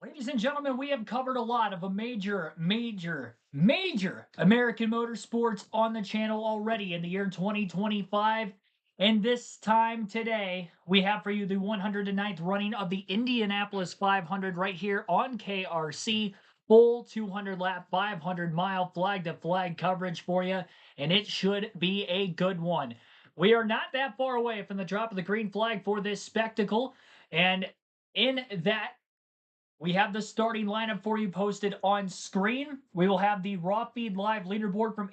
Ladies and gentlemen, we have covered a lot of a major American motorsports on the channel already in the year 2025. And this time today, we have for you the 109th running of the Indianapolis 500 right here on KRC. Full 200 lap, 500-mile flag to flag coverage for you, and it should be a good one. We are not that far away from the drop of the green flag for this spectacle. And in that we have the starting lineup for you posted on screen. We will have the raw feed live leaderboard from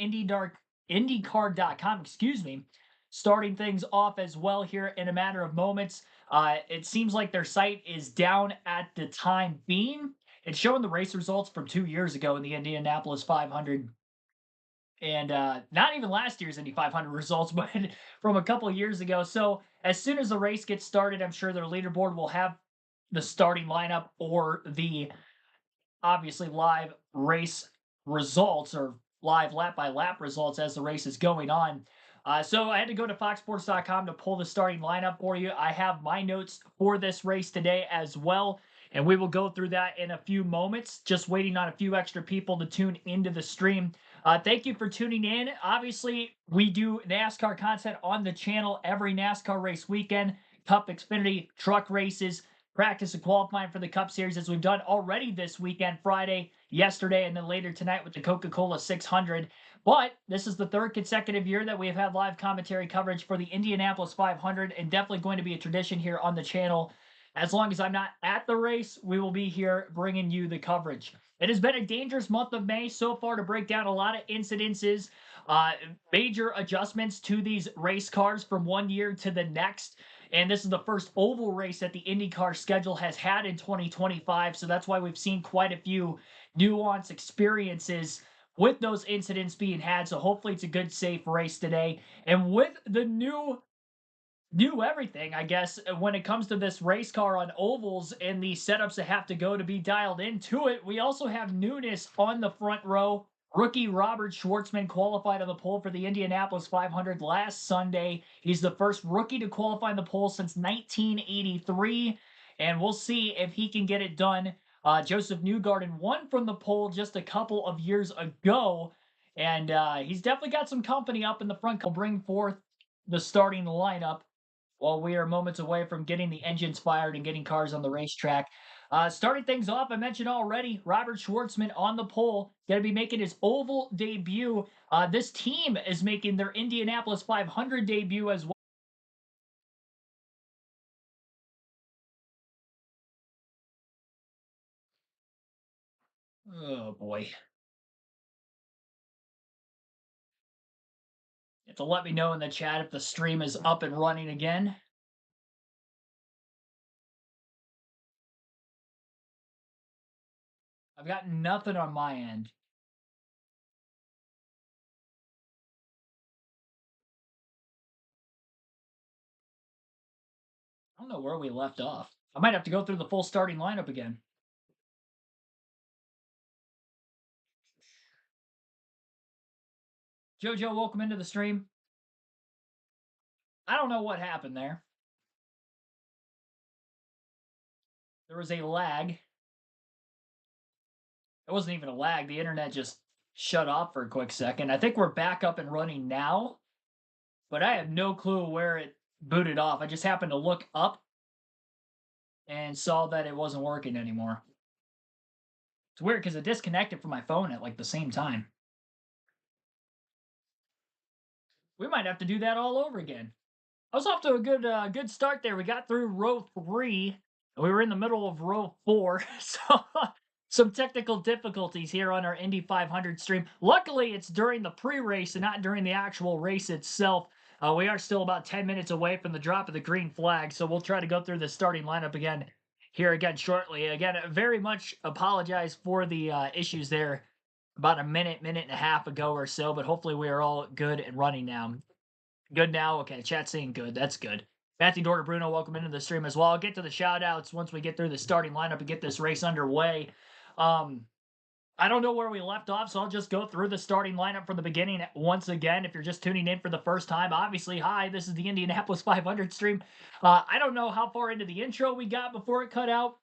IndyCar.com, excuse me, starting things off as well here in a matter of moments. It seems like their site is down at the time being. It's showing the race results from 2 years ago in the Indianapolis 500 and not even last year's Indy 500 results, but from a couple of years ago. So as soon as the race gets started, I'm sure their leaderboard will have the starting lineup or the obviously live race results or live lap by lap results as the race is going on. So I had to go to foxsports.com to pull the starting lineup for you. I have my notes for this race today as well, and we will go through that in a few moments. Just waiting on a few extra people to tune into the stream. Thank you for tuning in. Obviously, we do NASCAR content on the channel every NASCAR race weekend, Cup, Xfinity, truck races, practice and qualifying for the Cup Series as we've done already this weekend, Friday, yesterday, and then later tonight with the Coca-Cola 600. But this is the third consecutive year that we have had live commentary coverage for the Indianapolis 500, and definitely going to be a tradition here on the channel. As long as I'm not at the race, we will be here bringing you the coverage. It has been a dangerous month of May so far to break down a lot of incidences, major adjustments to these race cars from one year to the next. And this is the first oval race that the IndyCar schedule has had in 2025. So that's why we've seen quite a few nuanced experiences with those incidents being had. So hopefully it's a good, safe race today. And with the new everything, I guess, when it comes to this race car on ovals and the setups that have to go to be dialed into it. We also have newness on the front row. Rookie Robert Schwartzman qualified on the pole for the Indianapolis 500 last Sunday. He's the first rookie to qualify on the pole since 1983, and we'll see if he can get it done. Joseph Newgarden won from the pole just a couple of years ago, and he's definitely got some company up in the front. Will bring forth the starting lineup while we are moments away from getting the engines fired and getting cars on the racetrack. Starting things off, I mentioned already, Robert Schwartzman on the pole, going to be making his oval debut. This team is making their Indianapolis 500 debut as well. Oh boy. You have to let me know in the chat if the stream is up and running again. I've got nothing on my end. I don't know where we left off. I might have to go through the full starting lineup again. Jojo, welcome into the stream. I don't know what happened there. There was a lag. It wasn't even a lag. The internet just shut off for a quick second. I think we're back up and running now, but I have no clue where it booted off. I just happened to look up and saw that it wasn't working anymore. It's weird because it disconnected from my phone at like the same time. We might have to do that all over again. I was off to a good start there. We got through row 3. And we were in the middle of row 4, so some technical difficulties here on our Indy 500 stream. Luckily, it's during the pre-race and not during the actual race itself. We are still about 10 minutes away from the drop of the green flag, so we'll try to go through the starting lineup again here again shortly. Again, very much apologize for the issues there about a minute and a half ago or so, but hopefully we are all good and running now. Good now? Okay, chat saying good. That's good. Matthew Dorter Bruno, welcome into the stream as well. I'll get to the shout outs once we get through the starting lineup and get this race underway. I don't know where we left off, so I'll just go through the starting lineup from the beginning once again. If you're just tuning in for the first time, obviously, hi, this is the Indianapolis 500 stream. I don't know how far into the intro we got before it cut out.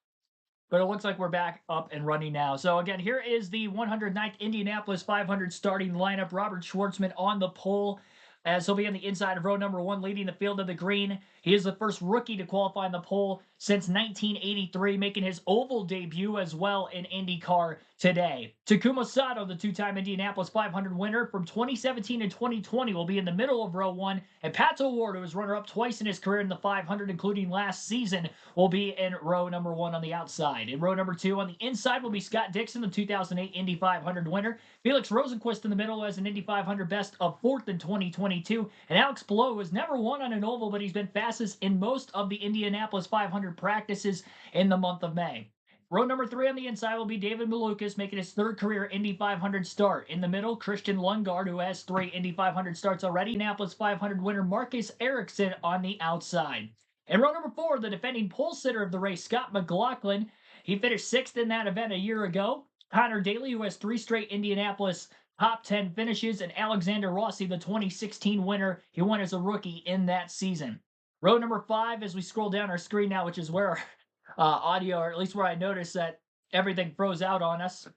but it looks like we're back up and running now. So again, here is the 109th Indianapolis 500 starting lineup. Robert Schwartzman on the pole, as he'll be on the inside of row number 1, leading the field of the green. He is the first rookie to qualify in the pole since 1983, making his oval debut as well in IndyCar today. Takuma Sato, the two-time Indianapolis 500 winner from 2017 and 2020, will be in the middle of row 1, and Pato O'Ward, who was runner-up twice in his career in the 500, including last season, will be in row number 1 on the outside. In row number 2 on the inside will be Scott Dixon, the 2008 Indy 500 winner. Felix Rosenqvist in the middle as an Indy 500 best of 4th in 2022. And Alex Palou has never won on an oval, but he's been fastest in most of the Indianapolis 500 practices in the month of May. Row number 3 on the inside will be David Malukas, making his 3rd career Indy 500 start. In the middle, Christian Lundgaard, who has 3 Indy 500 starts already. Indianapolis 500 winner Marcus Ericsson on the outside. In row number 4, the defending pole sitter of the race, Scott McLaughlin. He finished 6th in that event a year ago. Connor Daly, who has 3 straight Indianapolis top 10 finishes, and Alexander Rossi, the 2016 winner. He won as a rookie in that season. Row number 5, as we scroll down our screen now, which is where our audio, or at least where I noticed that everything froze out on us.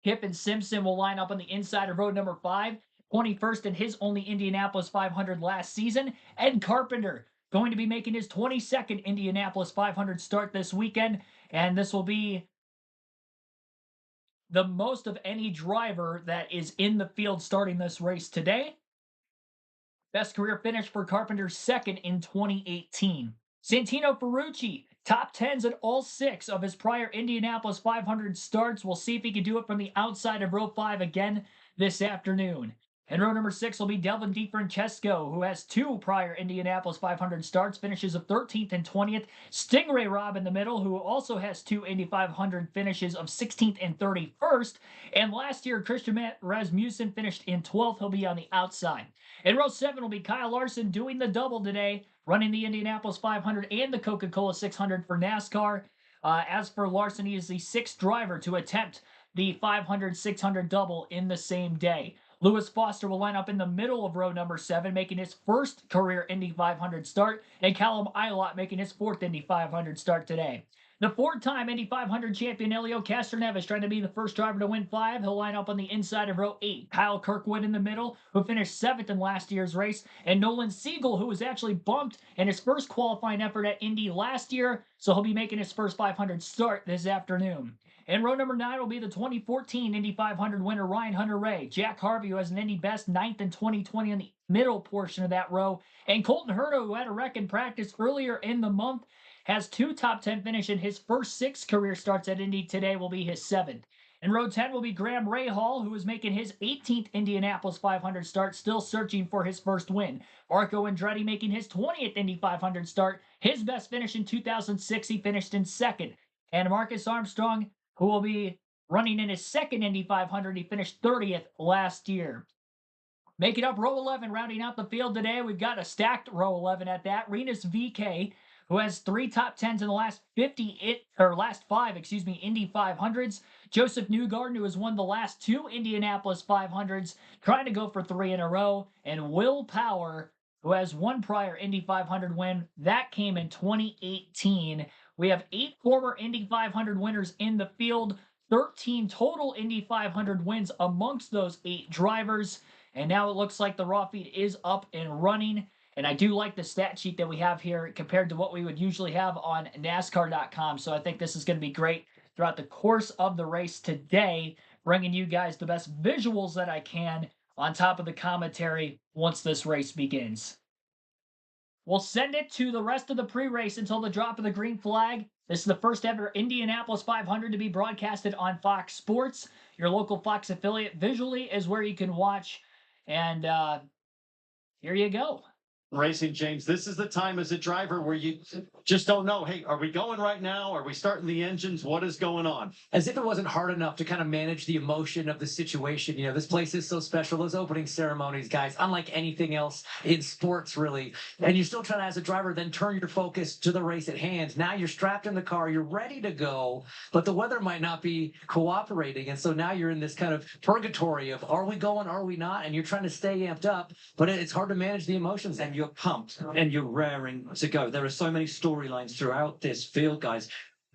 Kip and Simpson will line up on the inside of row number 5, 21st in his only Indianapolis 500 last season. Ed Carpenter going to be making his 22nd Indianapolis 500 start this weekend, and this will be the most of any driver that is in the field starting this race today. Best career finish for Carpenter's 2nd in 2018. Santino Ferrucci, top 10s at all 6 of his prior Indianapolis 500 starts. We'll see if he can do it from the outside of row 5 again this afternoon. And row number 6 will be Delvin DiFrancesco, who has 2 prior Indianapolis 500 starts, finishes of 13th and 20th. Stingray Robb in the middle, who also has 2 Indy 500 finishes of 16th and 31st. And last year, Christian Rasmussen finished in 12th. He'll be on the outside. In row 7 will be Kyle Larson doing the double today, running the Indianapolis 500 and the Coca-Cola 600 for NASCAR. As for Larson, he is the 6th driver to attempt the 500-600 double in the same day. Lewis Foster will line up in the middle of row number 7, making his 1st career Indy 500 start, and Callum Ilott making his 4th Indy 500 start today. The 4-time Indy 500 champion Elio Castroneves trying to be the first driver to win 5. He'll line up on the inside of row 8. Kyle Kirkwood in the middle, who finished 7th in last year's race, and Nolan Siegel, who was actually bumped in his first qualifying effort at Indy last year, so he'll be making his first 500 start this afternoon. In row number 9 will be the 2014 Indy 500 winner Ryan Hunter-Reay. Jack Harvey, who has an Indy best 9th in 2020 in the middle portion of that row. And Colton Herta, who had a wreck in practice earlier in the month, has 2 top 10 finish in his first 6 career starts at Indy. Today will be his 7th. In row 10 will be Graham Rahal, who is making his 18th Indianapolis 500 start, still searching for his first win. Marco Andretti making his 20th Indy 500 start. His best finish in 2006, he finished in 2nd. And Marcus Armstrong, who will be running in his 2nd Indy 500. He finished 30th last year. Making up row 11, rounding out the field today, we've got a stacked row 11 at that. Rinus VeeKay, who has 3 top 10s in the last 5 Indy 500s. Joseph Newgarden, who has won the last 2 Indianapolis 500s, trying to go for 3 in a row. And Will Power, who has 1 prior Indy 500 win. That came in 2018. We have 8 former Indy 500 winners in the field, 13 total Indy 500 wins amongst those 8 drivers. And now it looks like the raw feed is up and running. And I do like the stat sheet that we have here compared to what we would usually have on NASCAR.com. So I think this is going to be great throughout the course of the race today, bringing you guys the best visuals that I can on top of the commentary once this race begins. We'll send it to the rest of the pre-race until the drop of the green flag. This is the first ever Indianapolis 500 to be broadcasted on Fox Sports. Your local Fox affiliate visually is where you can watch. And here you go. Racing, James, this is the time as a driver where you just don't know, hey, are we going right now? Are we starting the engines? What is going on? As if it wasn't hard enough to kind of manage the emotion of the situation. You know, this place is so special. Those opening ceremonies, guys, unlike anything else in sports, really. And you're still trying to, as a driver, then turn your focus to the race at hand. Now you're strapped in the car, you're ready to go, but the weather might not be cooperating. And so now you're in this kind of purgatory of, are we going, are we not? And you're trying to stay amped up, but it's hard to manage the emotions. And you're pumped and you're raring to go. There are so many storylines throughout this field, guys.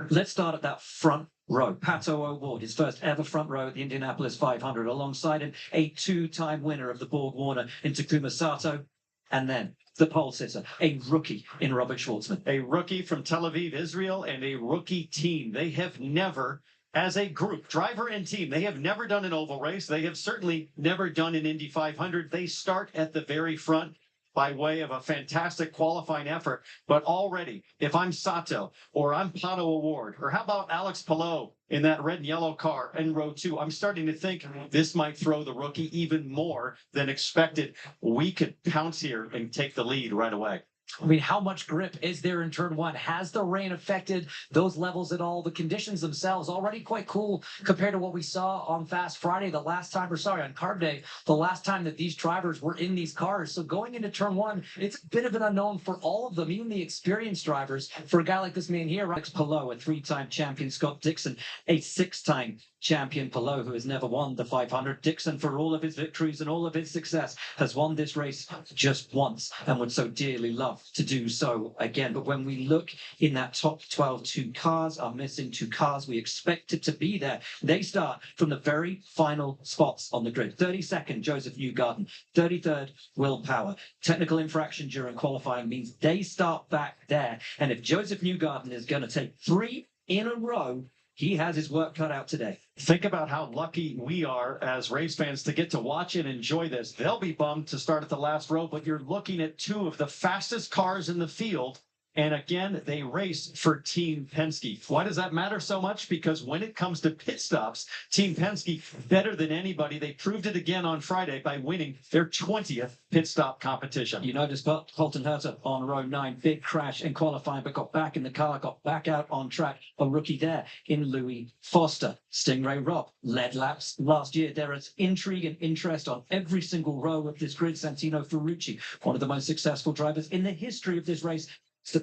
Let's start at that front row. Pato O'Ward, his first ever front row at the Indianapolis 500, alongside him, a two-time winner of the Borg Warner in Takuma Sato, and then the pole sitter, a rookie in Robert Schwartzman. A rookie from Tel Aviv, Israel, and a rookie team. They have never, as a group, driver and team, they have never done an oval race. They have certainly never done an Indy 500. They start at the very front by way of a fantastic qualifying effort. But already, if I'm Sato or I'm Pato O'Ward, or how about Alex Palou in that red and yellow car in row 2, I'm starting to think this might throw the rookie even more than expected. We could pounce here and take the lead right away. I mean, how much grip is there in turn one? Has the rain affected those levels at all? The conditions themselves already quite cool compared to what we saw on Fast Friday, the last time, or sorry, on Carb Day, the last time that these drivers were in these cars. So going into turn one, it's a bit of an unknown for all of them, even the experienced drivers. For a guy like this man here, Alex Palou, a three-time champion, Scott Dixon, a six-time champion. Palou, who has never won the 500. Dixon, for all of his victories and all of his success, has won this race just once and would so dearly love to do so again. But when we look in that top 12, 2 cars are missing 2 cars. We expected to be there. They start from the very final spots on the grid. 32nd, Joseph Newgarden. 33rd, Will Power. Technical infraction during qualifying means they start back there. And if Joseph Newgarden is going to take 3 in a row, he has his work cut out today. Think about how lucky we are as race fans to get to watch and enjoy this. They'll be bummed to start at the last row, but you're looking at 2 of the fastest cars in the field. And again, they race for Team Penske. Why does that matter so much? Because when it comes to pit stops, Team Penske, better than anybody. They proved it again on Friday by winning their 20th pit stop competition. You notice Colton Herta on row 9, big crash in qualifying, but got back in the car, got back out on track. A rookie there in Louis Foster. Stingray Rob led laps last year. There is intrigue and interest on every single row of this grid. Santino Ferrucci, one of the most successful drivers in the history of this race,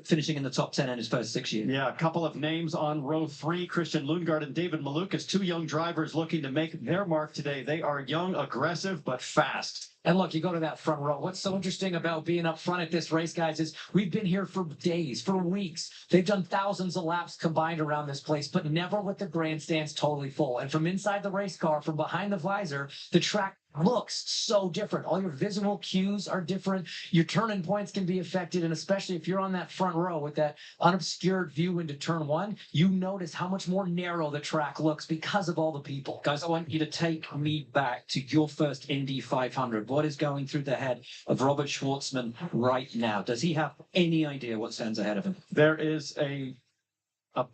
finishing in the top 10 in his first 6 years. Yeah, a couple of names on row 3, Christian Lundgaard and David Malukas, 2 young drivers looking to make their mark today. They are young, aggressive, but fast. and look, you go to that front row. What's so interesting about being up front at this race, guys, is we've been here for days, for weeks. They've done thousands of laps combined around this place, but never with the grandstands totally full. And from inside the race car, from behind the visor, the track looks so different. All your visual cues are different. Your turning points can be affected. And especially if you're on that front row with that unobscured view into turn one, you notice how much more narrow the track looks because of all the people. Guys, I want you to take me back to your first Indy 500. What is going through the head of Robert Schwartzman right now? Does he have any idea what stands ahead of him? There is a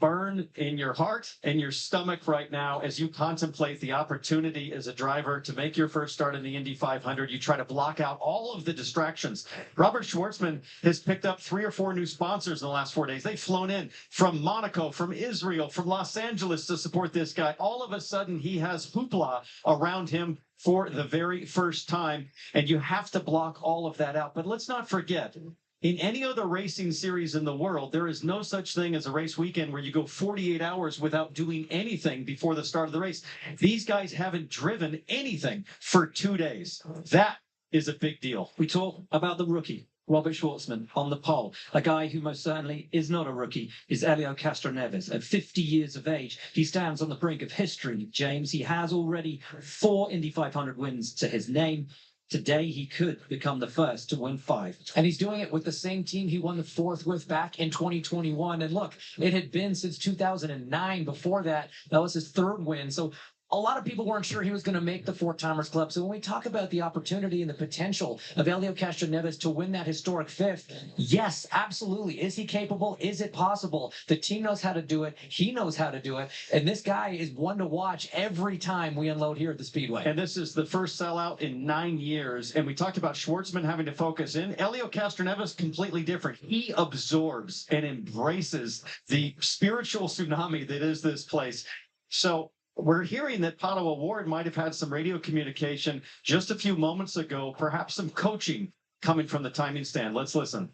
burn in your heart and your stomach right now as you contemplate the opportunity as a driver to make your first start in the Indy 500. You try to block out all of the distractions. Robert Schwartzman has picked up 3 or 4 new sponsors in the last 4 days. They've flown in from Monaco, from Israel, from Los Angeles to support this guy. All of a sudden, he has hoopla around him for the very first time, and you have to block all of that out. But let's not forget, in any other racing series in the world, there is no such thing as a race weekend where you go 48 hours without doing anything before the start of the race. These guys haven't driven anything for 2 days. That is a big deal. We talk about the rookie, Robert Schwartzman, on the pole. A guy who most certainly is not a rookie is Helio Castroneves. At 50 years of age, he stands on the brink of history, James. He has already 4 Indy 500 wins to his name. Today, he could become the first to win 5. And he's doing it with the same team he won the 4th with back in 2021. And look, it had been since 2009. Before that, that was his 3rd win. So a lot of people weren't sure he was going to make the 4-timers club. So when we talk about the opportunity and the potential of Helio Castroneves to win that historic 5th, yes, absolutely. Is he capable? Is it possible? The team knows how to do it. He knows how to do it. And this guy is one to watch every time we unload here at the Speedway. And this is the first sellout in 9 years. And we talked about Schwartzman having to focus in. Helio Castroneves, completely different. He absorbs and embraces the spiritual tsunami that is this place. So we're hearing that Pato O'Ward might have had some radio communication just a few moments ago, perhaps some coaching coming from the timing stand. Let's listen.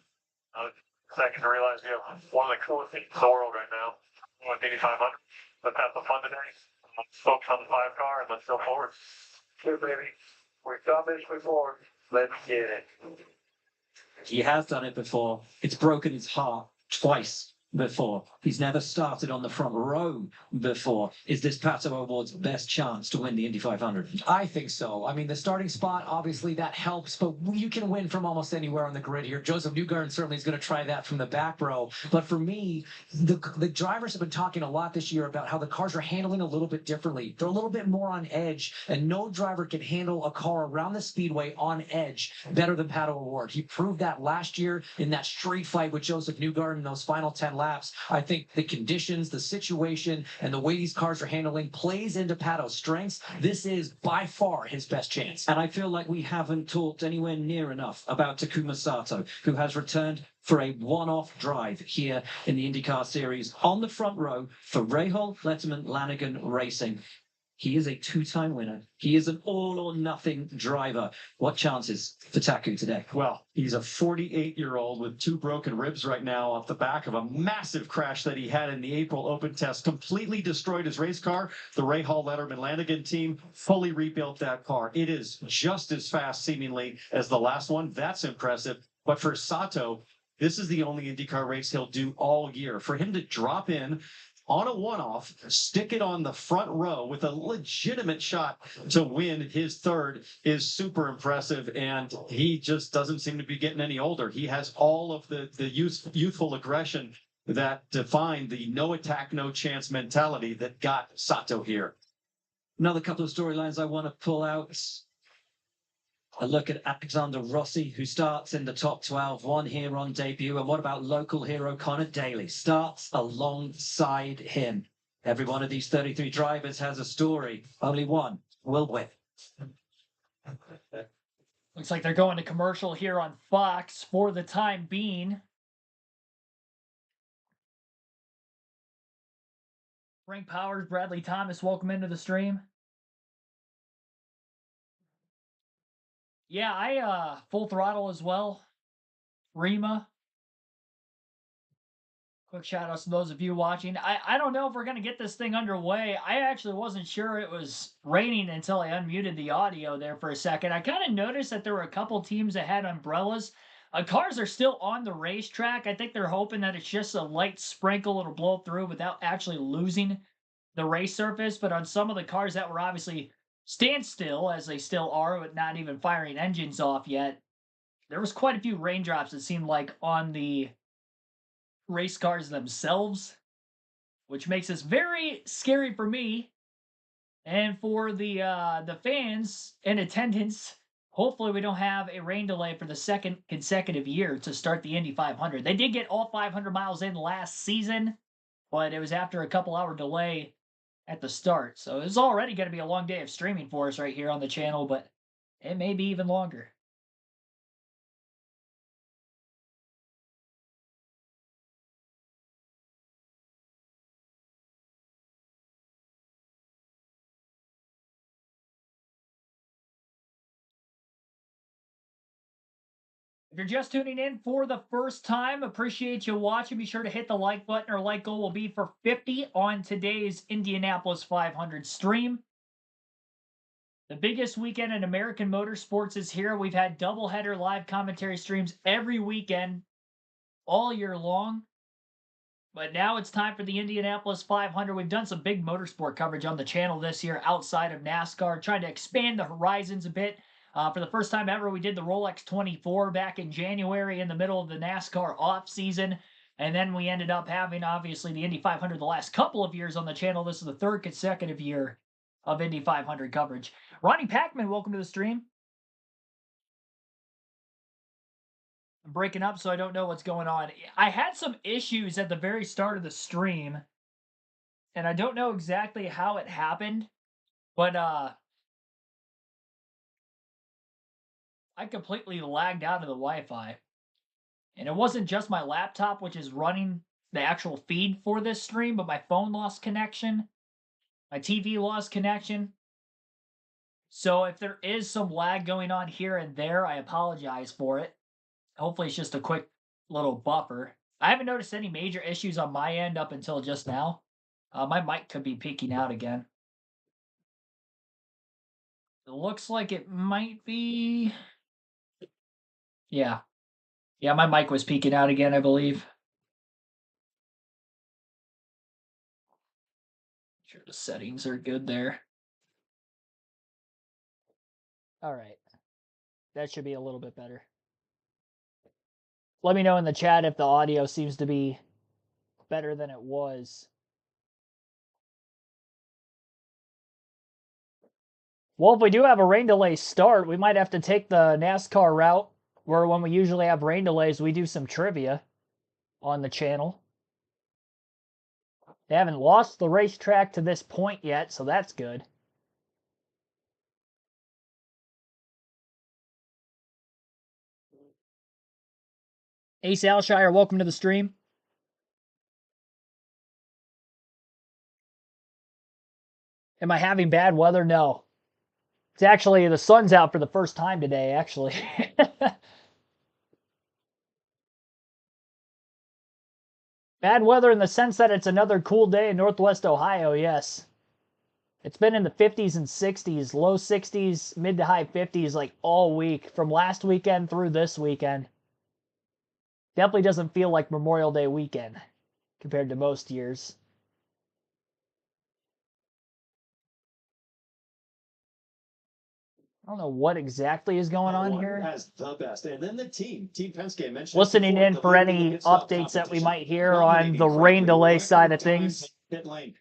Second to realize you have one of the coolest things in the world right now with 8500. Let's have some fun today. Let's focus on the 5 car and let's go forward. Here, baby. We've done this before. Let's get it. He has done it before. It's broken his heart twice before. He's never started on the front row before. Is this Pato O'Ward's best chance to win the Indy 500? I think so. I mean, the starting spot, obviously, that helps, but you can win from almost anywhere on the grid here. Joseph Newgarden certainly is going to try that from the back row. But for me, the drivers have been talking a lot this year about how the cars are handling a little bit differently. They're a little bit more on edge, and no driver can handle a car around the speedway on edge better than Pato O'Ward. He proved that last year in that street fight with Joseph Newgarden in those final 10 laps. I think the conditions, the situation, and the way these cars are handling plays into Pato's strengths. This is by far his best chance. And I feel like we haven't talked anywhere near enough about Takuma Sato, who has returned for a one-off drive here in the IndyCar Series on the front row for Rahal Letterman Lanigan Racing. He is a two-time winner. He is an all-or-nothing driver. What chances for Taku today? Well, he's a 48-year-old with 2 broken ribs right now off the back of a massive crash that he had in the April Open Test. Completely destroyed his race car. The Rahal Letterman Lanigan team fully rebuilt that car. It is just as fast, seemingly, as the last one. That's impressive. But for Sato, this is the only IndyCar race he'll do all year. For him to drop in on a one-off, stick it on the front row with a legitimate shot to win his third is super impressive, and he just doesn't seem to be getting any older. He has all of the youthful aggression that defined the no attack, no chance mentality that got Sato here. Another couple of storylines I want to pull out. A look at Alexander Rossi, who starts in the top 12, one here on debut. And what about local hero Connor Daly? Starts alongside him. Every one of these 33 drivers has a story. Only one will win. Looks like they're going to commercial here on Fox for the time being. Frank Powers, Bradley Thomas, welcome into the stream. Yeah, I Full Throttle as well. Rima. Quick shout outs to those of you watching. I don't know if we're going to get this thing underway. I actually wasn't sure it was raining until I unmuted the audio there for a second. I kind of noticed that there were a couple teams that had umbrellas. Cars are still on the racetrack. I think they're hoping that it's just a light sprinkle. It'll blow through without actually losing the race surface. But on some of the cars that were obviously standstill, as they still are, with not even firing engines off yet, there was quite a few raindrops, it seemed like, on the race cars themselves, which makes this very scary for me and for the fans in attendance. Hopefully we don't have a rain delay for the second consecutive year to start the Indy 500. They did get all 500 miles in last season, but it was after a couple-hour delay at the start. So it's already going to be a long day of streaming for us right here on the channel, but it may be even longer. If you're just tuning in for the first time, appreciate you watching. Be sure to hit the like button. Our like goal will be for 50 on today's Indianapolis 500 stream. The biggest weekend in American motorsports is here. We've had doubleheader live commentary streams every weekend, all year long. But now it's time for the Indianapolis 500. We've done some big motorsport coverage on the channel this year outside of NASCAR, trying to expand the horizons a bit. For the first time ever, we did the Rolex 24 back in January in the middle of the NASCAR off season. And then we ended up having, obviously, the Indy 500 the last couple of years on the channel. This is the third consecutive year of Indy 500 coverage. Ronnie Packman, welcome to the stream. I'm breaking up, so I don't know what's going on. I had some issues at the very start of the stream, and I don't know exactly how it happened, but I completely lagged out of the Wi-Fi. And it wasn't just my laptop, which is running the actual feed for this stream, but my phone lost connection. My TV lost connection. So if there is some lag going on here and there, I apologize for it. Hopefully it's just a quick little buffer. I haven't noticed any major issues on my end up until just now. My mic could be peaking out again. It looks like it might be... Yeah. Yeah, my mic was peaking out again, I believe. Sure, the settings are good there. All right. That should be a little bit better. Let me know in the chat if the audio seems to be better than it was. Well, if we do have a rain delay start, we might have to take the NASCAR route where when we usually have rain delays, we do some trivia on the channel. They haven't lost the racetrack to this point yet, so that's good. Ace Alshire, welcome to the stream. Am I having bad weather? No. It's actually, the sun's out for the first time today, actually. Bad weather in the sense that it's another cool day in Northwest Ohio, yes. It's been in the 50s and 60s, low 60s, mid to high 50s like all week, from last weekend through this weekend. Definitely doesn't feel like Memorial Day weekend compared to most years. I don't know what exactly is going on here. Has the best, and then the team Penske mentioned. Listening in for any updates that we might hear on the rain delay side of things. Pit lane.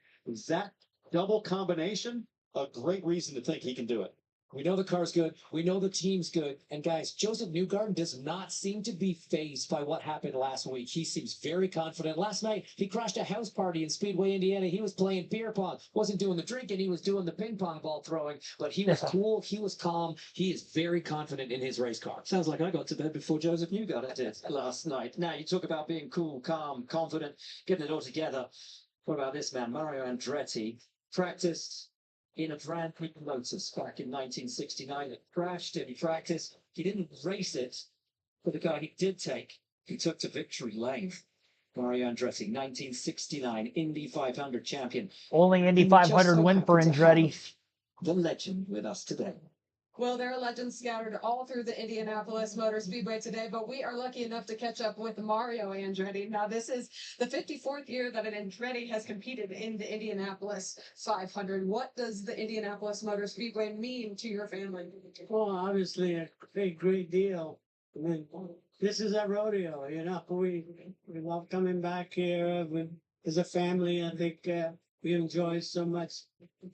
That double combination, a great reason to think he can do it. We know the car's good. We know the team's good. And guys, Joseph Newgarden does not seem to be fazed by what happened last week. He seems very confident. Last night, he crashed a house party in Speedway, Indiana. He was playing beer pong. Wasn't doing the drinking. He was doing the ping pong ball throwing. But he was cool. He was calm. He is very confident in his race car. Sounds like I got to bed before Joseph Newgarden did last night. Now, you talk about being cool, calm, confident, getting it all together. What about this man, Mario Andretti? Practiced in a brand new Lotus back in 1969. It crashed in practice. He didn't race it, but the car he did take, he took to victory lane. Mario Andretti, 1969 Indy 500 champion. Only Indy 500 win for Andretti. The legend with us today. Well, there are legends scattered all through the Indianapolis Motor Speedway today, but we are lucky enough to catch up with Mario Andretti. Now, this is the 54th year that an Andretti has competed in the Indianapolis 500. What does the Indianapolis Motor Speedway mean to your family? Well, obviously a great deal. I mean, this is a rodeo, we love coming back here. As a family, I think we enjoy so much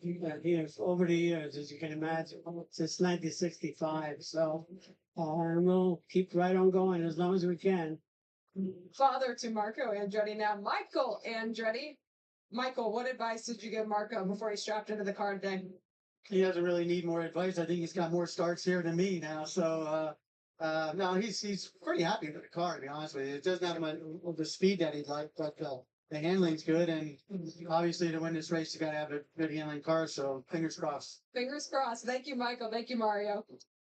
here over the years, as you can imagine, since 1965. So we'll keep right on going as long as we can. Father to Marco Andretti. Now, Michael Andretti. Michael, what advice did you give Marco before he strapped into the car today? He doesn't really need more advice. I think he's got more starts here than me now. So no, he's pretty happy with the car, to be honest with you. It doesn't have much of the speed that he'd like, but the handling's good, and obviously to win this race, you got to have a good handling car. So fingers crossed. Fingers crossed. Thank you, Michael. Thank you, Mario.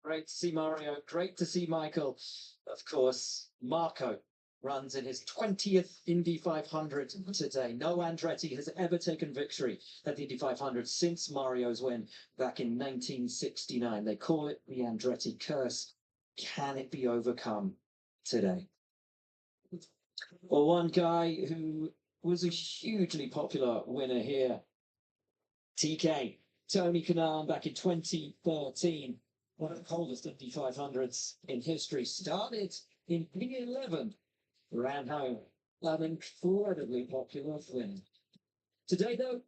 Great to see Mario. Great to see Michael. Of course, Marco runs in his 20th Indy 500 today. No Andretti has ever taken victory at the Indy 500 since Mario's win back in 1969. They call it the Andretti curse. Can it be overcome today? Well, one guy who was a hugely popular winner here, TK, Tony Kanaan, back in 2013, one of the coldest Indy 500s in history, started in P11, ran home, an incredibly popular win. Today, though,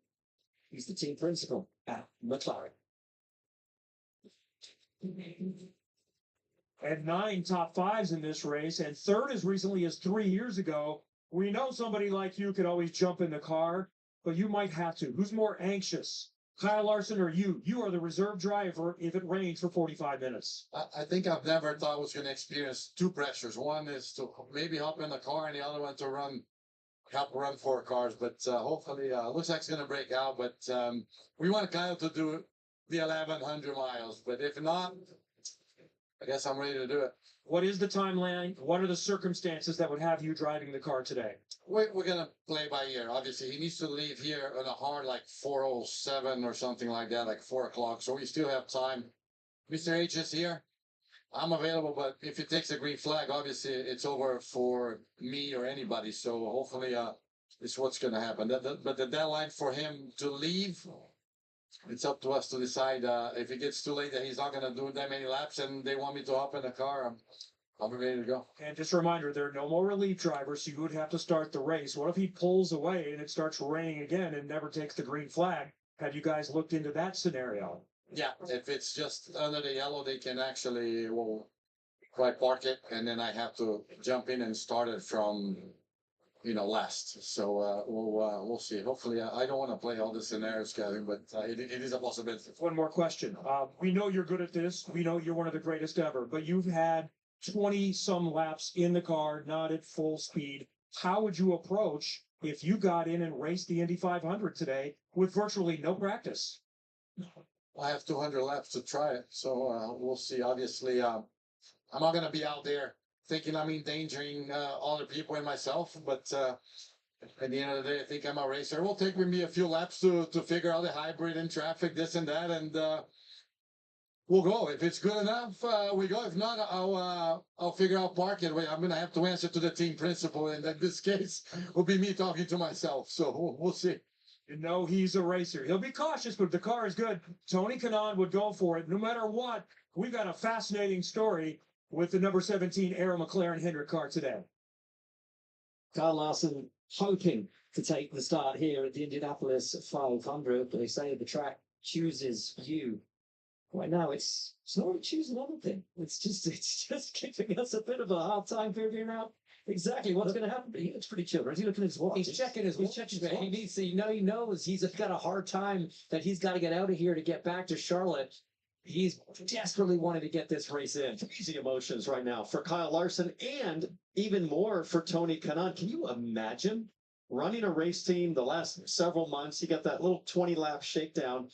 he's the team principal at McLaren. Had 9 top fives in this race, and third as recently as 3 years ago. We know somebody like you could always jump in the car, but you might have to. Who's more anxious, Kyle Larson or you? You are the reserve driver if it rains for 45 minutes. I think I've never thought I was going to experience two pressures. One is to maybe hop in the car, and the other one to help run 4 cars. But hopefully, looks like it's going to break out. But we want Kyle to do the 1,100 miles. But if not, I guess I'm ready to do it. What is the timeline? What are the circumstances that would have you driving the car today? We're going to play by ear. Obviously, he needs to leave here on a hard like 4:07 or something like that, like 4 o'clock. So we still have time. Mr. H is here. I'm available, but if it takes a green flag, obviously it's over for me or anybody. So hopefully is what's going to happen. But the deadline for him to leave, it's up to us to decide. If it gets too late that he's not going to do that many laps, and they want me to hop in the car, I'll be ready to go. And just a reminder, there are no more relief drivers, so you would have to start the race. What if he pulls away and it starts raining again and never takes the green flag? Have you guys looked into that scenario? Yeah, if it's just under the yellow, they can actually try park it, and then I have to jump in and start it from last. So we'll see. Hopefully, I don't want to play all the scenarios, Kevin, but it is a possibility. One more question. We know you're good at this. We know you're one of the greatest ever, but you've had 20 some laps in the car, not at full speed. How would you approach if you got in and raced the Indy 500 today with virtually no practice? I have 200 laps to try it, so we'll see. Obviously, I'm not going to be out there thinking I'm endangering other people and myself, but at the end of the day, I think I'm a racer. It will take me a few laps to figure out the hybrid and traffic, this and that, and we'll go. If it's good enough, we go. If not, I'll figure out parking. I'm going to have to answer to the team principal, and in this case, will be me talking to myself. So we'll see. You know he's a racer. He'll be cautious, but if the car is good, Tony Kanaan would go for it no matter what. We've got a fascinating story with the number 17 Arrow McLaren Hendrick car today. Kyle Larson hoping to take the start here at the Indianapolis 500, but they say the track chooses you. Right now, it's not really choosing anything. It's just giving us a bit of a hard time figuring out exactly what's going to happen. But he looks pretty chill. Is he looking at his watch? He's checking his watch. He needs to, he knows he's got a hard time that he's got to get out of here to get back to Charlotte. He's desperately wanting to get this race in. Crazy emotions right now for Kyle Larson, and even more for Tony Kanaan. Can you imagine running a race team the last several months? He got that little 20-lap shakedown.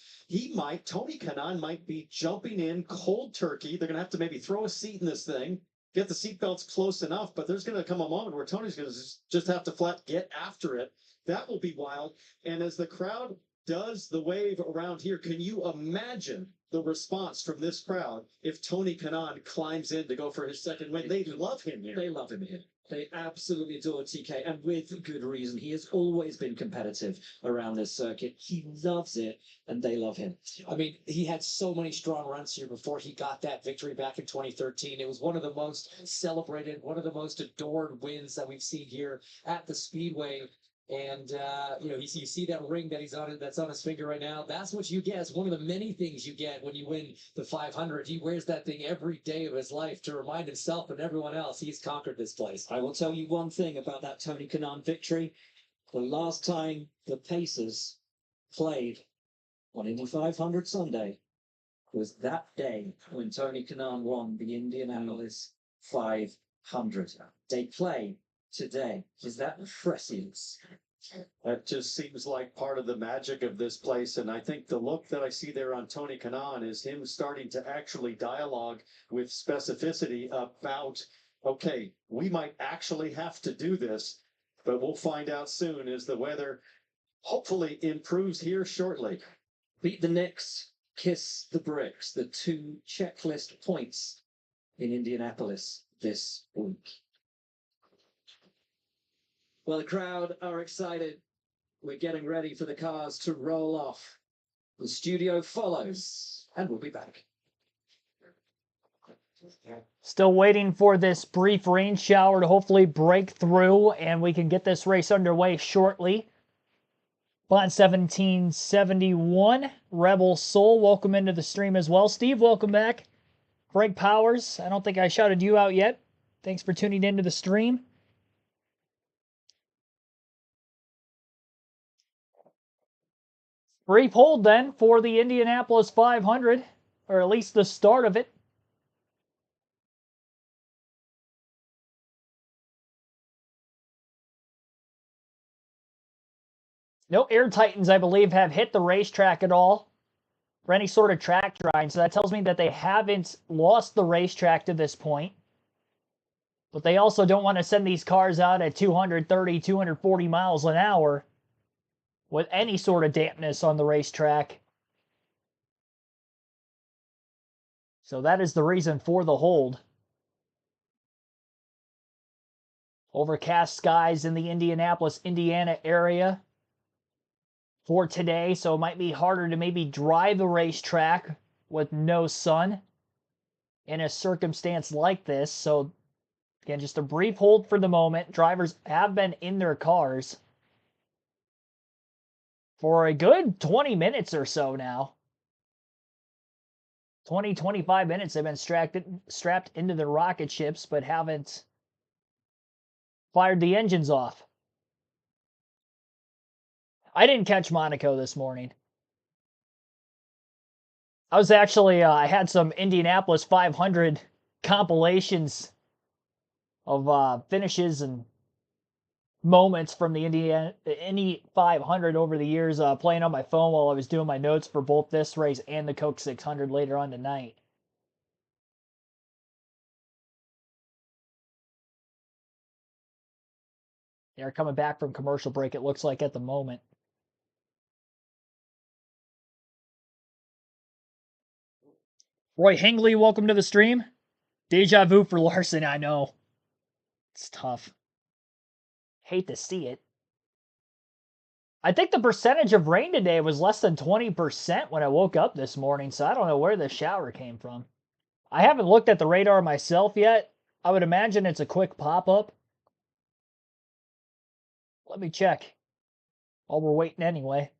Tony Kanaan might be jumping in cold turkey. They're going to have to maybe throw a seat in this thing, get the seatbelts close enough, but there's going to come a moment where Tony's going to just have to flat get after it. That will be wild. And as the crowd does the wave around here, can you imagine the response from this crowd if Tony Kanaan climbs in to go for his second win? They love him here. They love him here. They absolutely adore TK, and with good reason. He has always been competitive around this circuit. He loves it, and they love him. I mean, he had so many strong runs here before he got that victory back in 2013. It was one of the most celebrated, one of the most adored wins that we've seen here at the Speedway. And, you see that ring that that's on his finger right now. That's what you get. It's one of the many things you get when you win the 500. He wears that thing every day of his life to remind himself and everyone else he's conquered this place. I will tell you one thing about that Tony Kanaan victory. The last time the Pacers played on Indy 500 Sunday was that day when Tony Kanaan won the Indianapolis 500. They play today. Is that prescience? That just seems like part of the magic of this place. And I think the look that I see there on Tony Kanaan is him starting to actually dialogue with specificity about, okay, we might actually have to do this, but we'll find out soon as the weather hopefully improves here shortly. Beat the Knicks, kiss the bricks, the two checklist points in Indianapolis this week. Well, the crowd are excited. We're getting ready for the cars to roll off. The studio follows, and we'll be back. Still waiting for this brief rain shower to hopefully break through, and we can get this race underway shortly. Bond 1771, Rebel Soul, welcome into the stream as well. Steve, welcome back. Greg Powers, I don't think I shouted you out yet. Thanks for tuning into the stream. Brief hold then for the Indianapolis 500, or at least the start of it. No Air Titans, I believe, have hit the racetrack at all for any sort of track drying, so that tells me that they haven't lost the racetrack to this point. But they also don't want to send these cars out at 230, 240 miles an hour with any sort of dampness on the racetrack. So that is the reason for the hold. Overcast skies in the Indianapolis, Indiana area for today, so it might be harder to maybe drive the racetrack with no sun in a circumstance like this. So, again, just a brief hold for the moment. Drivers have been in their cars for a good 20 minutes or so now. 20, 25 minutes they've been strapped into the rocket ships, but haven't fired the engines off. I didn't catch Monaco this morning. I was actually, I had some Indianapolis 500 compilations of finishes and moments from the Indy 500 over the years, playing on my phone while I was doing my notes for both this race and the Coke 600 later on tonight. They're coming back from commercial break, it looks like, at the moment. Roy Hingley, welcome to the stream. Deja vu for Larson, I know. It's tough. Hate to see it. I think the percentage of rain today was less than 20% when I woke up this morning, so I don't know where the shower came from. I haven't looked at the radar myself yet. I would imagine it's a quick pop-up. Let me check. While we're waiting anyway.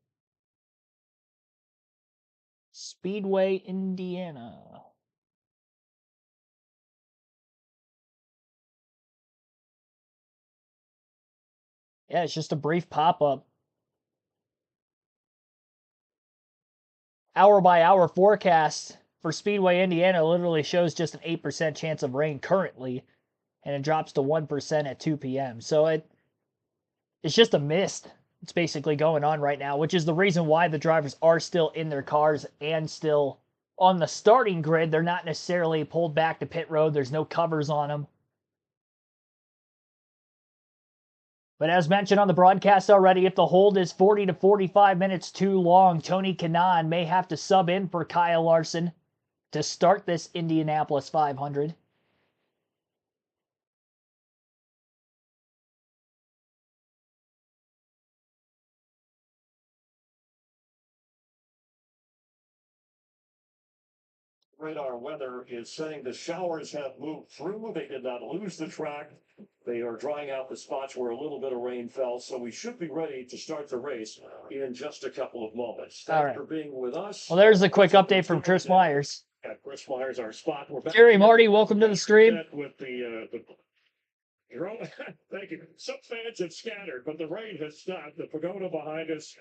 Speedway, Indiana. Yeah, it's just a brief pop-up. Hour-by-hour forecast for Speedway, Indiana literally shows just an 8% chance of rain currently, and it drops to 1% at 2 p.m. So it's just a mist. It's basically going on right now, which is the reason why the drivers are still in their cars and still on the starting grid. They're not necessarily pulled back to pit road. There's no covers on them. But as mentioned on the broadcast already, if the hold is 40 to 45 minutes too long, Tony Kanaan may have to sub in for Kyle Larson to start this Indianapolis 500. Radar weather is saying the showers have moved through. They did not lose the track. They are drying out the spots where a little bit of rain fell, so we should be ready to start the race in just a couple of moments. Thanks for being with us. Well, there's a quick update from Chris Myers. Yeah, Chris Myers, our spot. We're back. Jerry Marty, welcome to the stream. With the thank you. Some fans have scattered, but the rain has stopped. The pagoda behind us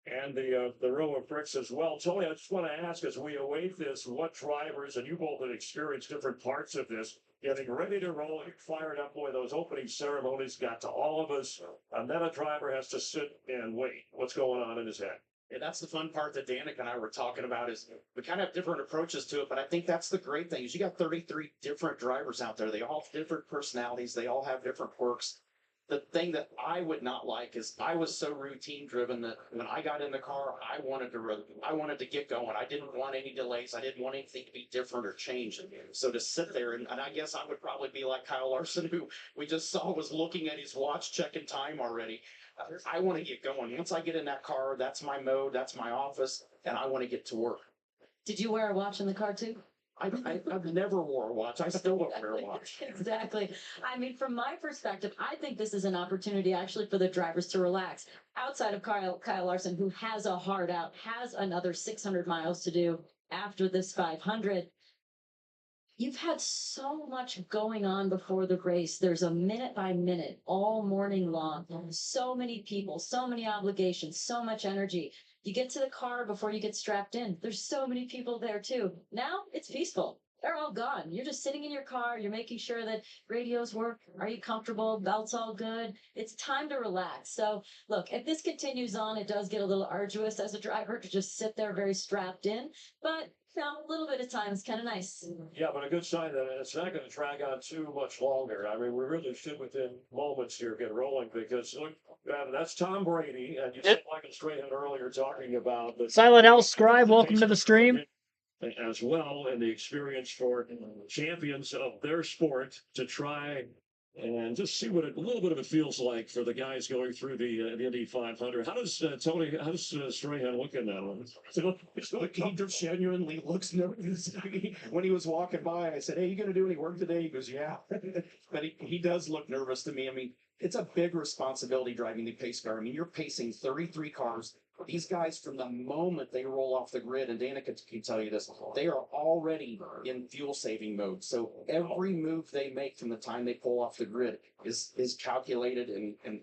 and the row of bricks as well. Tony, I just want to ask, as we await this, what drivers, and you both have experienced different parts of this, getting ready to roll, fired up, boy, those opening ceremonies got to all of us, and then a driver has to sit and wait. What's going on in his head? Yeah, that's the fun part that Danica and I were talking about is we kind of have different approaches to it, but I think that's the great thing is you got 33 different drivers out there. They all have different personalities. They all have different quirks. The thing that I would not like is I was so routine driven that when I got in the car, I wanted to get going. I didn't want any delays. I didn't want anything to be different or change. So to sit there and I guess I would probably be like Kyle Larson, who we just saw was looking at his watch, checking time already. I want to get going. Once I get in that car, that's my mode, that's my office, and I want to get to work. Did you wear a watch in the car too? I've never wore a watch. I still don't wear a watch. Exactly. I mean, from my perspective, I think this is an opportunity actually for the drivers to relax. Outside of Kyle Larson, who has a hard out, has another 600 miles to do after this 500. You've had so much going on before the race. There's a minute by minute all morning long. So many people, so many obligations, so much energy. You get to the car before you get strapped in. There's so many people there too. Now it's peaceful. They're all gone. You're just sitting in your car. You're making sure that radios work. Are you comfortable? Belt's all good. It's time to relax. So look, if this continues on, it does get a little arduous as a driver to just sit there very strapped in, but a little bit of time is kind of nice. Yeah, but a good sign that it's not going to drag on too much longer. I mean, we really should within moments here get rolling because look, that's Tom Brady, and you said Michael Strahan earlier talking about the Silent L Scribe, welcome to the stream. As well, and the experience for champions of their sport to try and just see what a little bit of it feels like for the guys going through the Indy 500. How does Tony? How does Strahan look in that one? So he just genuinely looks nervous. When he was walking by, I said, "Hey, you going to do any work today?" He goes, "Yeah." But he does look nervous to me. I mean, it's a big responsibility driving the pace car. I mean, you're pacing 33 cars. These guys, from the moment they roll off the grid, and Dana can tell you this, they are already in fuel saving mode. So every move they make from the time they pull off the grid is calculated, and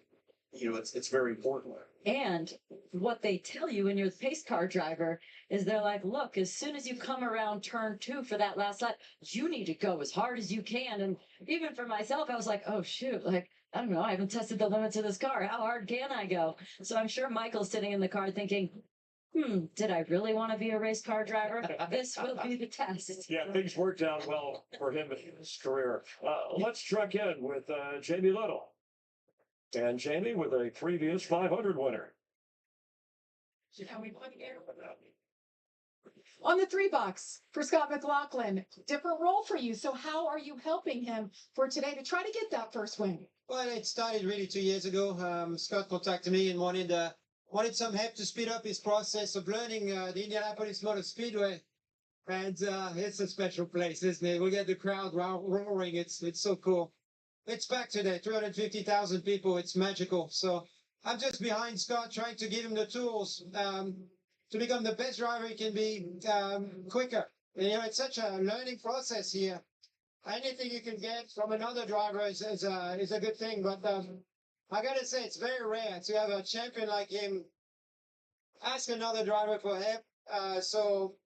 you know, it's very important. And what they tell you when you're the pace car driver is they're like, look, as soon as you come around turn 2 for that last lap, you need to go as hard as you can. And even for myself, I was like, oh shoot, like, I don't know, I haven't tested the limits of this car. How hard can I go? So I'm sure Michael's sitting in the car thinking, did I really want to be a race car driver? This will be the test. Yeah, things worked out well for him in his career. Let's check in with Jamie Little. And Jamie with a previous 500 winner. On the 3 box for Scott McLaughlin, different role for you. So how are you helping him for today to try to get that first win? Well, it started really 2 years ago. Scott contacted me and wanted some help to speed up his process of learning the Indianapolis Motor Speedway. And it's a special place, isn't it? We get the crowd roaring. It's so cool. It's back today, 350,000 people. It's magical. So I'm just behind Scott, trying to give him the tools to become the best driver he can be quicker. And, you know, it's such a learning process here. Anything you can get from another driver is a good thing. But I got to say, it's very rare to have a champion like him ask another driver for help. So,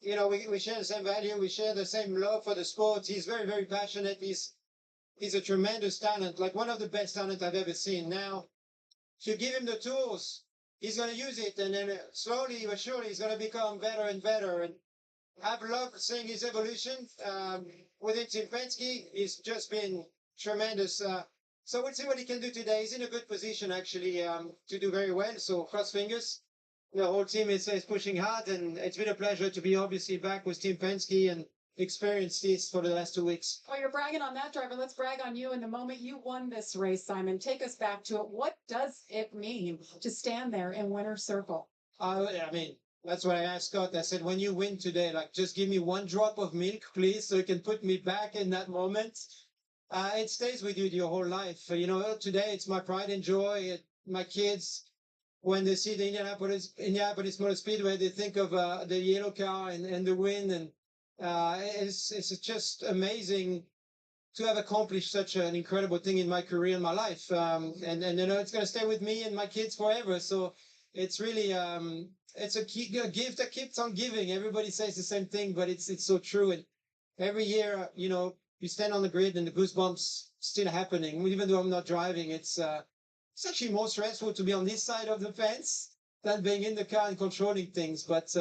you know, we share the same value. We share the same love for the sport. He's very, very passionate. He's a tremendous talent, like one of the best talent I've ever seen. Now, if you give him the tools, he's going to use it, and then slowly but surely he's going to become better and better. And I've loved seeing his evolution within Team Penske. He's just been tremendous. So we'll see what he can do today. He's in a good position, actually, to do very well. So cross fingers. The whole team is pushing hard, and it's been a pleasure to be obviously back with Team Penske and experience this for the last 2 weeks. Well, you're bragging on that driver. Let's brag on you. In the moment you won this race, Simon, take us back to it. What does it mean to stand there in winner's circle? I mean, that's what I asked Scott. I said, when you win today, like, just give me one drop of milk, please, so you can put me back in that moment. It stays with you your whole life. You know, today it's my pride and joy. My kids, when they see the Indianapolis Motor Speedway, they think of the yellow car and the win. And it's just amazing to have accomplished such an incredible thing in my career and my life. And you know, it's going to stay with me and my kids forever. So it's really, it's a gift that keeps on giving. Everybody says the same thing, but it's so true. And every year, you know, you stand on the grid and the goosebumps still happening. Even though I'm not driving, it's actually more stressful to be on this side of the fence than being in the car and controlling things. But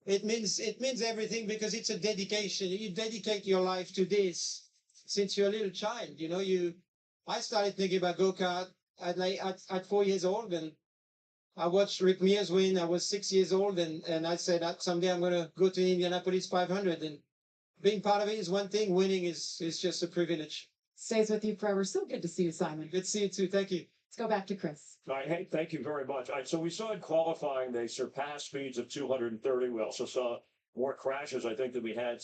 it means everything, because it's a dedication. You dedicate your life to this since you're a little child. You know, I started thinking about go-kart at 4 years old, and I watched Rick Mears win. I was 6 years old, and I said that someday I'm going to go to Indianapolis 500. And being part of it is one thing. Winning is just a privilege. Stays with you forever. So good to see you, Simon. Good to see you too. Thank you. Let's go back to Chris. All right, hey, thank you very much. All right, so we saw in qualifying, they surpassed speeds of 230. We also saw more crashes, I think, than we had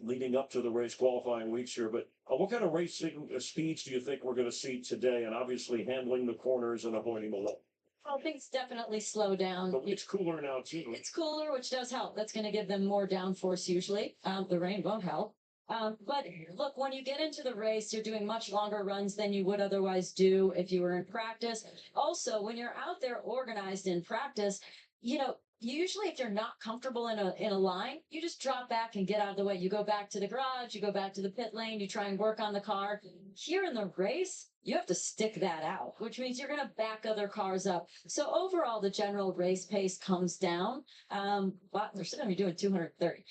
leading up to the race qualifying weeks here. But what kind of racing speeds do you think we're going to see today? And obviously handling the corners and avoiding the low. Well, things definitely slow down. But it's cooler now, too. It's cooler, which does help. That's going to give them more downforce usually. The rain won't help. But look, when you get into the race, you're doing much longer runs than you would otherwise do if you were in practice. Also, when you're out there organized in practice, you know, usually if you're not comfortable in a line, you just drop back and get out of the way. You go back to the garage, you go back to the pit lane, you try and work on the car. Here in the race, you have to stick that out, which means you're going to back other cars up. So overall, the general race pace comes down. But they're still going to be doing 230.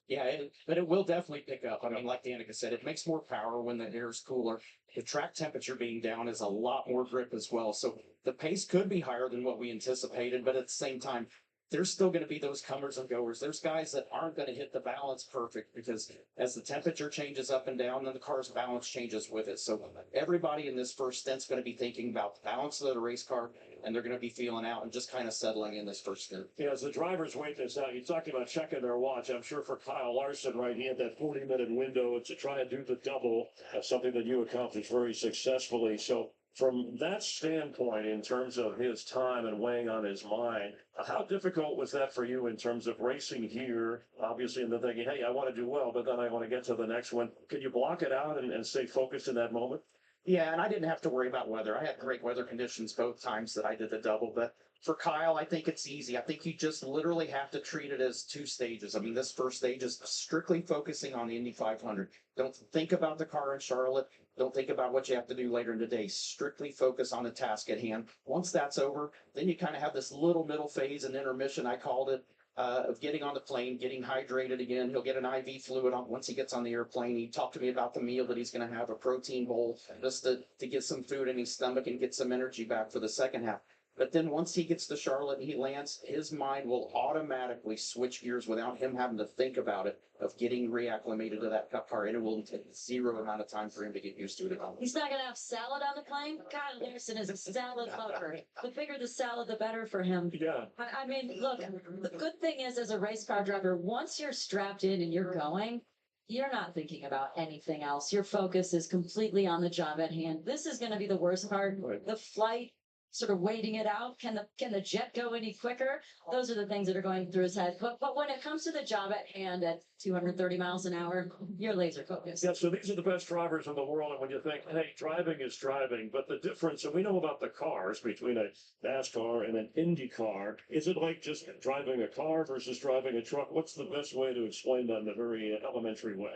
Yeah, but it will definitely pick up. I mean, like Danica said, it makes more power when the air is cooler. The track temperature being down is a lot more grip as well. So the pace could be higher than what we anticipated, but at the same time, there's still going to be those comers and goers. There's guys that aren't going to hit the balance perfect because as the temperature changes up and down, then the car's balance changes with it. So everybody in this first stint's going to be thinking about the balance of the race car, and they're going to be feeling out and just kind of settling in this first stint. Yeah, as the drivers wait this out, you talked about checking their watch. I'm sure for Kyle Larson, right, he had that 40-minute window to try and do the double, something that you accomplished very successfully. So from that standpoint, in terms of his time and weighing on his mind, how difficult was that for you in terms of racing here, obviously, and then thinking, hey, I want to do well, but then I want to get to the next one. Can you block it out and stay focused in that moment? Yeah, and I didn't have to worry about weather. I had great weather conditions both times that I did the double. But for Kyle, I think it's easy. I think you just literally have to treat it as two stages. I mean, this first stage is strictly focusing on the Indy 500. Don't think about the car in Charlotte. Don't think about what you have to do later in the day. Strictly focus on the task at hand. Once that's over, then you kind of have this little middle phase, an intermission, I called it, of getting on the plane, getting hydrated again. He'll get an IV fluid on once he gets on the airplane. He talked to me about the meal that he's going to have, a protein bowl, just to get some food in his stomach and get some energy back for the second half. But then once he gets to Charlotte and he lands, his mind will automatically switch gears without him having to think about it, of getting reacclimated to that cup car. And it will take zero amount of time for him to get used to it at all. He's not going to have salad on the plane. Kyle Larson is a salad lover. The bigger the salad, the better for him. Yeah. I mean, look, the good thing is, as a race car driver, once you're strapped in and you're going, you're not thinking about anything else. Your focus is completely on the job at hand. This is going to be the worst part. Right. The flight, sort of waiting it out. Can the jet go any quicker? Those are the things that are going through his head. But when it comes to the job at hand at 230 miles an hour, you're laser focused. Yeah, so these are the best drivers in the world. And when you think, hey, driving is driving, but the difference, and we know about the cars between a NASCAR and an Indy car, is it like just driving a car versus driving a truck? What's the best way to explain that in a very elementary way?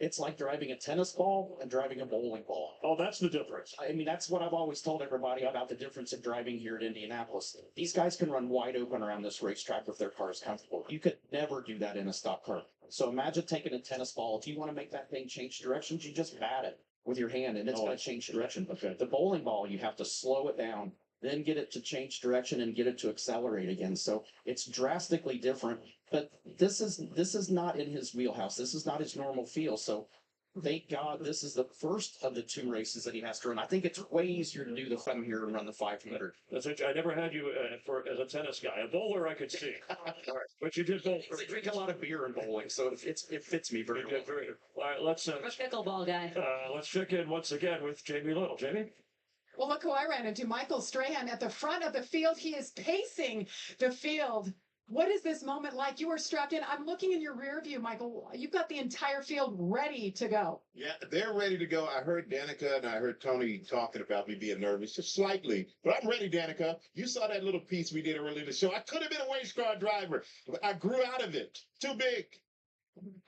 It's like driving a tennis ball and driving a bowling ball. Oh, that's the difference. I mean, that's what I've always told everybody about the difference in driving here at Indianapolis. These guys can run wide open around this racetrack if their car is comfortable. You could never do that in a stock car. So imagine taking a tennis ball. If you want to make that thing change directions, you just bat it with your hand and it's going to change direction. Okay. The bowling ball, you have to slow it down, then get it to change direction and get it to accelerate again. So it's drastically different, but this is not in his wheelhouse. This is not his normal feel. So thank God this is the first of the two races that he has to run. I think it's way easier to do the from here and run the 500. That's it. I never had you as a tennis guy. A bowler I could see. But you did both. I drink a lot of beer and bowling, so it fits me very well. All right, let's I'm a pickleball guy. let's check in once again with Jamie Little. Jamie? Well, look who I ran into, Michael Strahan at the front of the field. He is pacing the field. What is this moment like? You are strapped in. I'm looking in your rear view, Michael. You've got the entire field ready to go. Yeah, they're ready to go. I heard Danica and I heard Tony talking about me being nervous, just slightly. But I'm ready, Danica. You saw that little piece we did earlier in the show. I could have been a race car driver, but I grew out of it. Too big.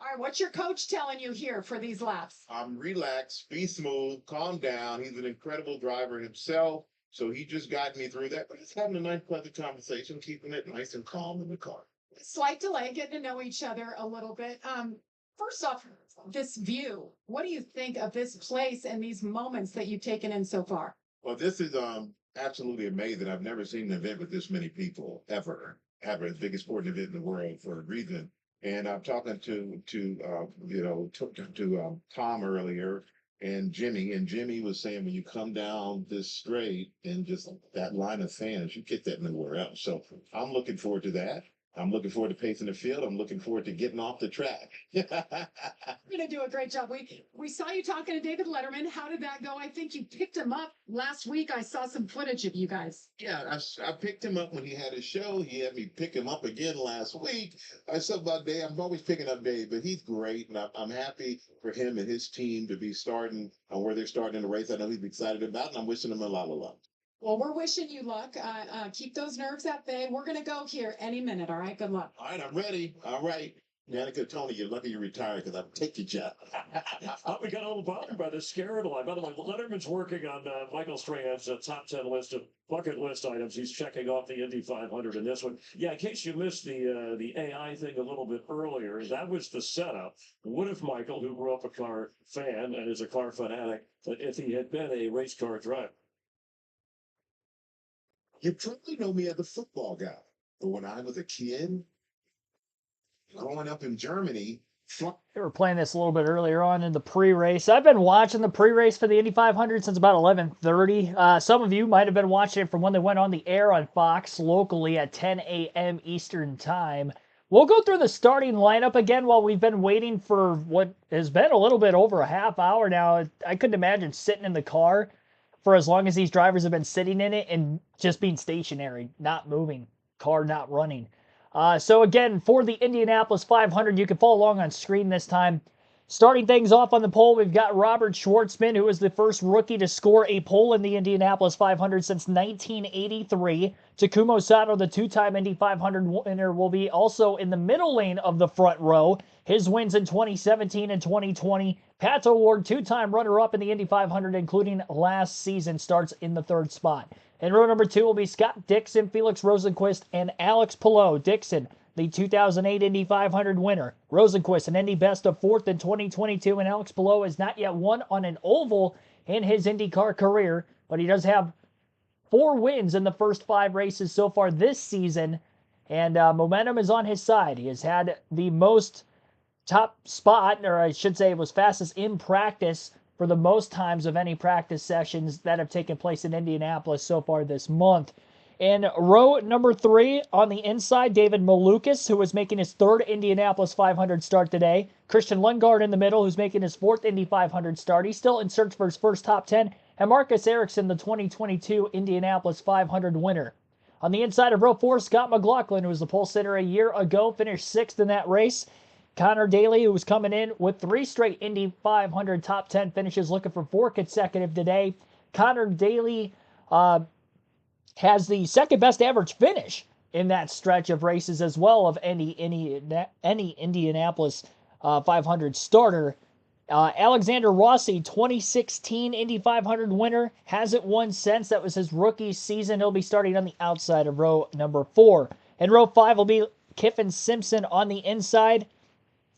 All right, what's your coach telling you here for these laps? Relax, be smooth, calm down. He's an incredible driver himself. So he just got me through that. But he's having a nice, pleasant conversation, keeping it nice and calm in the car. Slight delay, getting to know each other a little bit. First off, this view. What do you think of this place and these moments that you've taken in so far? Well, this is absolutely amazing. I've never seen an event with this many people ever. Ever, the biggest sporting event in the world for a reason. And I'm talking to Tom earlier. And Jimmy was saying when you come down this straight and just that line of fans, you get that nowhere else. So I'm looking forward to that. I'm looking forward to pacing the field. I'm looking forward to getting off the track. You're going to do a great job. We saw you talking to David Letterman. How did that go? I think you picked him up last week. I saw some footage of you guys. Yeah, I picked him up when he had his show. He had me pick him up again last week. I said about Dave. I'm always picking up Dave, but he's great. And I'm happy for him and his team to be starting where they're starting in the race. I know he's excited about it, and I'm wishing him a lot of luck. Well, we're wishing you luck. Keep those nerves at bay. We're going to go here any minute. All right. Good luck. All right. I'm ready. All right. Danica, Tony, you're lucky you retired because I'll take your job. We got a little bothered by this scare line. By the way, Letterman's working on Michael Strahan's top 10 list of bucket list items. He's checking off the Indy 500 in this one. Yeah, in case you missed the AI thing a little bit earlier, that was the setup. What if Michael, who grew up a car fan and is a car fanatic, if he had been a race car driver? You probably know me as a football guy. But when I was a kid, growing up in Germany, They were playing this a little bit earlier on in the pre-race. I've been watching the pre-race for the Indy 500 since about 11:30. Some of you might have been watching it from when they went on the air on Fox locally at 10 a.m. Eastern Time. We'll go through the starting lineup again while we've been waiting for what has been a little bit over a half hour now. I couldn't imagine sitting in the car for as long as these drivers have been sitting in it and just being stationary, not moving, car not running. So again, for the Indianapolis 500, you can follow along on screen this time. Starting things off on the pole, we've got Robert Schwartzman, who was the first rookie to score a pole in the Indianapolis 500 since 1983. Takuma Sato, the two-time Indy 500 winner, will be also in the middle lane of the front row. His wins in 2017 and 2020. Pato O'Ward, two-time runner-up in the Indy 500, including last season, starts in the third spot. In row number 2 will be Scott Dixon, Felix Rosenqvist, and Alex Palou. Dixon, the 2008 Indy 500 winner. Rosenqvist, an Indy best of 4th in 2022, and Alex Palou has not yet won on an oval in his IndyCar career, but he does have 4 wins in the first 5 races so far this season, and momentum is on his side. He has had the most top spot, or I should say it was fastest in practice for the most times of any practice sessions that have taken place in Indianapolis so far this month. In row number 3 on the inside, David Malukas, who is making his 3rd Indianapolis 500 start today. Christian Lundgaard in the middle, who's making his 4th Indy 500 start. He's still in search for his first top 10. And Marcus Ericsson, the 2022 Indianapolis 500 winner. On the inside of row 4, Scott McLaughlin, who was the pole sitter a year ago, finished 6th in that race. Connor Daly, who was coming in with 3 straight Indy 500 top 10 finishes, looking for 4 consecutive today. Connor Daly has the second best average finish in that stretch of races as well of any Indianapolis 500 starter. Alexander Rossi, 2016 Indy 500 winner, hasn't won since. That was his rookie season. He'll be starting on the outside of row number 4. In row 5 will be Kiffin Simpson on the inside.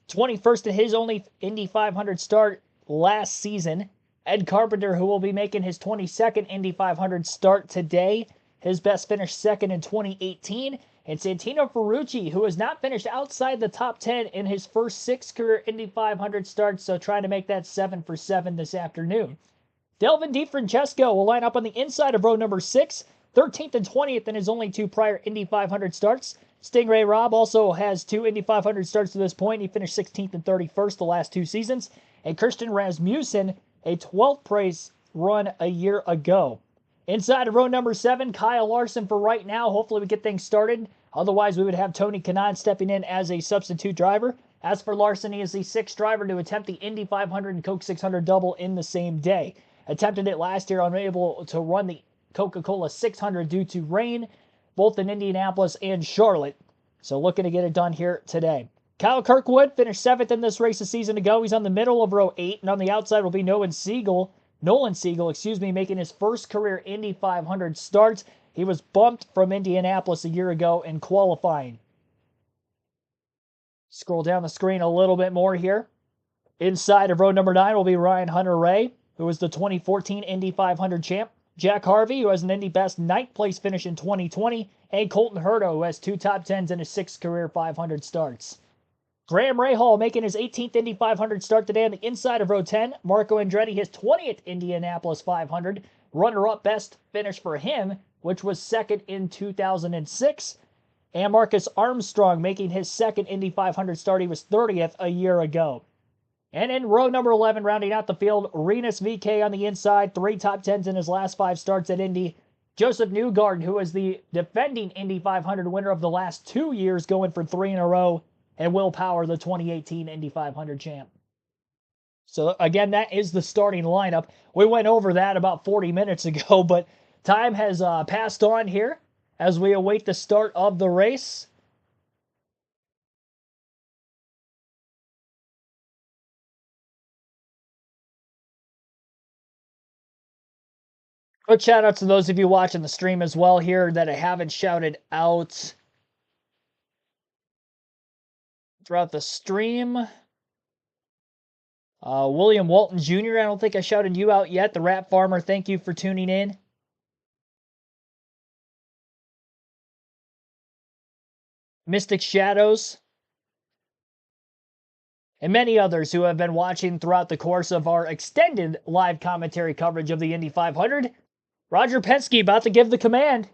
21st in his only Indy 500 start last season. Ed Carpenter, who will be making his 22nd Indy 500 start today. His best finish 2nd in 2018. And Santino Ferrucci, who has not finished outside the top 10 in his first 6 career Indy 500 starts, so trying to make that 7 for 7 this afternoon. Delvin DiFrancesco will line up on the inside of row number 6, 13th and 20th in his only 2 prior Indy 500 starts. Stingray Robb also has 2 Indy 500 starts to this point. He finished 16th and 31st the last 2 seasons. And Christian Rasmussen, a 12th place run a year ago. Inside of row number 7, Kyle Larson for right now. Hopefully we get things started. Otherwise, we would have Tony Kanaan stepping in as a substitute driver. As for Larson, he is the 6th driver to attempt the Indy 500 and Coke 600 double in the same day. Attempted it last year, unable to run the Coca-Cola 600 due to rain, both in Indianapolis and Charlotte. So looking to get it done here today. Kyle Kirkwood finished 7th in this race a season ago. He's on the middle of row 8, and on the outside will be Nolan Siegel, making his first career Indy 500 starts. He was bumped from Indianapolis a year ago in qualifying. Scroll down the screen a little bit more here. Inside of row number 9 will be Ryan Hunter-Reay, who was the 2014 Indy 500 champ. Jack Harvey, who has an Indy best 9th place finish in 2020. And Colton Herta, who has 2 top 10s in his 6 career 500 starts. Graham Rahal making his 18th Indy 500 start today on the inside of row 10. Marco Andretti, his 20th Indianapolis 500. Runner-up best finish for him, which was 2nd in 2006. And Marcus Armstrong making his 2nd Indy 500 start. He was 30th a year ago. And in row number 11, rounding out the field, Rinus VeeKay on the inside. 3 top 10s in his last 5 starts at Indy. Joseph Newgarden, who is the defending Indy 500 winner of the last 2 years, going for 3 in a row. And Will Power, the 2018 Indy 500 champ. So again, that is the starting lineup. We went over that about 40 minutes ago, but time has passed on here as we await the start of the race. Quick shout out to those of you watching the stream as well here that I haven't shouted out throughout the stream. William Walton Jr., I don't think I shouted you out yet. The Rat Farmer, thank you for tuning in. Mystic Shadows, and many others who have been watching throughout the course of our extended live commentary coverage of the Indy 500. Roger Penske about to give the command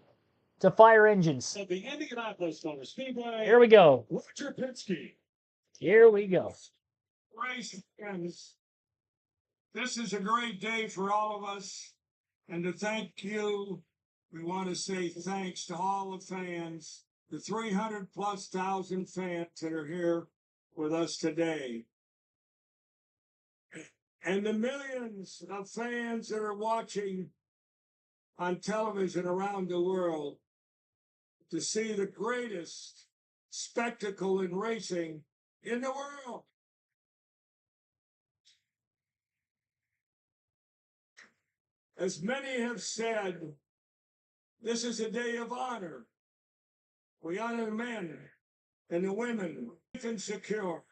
to fire engines. At the Indianapolis Motor Speedway. Here we go. Roger Penske. Here we go. Race friends, this is a great day for all of us. And to thank you, we want to say thanks to all the fans, the 300 plus thousand fans that are here with us today. And the millions of fans that are watching on television around the world to see the greatest spectacle in racing in the world. As many have said, this is a day of honor. We honor the men and the women, safe and secure.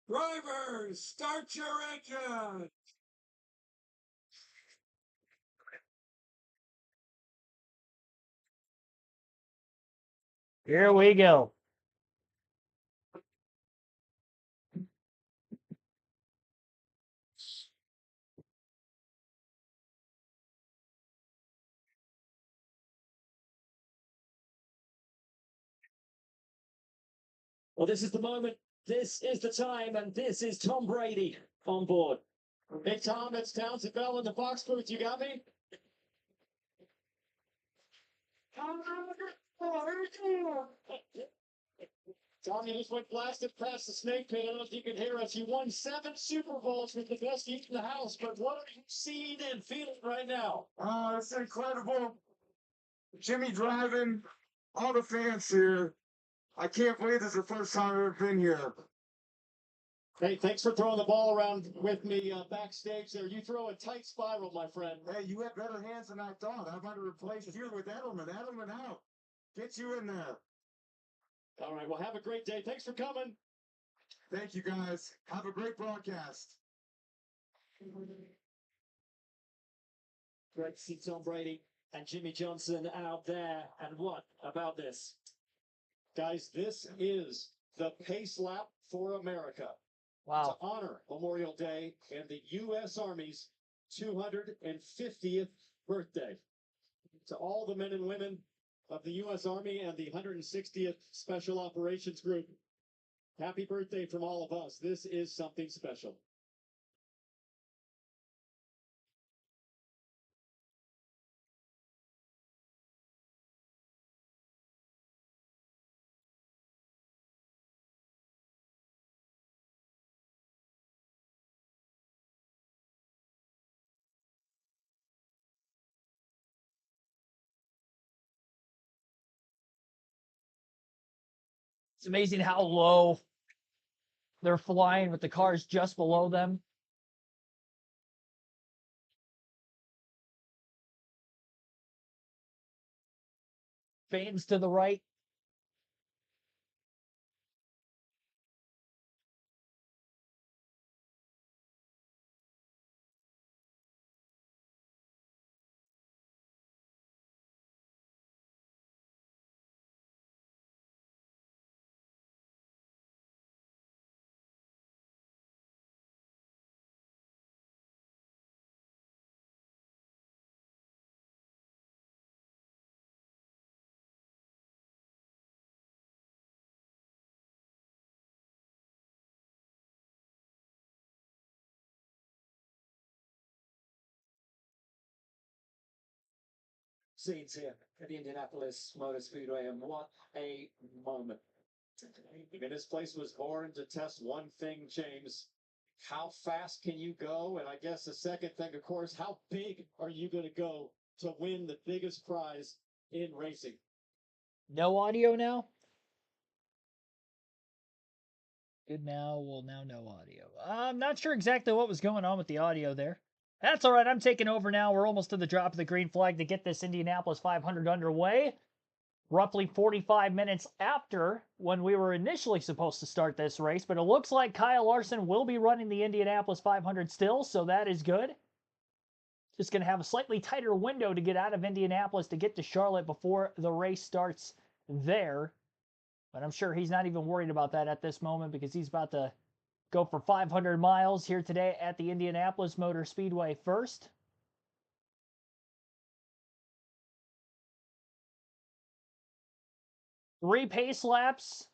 Drivers, start your engine. Here we go. Well, this is the moment, this is the time, and this is Tom Brady on board. Hey, Tom, it's Townsend Bell in the box booth. You got me? Tom, you just went blasted past the snake pit. I don't know if you can hear us. You won 7 Super Bowls with the best eat in the house, but what are you seeing and feeling right now? Oh, it's incredible. Jimmy driving, all the fans here. I can't believe this is the first time I've ever been here. Hey, thanks for throwing the ball around with me backstage there. You throw a tight spiral, my friend. Hey, you have better hands than I thought. I'm going to replace you with Edelman. Edelman out. Get you in there. All right, well, have a great day. Thanks for coming. Thank you, guys. Have a great broadcast. Great to see Tom Brady and Jimmy Johnson out there. And what about this? Guys, this is the pace lap for America. Wow. To honor Memorial Day and the U.S. Army's 250th birthday. To all the men and women of the U.S. Army and the 160th Special Operations Group, happy birthday from all of us. This is something special. It's amazing how low they're flying with the cars just below them. Fans to the right. Scenes here at the Indianapolis Motor Speedway, and what a moment. I mean, this place was born to test one thing, James. How fast can you go? And I guess the second thing, of course, how big are you going to go to win the biggest prize in racing? No audio now? Good now. Well, now no audio. I'm not sure exactly what was going on with the audio there. That's all right. I'm taking over now. We're almost to the drop of the green flag to get this Indianapolis 500 underway. Roughly 45 minutes after when we were initially supposed to start this race, but it looks like Kyle Larson will be running the Indianapolis 500 still, so that is good. Just going to have a slightly tighter window to get out of Indianapolis to get to Charlotte before the race starts there. But I'm sure he's not even worried about that at this moment because he's about to go for 500 miles here today at the Indianapolis Motor Speedway first. Three pace laps,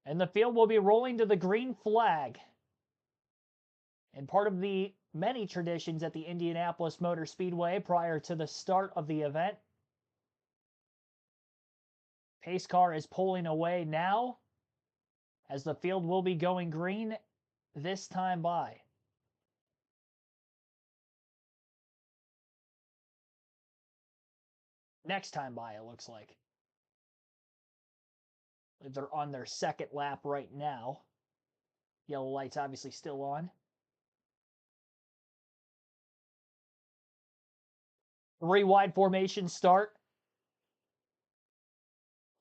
and the field will be rolling to the green flag. And part of the many traditions at the Indianapolis Motor Speedway prior to the start of the event. Pace car is pulling away now as the field will be going green this time by. Next time by, it looks like. They're on their second lap right now. Yellow light's obviously still on. Three wide formation start,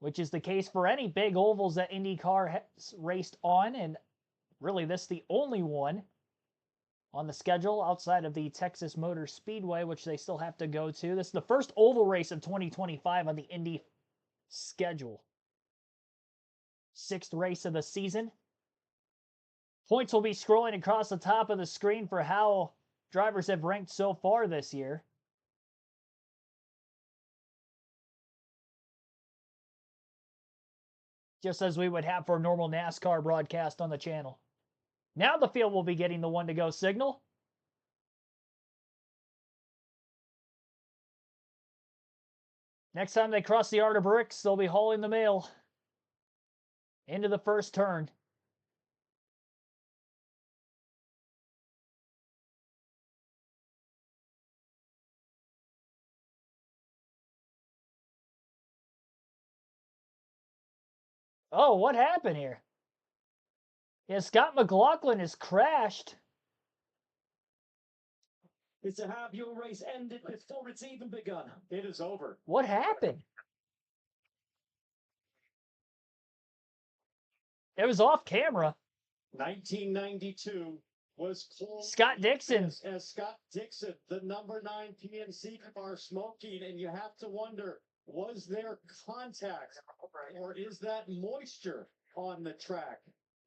which is the case for any big ovals that IndyCar has raced on, and really this is the only one on the schedule outside of the Texas Motor Speedway, which they still have to go to. This is the first oval race of 2025 on the Indy schedule. Sixth race of the season. Points will be scrolling across the top of the screen for how drivers have ranked so far this year. Just as we would have for a normal NASCAR broadcast on the channel. Now the field will be getting the one to go signal. Next time they cross the Art of Bricks, they'll be hauling the mail into the first turn. Oh, what happened here? Yeah, Scott McLaughlin has crashed. It's to have your race ended before it's even begun. It is over. What happened? It was off camera. 1992 was called Scott Dixon. as Scott Dixon, the number 9 PNC car smoking, and you have to wonder, was there contact or is that moisture on the track?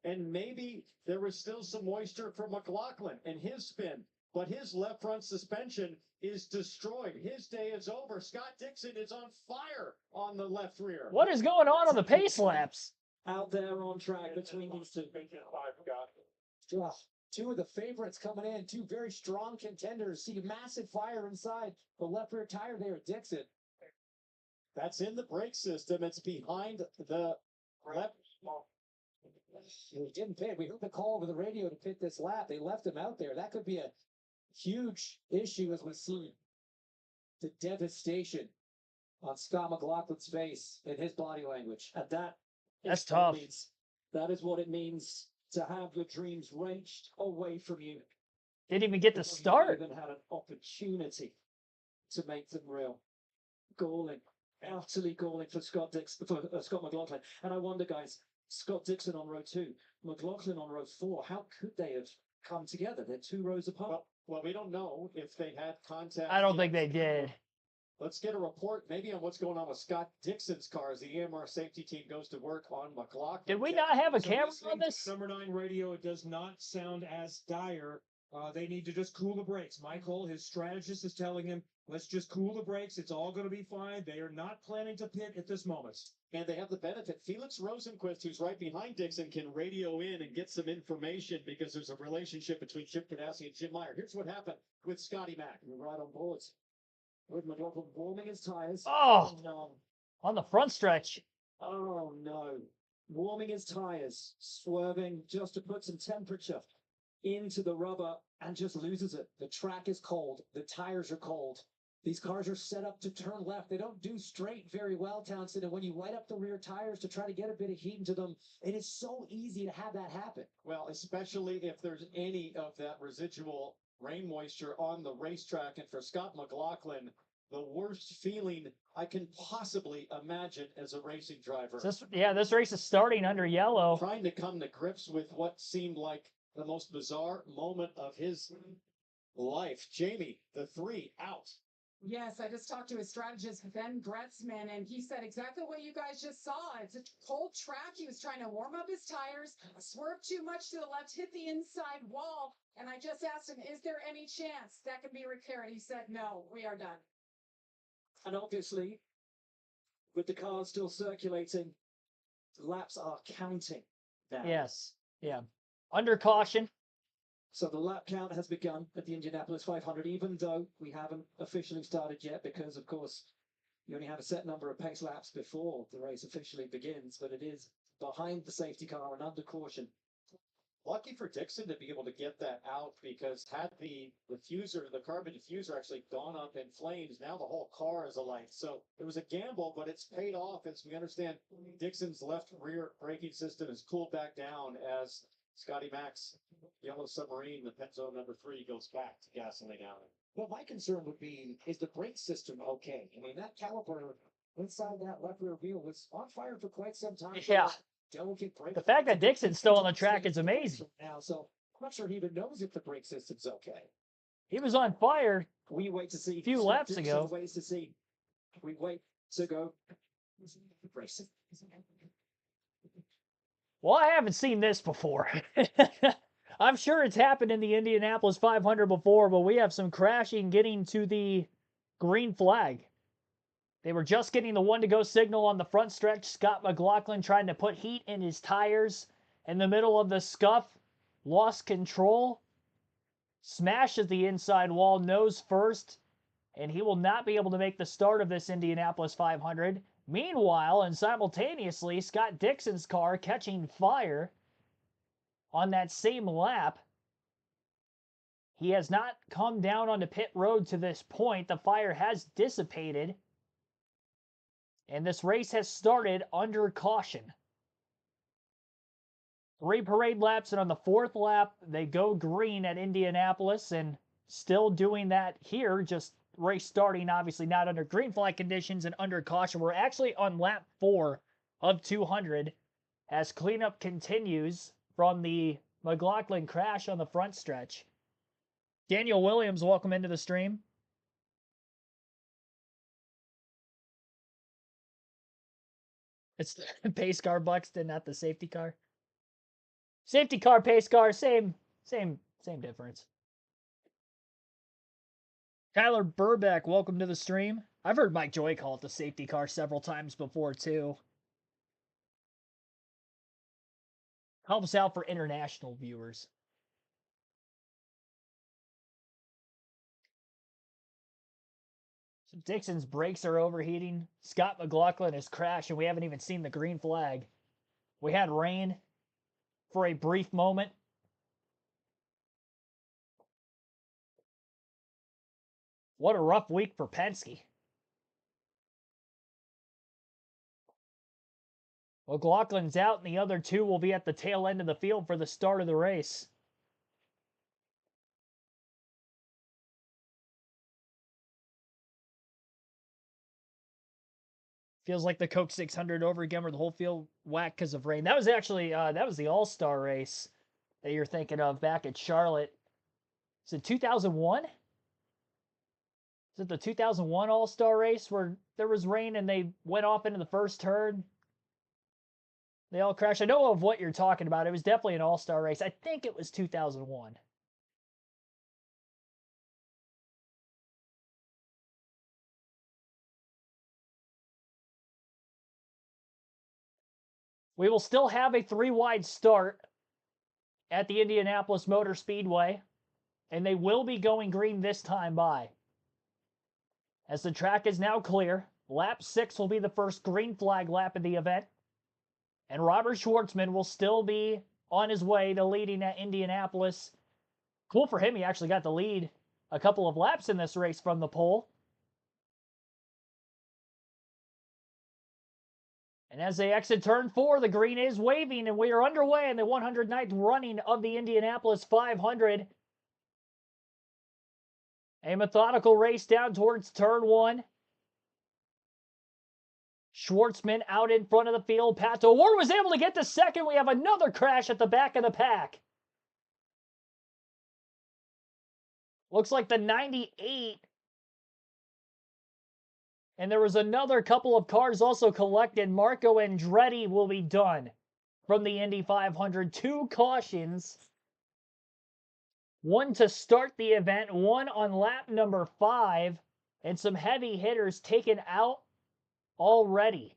And maybe there was still some moisture for McLaughlin and his spin, but his left front suspension is destroyed. His day is over. Scott Dixon is on fire on the left rear. What is going on the pace laps? Out there on track between these two. Two of the favorites coming in, two very strong contenders. See massive fire inside the left rear tire there at Dixon. That's in the brake system. It's behind the left. He didn't pit. We heard the call over the radio to pit this lap. They left him out there. That could be a huge issue as we see the devastation on Scott McLaughlin's face and his body language. At that's tough. That is what it means to have your dreams wrenched away from you. Didn't even get to start. Even had an opportunity to make them real. Galling, utterly galling for Scott McLaughlin. And I wonder, guys, Scott Dixon on row 2, McLaughlin on row 4. How could they have come together? They're 2 rows apart. Well, we don't know if they had contact. I don't think they did. Let's get a report maybe on what's going on with Scott Dixon's car as the EMR safety team goes to work on McLaughlin. Did we not have a camera on this? Number 9 radio, it does not sound as dire. They need to just cool the brakes. Michael, his strategist, is telling him, let's just cool the brakes. It's all going to be fine. They are not planning to pit at this moment. And they have the benefit. Felix Rosenquist, who's right behind Dixon, can radio in and get some information because there's a relationship between Chip Ganassi and Jim Meyer. Here's what happened with Scotty Mack. You're right on board. With McLaughlin warming his tires. Oh, no. On the front stretch. Oh, no. Warming his tires, swerving just to put some temperature into the rubber and just loses it. The track is cold. The tires are cold. These cars are set up to turn left. They don't do straight very well, Townsend. And when you light up the rear tires to try to get a bit of heat into them, it is so easy to have that happen. Well, especially if there's any of that residual rain moisture on the racetrack. And for Scott McLaughlin, the worst feeling I can possibly imagine as a racing driver. This race is starting under yellow. Trying to come to grips with what seemed like the most bizarre moment of his life. Jamie, the 3 out. Yes, I just talked to his strategist, Ben Gretzman, and he said exactly what you guys just saw. It's a cold track. He was trying to warm up his tires, swerved too much to the left, hit the inside wall. And I just asked him, is there any chance that can be repaired? He said, no, we are done. And obviously, with the cars still circulating, laps are counting now. Yes. Yeah. Under caution. So the lap count has begun at the Indianapolis 500, even though we haven't officially started yet, because of course you only have a set number of pace laps before the race officially begins, but it is behind the safety car and under caution. Lucky for Dixon to be able to get that out, because had the carbon diffuser actually gone up in flames, now the whole car is alight. So it was a gamble, but it's paid off. As we understand, Dixon's left rear braking system is cooled back down as Scotty Mac's Yellow Submarine, the Penzo #3, goes back to gasoline out. Well, my concern would be, is the brake system okay? I mean, that caliper inside that left rear wheel was on fire for quite some time. Yeah. Delicate brake. The fact that Dixon's still on the track is amazing. Now, so I'm not sure he even knows if the brake system's okay. He was on fire We wait to see. a few laps ago. Waits to see. We wait to go. Brake system. Well, I haven't seen this before. I'm sure it's happened in the Indianapolis 500 before, but we have some crashing getting to the green flag. They were just getting the one-to-go signal on the front stretch. Scott McLaughlin trying to put heat in his tires in the middle of the scuff. Lost control. Smashes the inside wall nose first. And he will not be able to make the start of this Indianapolis 500. Meanwhile, and simultaneously, Scott Dixon's car catching fire on that same lap. He has not come down onto pit road to this point. The fire has dissipated. And this race has started under caution. 3 parade laps, and on the 4th lap, they go green at Indianapolis, and still doing that here, just race starting, obviously not under green flag conditions and under caution. We're actually on lap 4 of 200 as cleanup continues from the McLaughlin crash on the front stretch. Daniel Williams, welcome into the stream. It's the pace car Buxton, not the safety car. Safety car, pace car, same difference. Tyler Burbeck, welcome to the stream. I've heard Mike Joy call it the safety car several times before, too. Helps out for international viewers. So Dixon's brakes are overheating. Scott McLaughlin has crashed, and we haven't even seen the green flag. We had rain for a brief moment. What a rough week for Penske. McLaughlin's out, and the other two will be at the tail end of the field for the start of the race. Feels like the Coke 600 over again, where the whole field whacked because of rain. That was actually that was the All-Star race that you're thinking of back at Charlotte. Is it 2001? Is it the 2001 All-Star race where there was rain and they went off into the first turn? They all crashed. I know of what you're talking about. It was definitely an All-Star race. I think it was 2001. We will still have a 3-wide start at the Indianapolis Motor Speedway, and they will be going green this time by. As the track is now clear, lap 6 will be the first green flag lap of the event, and Robert Schwartzman will still be on his way to leading at Indianapolis. Cool for him, he actually got the lead a couple of laps in this race from the pole. And as they exit turn 4, the green is waving, and we are underway in the 109th running of the Indianapolis 500. A methodical race down towards turn 1. Schwartzman out in front of the field. Pato O'Ward was able to get to second. We have another crash at the back of the pack. Looks like the 98 And there was another couple of cars also collected. Marco Andretti will be done from the Indy 500. 2 cautions. One to start the event, one on lap number 5, and some heavy hitters taken out already.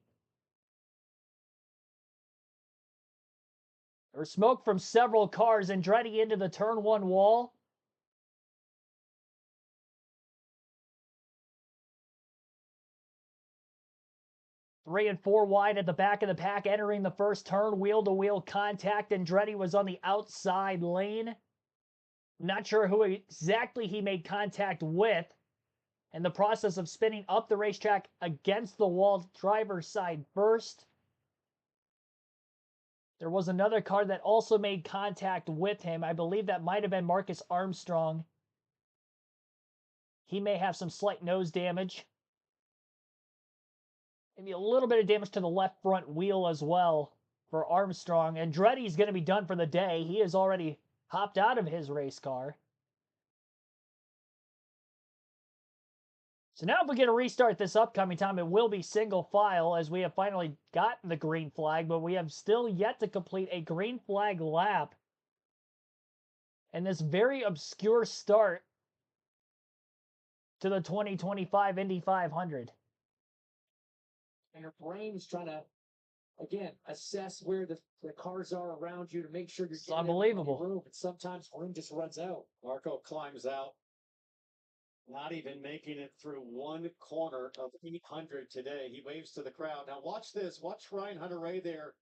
There's smoke from several cars. Andretti into the turn 1 wall. Three and 4 wide at the back of the pack entering the first turn. Wheel-to-wheel contact. Andretti was on the outside lane. Not sure who exactly he made contact with. In the process of spinning up the racetrack against the wall, driver's side first. There was another car that also made contact with him. I believe that might have been Marcus Armstrong. He may have some slight nose damage. Maybe a little bit of damage to the left front wheel as well for Armstrong. Andretti's going to be done for the day. He has already hopped out of his race car. So now if we get a restart this upcoming time, it will be single file as we have finally gotten the green flag, but we have still yet to complete a green flag lap. And this very obscure start to the 2025 Indy 500. And your brain's trying to, again, assess where the cars are around you to make sure you're It's unbelievable. room. And sometimes room just runs out. Marco climbs out, not even making it through one corner of 800 today. He waves to the crowd. Now watch this. Watch Ryan Hunter-Ray there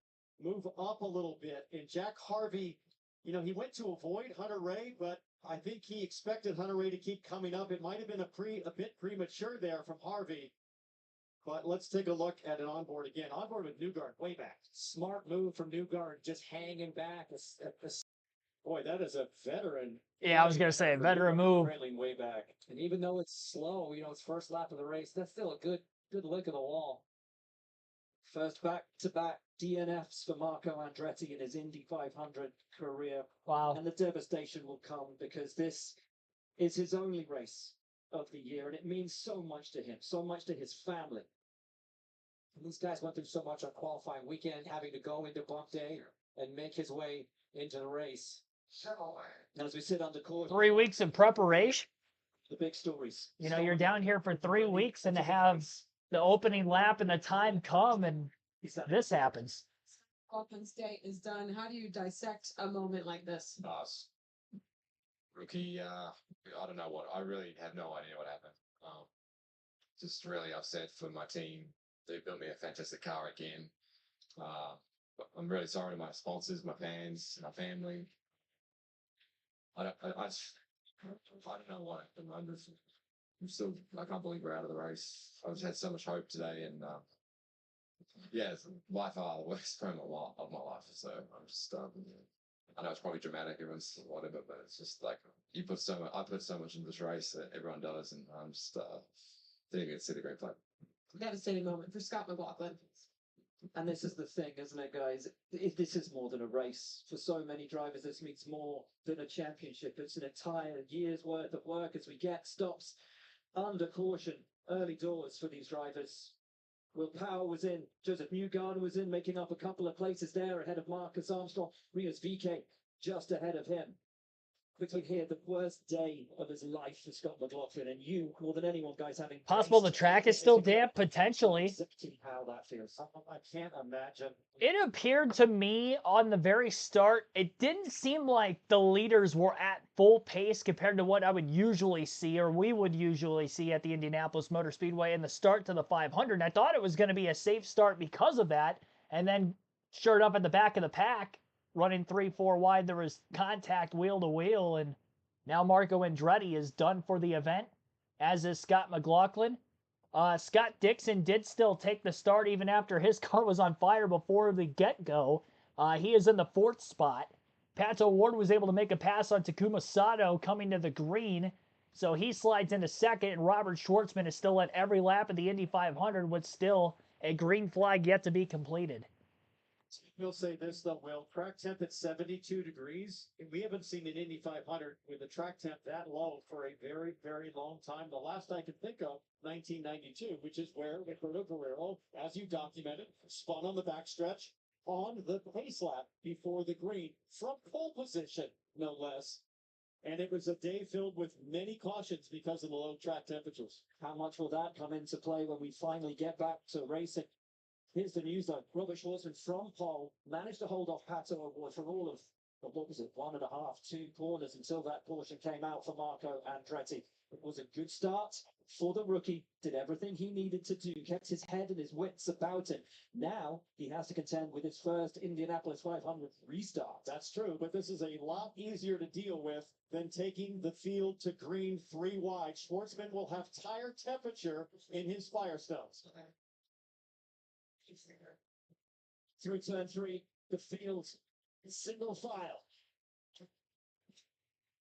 move up a little bit. And Jack Harvey, you know, he went to avoid Hunter-Ray, but I think he expected Hunter-Ray to keep coming up. It might have been a bit premature there from Harvey. But let's take a look at an onboard again. Onboard with Newgard way back. Smart move from Newgard, just hanging back. Boy, that is a veteran. Yeah, I was going to say, veteran move. Trailing way back. And even though it's slow, you know, it's first lap of the race, that's still a good lick of the wall. First back-to-back DNFs for Marco Andretti in his Indy 500 career. Wow. And the devastation will come because this is his only race of the year, and it means so much to him, so much to his family. And these guys went through so much on qualifying weekend, having to go into bump day and make his way into the race. And as we sit on the court, 3 weeks of preparation. the big stories. You know, you're down here for 3 weeks and to have the opening lap and the time come and this happens. Auckland's day is done. How do you dissect a moment like this? Rookie, I don't know I really have no idea what happened. Just really upset for my team. They built me a fantastic car again. But I'm really sorry to my sponsors, my fans, my family. I don't know what happened. I can't believe we're out of the race. I just had so much hope today, and yeah, it's by far the worst moment of my life. So I'm just, I know it's probably dramatic, everyone's whatever, but it's just like I put so much into this race that everyone does, and I'm just didn't get to see the great play. Devastating moment for Scott McLaughlin. And this is the thing, isn't it, guys? This is more than a race. For so many drivers, this means more than a championship. It's an entire year's worth of work as we get stops under caution early doors for these drivers. Will Power was in, Joseph Newgarden was in, making up a couple of places there ahead of Marcus Armstrong. Rios VK just ahead of him. Quickly here, the worst day of his life for Scott McLaughlin, and you, more than anyone, guys, having Possible the track is still damp, potentially. How that feels. I can't imagine. It appeared to me on the very start, it didn't seem like the leaders were at full pace compared to what I would usually see, or we would usually see at the Indianapolis Motor Speedway in the start to the 500. And I thought it was going to be a safe start because of that. And then, sure enough, at the back of the pack, running 3-4 wide, there was contact wheel to wheel, and now Marco Andretti is done for the event, as is Scott McLaughlin. Scott Dixon did still take the start even after his car was on fire before the get-go. He is in the 4th spot. Pato Ward was able to make a pass on Takuma Sato coming to the green, so he slides into 2nd, and Robert Schwartzman is still at every lap of the Indy 500 with still a green flag yet to be completed. We'll say this though, Will. Track temp at 72 degrees. We haven't seen an Indy 500 with a track temp that low for a very, very long time. The last I can think of, 1992, which is where Roberto Guerrero, as you documented, spun on the backstretch on the pace lap before the green from pole position, no less. And it was a day filled with many cautions because of the low track temperatures. How much will that come into play when we finally get back to racing? Here's the news though. Robert Schwarzman from pole managed to hold off Pato O'Ward for all of, what was it, 1.5, 2 corners until that portion came out for Marco Andretti. It was a good start for the rookie, did everything he needed to do, kept his head and his wits about him. Now he has to contend with his first Indianapolis 500 restart. That's true, but this is a lot easier to deal with than taking the field to green 3 wide. Schwartzman will have tire temperature in his Firestones. Through turn 3, the field single file.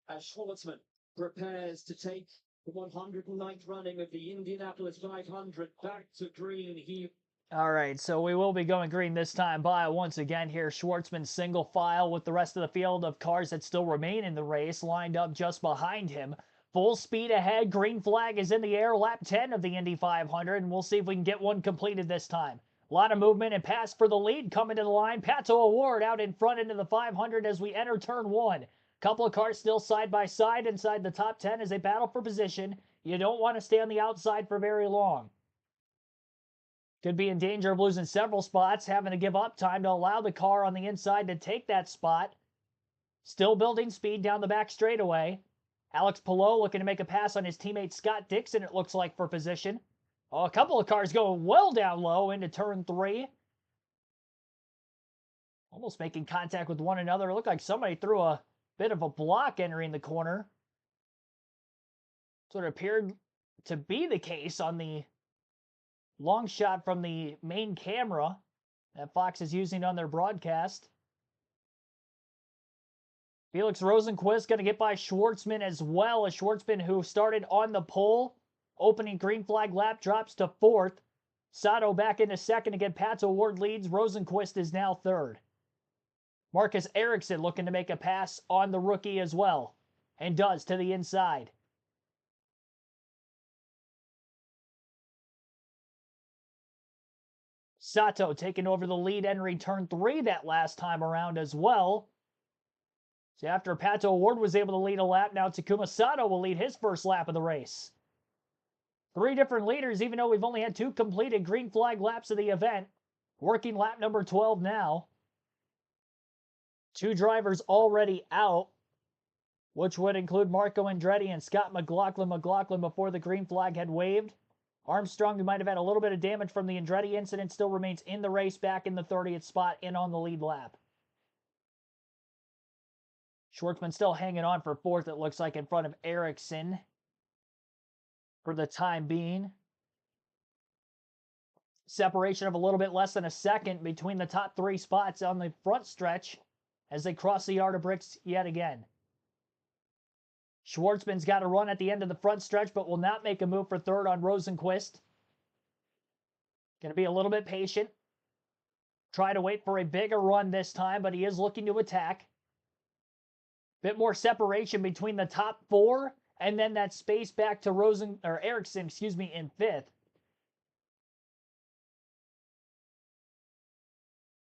As Schwartzman prepares to take the 109th running of the Indianapolis 500 back to green, All right, so we will be going green this time by once again here. Schwartzman single file with the rest of the field of cars that still remain in the race lined up just behind him. Full speed ahead. Green flag is in the air. Lap 10 of the Indy 500, and we'll see if we can get one completed this time. A lot of movement and pass for the lead coming to the line. Pato O'Ward out in front into the 500 as we enter turn 1. Couple of cars still side by side inside the top 10 as they battle for position. You don't want to stay on the outside for very long. Could be in danger of losing several spots, having to give up time to allow the car on the inside to take that spot. Still building speed down the back straightaway. Alex Palou looking to make a pass on his teammate Scott Dixon, it looks like, for position. Oh, a couple of cars going well down low into turn 3. Almost making contact with one another. It looked like somebody threw a bit of a block entering the corner. Sort of appeared to be the case on the long shot from the main camera that Fox is using on their broadcast. Felix Rosenqvist going to get by Schwartzman as well, as Schwartzman, who started on the pole, opening green flag lap, drops to 4th. Sato back into 2nd again. Pato O'Ward leads. Rosenqvist is now 3rd. Marcus Ericsson looking to make a pass on the rookie as well, and does to the inside. Sato taking over the lead entering turn 3 that last time around as well. So after Pato O'Ward was able to lead a lap, now Takuma Sato will lead his first lap of the race. 3 different leaders, even though we've only had 2 completed green flag laps of the event. Working lap number 12 now. 2 drivers already out, which would include Marco Andretti and Scott McLaughlin. McLaughlin before the green flag had waved. Armstrong, who might have had a little bit of damage from the Andretti incident, still remains in the race, back in the 30th spot, in on the lead lap. Schwartzman still hanging on for 4th, it looks like, in front of Ericsson for the time being. Separation of a little bit less than a second between the top 3 spots on the front stretch as they cross the yard of bricks yet again. Schwartzman's got a run at the end of the front stretch, but will not make a move for 3rd on Rosenqvist. Going to be a little bit patient. Try to wait for a bigger run this time, but he is looking to attack. Bit more separation between the top 4, and then that space back to Ericsson, in 5th.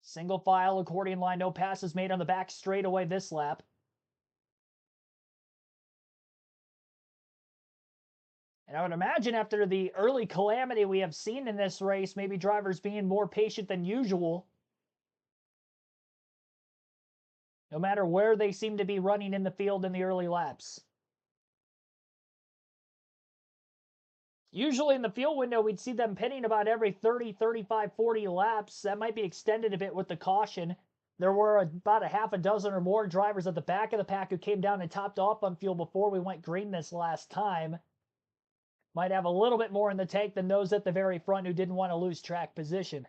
Single file accordion line, no passes made on the back straightaway this lap. And I would imagine after the early calamity we have seen in this race, maybe drivers being more patient than usual. No matter where they seem to be running in the field in the early laps. Usually in the fuel window, we'd see them pitting about every 30, 35, 40 laps. That might be extended a bit with the caution. There were about a half a dozen or more drivers at the back of the pack who came down and topped off on fuel before we went green this last time. Might have a little bit more in the tank than those at the very front who didn't want to lose track position.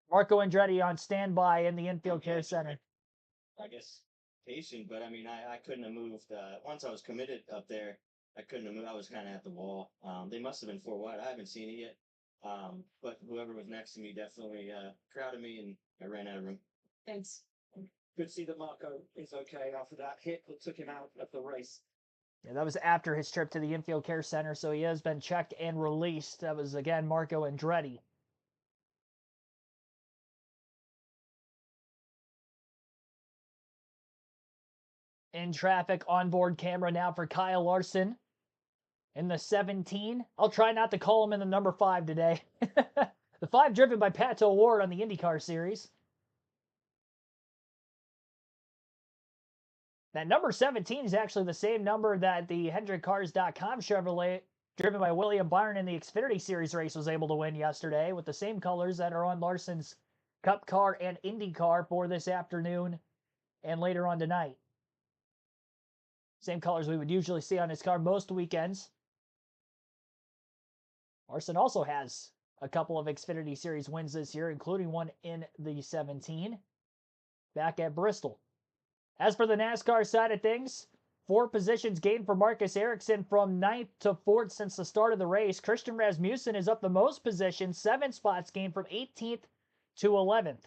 Marco Andretti on standby in the infield care center. I guess patient, but I mean, I couldn't have moved. Once I was committed up there, I couldn't have moved. I was kind of at the wall. They must have been 4 wide. I haven't seen it yet. But whoever was next to me definitely crowded me, and I ran out of room. Thanks. Good to see that Marco is okay after that hit that took him out of the race. Yeah, that was after his trip to the infield care center, so he has been checked and released. That was, again, Marco Andretti. In traffic, onboard camera now for Kyle Larson in the 17. I'll try not to call him in the number 5 today. The 5 driven by Pato O'Ward on the IndyCar Series. That number 17 is actually the same number that the HendrickCars.com Chevrolet, driven by William Byron in the Xfinity Series race, was able to win yesterday, with the same colors that are on Larson's Cup car and Indy car for this afternoon and later on tonight. Same colors we would usually see on his car most weekends. Larson also has a couple of Xfinity Series wins this year, including one in the 17 back at Bristol. As for the NASCAR side of things, 4 positions gained for Marcus Ericsson from 9th to 4th since the start of the race. Christian Rasmussen is up the most positions, 7 spots gained from 18th to 11th.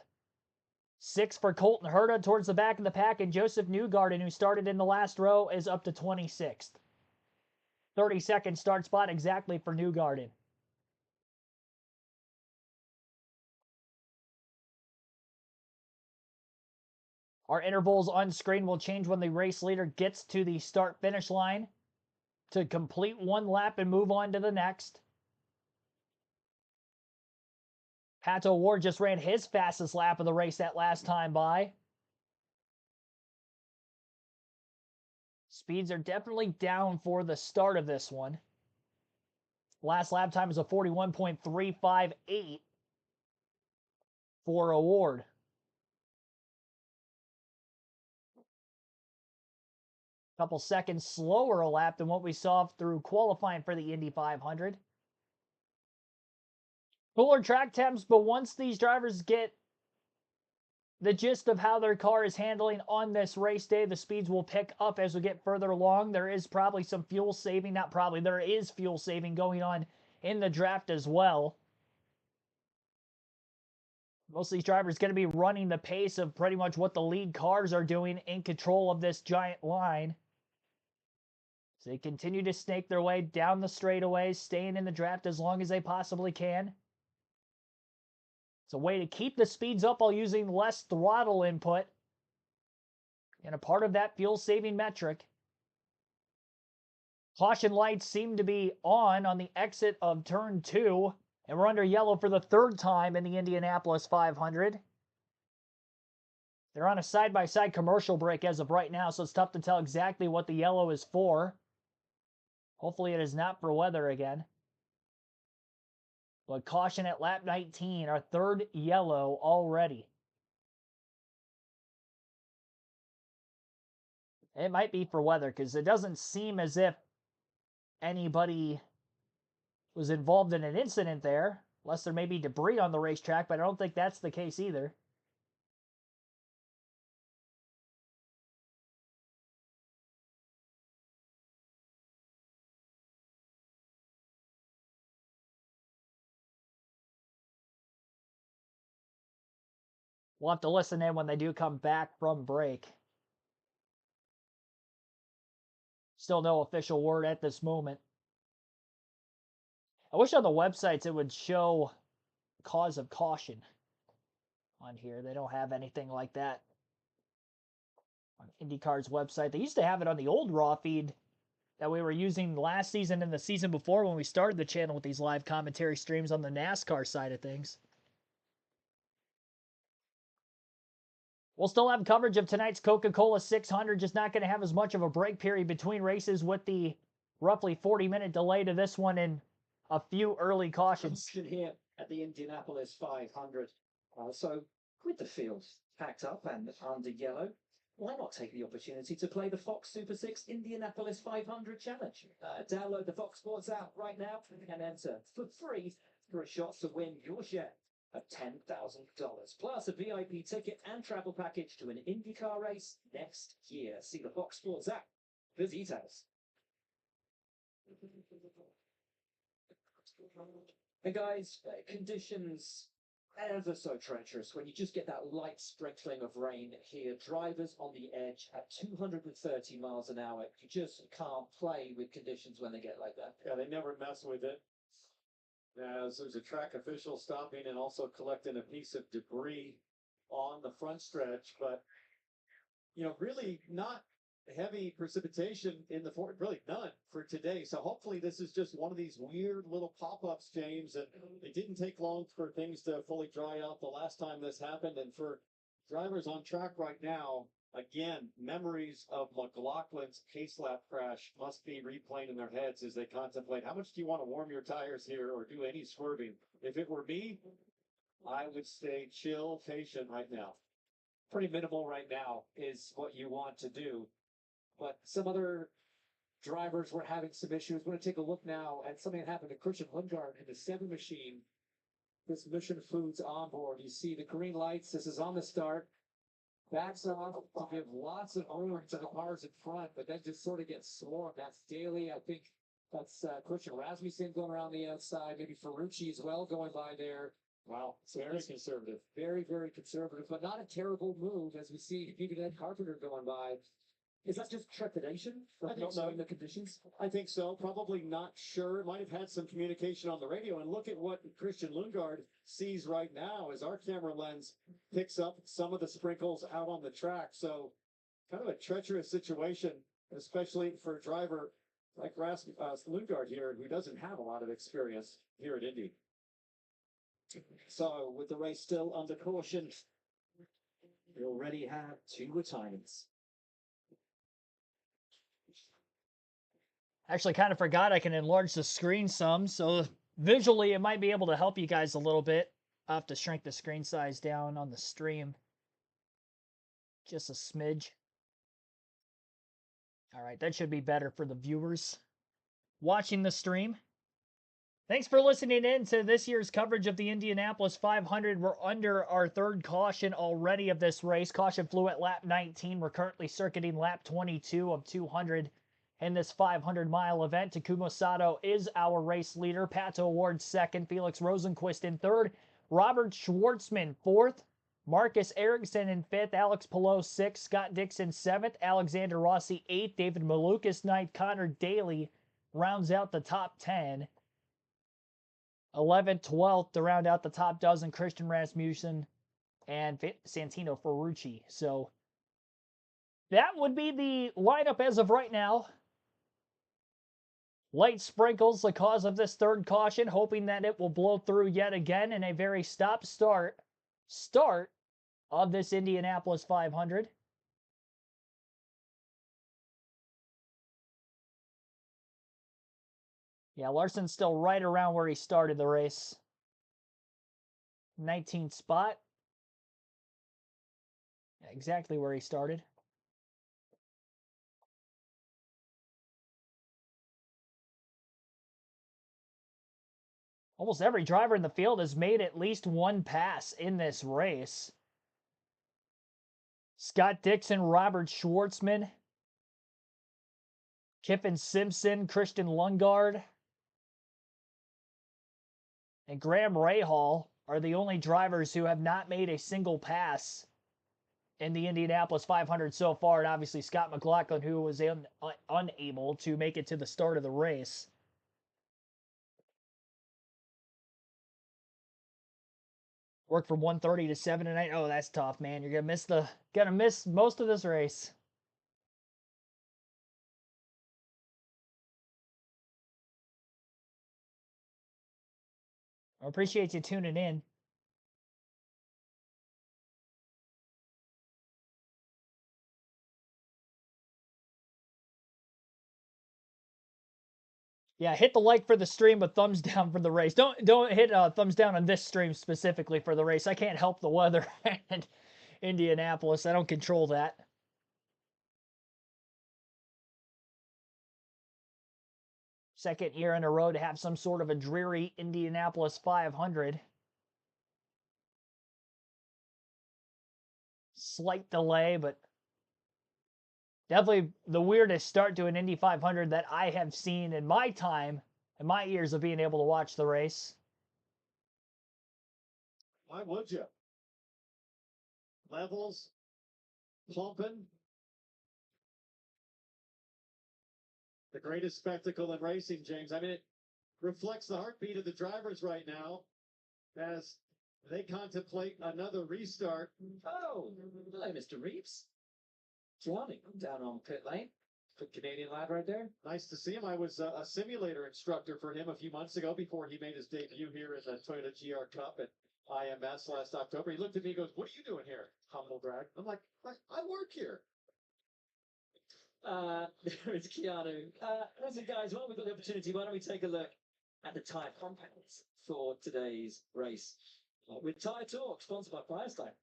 6 for Colton Herta towards the back of the pack, and Joseph Newgarden, who started in the last row, is up to 26th. 32nd start spot exactly for Newgarden. Our intervals on screen will change when the race leader gets to the start-finish line to complete one lap and move on to the next. Pato O'Ward just ran his fastest lap of the race that last time by. Speeds are definitely down for the start of this one. Last lap time is a 41.358 for O'Ward. Couple seconds slower a lap than what we saw through qualifying for the Indy 500. Cooler track temps, but once these drivers get the gist of how their car is handling on this race day, the speeds will pick up as we get further along. There is probably some fuel saving, not probably, there is fuel saving going on in the draft as well. Most of these drivers going to be running the pace of pretty much what the lead cars are doing in control of this giant line. So they continue to snake their way down the straightaways, staying in the draft as long as they possibly can. It's a way to keep the speeds up while using less throttle input. And a part of that fuel-saving metric. Caution lights seem to be on the exit of turn 2. And we're under yellow for the 3rd time in the Indianapolis 500. They're on a side-by-side commercial break as of right now, so it's tough to tell exactly what the yellow is for. Hopefully it is not for weather again. But caution at lap 19, our 3rd yellow already. It might be for weather, because it doesn't seem as if anybody was involved in an incident there, unless there may be debris on the racetrack, but I don't think that's the case either. We'll have to listen in when they do come back from break. Still no official word at this moment. I wish on the websites it would show cause of caution on here. They don't have anything like that on IndyCar's website. They used to have it on the old Raw feed that we were using last season and the season before when we started the channel with these live commentary streams on the NASCAR side of things. We'll still have coverage of tonight's Coca-Cola 600, just not going to have as much of a break period between races with the roughly 40-minute delay to this one and a few early cautions. Here at the Indianapolis 500. So with the field packed up and under yellow, why not take the opportunity to play the Fox Super 6 Indianapolis 500 Challenge? Download the Fox Sports app right now and enter for free for a shot to win your share of $10,000, plus a VIP ticket and travel package to an IndyCar race next year. See the Fox Sports app for details. And guys, conditions ever so treacherous when you just get that light sprinkling of rain here. Drivers on the edge at 230 miles an hour. You just can't play with conditions when they get like that. Yeah, they never mess with it. As there's a track official stopping and also collecting a piece of debris on the front stretch, but really not heavy precipitation in the fort, really none for today. So hopefully this is just one of these weird little pop-ups, James, and it didn't take long for things to fully dry out the last time this happened. And for drivers on track right now, again, memories of McLaughlin's case lap crash must be replaying in their heads as they contemplate how much do you want to warm your tires here or do any swerving. If it were me, I would stay chill, patient right now. Pretty minimal right now is what you want to do. But some other drivers were having some issues. We're going to take a look now at something that happened to Christian Lundgaard in the 7 machine. This Mission Foods onboard. You see the green lights. This is on the start. Backs off to give lots of room to the cars in front, but then just sort of gets swarmed. That's Daly. I think that's Christian Rasmussen going around the outside. Maybe Ferrucci as well going by there. Wow, very conservative. Very, very conservative, but not a terrible move as we see even Ed Carpenter going by. Is that just trepidation from not knowing the conditions? I think so. Probably not sure. Might have had some communication on the radio. And look at what Christian Lundgaard sees right now as our camera lens picks up some of the sprinkles out on the track. So kind of a treacherous situation, especially for a driver like Lundgaard here, who doesn't have a lot of experience here at Indy. So with the race still under caution, we already have 2 retirements. Actually, kind of forgot I can enlarge the screen some, so visually it might be able to help you guys a little bit. I'll have to shrink the screen size down on the stream. Just a smidge. All right, that should be better for the viewers watching the stream. Thanks for listening in to this year's coverage of the Indianapolis 500. We're under our 3rd caution already of this race. Caution flew at lap 19. We're currently circuiting lap 22 of 200 in this 500-mile event. Takuma Sato is our race leader. Pato O'Ward 2nd. Felix Rosenquist in 3rd. Robert Schwartzman 4th. Marcus Ericsson in 5th. Alex Palou 6th. Scott Dixon 7th. Alexander Rossi 8th. David Malukas 9th. Connor Daly rounds out the top 10. 11th, 12th to round out the top dozen, Christian Rasmussen and Santino Ferrucci. So that would be the lineup as of right now. Light sprinkles the cause of this 3rd caution, hoping that it will blow through yet again in a very stop-start of this Indianapolis 500. Yeah, Larson's still right around where he started the race. 19th spot. Yeah, exactly where he started. Almost every driver in the field has made at least one pass in this race. Scott Dixon, Robert Schwartzman, Kiffin Simpson, Christian Lundgaard, and Graham Rahal are the only drivers who have not made a single pass in the Indianapolis 500 so far. And obviously Scott McLaughlin, who was unable to make it to the start of the race. Work from 1:30 to 7 tonight. Oh, that's tough, man. You're gonna miss most of this race. I appreciate you tuning in. Yeah, hit the like for the stream, but thumbs down for the race. Don't hit thumbs down on this stream specifically for the race. I can't help the weather in Indianapolis. I don't control that. Second year in a row to have some sort of a dreary Indianapolis 500. Slight delay, but definitely the weirdest start to an Indy 500 that I have seen in my time, in my years of being able to watch the race. Why would you? Levels, pumping. The greatest spectacle in racing, James. I mean, it reflects the heartbeat of the drivers right now as they contemplate another restart. Oh, hello, Mr. Reeves. Johnny, down on pit lane. Good Canadian lad right there. Nice to see him. I was a simulator instructor for him a few months ago before he made his debut here in the Toyota GR Cup at IMS last October. He looked at me and goes, "What are you doing here?" Humble brag. I'm like, I work here. There is Keanu. Listen, guys, while we've got the opportunity, why don't we take a look at the tyre compounds for today's race with Tyre Talk, sponsored by Firestone.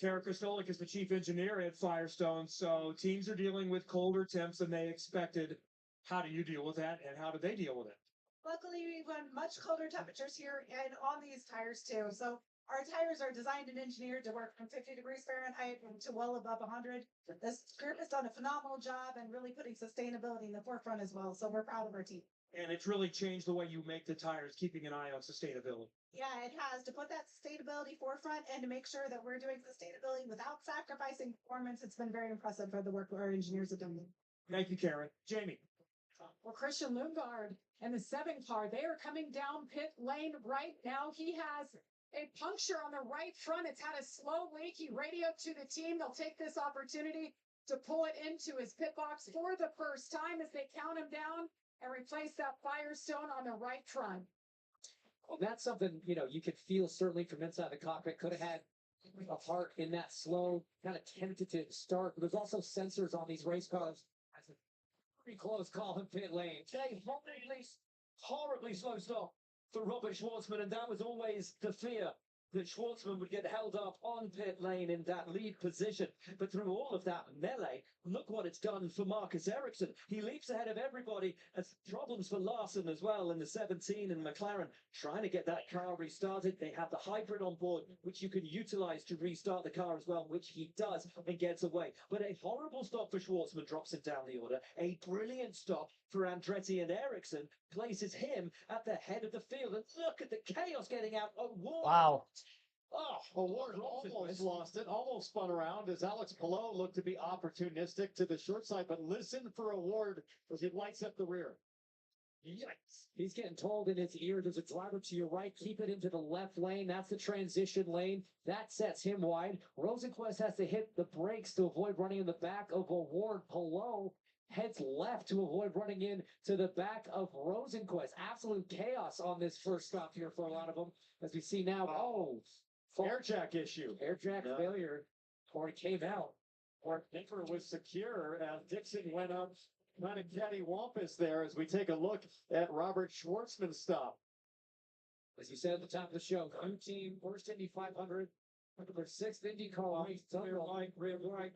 Kara Kristolic is the chief engineer at Firestone. So teams are dealing with colder temps than they expected. How do you deal with that, and how do they deal with it? Luckily, we went much colder temperatures here and on these tires too. So our tires are designed and engineered to work from 50 degrees Fahrenheit to well above 100. This group has done a phenomenal job and really putting sustainability in the forefront as well. So we're proud of our team. And it's really changed the way you make the tires, keeping an eye on sustainability. Yeah, it has to put that sustainability forefront and to make sure that we're doing sustainability without sacrificing performance. It's been very impressive for the work our engineers have done. Thank you, Karen. Jamie. Well, Christian Lundgaard and the 7 car, they are coming down pit lane right now. He has a puncture on the right front. It's had a slow leak. He radioed to the team. They'll take this opportunity to pull it into his pit box for the first time as they count him down and replace that Firestone on the right front. Well, that's something, you could feel certainly from inside the cockpit. Could have had a heart in that slow, kind of tentative start. But there's also sensors on these race cars. That's a pretty close call in pit lane. Jay, horribly slow stop for Robert Schwartzman, and that was always the fear that Schwartzman would get held up on pit lane in that lead position. But through all of that melee, look what it's done for Marcus Ericsson. He leaps ahead of everybody. As problems for Larson as well in the 17 and McLaren trying to get that car restarted. They have the hybrid on board, which you can utilize to restart the car as well, which he does and gets away. But a horrible stop for Schwartzman drops him down the order. A brilliant stop for Andretti, and Ericsson places him at the head of the field. And look at the chaos getting out. Oh, Wow. Oh, Ward almost lost it, almost spun around as Alex Palou looked to be opportunistic to the short side, but listen for Ward as he lights up the rear. Yikes. He's getting told in his ear, there's a driver to your right, keep it into the left lane. That's the transition lane. That sets him wide. Rosenquist has to hit the brakes to avoid running in the back of Ward. Palou heads left to avoid running in to the back of Rosenquist. Absolute chaos on this first stop here for a lot of them. As we see now, Air jack issue. Air jack failure. Or it came out. Or Nipper was secure as Dixon went up kind of cattywampus there as we take a look at Robert Schwartzman's stop. As you said at the top of the show, new team, first Indy 500, their 6th Indy car race, rear right.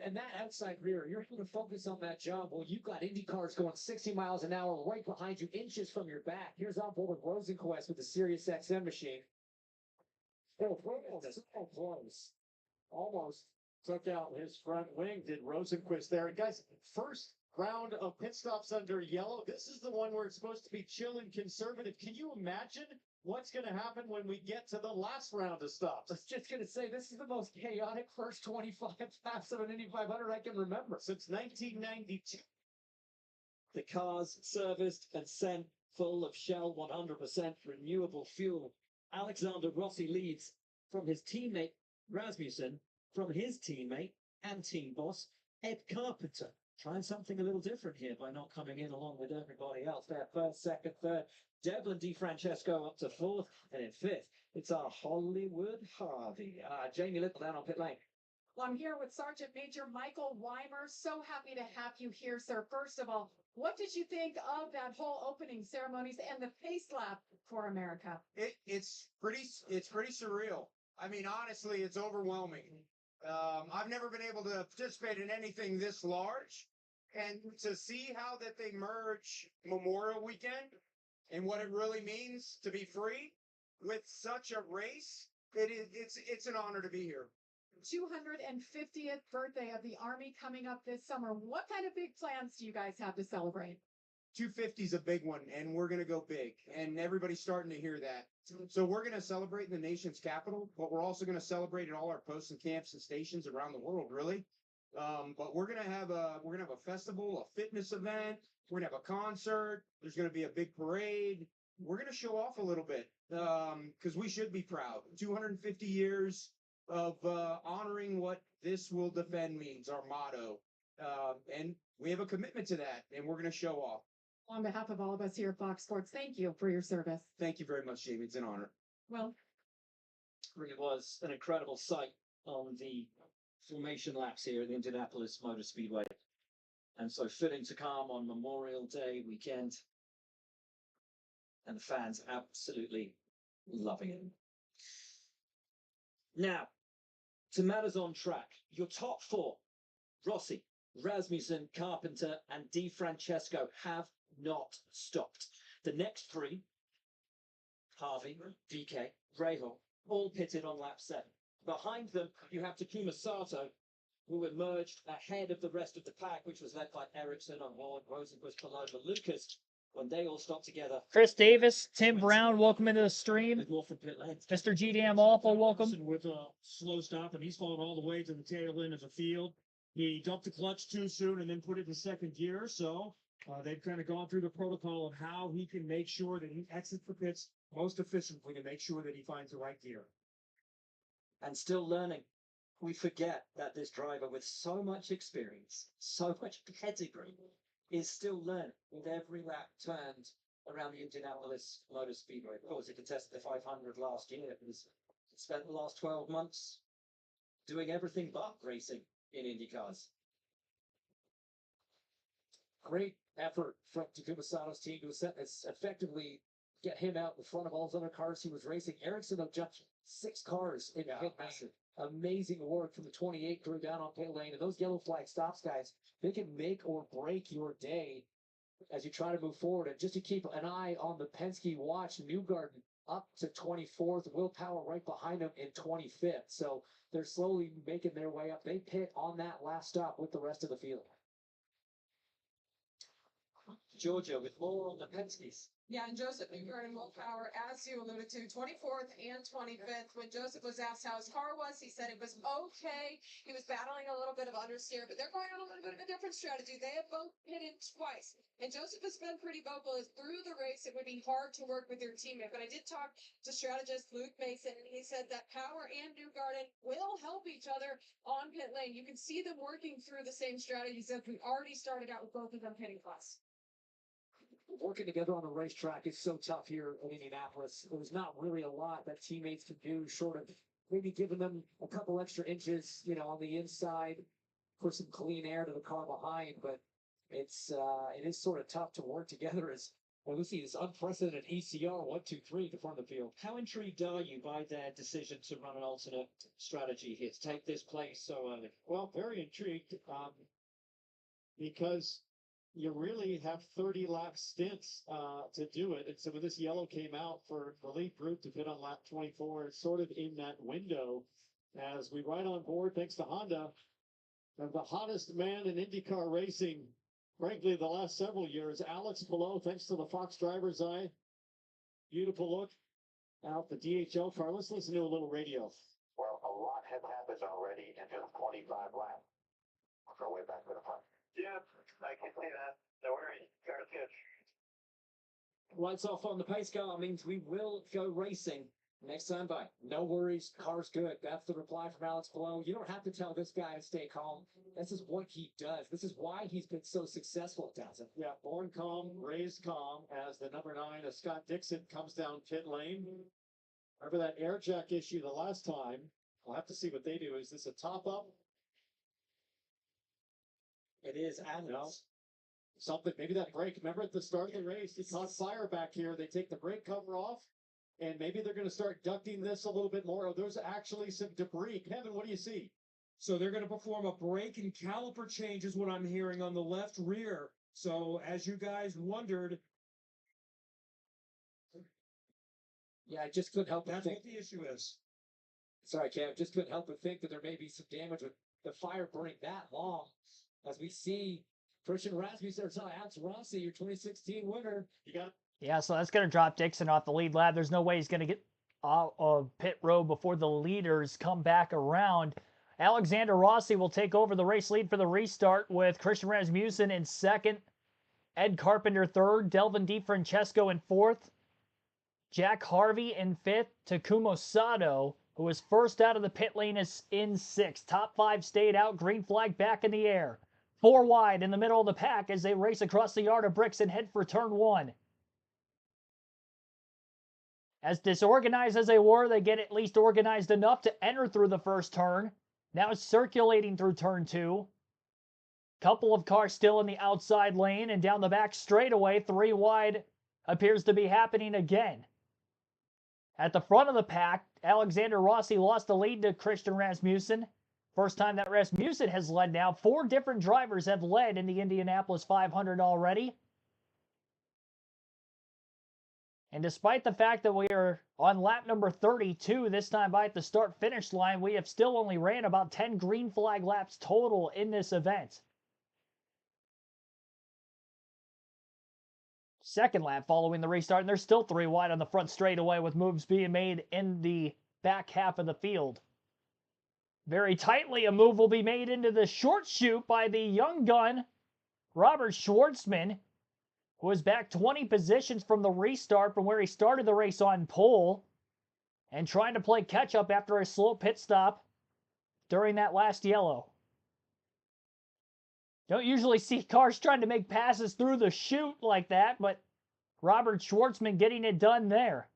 And that outside rear, you're able to focus on that job. Well, you've got Indy cars going 60 miles an hour right behind you, inches from your back. Here's on board with Rosenquist with the Sirius XM machine. Almost took out his front wing, did Rosenquist there. And guys, first round of pit stops under yellow. This is the one where it's supposed to be chill and conservative. Can you imagine what's going to happen when we get to the last round of stops? I was just going to say, this is the most chaotic first 25 laps of an Indy 500 I can remember. Since 1992. The cars serviced and sent full of Shell 100% renewable fuel. Alexander Rossi leads from his teammate Rasmussen, from his teammate and team boss Ed Carpenter. Trying something a little different here by not coming in along with everybody else. There, first, second, third. Devlin DiFrancesco up to 4th, and in 5th, it's our Hollywood Harvey. Jamie Little down on pit lane. Well, I'm here with Sergeant Major Michael Weimer. So happy to have you here, sir. First of all, what did you think of that whole opening ceremonies and the pace lap for America? It's pretty surreal. I mean, honestly, it's overwhelming. I've never been able to participate in anything this large, and to see how that they merge Memorial Weekend and what it really means to be free with such a race, it's an honor to be here. 250th birthday of the Army coming up this summer. What kind of big plans do you guys have to celebrate? 250 is a big one, and we're going to go big, and everybody's starting to hear that. So we're going to celebrate in the nation's capital, but we're also going to celebrate at all our posts and camps and stations around the world, really. But we're going to have a festival, a fitness event. We're going to have a concert. There's going to be a big parade. We're going to show off a little bit because we should be proud. 250 years of honoring what this will defend means, our motto. And we have a commitment to that, and we're going to show off. On behalf of all of us here at Fox Sports, thank you for your service. Thank you very much, Jamie. It's an honor. Well, Really was an incredible sight on the formation laps here at the Indianapolis Motor Speedway. And so fitting to come on Memorial Day weekend. And the fans absolutely loving it. Now, to matters on track. Your top four, Rossi, Rasmussen, Carpenter, and Di Francesco, have not stopped. The next three, Harvey, DK, Rahal, all pitted on lap 7. Behind them, you have Takuma Sato, who emerged ahead of the rest of the pack, which was led by Ericsson on Ward, Rosenquist, Paloma, Lucas, when they all stopped together. Chris Davis, Tim Brown, welcome into the stream. More from pit lane. Mr. GDM Awful, welcome. With a slow stop, and he's fallen all the way to the tail end of the field. He dumped the clutch too soon and then put it in second gear. So they've kind of gone through the protocol of how he can make sure that he exits the pits most efficiently to make sure that he finds the right gear. And still learning. We forget that this driver with so much experience, so much pedigree, is still learning with every lap turned around the Indianapolis Motor Speedway. Of course, he contested the 500 last year. He spent the last 12 months doing everything but racing in Indy cars. Great effort from Takuma Sato's team to effectively get him out in front of all those other cars he was racing. Ericsson have jumped 6 cars in pit lane. Amazing work from the 28 crew down on pit lane. And those yellow flag stops, guys, they can make or break your day as you try to move forward. And just to keep an eye on the Penske watch, Newgarden up to 24th, Will Power right behind him in 25th. So they're slowly making their way up. They pit on that last stop with the rest of the field. Georgia with more on the Penskes. yeah, and Joseph Newgarden and Will Power, as you alluded to, 24th and 25th. When Joseph was asked how his car was, he said it was okay. He was battling a little bit of understeer, but they're going on a little bit of a different strategy. They have both pitted twice. And Joseph has been pretty vocal as through the race, it would be hard to work with your teammate. But I did talk to strategist Luke Mason, and he said that Power and Newgarden will help each other on pit lane. You can see them working through the same strategies that we already started out with both of them pitting class. Working together on the racetrack is so tough here in Indianapolis. There's not really a lot that teammates can do short of maybe giving them a couple extra inches, on the inside for some clean air to the car behind. But it is sort of tough to work together as we see this unprecedented ECR 1, 2, 3 at the front of the field. How intrigued are you by their decision to run an alternate strategy here to take this place so early? Well, very intrigued because you really have 30 lap stints to do it. And so when this yellow came out for the lead group to pit on lap 24, it's sort of in that window as we ride on board, thanks to Honda, of the hottest man in IndyCar racing, frankly, the last several years, Alex Palou, thanks to the Fox Driver's Eye. Beautiful look out the DHL car. Let's listen to a little radio. Well, a lot has happened already in just 25 laps. Work our way back to the front. Yeah, I can see that. Don't worry, car's good. Lights off on the pace car means we will go racing next time by. No worries, car's good. That's the reply from Alex Palou. You don't have to tell this guy to stay calm. This is what he does. This is why he's been so successful, Townsend. Yeah, born calm, raised calm as the number 9 of Scott Dixon comes down pit lane. Remember that air jack issue the last time. We'll have to see what they do. Is this a top up? It is, and something, maybe that brake. Remember at the start of the race, he caught fire back here. They take the brake cover off, and maybe they're going to start ducting this a little bit more. Oh, there's actually some debris. Kevin, what do you see? So they're going to perform a brake and caliper change is what I'm hearing on the left rear. So as you guys wondered, yeah, I just couldn't help but think. That's what the issue is. Sorry, Kev, just couldn't help but think that there may be some damage with the fire burning that long. As we see Christian Rasmussen or Alex Rossi, your 2016 winner. You got Yeah, so that's going to drop Dixon off the lead lap. There's no way he's going to get out of pit road before the leaders come back around. Alexander Rossi will take over the race lead for the restart with Christian Rasmussen in second, Ed Carpenter third, Delvin DiFrancesco in fourth, Jack Harvey in fifth, Takumo Sato, who was first out of the pit lane, is in sixth. Top five stayed out, green flag back in the air. 4 wide in the middle of the pack as they race across the yard of bricks and head for turn one. As disorganized as they were, they get at least organized enough to enter through the first turn. Now it's circulating through turn two. Couple of cars still in the outside lane, and down the back straightaway, 3 wide appears to be happening again. At the front of the pack, Alexander Rossi lost the lead to Christian Rasmussen. First time that Rasmussen has led now. 4 different drivers have led in the Indianapolis 500 already. And despite the fact that we are on lap number 32, this time by at the start-finish line, we have still only ran about 10 green flag laps total in this event. Second lap following the restart, and there's still 3 wide on the front straightaway with moves being made in the back half of the field. Very tightly, a move will be made into the short chute by the young gun, Robert Schwartzman, who was back 20 positions from the restart from where he started the race on pole and trying to play catch up after a slow pit stop during that last yellow. Don't usually see cars trying to make passes through the chute like that, but Robert Schwartzman getting it done there.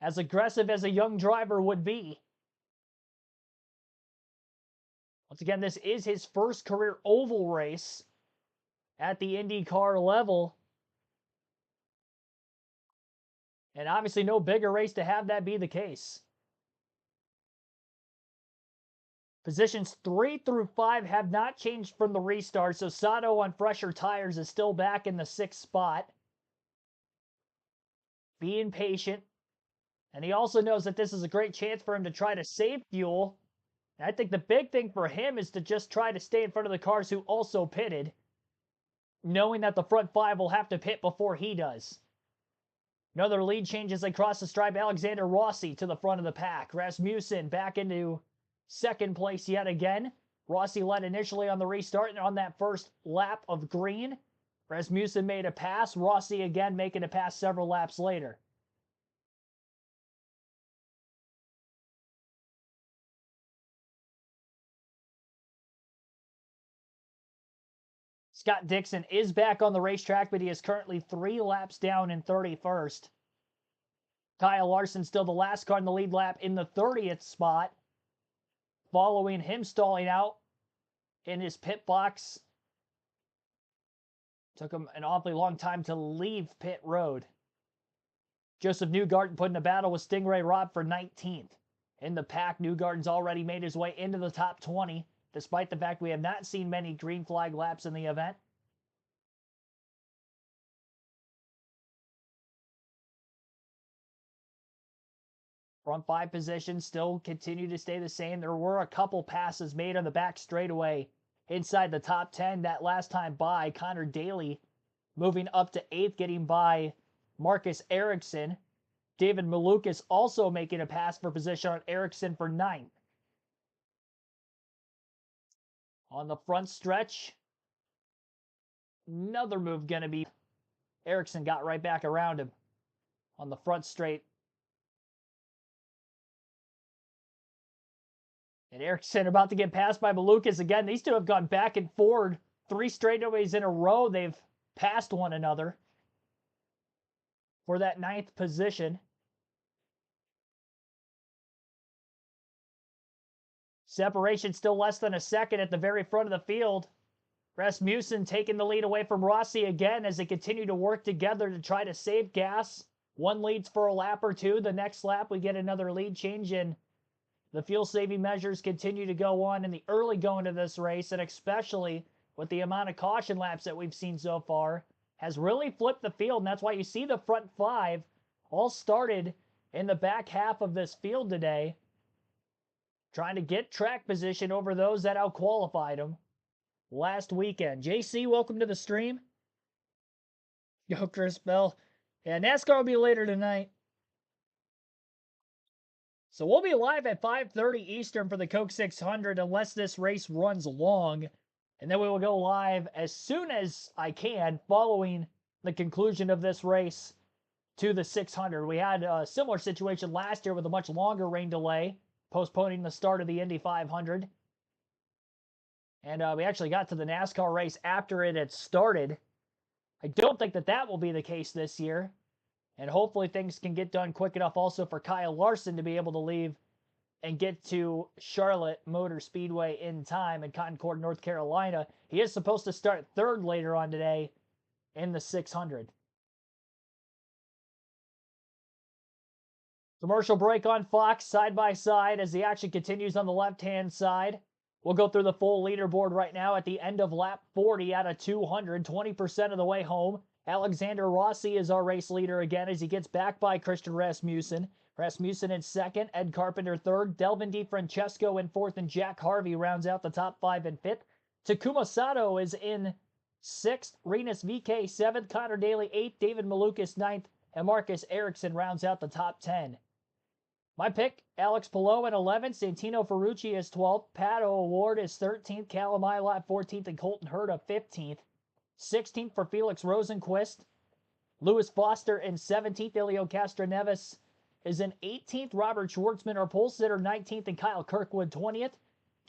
As aggressive as a young driver would be. Once again, this is his first career oval race at the IndyCar level. And obviously no bigger race to have that be the case. Positions 3 through 5 have not changed from the restart, so Sato on fresher tires is still back in the 6th spot. Being patient. And he also knows that this is a great chance for him to try to save fuel. And I think the big thing for him is to just try to stay in front of the cars who also pitted, knowing that the front 5 will have to pit before he does. Another lead change as they cross the stripe. Alexander Rossi to the front of the pack. Rasmussen back into second place yet again. Rossi led initially on the restart and on that first lap of green. Rasmussen made a pass. Rossi again making a pass several laps later. Scott Dixon is back on the racetrack, but he is currently 3 laps down in 31st. Kyle Larson still the last car in the lead lap in the 30th spot, following him stalling out in his pit box. Took him an awfully long time to leave pit road. Joseph Newgarden put in a battle with Stingray Robb for 19th. In the pack, Newgarden's already made his way into the top 20, despite the fact we have not seen many green flag laps in the event. Front 5 positions still continue to stay the same. There were a couple passes made on the back straightaway inside the top 10 that last time by. Connor Daly moving up to 8th, getting by Marcus Ericsson. David Malukas also making a pass for position on Ericsson for 9th. On the front stretch, another move going to be. Ericsson got right back around him on the front straight. And Ericsson about to get passed by Malukas again. These two have gone back and forward 3 straightaways in a row. They've passed one another for that 9th position. Separation still less than a second at the very front of the field. Rasmussen taking the lead away from Rossi again as they continue to work together to try to save gas. One leads for a lap or two. The next lap we get another lead change in. The fuel-saving measures continue to go on in the early going of this race, and especially with the amount of caution laps that we've seen so far, has really flipped the field, and that's why you see the front 5 all started in the back half of this field today, trying to get track position over those that outqualified them. last weekend. JC, welcome to the stream. Go, Chris Bell. Yeah, NASCAR will be later tonight. So we'll be live at 5:30 Eastern for the Coke 600 unless this race runs long. And then we will go live as soon as I can following the conclusion of this race to the 600. We had a similar situation last year with a much longer rain delay, postponing the start of the Indy 500. And we actually got to the NASCAR race after it had started. I don't think that that will be the case this year. And hopefully things can get done quick enough also for Kyle Larson to be able to leave and get to Charlotte Motor Speedway in time in Concord, North Carolina. He is supposed to start third later on today in the 600. Commercial break on Fox, side by side as the action continues on the left-hand side. We'll go through the full leaderboard right now at the end of lap 40 out of 200, 20% of the way home. Alexander Rossi is our race leader again as he gets back by Christian Rasmussen. Rasmussen in second, Ed Carpenter third, Delvin DiFrancesco in fourth, and Jack Harvey rounds out the top five in fifth. Takuma Sato is in sixth, Renus VK seventh, Connor Daly eighth, David Malukas ninth, and Marcus Ericsson rounds out the top 10. My pick, Alex Palou at 11th, Santino Ferrucci is 12th, Pato Award is 13th, Callum Ilott 14th, and Colton Herta 15th. 16th for Felix Rosenquist. Lewis Foster in 17th, Elio Castroneves is in 18th, Robert Schwartzman or pole sitter 19th, and Kyle Kirkwood 20th.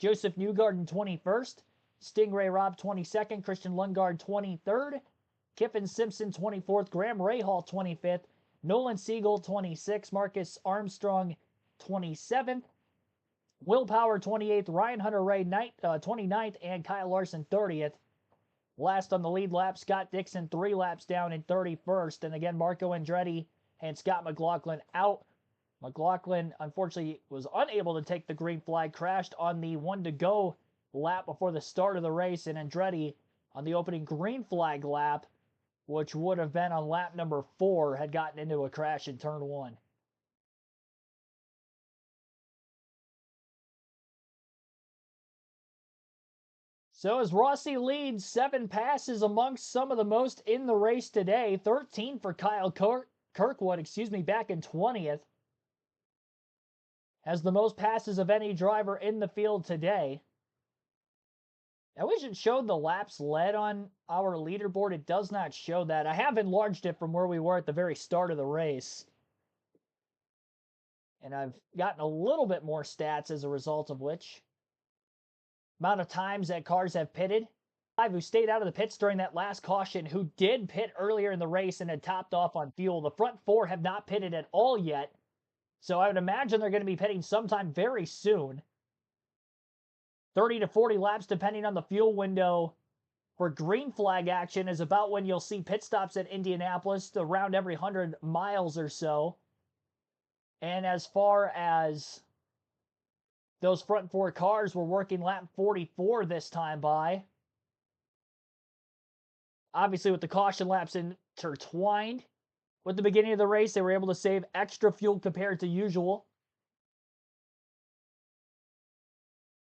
Joseph Newgarden 21st, Stingray Robb 22nd, Christian Lundgaard 23rd, Kiffin Simpson 24th, Graham Rahal 25th, Nolan Siegel 26th, Marcus Armstrong 27th, Will Power 28th, Ryan Hunter-Reay 29th, and Kyle Larson 30th. Last on the lead lap, Scott Dixon 3 laps down in 31st. And again, Marco Andretti and Scott McLaughlin out. McLaughlin, unfortunately, was unable to take the green flag, crashed on the 1-to-go lap before the start of the race, and Andretti on the opening green flag lap, which would have been on lap number 4, had gotten into a crash in turn 1. So as Rossi leads 7 passes amongst some of the most in the race today, 13 for Kyle Kirkwood, back in 20th. Has the most passes of any driver in the field today. I wish it showed the laps led on our leaderboard. It does not show that. I have enlarged it from where we were at the very start of the race. And I've gotten a little bit more stats as a result of which. Amount of times that cars have pitted. 5 who stayed out of the pits during that last caution, who did pit earlier in the race and had topped off on fuel. The front 4 have not pitted at all yet. So I would imagine they're going to be pitting sometime very soon. 30 to 40 laps depending on the fuel window for green flag action is about when you'll see pit stops at Indianapolis, around every 100 miles or so. And as far as those front 4 cars were working lap 44 this time by. Obviously, with the caution laps intertwined with the beginning of the race, they were able to save extra fuel compared to usual.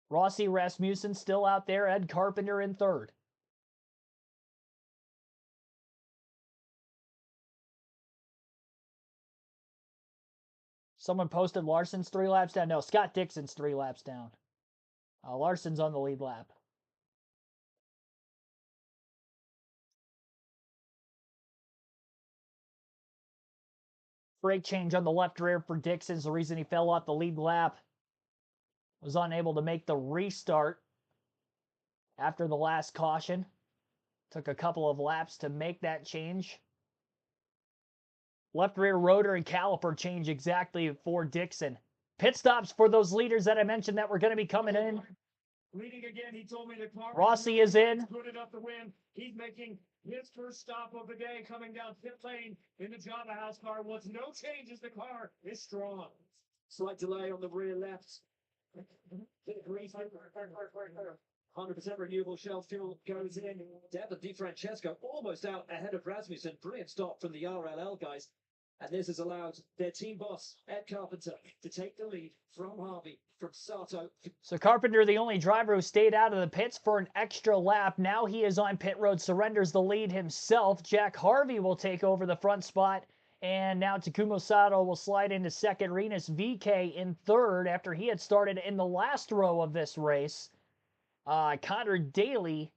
Rossi, Rasmussen still out there, Ed Carpenter in third. Someone posted Larson's 3 laps down. No, Scott Dixon's 3 laps down. Larson's on the lead lap. Brake change on the left rear for Dixon is the reason he fell off the lead lap. Was unable to make the restart after the last caution. Took a couple of laps to make that change. Left rear rotor and caliper change exactly for Dixon. Pit stops for those leaders that I mentioned that were going to be coming in. Leading again, he told me the car. Rossi is in. Good enough to win. He's making his first stop of the day, coming down pit lane in the Java House car. What's no changes, the car is strong. Slight delay on the rear left. 100% renewable shell fuel goes in. Devin DiFrancesco almost out ahead of Rasmussen. Brilliant stop from the RLL guys. And this has allowed their team boss, Ed Carpenter, to take the lead from Harvey, from Sato. So Carpenter, the only driver who stayed out of the pits for an extra lap. Now he is on pit road, surrenders the lead himself. Jack Harvey will take over the front spot. And now Takuma Sato will slide into second. Rinus VeeKay in third after he had started in the last row of this race. Connor Daly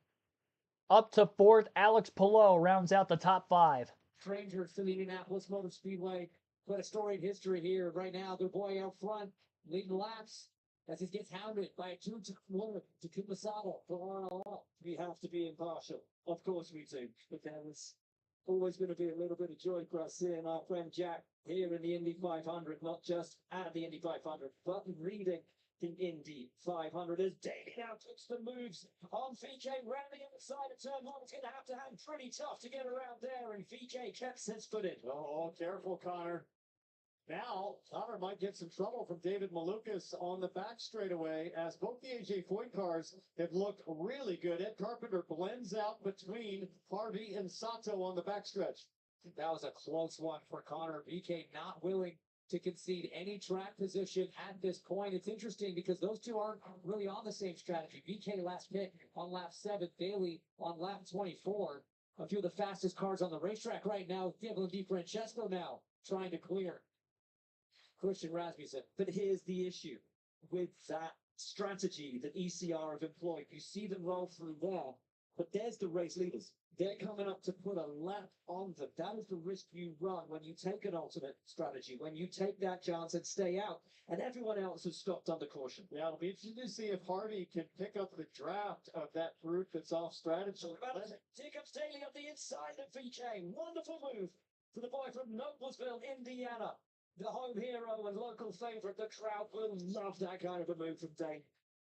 up to fourth. Alex Palou rounds out the top five. Strangers to the Indianapolis Motor Speedway. But a storied history here. Right now, their boy out front, leading laps as he gets hounded by a two-time winner, Takuma Sato, for RLL. We have to be impartial. Of course we do. But then it's always going to be a little bit of joy for us seeing our friend Jack here in the Indy 500, not just at the Indy 500, but reading the Indy 500 as Daly now puts the moves on VeeKay round the other side of turn one. It's going to have pretty tough to get around there, and VeeKay kept his foot in. Oh, careful, Connor. Now, Connor might get some trouble from David Malukas on the back straightaway as both the AJ Foyt cars have looked really good. Ed Carpenter blends out between Harvey and Sato on the backstretch. That was a close one for Connor. VeeKay not willing to concede any track position at this point. It's interesting because those two aren't really on the same strategy. VeeKay last pit on lap 7, Daly on lap 24. A few of the fastest cars on the racetrack right now. Diablo Di Francesco now trying to clear Christian Rasmussen. But here's the issue with that strategy that ECR have employed. You see them roll through there, but there's the race leaders. They're coming up to put a lap on them. That is the risk you run when you take an alternate strategy, when you take that chance and stay out, and everyone else has stopped under caution. Yeah, it'll be interesting to see if Harvey can pick up the draft of that group that's off strategy. Here comes Daly up the inside of VeeKay. Wonderful move for the boy from Noblesville, Indiana. The home hero and local favorite. The crowd will love that kind of a move from Daly.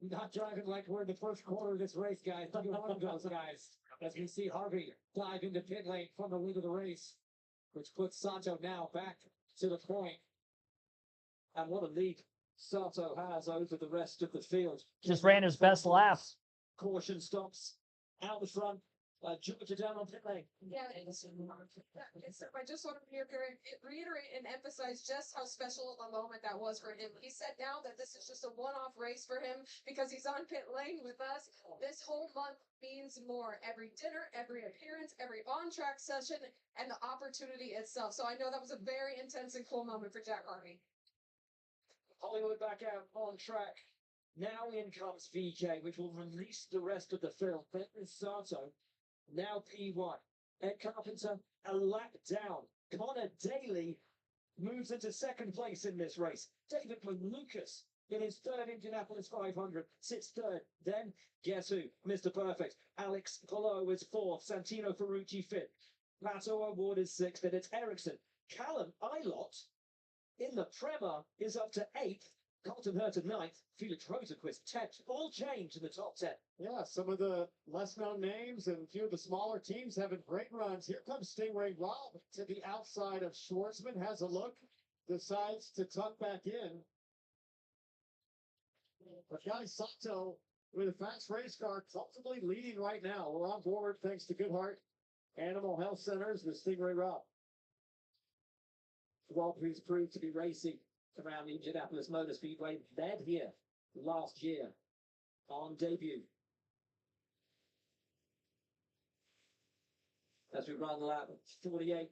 Not driving like we're in the first quarter of this race, guys. Look at one of those guys. As we see Harvey dive into pit lane from the lead of the race, which puts Sato now back to the point. And what a lead Sato has over the rest of the field. Just ran his best lap. Caution stops out the front. Georgia down on pit lane. Yeah, I just want to reiterate and emphasize just how special a moment that was for him. He said now that this is just a one-off race for him because he's on pit lane with us. This whole month means more. Every dinner, every appearance, every on-track session, and the opportunity itself. So I know that was a very intense and cool moment for Jack Harvey. Hollywood back out on track. Now in comes VeeKay, which will release the rest of the field. Benton Sato. Now P1. Ed Carpenter, a lap down. Connor Daly moves into second place in this race. David Malukas in his third Indianapolis 500 sits third. Then, guess who? Mr. Perfect. Alex Palou is fourth. Santino Ferrucci fifth. Pato Award is sixth. And it's Ericsson. Callum Ilott in the Prema is up to eighth. Colton Hurton ninth, Felix Rosenquist 10th, all change in the top 10. Yeah, some of the less known names and a few of the smaller teams having great runs. Here comes Stingray Rob to the outside of Schwartzman, has a look, decides to tuck back in. But guys, Sato with a fast race car comfortably leading right now. We're on board thanks to Goodhart Animal Health Centers with Stingray Rob. Walker's proved to be racing around the Indianapolis Motor Speedway, led here last year on debut. As we run lap 48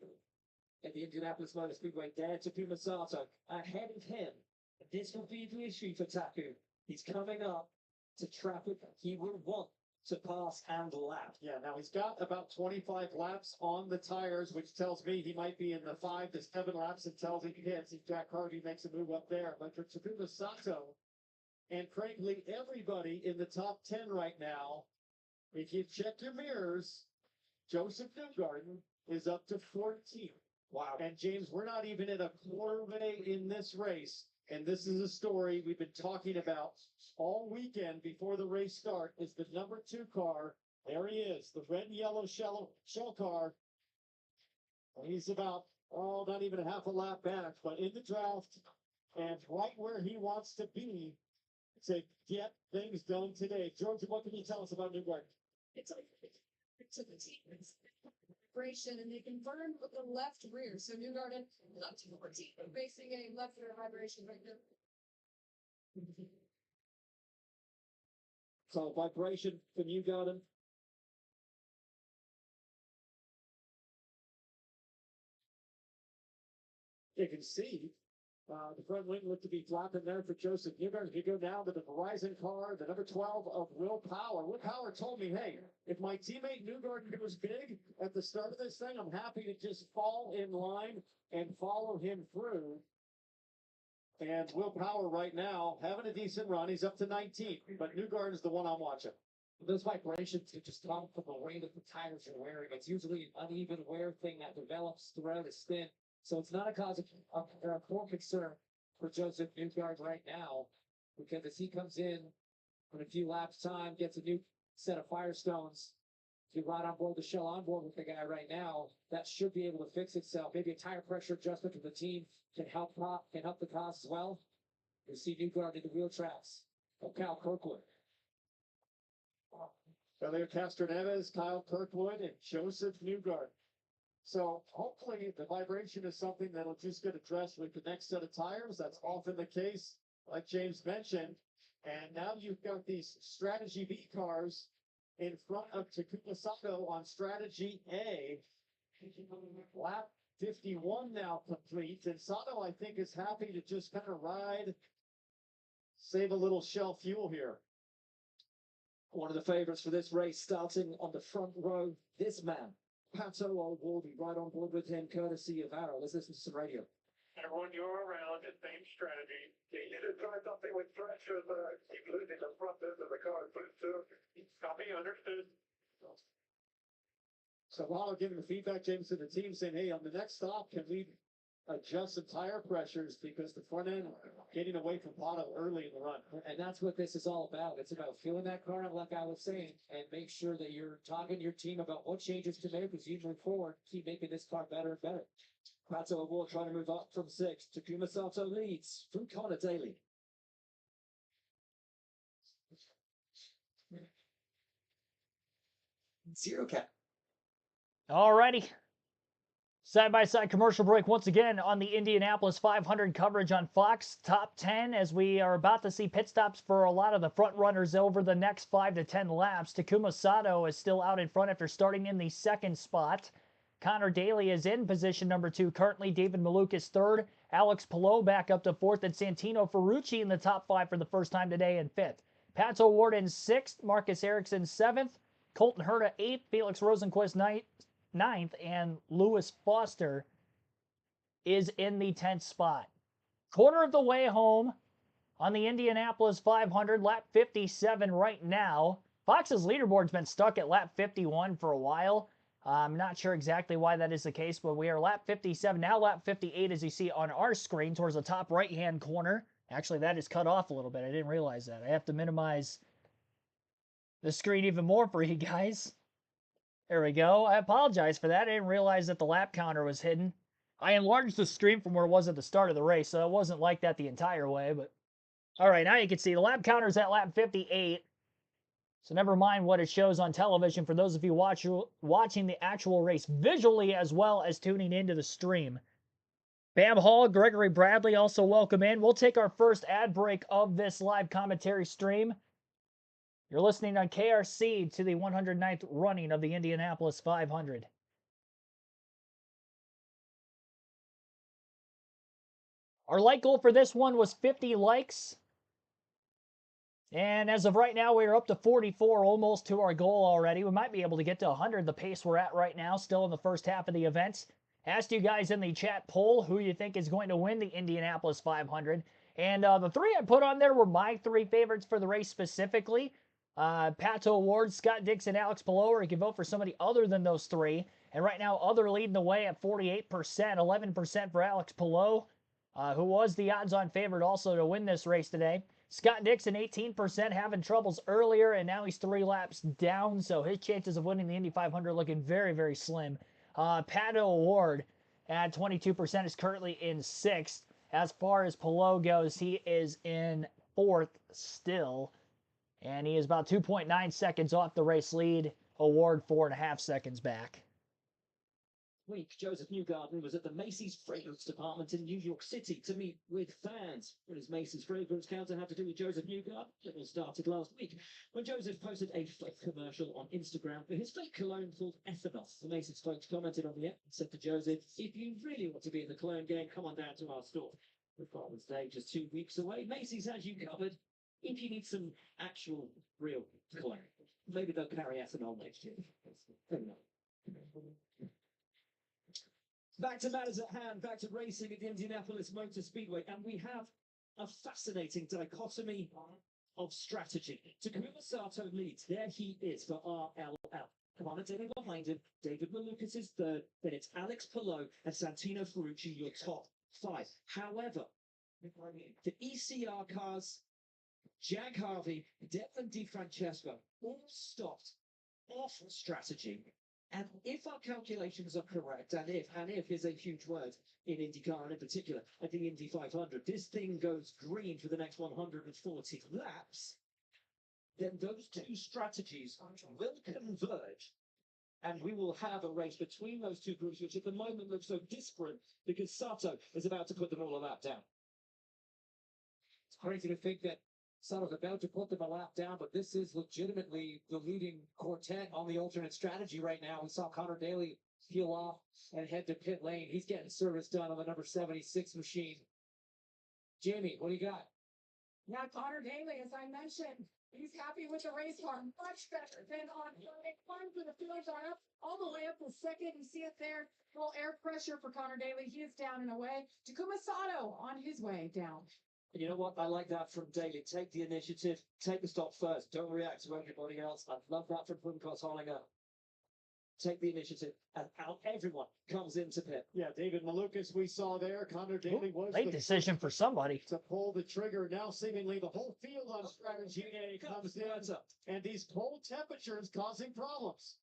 at the Indianapolis Motor Speedway, there Takuma Sato ahead of him. This will be the issue for Taku. He's coming up to traffic he will want to pass and lap. Yeah, now he's got about 25 laps on the tires, which tells me he might be in the 5 to 7 laps until he hits. If Jack Harvey makes a move up there. But for Takuma Sato and frankly everybody in the top 10 right now, if you check your mirrors, Joseph Newgarden is up to 14. Wow. And James, we're not even at a quarter way in this race. And this is a story we've been talking about all weekend before the race start, is the number 2 car. There he is, the red and yellow shell car. He's about, not even a half a lap back, but in the draft and right where he wants to be to get things done today. George, what can you tell us about Newgarden? It's a team. vibration, and they can burn with the left rear. So New Garden up to 14, facing a left rear vibration right now. So vibration for New Garden. You can see the front wing looked to be flapping there for Joseph Newgarden. You go now to the Verizon car, the number 12 of Will Power. Will Power told me, hey, if my teammate Newgarden goes big at the start of this thing, I'm happy to just fall in line and follow him through. And Will Power right now having a decent run. He's up to 19, but Newgarden's the one I'm watching. Those vibrations can just come from the weight of the tires you're wearing. It's usually an uneven wear thing that develops throughout a stint. So it's not a cause of poor concern for Joseph Newgarden right now, because as he comes in a few laps time, gets a new set of Firestones, if you ride on board the Shell on board with the guy right now, that should be able to fix itself. Maybe a tire pressure adjustment from the team can help the cause as well. You see Newgarden in the wheel tracks of Kyle Kirkwood. Elio Castroneves, Kyle Kirkwood, and Joseph Newgarden. So hopefully the vibration is something that'll just get addressed with the next set of tires. That's often the case, like James mentioned. And now you've got these Strategy B cars in front of Takuma Sato on Strategy A. Lap 51 now complete. And Sato, I think, is happy to just kind of ride, save a little Shell fuel here. One of the favorites for this race, starting on the front row, this man, Pato O'Ward, right on board with him, courtesy of Arrow. Let's listen to some radio. Everyone, you're around the same strategy. You just try something with pressure, keep losing the front end of the car. Copy, understood. So while giving the feedback, James, to the team saying, hey, on the next stop, can we adjust some tire pressures because the front end getting away from Pato early in the run. And that's what this is all about. It's about feeling that car out, like I was saying, and make sure that you're talking to your team about what changes to make as you move forward. Keep making this car better and better. Pato O'Ward trying to move up from 6th. Takuma Sato leads from Connor Daly. Zero cap. Alrighty. Side-by-side commercial break once again on the Indianapolis 500 coverage on Fox Top 10 as we are about to see pit stops for a lot of the front runners over the next 5 to 10 laps. Takuma Sato is still out in front after starting in the 2nd spot. Connor Daly is in position number 2 currently. David Maluk is 3rd. Alex Palou back up to 4th, and Santino Ferrucci in the top 5 for the first time today in 5th. Pato O'Ward in 6th. Marcus Ericsson 7th. Colton Herta 8th. Felix Rosenquist 9th, and Lewis Foster is in the 10th spot. Quarter of the way home on the Indianapolis 500, lap 57 right now. Fox's leaderboard's been stuck at lap 51 for a while. I'm not sure exactly why that is the case, but we are lap 57, now lap 58 as you see on our screen towards the top right-hand corner. Actually, that is cut off a little bit. I didn't realize that. I have to minimize the screen even more for you guys. There we go. I apologize for that. I didn't realize that the lap counter was hidden. I enlarged the screen from where it was at the start of the race, so it wasn't like that the entire way. But all right, now you can see the lap counter is at lap 58. So never mind what it shows on television for those of you watching the actual race visually as well as tuning into the stream. Bam Hall, Gregory Bradley also welcome in. We'll take our first ad break of this live commentary stream. You're listening on KRC to the 109th running of the Indianapolis 500. Our like goal for this one was 50 likes. And as of right now, we're up to 44, almost to our goal already. We might be able to get to 100, the pace we're at right now, still in the first half of the event. Asked you guys in the chat poll who you think is going to win the Indianapolis 500. And the 3 I put on there were my 3 favorites for the race specifically. Pato O'Ward, Scott Dixon, Alex Palou, or you can vote for somebody other than those 3. And right now, other leading the way at 48%, 11% for Alex Palou, who was the odds-on favorite also to win this race today. Scott Dixon, 18%, having troubles earlier, and now he's 3 laps down, so his chances of winning the Indy 500 looking very, very slim. Pato O'Ward at 22% is currently in 6th. As far as Palou goes, he is in 4th still. And he is about 2.9 seconds off the race lead. O'Ward 4.5 seconds back. week, Joseph Newgarden was at the Macy's Fragrance Department in New York City to meet with fans. What does Macy's Fragrance Counter have to do with Joseph Newgarden? It all started last week when Joseph posted a fake commercial on Instagram for his fake cologne called Ethanol. The Macy's folks commented on the app and said to Joseph, if you really want to be in the cologne game, come on down to our store. With Father's Day just 2 weeks away, Macy's has you covered if you need some actual real cologne. Maybe they'll carry ethanol next year. Back to matters at hand, back to racing at the Indianapolis Motor Speedway, and we have a fascinating dichotomy of strategy. Takuma Sato leads. There he is for RLL. Commentating behind him, David Malukas is third, then it's Alex Palou and Santino Ferrucci, your top five. However, the ECR cars, Jack Harvey, Declan DiFrancesco, all stopped off strategy. And if our calculations are correct, and if is a huge word in IndyCar and in particular at the Indy 500, this thing goes green for the next 140 laps, then those two strategies will converge. And we will have a race between those two groups, which at the moment looks so disparate because Sato is about to put them all a lap down. It's crazy to think that Sato's about to put them a lap down, but this is legitimately the leading quartet on the alternate strategy right now. We saw Connor Daly peel off and head to pit lane. He's getting service done on the number 76 machine. Jamie, what do you got? Yeah, Connor Daly, as I mentioned, he's happy with the race car, much better than on Friday. Climbed through the field up all the way up to second. You see it there. Full air pressure for Connor Daly. He is down and away. Takuma Sato on his way down. And you know what? I like that from Daly. Take the initiative, take the stop first. Don't react to everybody else. I love that from Punkos Hollinger. Take the initiative, and out everyone comes into pit. Yeah, David Malukas we saw there. Connor Daly was Late decision for somebody. to pull the trigger. Now seemingly the whole field on strategy comes in, and these cold temperatures causing problems.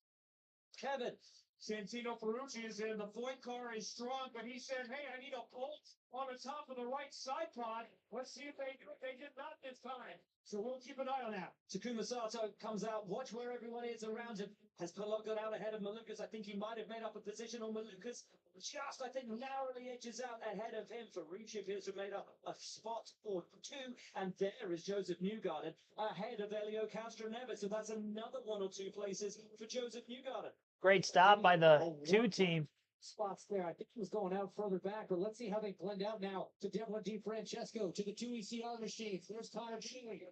Kevin. Santino Ferrucci is in. The Floyd car is strong, but he said, hey, I need a bolt on the top of the right side pod. Let's see if they do it. They did not this time. So we'll keep an eye on that. Takuma Sato comes out. Watch where everyone is around him. Has Palou got out ahead of Malukas? I think he might have made up a position on Malukas. Just, I think, narrowly edges out ahead of him. Ferrucci appears to have made up a spot or two. And there is Joseph Newgarden ahead of Elio Castroneves. So that's another 1 or 2 places for Joseph Newgarden. Great stop by the 2 team. Spots there. I think he was going out further back, but let's see how they blend out now to Declan DiFrancesco, to the 2 ECR machines. There's Connor Daly.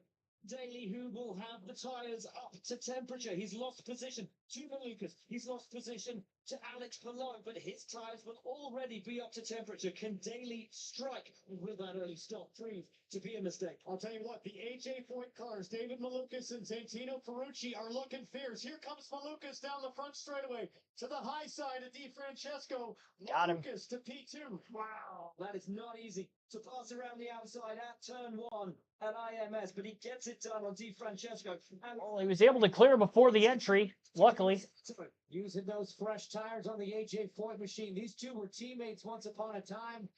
Daly, who will have the tyres up to temperature. He's lost position to Malukas. He's lost position to Alex Palou, but his tyres will already be up to temperature. Can Daly strike with that early stop? Prove to be a mistake. I'll tell you what, the AJ Foyt cars, David Malukas and Santino Ferrucci are looking fierce. Here comes Malukas down the front straightaway to the high side of DiFrancesco. Got him. Malukas to P2. Wow, that is not easy to pass around the outside at turn 1 at IMS, but he gets it done on DiFrancesco. Well, he was able to clear before the entry, luckily. Using those fresh tires on the AJ Foyt machine. These two were teammates once upon a time.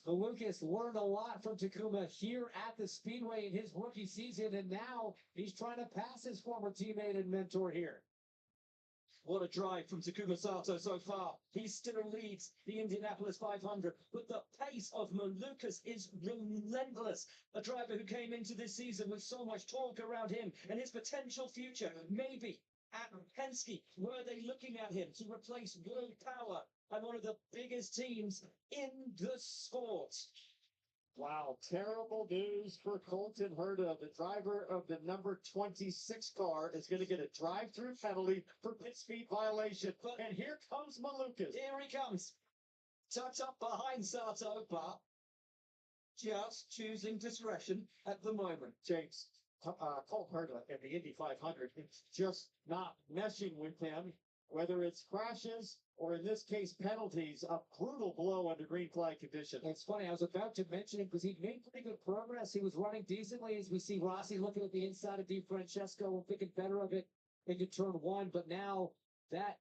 Malukas learned a lot from Takuma here at the Speedway in his rookie season, and now he's trying to pass his former teammate and mentor here. What a drive from Takuma Sato so far. He still leads the Indianapolis 500, but the pace of Malukas is relentless. A driver who came into this season with so much talk around him and his potential future. Maybe at Penske, were they looking at him to replace World Power and one of the biggest teams in the sport? Wow, terrible news for Colton Herta. The driver of the number 26 car is going to get a drive-through penalty for pit speed violation. And here comes Malukas. Here he comes. Tucked up behind Sato, but just choosing discretion at the moment. James, Colton Herta in the Indy 500, it's just not meshing with him. Whether it's crashes or in this case penalties, a brutal blow under green flag conditions. It's funny, I was about to mention him because he made pretty good progress. He was running decently as we see Rossi looking at the inside of DiFrancesco and thinking better of it into turn 1. But now that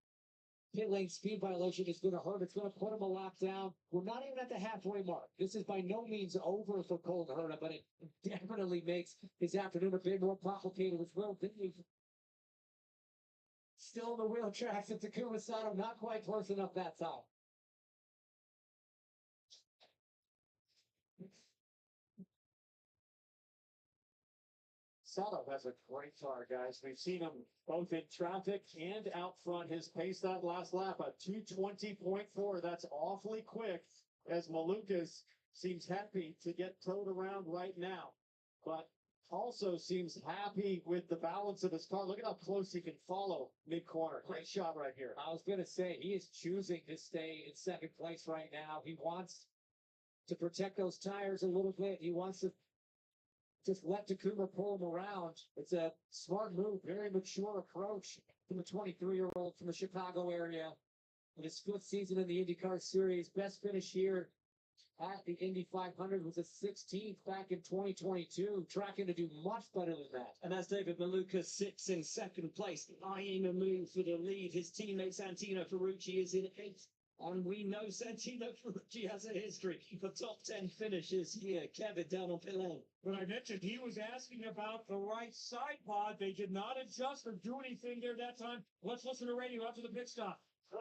pit lane speed violation is going to hurt. It's going to put him a lap down. We're not even at the halfway mark. This is by no means over for Colton Herta, but it definitely makes his afternoon a bit more complicated, which will continue. Still in the wheel tracks at Takuma Sato, not quite close enough that time. Sato has a great car, guys. We've seen him both in traffic and out front. His pace that last lap, a 2:20.4. That's awfully quick, as Malukas seems happy to get towed around right now, but also seems happy with the balance of his car. Look at how close he can follow mid-corner. Great shot right here. I was going to say, he is choosing to stay in second place right now. He wants to protect those tires a little bit. He wants to just let Takuma pull him around. It's a smart move, very mature approach from a 23-year-old from the Chicago area. In his fifth season in the IndyCar Series, best finish here at the Indy 500 was a 16th back in 2022, tracking to do much better than that. And as David Maluka sits in second place, eyeing a move for the lead, his teammate Santino Ferrucci is in eighth. And we know Santino Ferrucci has a history for top 10 finishes here. Kevin down on pit lane. But I mentioned he was asking about the right side pod. They did not adjust or do anything there that time. Let's listen to radio after the pit stop. The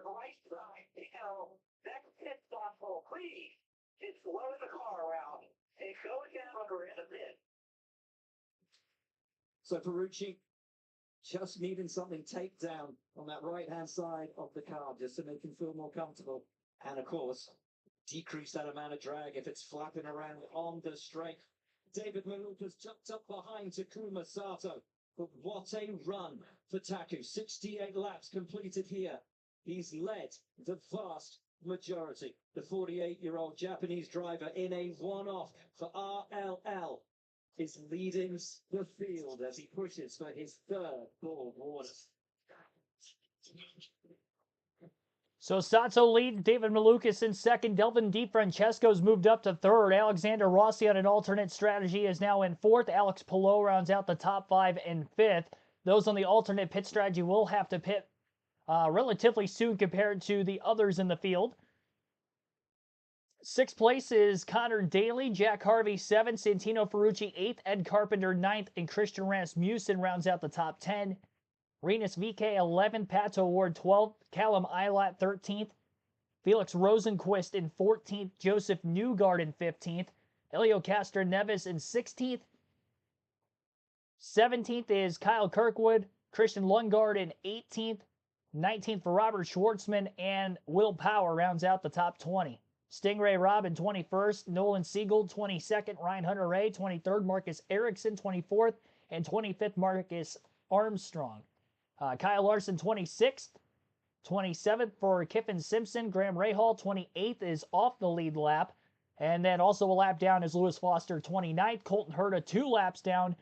right side, that pit stop will please just slow the car around and go down under in a bit. So Ferrucci just needing something taped down on that right-hand side of the car just to make him feel more comfortable. And of course, decrease that amount of drag if it's flapping around on the straight. David Maluka's jumped up behind Takuma Sato. But what a run for Taku. 68 laps completed here. He's led the vast majority. The 48-year-old Japanese driver in a one-off for RLL is leading the field as he pushes for his third gold award. So Sato leads, David Malukas in second. Delvin DiFrancesco's moved up to third. Alexander Rossi on an alternate strategy is now in fourth. Alex Palou rounds out the top five in fifth. Those on the alternate pit strategy will have to pit relatively soon compared to the others in the field. Sixth place is Connor Daly, Jack Harvey 7th, Santino Ferrucci 8th, Ed Carpenter 9th, and Christian Rasmussen rounds out the top 10. Renus VK 11th, Pato Award 12th, Callum Islat 13th, Felix Rosenquist in 14th, Joseph Newgard in 15th, Elio Castro Neves in 16th. 17th is Kyle Kirkwood, Christian Lundgaard in 18th, 19th for Robert Schwartzman, and Will Power rounds out the top 20. Stingray Rob in 21st, Nolan Siegel 22nd, Ryan Hunter-Reay 23rd, Marcus Erickson 24th, and 25th Marcus Armstrong. Kyle Larson 26th, 27th for Kiffin Simpson. Graham Rahal 28th is off the lead lap. And then also a lap down is Lewis Foster 29th. Colton Herta 2 laps down.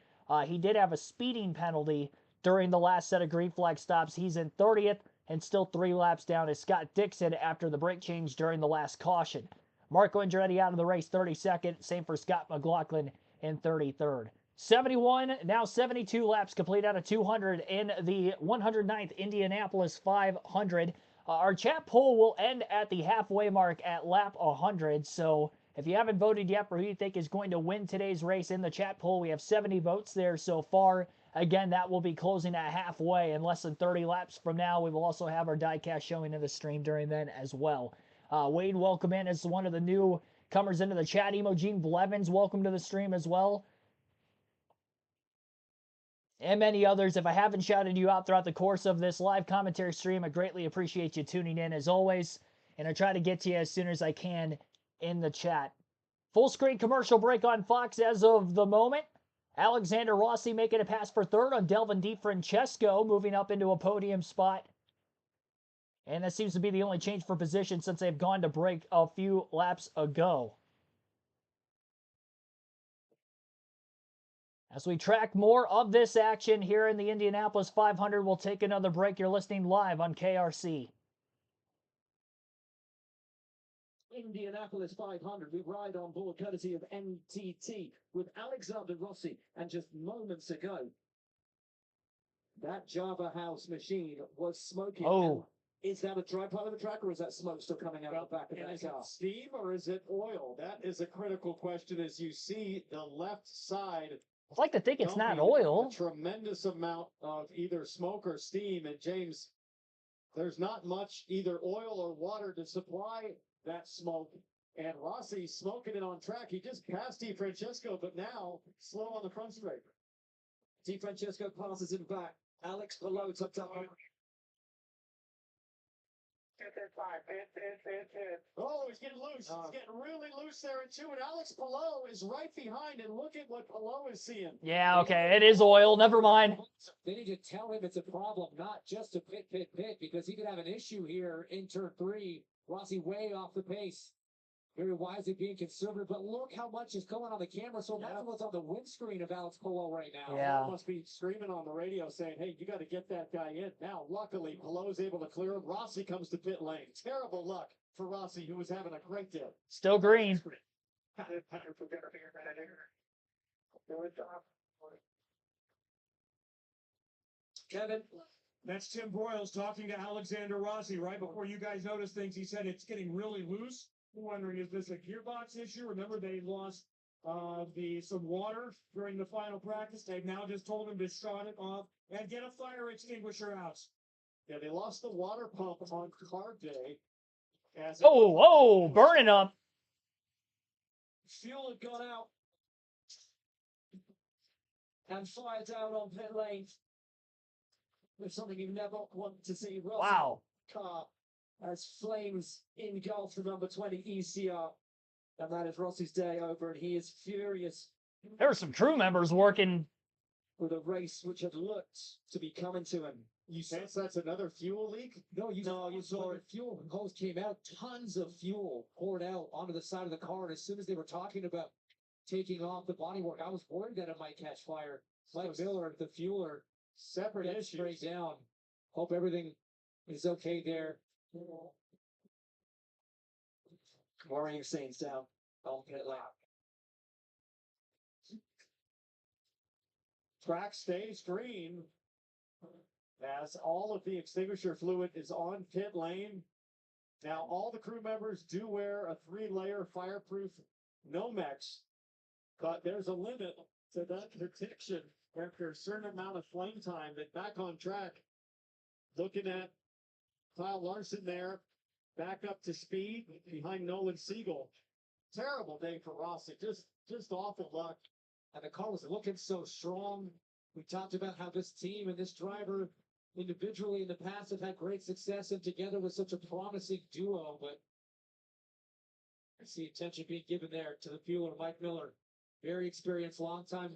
He did have a speeding penalty during the last set of green flag stops. He's in 30th, and still 3 laps down is Scott Dixon after the brake change during the last caution. Marco Andretti out of the race 32nd. Same for Scott McLaughlin in 33rd. 71, now 72 laps complete out of 200 in the 109th Indianapolis 500. Our chat poll will end at the halfway mark at lap 100. So if you haven't voted yet for who you think is going to win today's race in the chat poll, we have 70 votes there so far. Again, that will be closing at halfway in less than 30 laps from now. We will also have our diecast showing in the stream during then as well. Wade, welcome in as one of the new comers into the chat. Emogene Blevins, welcome to the stream as well. And many others. If I haven't shouted you out throughout the course of this live commentary stream, I greatly appreciate you tuning in as always. And I try to get to you as soon as I can in the chat. Full screen commercial break on Fox as of the moment. Alexander Rossi making a pass for third on Delvin DiFrancesco, moving up into a podium spot. And that seems to be the only change for position since they've gone to break a few laps ago. As we track more of this action here in the Indianapolis 500, we'll take another break. You're listening live on KRC. Indianapolis 500, we ride on board courtesy of NTT with Alexander Rossi. And just moments ago, that Java House machine was smoking. Oh. Is that a dry part of the track, or is that smoke still coming out of the back of that Is it car? steam or is it oil? That is a critical question as you see the left side I'd like to think it's not dumping oil. A tremendous amount of either smoke or steam. And James, there's not much either oil or water to supply that smoke. And Rossi smoking it on track. He just passed DiFrancesco, but now slow on the front straight. DiFrancesco passes him back. Alex Palou tucked up. Oh, he's getting loose. He's getting really loose there in two. And Alex Palou is right behind. And look at what Palou is seeing. Yeah, okay, it is oil. Never mind. They need to tell him it's a problem, not just to pit, because he could have an issue here in turn 3. Rossi way off the pace. Very wisely being conservative, but look how much is going on the camera. So imagine what's on the windscreen of Alex Palou right now. Yeah. Must be screaming on the radio saying, hey, you got to get that guy in. Now, luckily, Palou's able to clear him. Rossi comes to pit lane. Terrible luck for Rossi, who was having a great day. Still green. Kevin. That's Tim Broyles talking to Alexander Rossi right before you guys noticed things. He said it's getting really loose. I'm wondering, is this a gearbox issue? Remember, they lost some water during the final practice. They've now just told him to shut it off and get a fire extinguisher out. Yeah, they lost the water pump on carb day. Oh, burning up. Fuel had gone out. And fired down on pit lane. With something you never want to see. Rossi Wow. Car as flames engulf the number 20 ECR. And that is Rossi's day over, and he is furious. There were some crew members working. With a race which had looked to be coming to him. You sense that's another fuel leak? No, you saw it. Fuel hose came out. Tons of fuel poured out onto the side of the car. And as soon as they were talking about taking off the bodywork, I was worried that it might catch fire. Mike Miller, the fueler, separate issues. Straight down. Hope everything is okay there. Worrying scenes down on pit lane. Track stays green as all of the extinguisher fluid is on pit lane. Now, all the crew members do wear a 3-layer fireproof Nomex, but there's a limit to that protection after a certain amount of flame time. But back on track, looking at Kyle Larson there, back up to speed behind Nolan Siegel. Terrible day for Rossi, just awful luck. And the car was looking so strong. We talked about how this team and this driver individually in the past have had great success and together with such a promising duo, but I see attention being given there to the fueler, Mike Miller. Very experienced, long-time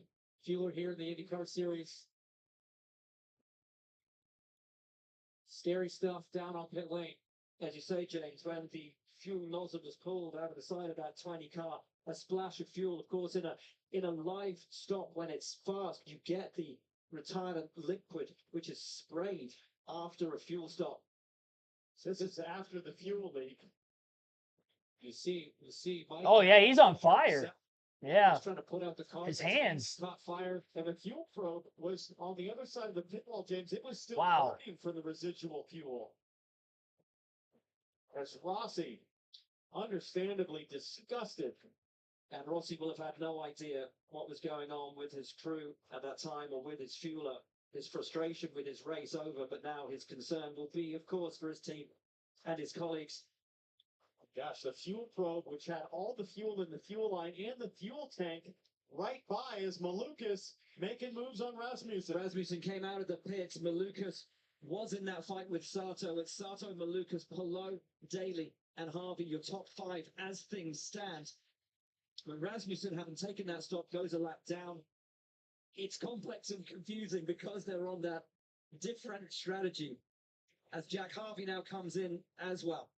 fueler here in the IndyCar Series. Scary stuff down on pit lane. As you say, James, when the fuel nozzle was pulled out of the side of that tiny car, a splash of fuel, of course, in a live stop when it's fast, you get the retardant liquid which is sprayed after a fuel stop. So this is after the fuel leak. You see, Mike. Oh yeah, he's on fire. Yeah. He's trying to put out the car. His hands. Not fire, and the fuel probe was on the other side of the pit wall, James. It was still Wow. burning from the residual fuel. As Rossi, understandably disgusted. And Rossi will have had no idea what was going on with his crew at that time or with his fueler. His frustration with his race over, but now his concern will be, of course, for his team and his colleagues. Gosh, the fuel probe, which had all the fuel in the fuel line and the fuel tank right by, is Malukas making moves on Rasmussen. Rasmussen came out of the pits. Malukas was in that fight with Sato. It's Sato, Malukas, Palou, Daly, and Harvey, your top 5 as things stand. When Rasmussen, having taken that stop, goes a lap down, it's complex and confusing because they're on that different strategy. As Jack Harvey now comes in as well.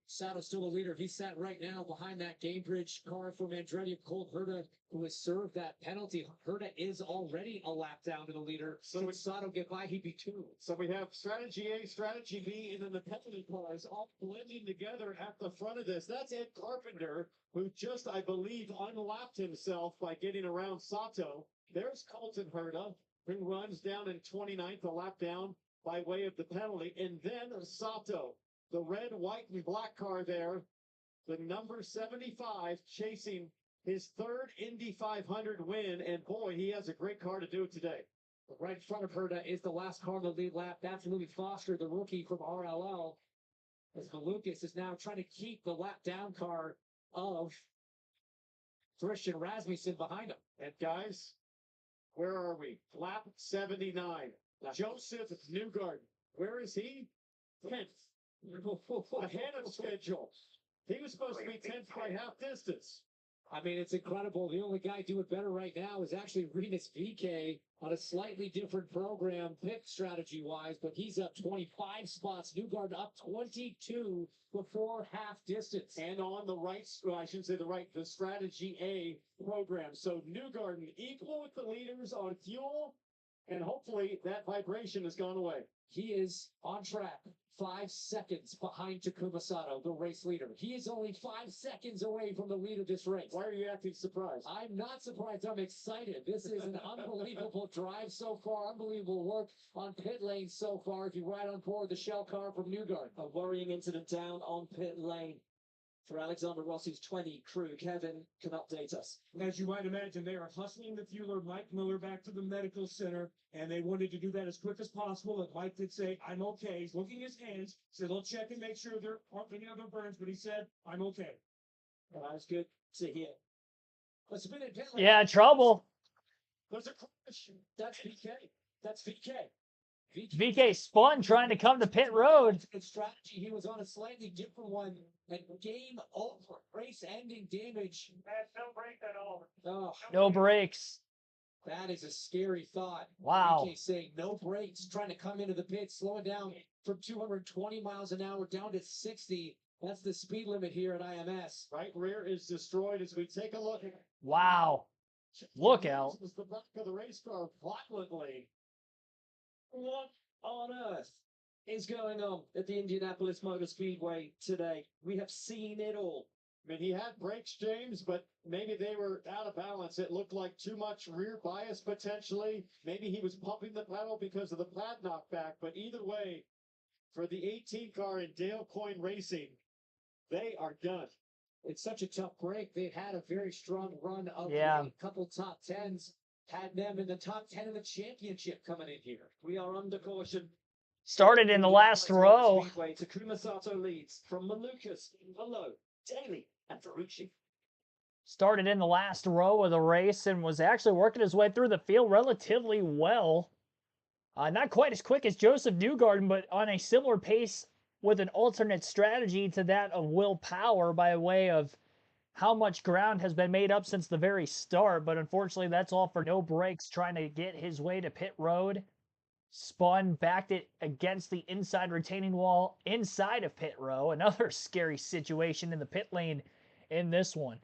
Sato's still a leader. He sat right now behind that Gamebridge car from Andretti Colt Herta, who has served that penalty. Herta is already a lap down to the leader. So if Sato get by, he'd be 2. So we have strategy A, strategy B, and then the penalty cars all blending together at the front of this. That's Ed Carpenter, who just, I believe, unlapped himself by getting around Sato. There's Colton Herta, who runs down in 29th, a lap down by way of the penalty. And then Sato, the red, white, and black car there, the number 75, chasing his third Indy 500 win, and boy, he has a great car to do it today. Right in front of Herta is the last car on the lead lap. That's Louis Foster, the rookie from RLL. As Malukas is now trying to keep the lap down car of Christian Rasmussen behind him. And guys, where are we? Lap 79. Joseph Newgarden. Where is he? 10th. Ahead of schedule. He was supposed to be 10th by half distance. I mean, it's incredible. The only guy doing better right now is actually Renus VK on a slightly different program, pit strategy wise, but he's up 25 spots. Newgarden up 22 before half distance. And on the right, well, I shouldn't say the right, the strategy A program. So Newgarden equal with the leaders on fuel, and hopefully that vibration has gone away. He is on track. 5 seconds behind Takuma Sato, the race leader. He is only 5 seconds away from the lead of this race. Why are you acting surprised? I'm not surprised. I'm excited. This is an unbelievable drive so far. Unbelievable work on pit lane so far. If you ride on board the shell car from Newgarden. A worrying incident down on pit lane for Alexander Rossi's 20 crew. Kevin can update us. As you might imagine, they are hustling the fueler, Mike Miller, back to the medical center, and they wanted to do that as quick as possible. And Mike did say, I'm okay. He's looking at his hands, said, they'll check and make sure there aren't any other burns, but he said, I'm okay. Well, that's good to hear. Let's spin it pit lane. Yeah, trouble. There's a crash. That's VK. That's VK. VK spun trying to come to pit road. Good strategy. He was on a slightly different one. And game over. Race ending damage. No break at all. Oh, No brakes. that is a scary thought. Wow. VK saying no brakes, trying to come into the pit, slowing down from 220 miles an hour down to 60. That's the speed limit here at IMS. Right rear is destroyed as we take a look. Wow. Look out. Was the back of the race car violently. What on earth is going on at the Indianapolis Motor Speedway today? We have seen it all. I mean, he had brakes, James, but maybe they were out of balance. It looked like too much rear bias potentially. Maybe he was pumping the pedal because of the pad knockback. But either way, for the 18 car in Dale Coyne Racing, they are done. It's such a tough break. They've had a very strong run of Yeah. a couple top tens. Had them in the top 10 of the championship coming in here. We are under caution. Started in the last row. Speedway, Takuma Sato leads from Malukas, Hello, Daly, and Ferrucci. Started in the last row of the race and was actually working his way through the field relatively well. Not quite as quick as Joseph Newgarden, but on a similar pace with an alternate strategy to that of Will Power by way of how much ground has been made up since the very start. But unfortunately, that's all for no brakes, trying to get his way to pit road. Spun, backed it against the inside retaining wall inside of pit row. Another scary situation in the pit lane in this one.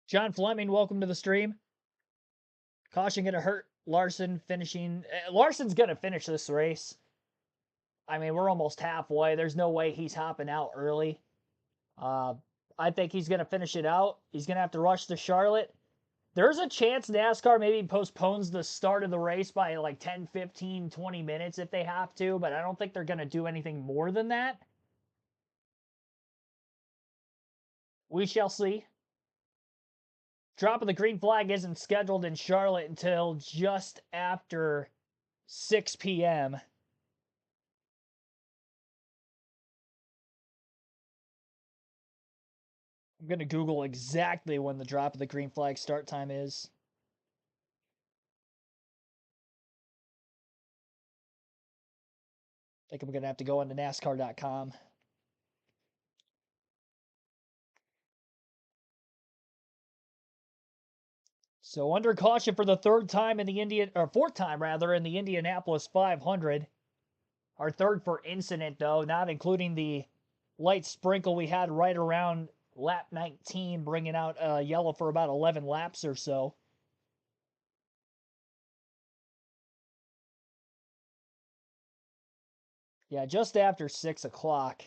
John Fleming, welcome to the stream. Caution going to hurt Larson finishing. Larson's going to finish this race. I mean, we're almost halfway. There's no way he's hopping out early. I think he's going to finish it out. He's going to have to rush to Charlotte. There's a chance NASCAR maybe postpones the start of the race by like 10, 15, 20 minutes if they have to, but I don't think they're going to do anything more than that. We shall see. Drop of the green flag isn't scheduled in Charlotte until just after 6 p.m. I'm going to Google exactly when the drop of the green flag start time is. I think I'm going to have to go into NASCAR.com. So under caution for the fourth time in the Indianapolis 500. Our third for incident, though, not including the light sprinkle we had right around lap 19, bringing out yellow for about 11 laps or so. Yeah, just after 6 o'clock.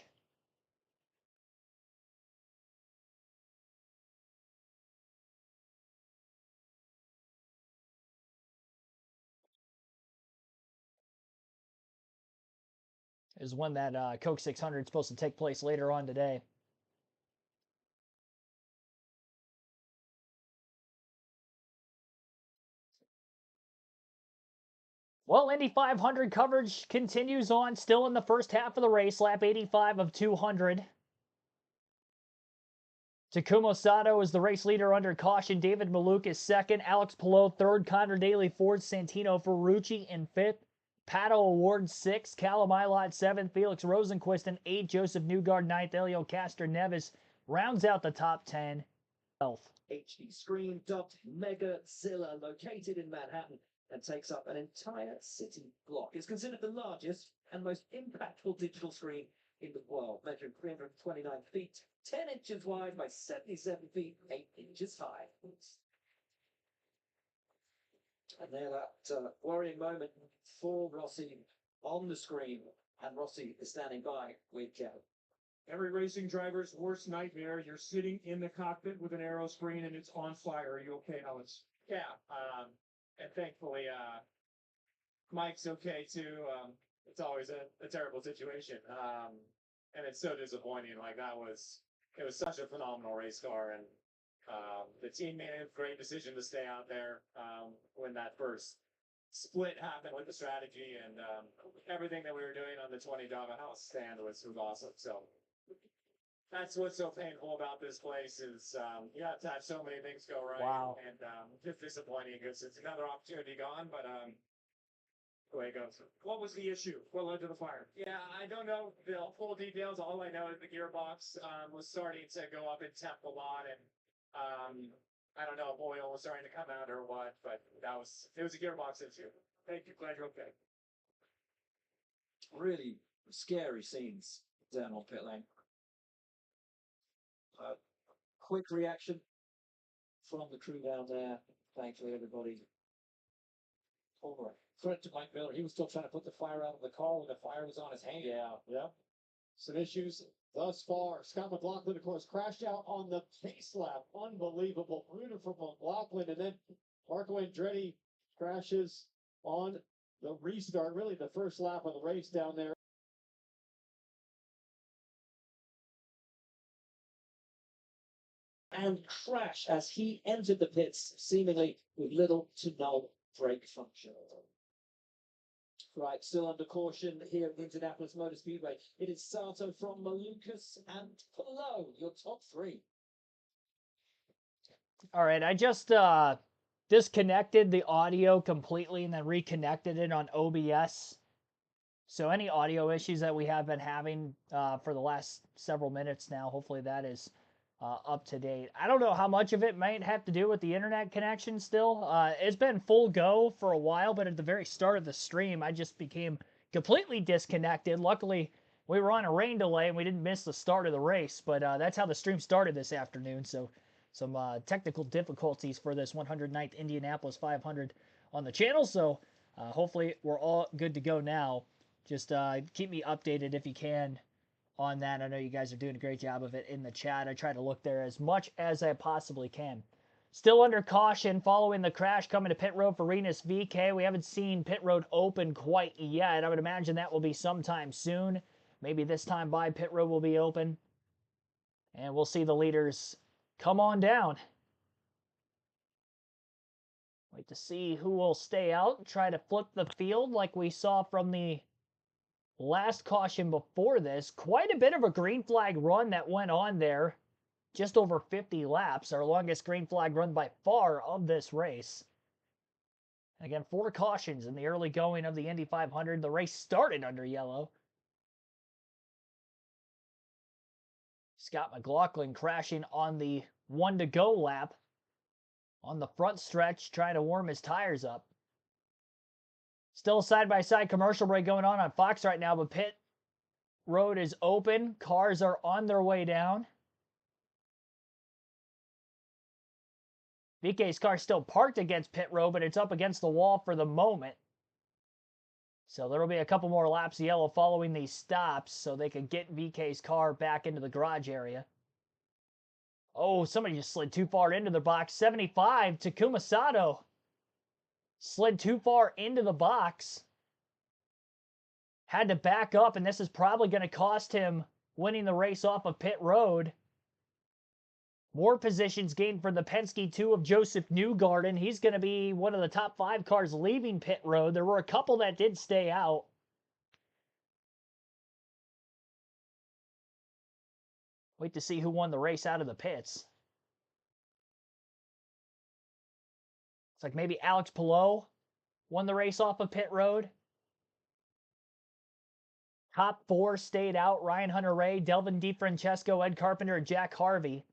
is when that Coke 600 is supposed to take place later on today. Well, Indy 500 coverage continues on, still in the first half of the race, lap 85 of 200. Takuma Sato is the race leader under caution. David Maluk is second. Alex Palou third. Connor Daly fourth. Santino Ferrucci in fifth. Pato Award sixth. Callum Ilott seventh. Felix Rosenquist in eighth. Joseph Newgard ninth. Elio Castor Neves rounds out the top 10. HD screen dubbed Megazilla, located in Manhattan and takes up an entire city block. It's considered the largest and most impactful digital screen in the world, measuring 329 feet, 10 inches wide by 77 feet, 8 inches high. And there that worrying moment for Rossi on the screen, and Rossi is standing by with Kevin. Every racing driver's worst nightmare. You're sitting in the cockpit with an aero screen and it's on fire. Are you okay, Alex? Yeah, and thankfully, Mike's okay too. It's always a terrible situation, and it's so disappointing. Like it was such a phenomenal race car, and the team made a great decision to stay out there when that first split happened with the strategy, and everything that we were doing on the 20 Java House stand was awesome. So that's what's so painful about this place is you have to have so many things go right. Wow. And just disappointing because it's another opportunity gone, but the way it goes. What was the issue? What led to the fire? Yeah, I don't know the full details. All I know is the gearbox was starting to go up in temp a lot, and I don't know if oil was starting to come out or what, but it was a gearbox issue. Thank you. Glad you're okay. Really scary scenes down on pit lane. Quick reaction from the crew down there. Thankfully, everybody. All right. Credit to Mike Miller. He was still trying to put the fire out of the car when the fire was on his hand. Yeah. Some issues thus far. Scott McLaughlin, of course, crashed out on the pace lap. Unbelievable. Brutal from McLaughlin. And then Marco Andretti crashes on the restart. Really the first lap of the race down there. And crash as he entered the pits, seemingly with little to no brake function. Right, still under caution here at the Indianapolis Motor Speedway. It is Sato from Malukas and Palou, your top three. All right, I just disconnected the audio completely and then reconnected it on OBS. So any audio issues that we have been having for the last several minutes now, hopefully that is up to date. I don't know how much of it might have to do with the internet connection still. It's been full go for a while, but at the very start of the stream, I just became completely disconnected. Luckily, we were on a rain delay and we didn't miss the start of the race, but that's how the stream started this afternoon. So some technical difficulties for this 109th Indianapolis 500 on the channel. So hopefully we're all good to go now. Just keep me updated if you can on that. I know you guys are doing a great job of it in the chat. I try to look there as much as I possibly can. Still under caution following the crash coming to pit road for Renus VK. We haven't seen pit road open quite yet. I would imagine that will be sometime soon. Maybe this time by pit road will be open. And we'll see the leaders come on down. Wait to see who will stay out and try to flip the field like we saw from the last caution before this. Quite a bit of a green flag run that went on there. Just over 50 laps. Our longest green flag run by far of this race. Again, 4 cautions in the early going of the Indy 500. The race started under yellow. Scott McLaughlin crashing on the 1 to go lap on the front stretch, trying to warm his tires up. Still a side-by-side commercial break going on Fox right now, but pit road is open. Cars are on their way down. VK's car still parked against pit road, but it's up against the wall for the moment. So there will be a couple more laps yellow following these stops so they can get VK's car back into the garage area. Oh, somebody just slid too far into the box. 75, Takuma Sato slid too far into the box. had to back up, and this is probably going to cost him winning the race off of pit road. More positions gained for the Penske 2 of Joseph Newgarden. He's going to be one of the top 5 cars leaving pit road. There were a couple that did stay out. Wait to see who won the race out of the pits. It's like maybe Alex Palou won the race off of pit road. Top 4 stayed out. Ryan Hunter-Reay, Delvin DeFrancesco, Ed Carpenter, and Jack Harvey.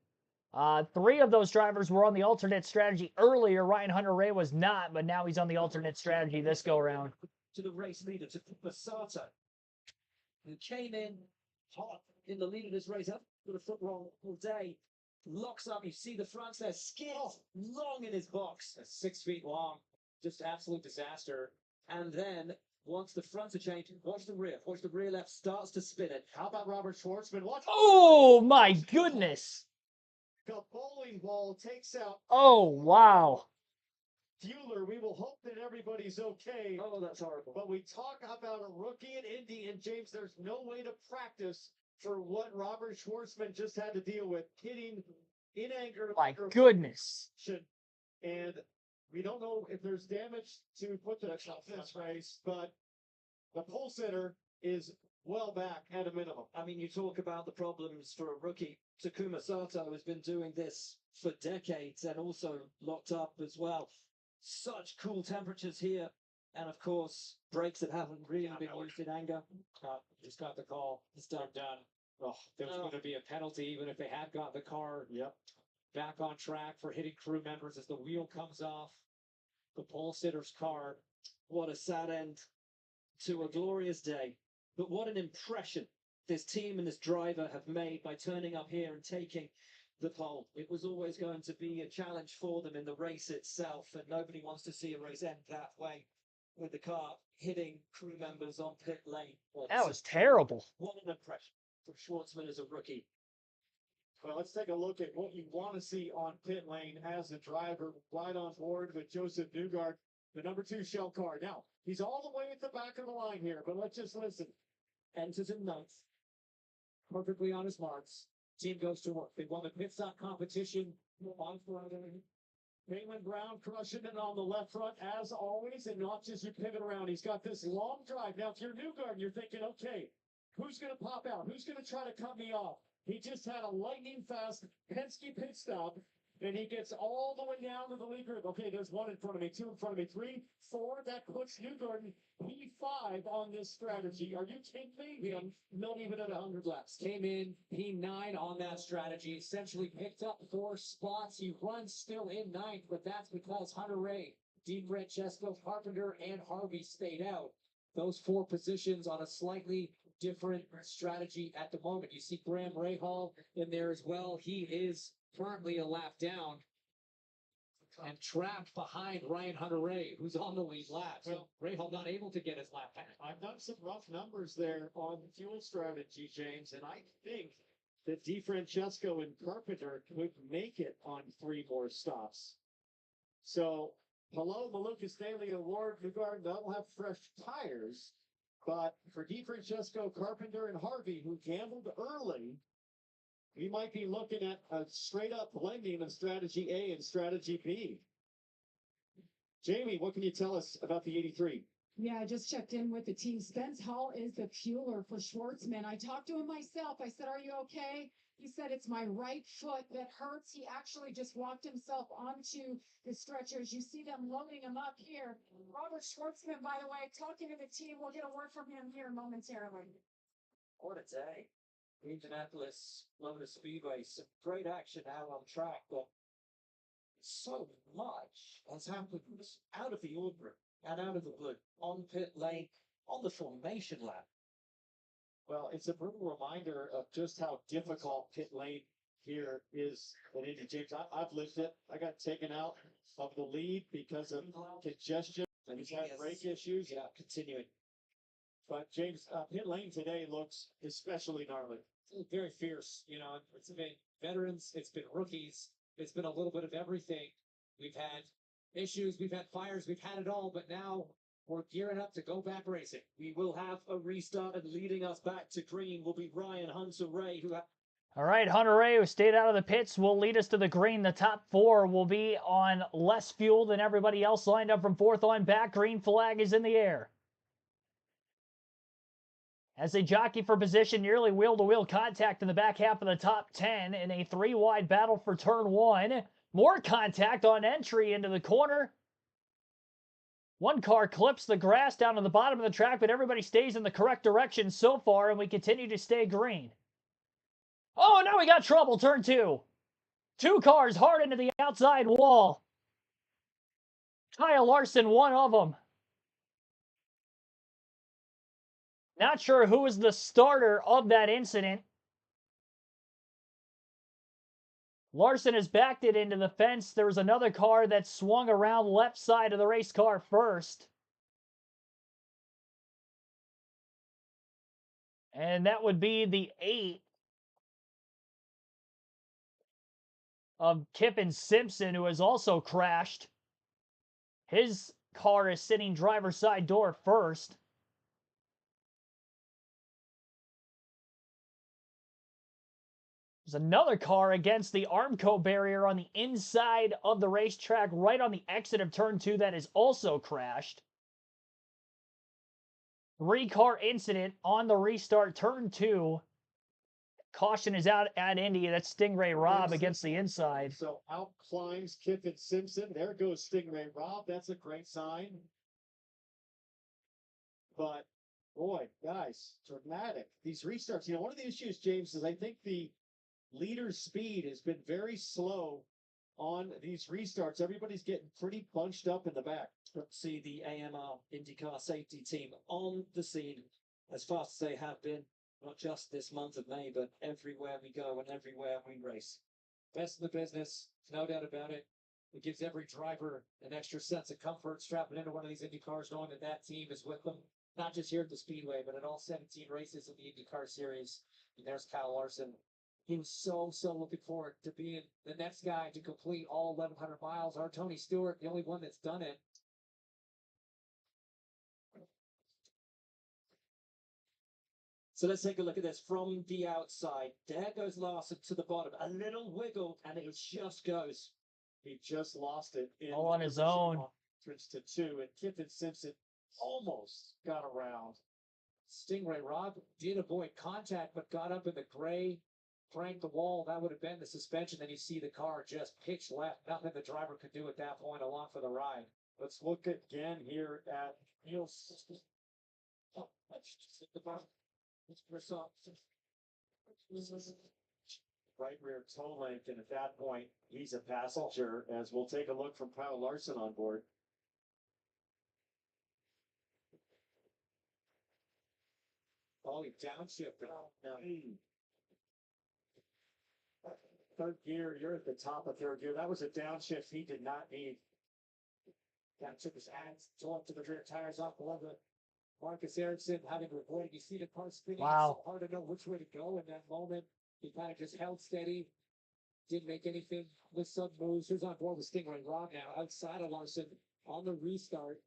3 of those drivers were on the alternate strategy earlier. Ryan Hunter-Reay was not, but now he's on the alternate strategy this go-around. To the race leader, to Basata, who came in hot in the lead of this race, up with a foot wrong all day. Locks up, you see the fronts there, skids long in his box, 6 feet long, just absolute disaster. And then once the fronts are changed, watch the rear left starts to spin it. How about Robert Schwartzman? Watch. Oh my goodness! A bowling ball takes out Oh wow! Bueller. We will hope that everybody's okay. Oh, that's horrible. But we talk about a rookie in Indy, and James, there's no way to practice for what Robert Schwartzman just had to deal with, hitting in anger. My goodness! And we don't know if there's damage to put the this race, but the pole sitter is well back at a minimum. I mean, you talk about the problems for a rookie. Takuma Sato has been doing this for decades and also locked up as well. Such cool temperatures here. And of course, brakes that haven't really been used in anger. Just got the call. It's done. Oh, there was going to be a penalty even if they had got the car back on track for hitting crew members as the wheel comes off the pole sitter's car. What a sad end to a glorious day. But what an impression this team and this driver have made by turning up here and taking the pole. It was always going to be a challenge for them in the race itself, and nobody wants to see a race end that way with the car hitting crew members on pit lane. That was terrible. What an impression for Schwartzman as a rookie. Well, let's take a look at what you want to see on pit lane as a driver, right on board with Joseph Newgarden, the number 2 shell car. Now, he's all the way at the back of the line here, but let's just listen. Enters in 9th. Perfectly on his marks. Team goes to work. They won the pit stop competition on Friday. Caitlin Brown crushing it on the left front as always, and not just you pivot around. He's got this long drive. Now, if you're Newgarden, you're thinking, okay, who's going to pop out? Who's going to try to cut me off? He just had a lightning fast Penske pit stop, and he gets all the way down to the lead group. Okay, there's 1 in front of me, 2 in front of me, 3, 4. That puts Newgarden P5 on this strategy. Are you kidding me? We are not even at 100 laps. Came in P9 on that strategy, essentially picked up 4 spots. He runs still in 9th, but that's because Hunter-Reay, DeFrancesco, Carpenter, and Harvey stayed out. Those 4 positions on a slightly different strategy at the moment. You see Graham Rahal in there as well. He is currently a lap down and trapped behind Ryan Hunter-Reay, who's on the lead lap. So Rahal not able to get his lap back. I've done some rough numbers there on fuel strategy, James, and I think that DeFrancesco and Carpenter could make it on 3 more stops. So, hello, Maluka Stanley Award, Newgarden, they'll have fresh tires, but for DeFrancesco, Carpenter, and Harvey, who gambled early, we might be looking at a straight-up blending of strategy A and strategy B. Jamie, what can you tell us about the 83? Yeah, I just checked in with the team. Spence Hall is the fueler for Schwartzman. I talked to him myself. I said, "Are you okay?" He said, "It's my right foot that hurts." He actually just walked himself onto the stretchers. You see them loading him up here. Robert Schwartzman, by the way, talking to the team. We'll get a word from him here momentarily. What a day. Indianapolis Motor Speedway, some great action out on track, but so much has happened out of the ordinary and out of the blue on pit lane, on the formation lap. Well, it's a brutal reminder of just how difficult pit lane here is at Indy, James. I've lived it. I got taken out of the lead because of congestion and he's had brake issues. Yeah, continuing. But James, pit lane today looks especially gnarly. Very fierce. You know, it's been veterans, it's been rookies, it's been a little bit of everything. We've had issues, we've had fires, we've had it all, but now We're gearing up to go back racing. We will have a restart, and leading us back to green will be Ryan Hunter-Ray, who All right, Hunter Ray, who stayed out of the pits, will lead us to the green. The top four will be on less fuel than everybody else lined up from fourth on back. Green flag is in the air. As they jockey for position, nearly wheel-to-wheel contact in the back half of the top 10 in a three-wide battle for turn one. More contact on entry into the corner. One car clips the grass down to the bottom of the track, but everybody stays in the correct direction so far, and we continue to stay green. Oh, now we got trouble, turn two. Two cars hard into the outside wall. Kyle Larson, one of them. Not sure who was the starter of that incident. Larson has backed it into the fence. There was another car that swung around left side of the race car first. And that would be the 8 of Kippen Simpson, who has also crashed. His car is sitting driver's side door first. There's another car against the Armco barrier on the inside of the racetrack, right on the exit of turn two, that is also crashed. 3-car incident on the restart, turn two. Caution is out at Indy. That's Stingray Rob against the inside. So out climbs Kippen Simpson. There goes Stingray Rob. That's a great sign. But boy, guys, dramatic. These restarts. One of the issues, James, is I think the leader's speed has been very slow on these restarts. Everybody's getting pretty bunched up in the back. Let's see the AMR IndyCar safety team on the scene as fast as they have been, not just this month of May, but everywhere we go and everywhere we race. Best in the business, no doubt about it. It gives every driver an extra sense of comfort strapping into one of these Indy cars, knowing that that team is with them, not just here at the Speedway, but at all 17 races in the IndyCar Series. And there's Kyle Larson. He was so looking forward to being the next guy to complete all 1,100 miles. Our Tony Stewart, the only one that's done it. So let's take a look at this from the outside. There goes Larson to the bottom. A little wiggle, and it just goes. He just lost it. All on his own. Entrance to 2, and Kippen Simpson almost got around. Stingray Rob did avoid contact, but got up in the gray, cranked the wall. That would have been the suspension. Then you see the car just pitch left. Nothing the driver could do at that point along for the ride. Let's look again here at Niels. Oh, let's just hit the bottom. Right rear toe length, and at that point, he's a passenger, as we'll take a look from Kyle Larson on board. Oh, he downshifted. Now, third gear, you're at the top of third gear. That was a downshift he did not need. That took his hands, tore up to the rear tires off the leather. Marcus Ericsson having to avoid. You see the car spinning. Wow. It's so hard to know which way to go in that moment. He kind of just held steady. Didn't make anything with some moves. Who's on board with Stingray Rob now outside of Larson on the restart.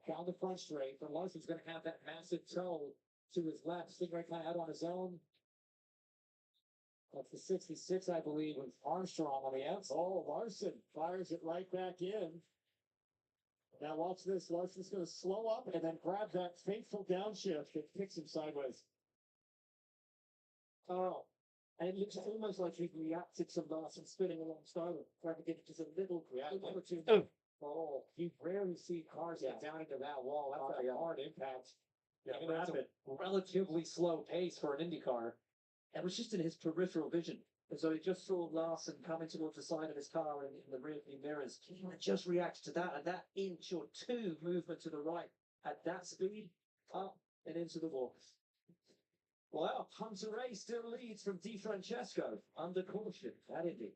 Down the front straight. But Larson's going to have that massive toe to his left. Stingray kind of out on his own. That's the 66, I believe, with Armstrong on the outside. Oh, Larson fires it right back in. Now watch this. Larson's going to slow up and then grab that fateful downshift that kicks him sideways. Oh, and it looks almost like he reacted to Larson spinning alongside him, trying to get it just a little too. Oh, you rarely see cars get down into that wall. That's a hard impact. Yeah, Even though it's rapid. a relatively slow pace for an Indy car. It was just in his peripheral vision. And so he just saw Larson coming towards the side of his car in the rear view mirrors. He just reacted to that, and that inch or two movement to the right at that speed, up and into the wall. Well, Hunter Ray still leads from Di Francesco under caution at Indy.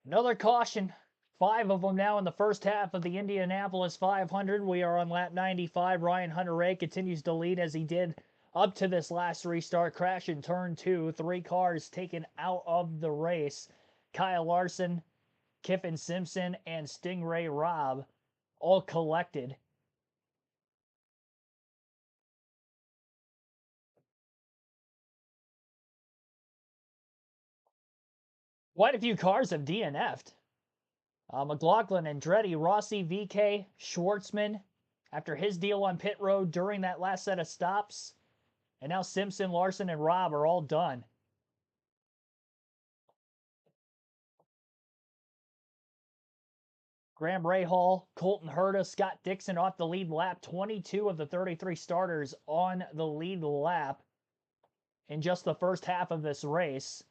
Another caution. 5 of them now in the first half of the Indianapolis 500. We are on lap 95. Ryan Hunter-Ray continues to lead as he did up to this last restart. Crash in turn 2. 3 cars taken out of the race. Kyle Larson, Kiffin Simpson, and Stingray Robb all collected. Quite a few cars have DNF'd. McLaughlin, Andretti, Rossi, VK, Schwartzman, after his deal on pit road during that last set of stops. And now Simpson, Larson, and Robb are all done. Graham Rahal, Colton Herta, Scott Dixon off the lead lap. 22 of the 33 starters on the lead lap in just the first half of this race.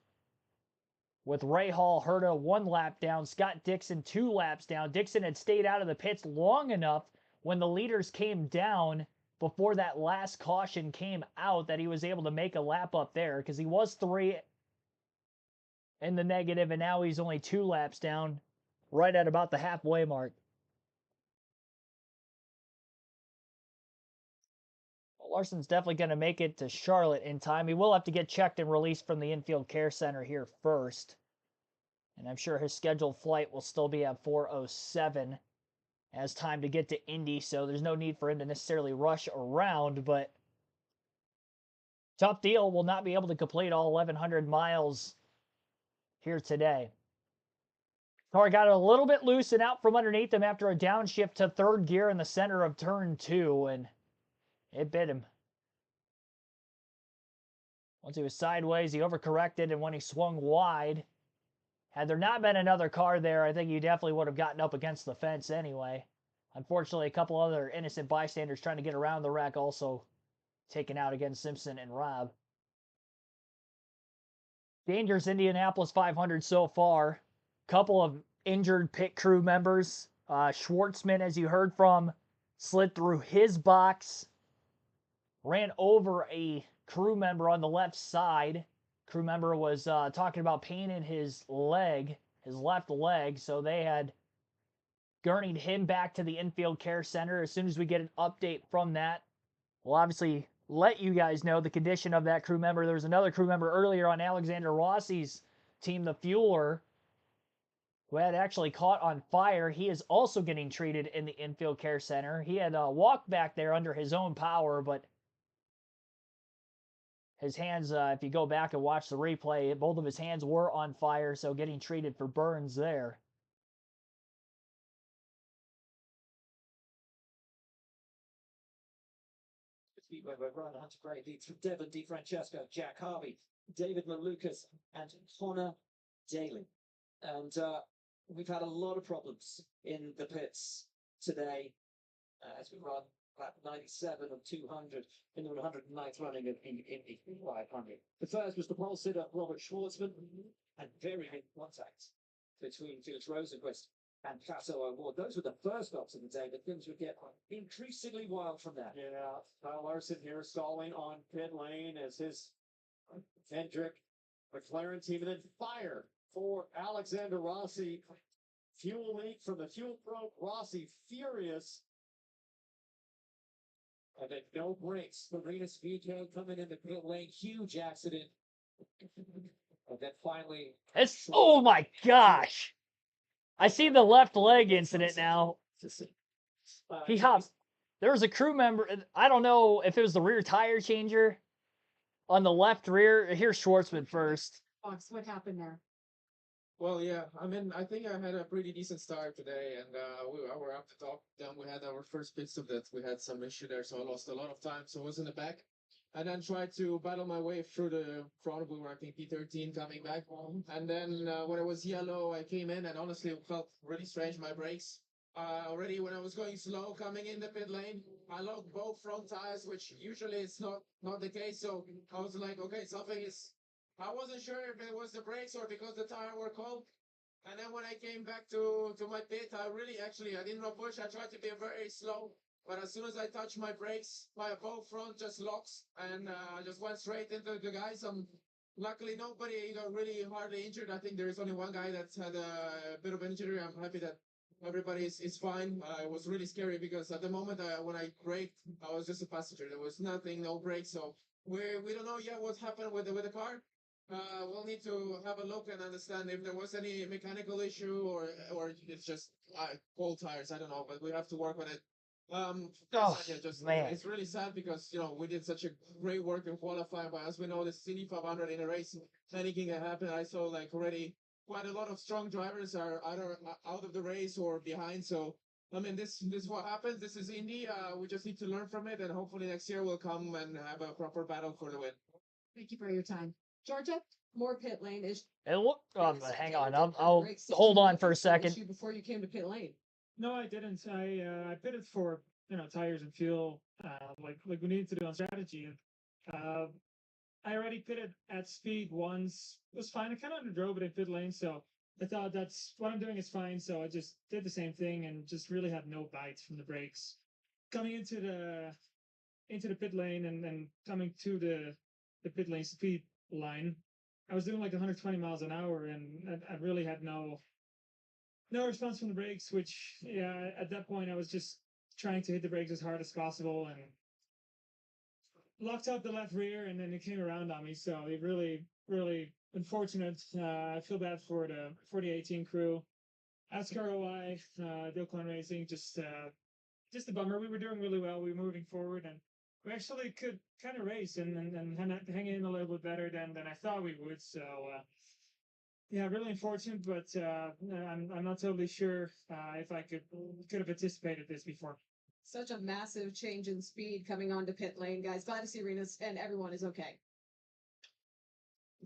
With Rahal, Herta 1 lap down, Scott Dixon 2 laps down. Dixon had stayed out of the pits long enough when the leaders came down before that last caution came out that he was able to make a lap up there, because he was 3 in the negative, and now he's only 2 laps down, right at about the halfway mark. Larson's definitely going to make it to Charlotte in time. He will have to get checked and released from the infield care center here first. And I'm sure his scheduled flight will still be at 4:07 as time to get to Indy, so there's no need for him to necessarily rush around, but tough deal. Will not be able to complete all 1,100 miles here today. Car got a little bit loose and out from underneath him after a downshift to 3rd gear in the center of turn 2, and it bit him. Once he was sideways, he overcorrected, and when he swung wide, had there not been another car there, I think he definitely would have gotten up against the fence anyway. Unfortunately, a couple other innocent bystanders trying to get around the wreck also taken out against Simpson and Robb. Dangerous Indianapolis 500 so far. Couple of injured pit crew members. Schwartzman, as you heard from, slid through his box, ran over a crew member on the left side. Crew member was talking about pain in his leg, his left leg, so they had gurneyed him back to the infield care center. As soon as we get an update from that, we'll obviously let you guys know the condition of that crew member. There was another crew member earlier on Alexander Rossi's team, the Fueler, who had actually caught on fire. He is also getting treated in the infield care center. He had walked back there under his own power, but his hands, if you go back and watch the replay, both of his hands were on fire, so getting treated for burns there. Speedway where Ryan Hunter Gray leads from Devon DiFrancesco, Jack Harvey, David Malukas, and Connor Daly. And we've had a lot of problems in the pits today as we run lap 97 of 200 in the 109th running of the Indy 500. The first was the pole sitter Robert Schwartzman, and very big contact between Felix Rosenquist and Plateau Award. Those were the first stops of the day, but things would get increasingly wild from there. Yeah, Kyle Larson here stalling on pit lane as his Hendrick McLaren team, and then fire for Alexander Rossi. Fuel leak from the fuel broke. Rossi furious. And then no brakes. Marinas Vito coming in the pit lane, huge accident. And then finally, Oh my gosh! I see the left leg incident now. He hopped. There was a crew member. I don't know if it was the rear tire changer on the left rear. Here's Schwartzman first. Fox, what happened there? Well, yeah, I think I had a pretty decent start today, and we were up the top. Then we had our first pit stop that we had some issue there, so I lost a lot of time. So I was in the back, and then tried to battle my way through the front. We were, I think, P13 coming back, and then when it was yellow, I came in, and honestly, it felt really strange. My brakes. Already when I was going slow coming in the pit lane, I locked both front tires, which usually is not the case. So I was like, okay, something is. I wasn't sure if it was the brakes or because the tire were cold. And then when I came back to my pit, I didn't push. I tried to be very slow. But as soon as I touched my brakes, my both front just locks and I just went straight into the guys. Luckily, nobody got really hardly injured. I think there is only one guy that's had a bit of injury. I'm happy that everybody is fine. It was really scary because at the moment when I braked, I was just a passenger. There was nothing, no brakes. So we don't know yet what's happened with the car. We'll need to have a look and understand if there was any mechanical issue or it's just cold tires. I don't know, but we have to work on it. Oh, yeah, just man. it's really sad because we did such a great work in qualifying, but as we know, the City 500 in a race, anything can happen. I saw like already quite a lot of strong drivers are either out of the race or behind. So I mean, this is what happens. This is Indy. We just need to learn from it, and hopefully next year we'll come and have a proper battle for the win. Thank you for your time. Georgia, more pit lane is Hang on. I'll hold on for a second. before you came to pit lane. No, I didn't. I pitted for tires and fuel, like we needed to do on strategy. I already pitted at speed once. It was fine. I kind of underdrove it in pit lane, so I thought that's what I'm doing is fine. So I just did the same thing and just really had no bites from the brakes. Coming into the pit lane and then coming to the pit lane speed line, I was doing like 120 miles an hour, and I really had no response from the brakes, which, yeah, at that point I was just trying to hit the brakes as hard as possible and locked up the left rear, and then it came around on me. So it really, really unfortunate. I feel bad for the 18 crew. Ask ROI, Dilcon Racing, just a bummer. We were doing really well. We were moving forward, and we actually could kind of race and hang in a little bit better than I thought we would. So yeah, really unfortunate, but I'm not totally sure if I could have anticipated this before. Such a massive change in speed coming onto pit lane, guys. Glad to see Arenas and everyone is okay.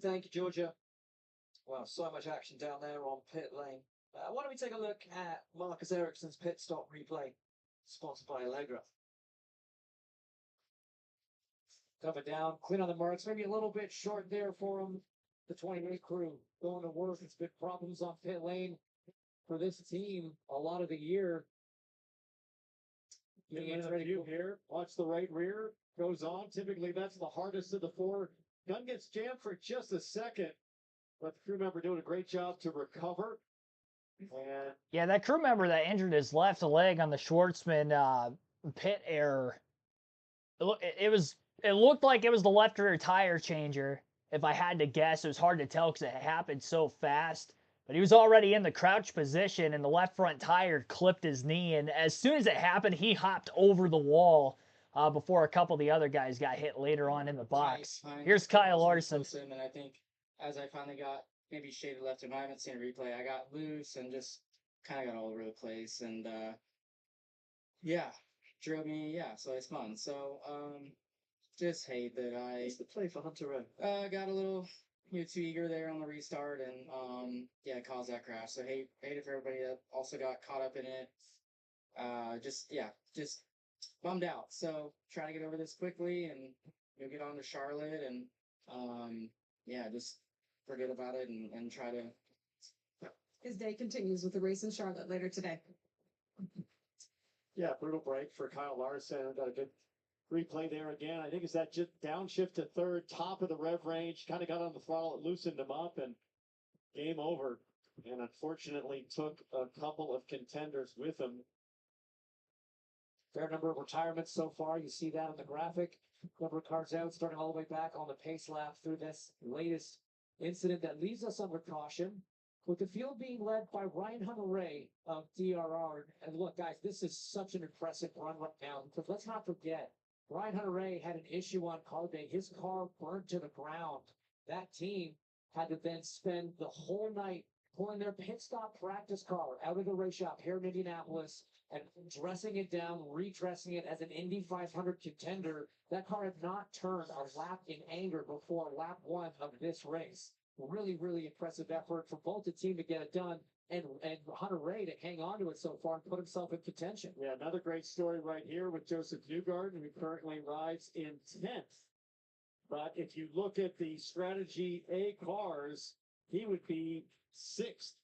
Thank you, Georgia. Well, so much action down there on pit lane. Why don't we take a look at Marcus Ericsson's pit stop replay, sponsored by Allegra. Cover down, clean on the marks, maybe a little bit short there for him. The 28 crew going to work. It's been problems on pit lane for this team a lot of the year. View here. Watch the right rear. Goes on. Typically, that's the hardest of the four. Gun gets jammed for just a second, but the crew member doing a great job to recover. And Yeah, that crew member that injured his left leg on the Schwartzman pit error. It looked like it was the left rear tire changer. If I had to guess, it was hard to tell because it happened so fast. But he was already in the crouch position, and the left front tire clipped his knee. And as soon as it happened, he hopped over the wall before a couple of the other guys got hit later on in the box. Here's Kyle Larson. And I think as I finally got maybe shaded left and I haven't seen a replay, I got loose and just kind of got all over the place. And yeah, drove me. Yeah, so it's fun. So just hate that I. What's the play for Hunter Rowe? Got a little too eager there on the restart and yeah, caused that crash. So hate it for everybody that also got caught up in it. Just bummed out. So trying to get over this quickly and get on to Charlotte and yeah, just forget about it and try to. His day continues with the race in Charlotte later today. yeah, brutal break for Kyle Larson. Got a good replay there again. I think it's that just downshift to third, top of the rev range, kind of got on the throttle, it loosened him up, and game over. And unfortunately took a couple of contenders with him. Fair number of retirements so far. You see that on the graphic. Number of cars out, starting all the way back on the pace lap through this latest incident that leaves us under caution. With the field being led by Ryan Hunter-Ray of DRR. And look, guys, this is such an impressive run right now. Because let's not forget, Ryan Hunter-Ray had an issue on car day. His car burned to the ground. That team had to then spend the whole night pulling their pit stop practice car out of the race shop here in Indianapolis and dressing it down, redressing it as an Indy 500 contender. That car had not turned a lap in anger before lap one of this race. Really, really impressive effort for both the team to get it done and Hunter-Ray to hang on to it so far and put himself in contention. Yeah, another great story right here with Joseph Newgarden, who currently rides in 10th. But if you look at the Strategy A cars, he would be 6th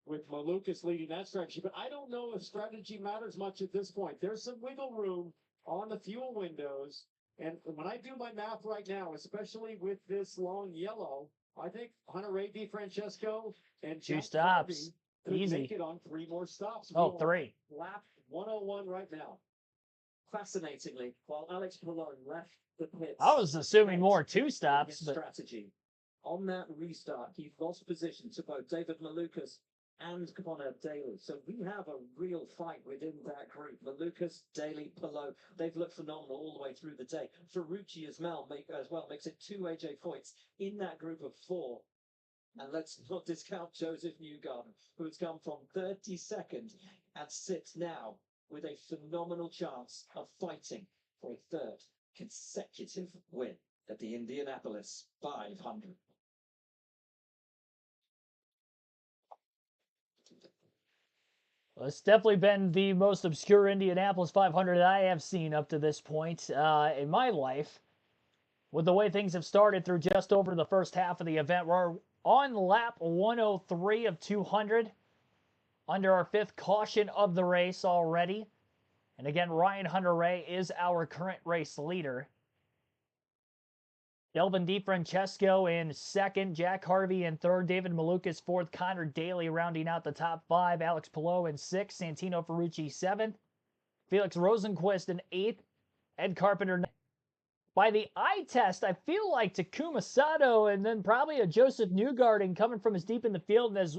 with Malukas leading that strategy. But I don't know if strategy matters much at this point. There's some wiggle room on the fuel windows. And when I do my math right now, especially with this long yellow, I think Hunter-Ray DeFrancesco and Two Jack stops. Harvey could Easy. make it on 3 more stops. Oh, We are 3. Lap 101 right now. fascinatingly, while Alex Palou left the pits, I was assuming more two his stops, but strategy. On that restart, he lost position to both David Malukas and Connor Daly. So we have a real fight within that group. Malukas, Daly, Palou, they've looked phenomenal all the way through the day. Ferrucci as well, makes it 2 AJ Foyts in that group of 4. And let's not discount Joseph Newgarden, who has come from 32nd and sits now with a phenomenal chance of fighting for a 3rd consecutive win at the Indianapolis 500. well, it's definitely been the most obscure Indianapolis 500 I have seen up to this point in my life. With the way things have started through just over the first half of the event, we're on lap 103 of 200, under our 5th caution of the race already. And again, Ryan Hunter-Reay is our current race leader. Delvin DiFrancesco in 2nd, Jack Harvey in 3rd, David Malukas 4th, Connor Daly rounding out the top 5, Alex Palou in 6th, Santino Ferrucci 7th, Felix Rosenquist in 8th, Ed Carpenter 9th. By the eye test, I feel like Takuma Sato and then probably a Joseph Newgarden coming from as deep in the field and is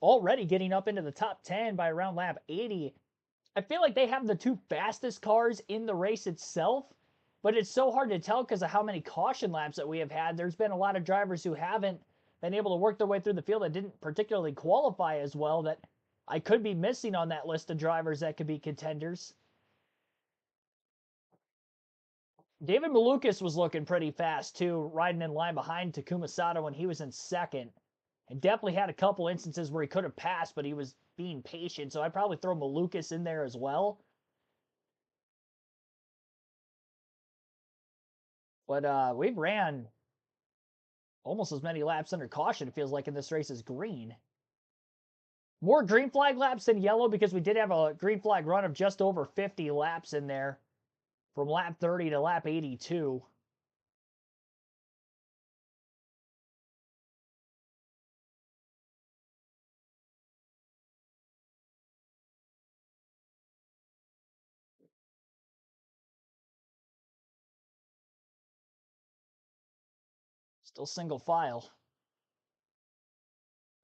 already getting up into the top 10 by around lap 80. I feel like they have the 2 fastest cars in the race itself, but it's so hard to tell because of how many caution laps that we have had. There's been a lot of drivers who haven't been able to work their way through the field that didn't particularly qualify as well that I could be missing on that list of drivers that could be contenders. David Malukas was looking pretty fast too, riding in line behind Takuma Sato when he was in 2nd. And definitely had a couple instances where he could have passed, but he was being patient. So I'd probably throw Malukas in there as well. But we've ran almost as many laps under caution, it feels like, in this race as green. More green flag laps than yellow because we did have a green flag run of just over 50 laps in there from lap 30 to lap 82. Still single file.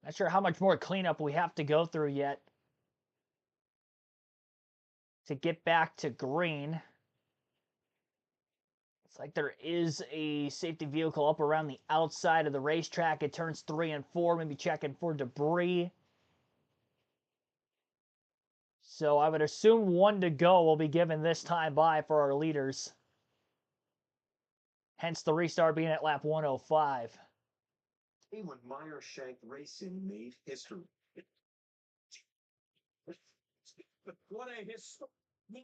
Not sure how much more cleanup we have to go through yet to get back to green. It's like there is a safety vehicle up around the outside of the racetrack. It turns 3 and 4, maybe checking for debris. So I would assume 1 to go will be given this time by for our leaders. Hence the restart being at lap 105. When Meyer Shank Racing made history. What a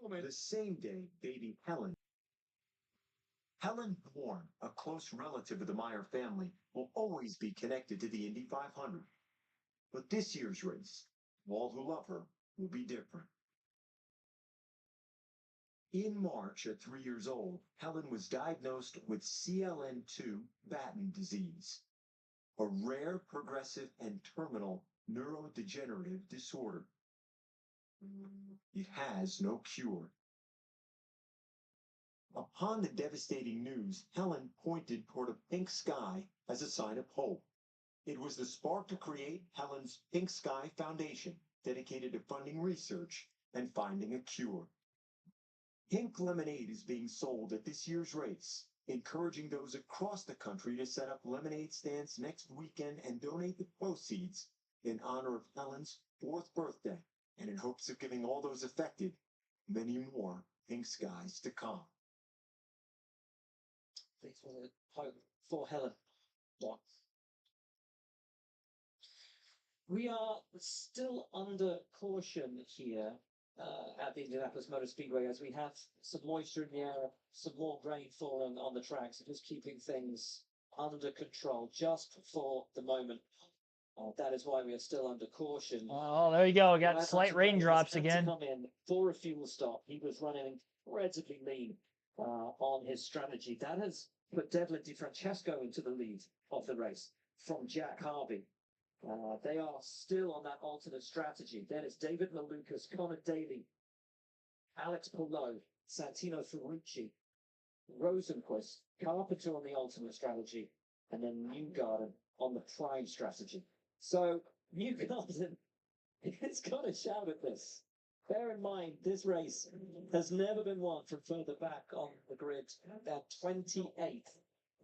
moment. The same day, baby Helen. Helen Bourne, a close relative of the Meyer family, will always be connected to the Indy 500. But this year's race, all who love her, will be different. In March, at 3 years old, Helen was diagnosed with CLN2 Batten disease, a rare, progressive, and terminal neurodegenerative disorder. It has no cure. Upon the devastating news, Helen pointed toward a pink sky as a sign of hope. It was the spark to create Helen's Pink Sky Foundation, dedicated to funding research and finding a cure. Pink lemonade is being sold at this year's race, encouraging those across the country to set up lemonade stands next weekend and donate the proceeds in honor of Helen's 4th birthday, and in hopes of giving all those affected many more pink skies to come. Thanks for the hope for Helen. We are still under caution here at the Indianapolis Motor Speedway as we have some moisture in the air, some more rainfall on the track, so just keeping things under control just for the moment. That is why we are still under caution. Oh, there you go. We got slight raindrops again. Come in for a fuel stop. He was running incredibly lean on his strategy. That has put Devlin DiFrancesco into the lead of the race from Jack Harvey. They are still on that alternate strategy. Then it's David Malukas, Connor Daly, Alex Palou, Santino Ferrucci, Rosenquist, Carpenter on the ultimate strategy, and then Newgarden on the prime strategy. So Newgarden has got a shout at this. Bear in mind, this race has never been won from further back on the grid than 28th.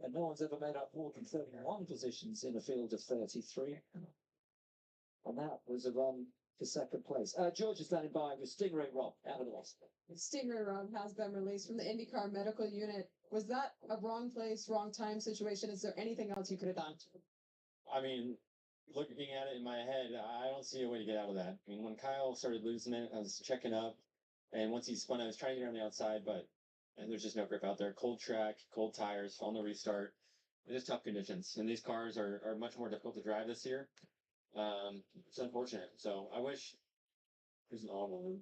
And no one's ever made up more than 31 positions in a field of 33. And that was a run for second place. George is standing by with Stingray Rob out of the West. Stingray Rob has been released from the IndyCar medical unit. Was that a wrong place, wrong time situation? Is there anything else you could have done? I mean, looking at it in my head, I don't see a way to get out of that. I mean, when Kyle started losing it, I was checking up, and once he spun, I was trying to get on the outside, but and there's just no grip out there. Cold track, cold tires on the restart. It's just tough conditions, and these cars are much more difficult to drive this year. It's unfortunate. So I wish there's an all.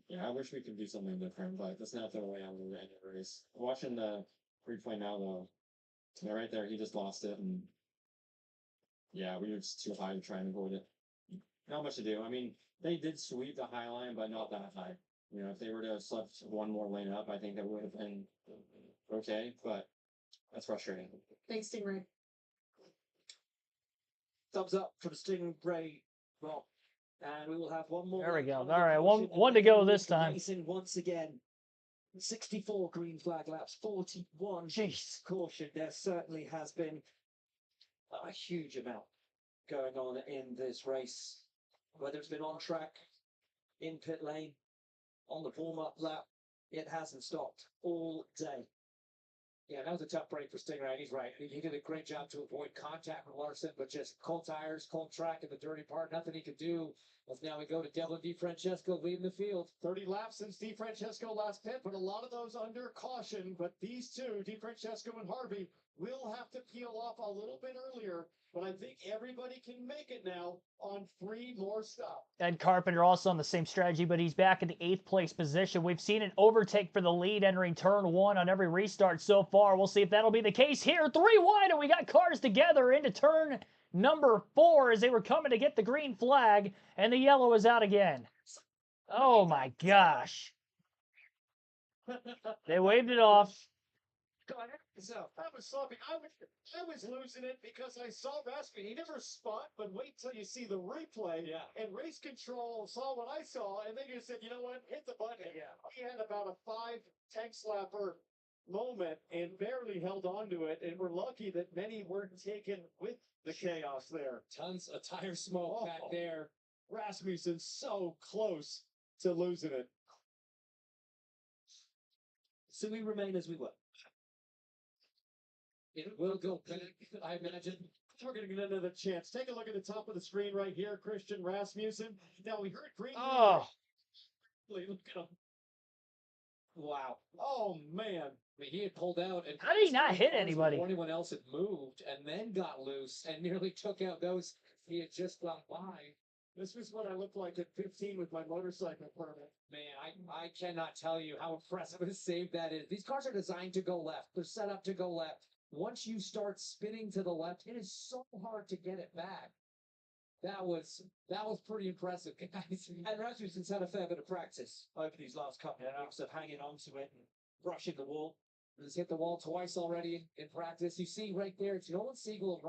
Yeah, I wish we could do something different, but that's not the way I would end the race. Watching the replay now, though, right there, he just lost it, and yeah, we were just too high to try and avoid it. Not much to do. I mean, they did sweep the high line, but not that high. You know, if they were to have slept one more lane up, I think that would have been okay, but that's frustrating. Thanks, Stingray. Thumbs up for the Stingray Rob. And we will have one more. There we go. on All the right, caution, one to and go then this we'll be time. Racing once again. 64 green flag laps, 41 caution. There certainly has been a huge amount going on in this race, whether it's been on track, in pit lane, on the warm-up lap, it hasn't stopped all day. Yeah, that was a tough break for Stingray, and he's right. He did a great job to avoid contact with Larson, but just cold tires, cold track in the dirty part, nothing he could do. As now we go to Devlin DiFrancesco leading the field. 30 laps since DiFrancesco last pit, but a lot of those under caution. But these two, DiFrancesco and Harvey, will have to peel off a little bit earlier. But I think everybody can make it now on 3 more stops. Ed Carpenter also on the same strategy, but he's back in the 8th place position. We've seen an overtake for the lead entering turn 1 on every restart so far. We'll see if that'll be the case here. 3 wide, and we got cars together into turn number 4 as they were coming to get the green flag, and the yellow is out again. Oh my gosh. They waved it off. So I was sloppy. I was losing it because I saw Raskin. He never spot, but wait till you see the replay. Yeah. And race control saw what I saw, and then you said, you know what, hit the button. Yeah. He had about a 5 tank slapper moment and barely held on to it, and we're lucky that many weren't taken with the chaos there. Tons of tire smoke back there. Rasmussen so close to losing it. So we remain as we were. It will go back, I imagine. We're going to get another chance. Take a look at the top of the screen right here, Christian Rasmussen. Now, we heard green. Oh. Look at him. Wow. Oh, man. I mean, he had pulled out. And How did he not hit anybody? Anyone else had moved and then got loose and nearly took out those he had just gone by. This was what I looked like at 15 with my motorcycle permit. Man, I cannot tell you how impressive a save that is. These cars are designed to go left. They're set up to go left. Once you start spinning to the left, it is so hard to get it back. That was pretty impressive, guys. And Rasmussen's had a fair bit of practice over these last couple of weeks of hanging on to it and brushing the wall. He's hit the wall twice already in practice. You see right there, it's Nolan Siegel,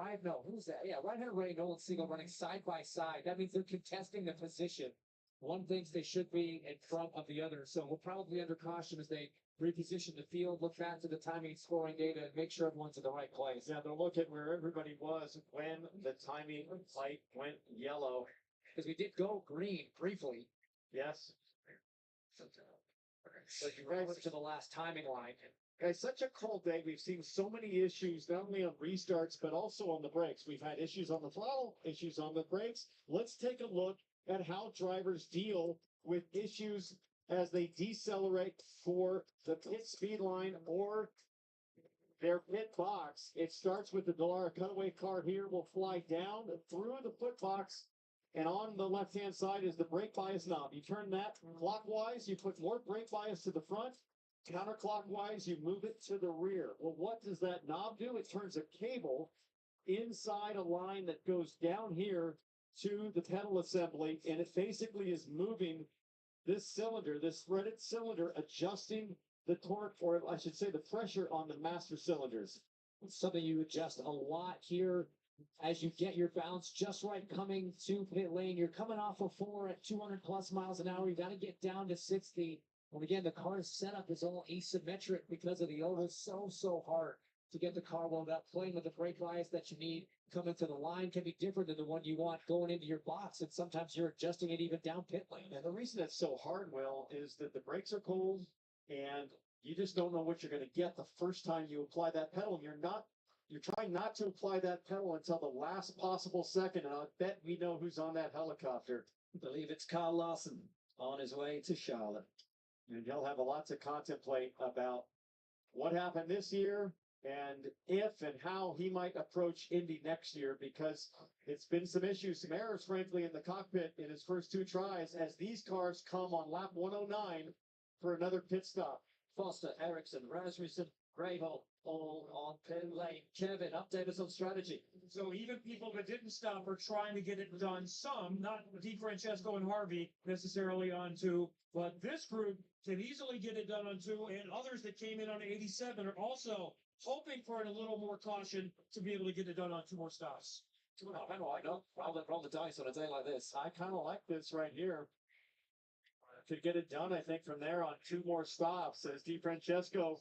who's that? Yeah, right-hand Ray, Nolan Siegel running side by side. That means they're contesting the position. One thinks they should be in front of the other. So we're probably under caution as they reposition the field, look back to the timing and scoring data, and make sure everyone's in the right place. Yeah, they'll look at where everybody was when the timing light went yellow. Because we did go green briefly. Yes. So you right to the last timing line. Guys, such a cold day. We've seen so many issues, not only on restarts, but also on the brakes. We've had issues on the throttle, issues on the brakes. Let's take a look at how drivers deal with issues as they decelerate for the pit speed line or their pit box. It starts with the Dallara cutaway car here. Will fly down through the foot box, and on the left-hand side is the brake bias knob. You turn that clockwise, you put more brake bias to the front. Counterclockwise, you move it to the rear. Well, what does that knob do? It turns a cable inside a line that goes down here to the pedal assembly, and it basically is moving this cylinder, this threaded cylinder, adjusting the torque, or I should say the pressure on the master cylinders. It's something you adjust a lot here as you get your balance just right coming to pit lane. You're coming off a 4 at 200 plus miles an hour. You got to get down to 60. And again, the car's setup is all asymmetric because of the oval. So hard to get the car wound up. Playing with the brake bias that you need coming to the line can be different than the one you want going into your box. And sometimes you're adjusting it even down pit lane. And the reason it's so hard, Will, is that the brakes are cold and you just don't know what you're going to get the first time you apply that pedal. You're trying not to apply that pedal until the last possible second. And I bet we know who's on that helicopter. I believe it's Carl Larson on his way to Charlotte. And he'll have a lot to contemplate about what happened this year and if and how he might approach Indy next year, because it's been some issues, some errors, frankly, in the cockpit in his first 2 tries as these cars come on lap 109 for another pit stop. Foster, Ericsson, Rasmussen, Grable, all on pit lane. Kevin, update us on strategy. So even people that didn't stop are trying to get it done. Some, not DeFrancesco and Harvey necessarily on 2, but this group can easily get it done on 2, and others that came in on 87 are also hoping for a little more caution to be able to get it done on 2 more stops. I know. Roll the dice on a day like this. I kind of like this right here. Could get it done, I think, from there on 2 more stops as DeFrancesco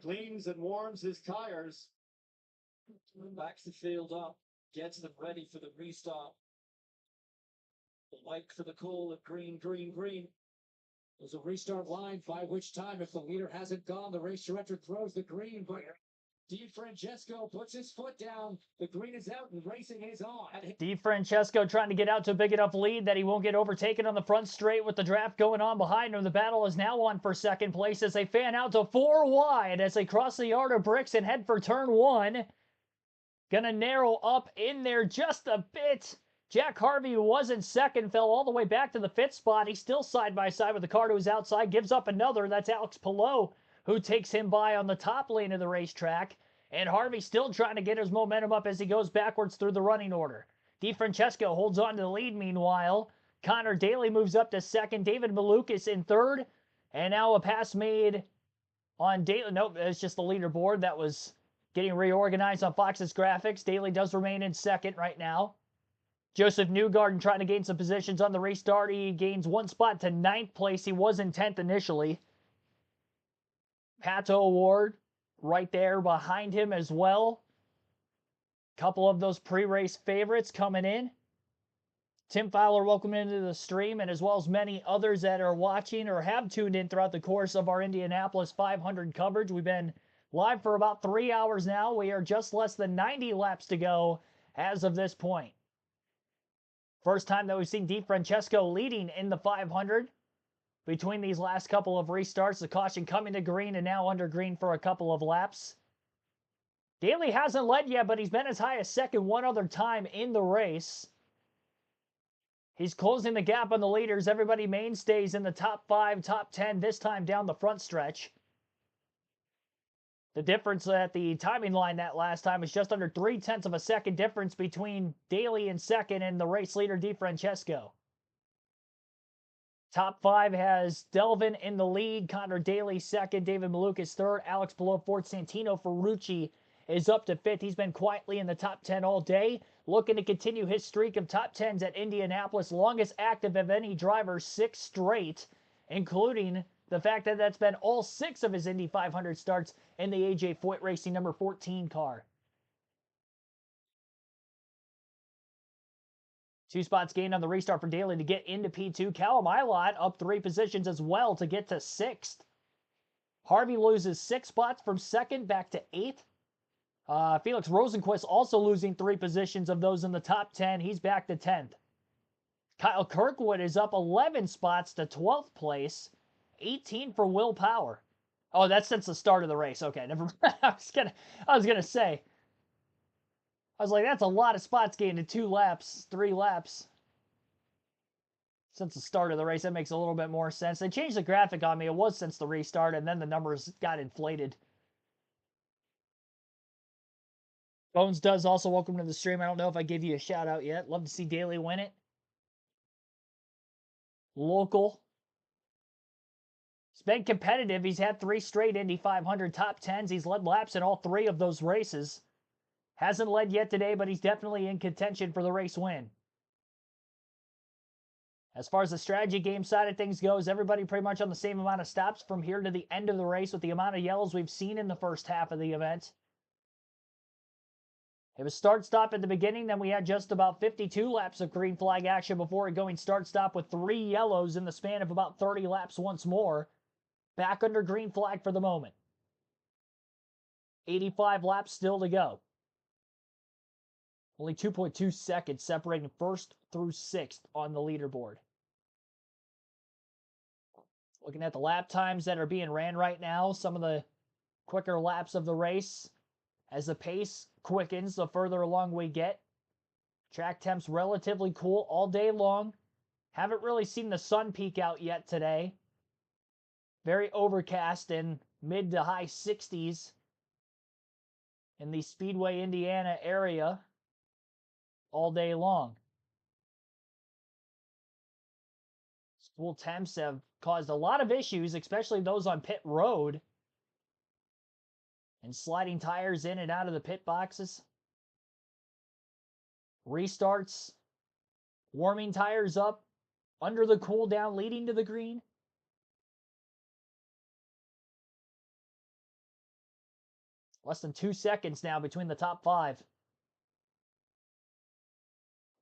cleans and warms his tires. Backs the field up, gets them ready for the restart. Wait for the call of green. There's a restart line, by which time, if the leader hasn't gone, the race director throws the green, but DeFrancesco puts his foot down. The green is out and racing is on. DeFrancesco trying to get out to a big enough lead that he won't get overtaken on the front straight with the draft going on behind him. The battle is now on for second place as they fan out to 4 wide as they cross the yard of bricks and head for turn 1. Gonna narrow up in there just a bit. Jack Harvey was in second, fell all the way back to the 5th spot. He's still side by side with the car to his outside, gives up another. That's Alex Palou, who takes him by on the top lane of the racetrack. And Harvey still trying to get his momentum up as he goes backwards through the running order. DeFrancesco holds on to the lead meanwhile. Connor Daly moves up to second. David Malukas in third. And now a pass made on Daly. Nope, it's just the leaderboard that was getting reorganized on Fox's graphics. Daly does remain in second right now. Joseph Newgarden trying to gain some positions on the restart. He gains 1 spot to 9th place. He was in 10th initially. Pato Award right there behind him as well. Couple of those pre-race favorites coming in. Tim Fowler, welcome into the stream, and as well as many others that are watching or have tuned in throughout the course of our Indianapolis 500 coverage. We've been live for about 3 hours now. We are just less than 90 laps to go as of this point. First time that we've seen DeFrancesco leading in the 500 between these last couple of restarts. The caution coming to green and now under green for a couple of laps. Daly hasn't led yet, but he's been as high as second one other time in the race. He's closing the gap on the leaders. Everybody mainstays in the top 5, top 10, this time down the front stretch. The difference at the timing line that last time is just under 0.3 of a second difference between Daly in second and the race leader DeFrancesco. Top 5 has Delvin in the lead, Connor Daly second, David Malukas third, Alex Palou fourth, Santino Ferrucci is up to 5th. He's been quietly in the top 10 all day, looking to continue his streak of top 10s at Indianapolis, longest active of any driver, 6 straight, including the fact that that's been all 6 of his Indy 500 starts in the AJ Foyt Racing number 14 car. 2 spots gained on the restart for Daly to get into P2. Callum Ilott up 3 positions as well to get to 6th. Harvey loses 6 spots from 2nd back to 8th. Felix Rosenquist also losing 3 positions of those in the top 10. He's back to 10th. Kyle Kirkwood is up 11 spots to 12th place. 18 for Will Power. Oh, that's since the start of the race. Okay, never mind. I was gonna say. I was like, that's a lot of spots gained in 2 laps, 3 laps. Since the start of the race, that makes a little bit more sense. They changed the graphic on me. It was since the restart, and then the numbers got inflated. Bones does also welcome to the stream. I don't know if I gave you a shout out yet. Love to see Daly win it. Local been competitive. He's had 3 straight Indy 500 top 10s. He's led laps in all 3 of those races. Hasn't led yet today, but he's definitely in contention for the race win. As far as the strategy game side of things goes, everybody pretty much on the same amount of stops from here to the end of the race with the amount of yellows we've seen in the first half of the event. It was start-stop at the beginning, then we had just about 52 laps of green flag action before it going start-stop with 3 yellows in the span of about 30 laps once more. Back under green flag for the moment. 85 laps still to go. Only 2.2 seconds separating first through sixth on the leaderboard. Looking at the lap times that are being ran right now, some of the quicker laps of the race. As the pace quickens, the further along we get. Track temps relatively cool all day long. Haven't really seen the sun peek out yet today. Very overcast in mid to high 60s in the Speedway, Indiana area all day long. School temps have caused a lot of issues, especially those on pit road. And sliding tires in and out of the pit boxes. Restarts. Warming tires up under the cool down leading to the green. Less than 2 seconds now between the top 5.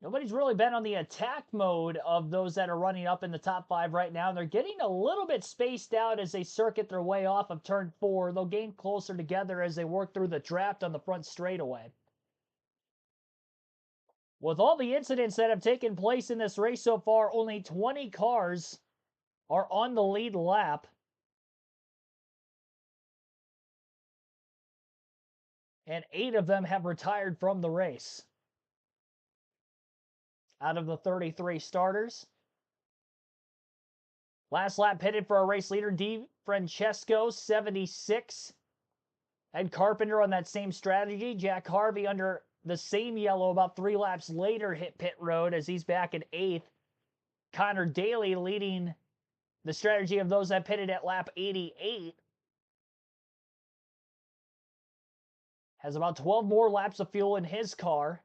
Nobody's really been on the attack mode of those that are running up in the top 5 right now. They're getting a little bit spaced out as they circuit their way off of turn 4. They'll gain closer together as they work through the draft on the front straightaway. With all the incidents that have taken place in this race so far, only 20 cars are on the lead lap. And 8 of them have retired from the race. Out of the 33 starters. Last lap pitted for our race leader, DeFrancesco, 76. Ed Carpenter on that same strategy. Jack Harvey under the same yellow about 3 laps later hit pit road as he's back in 8th. Connor Daly leading the strategy of those that pitted at lap 88. Has about 12 more laps of fuel in his car.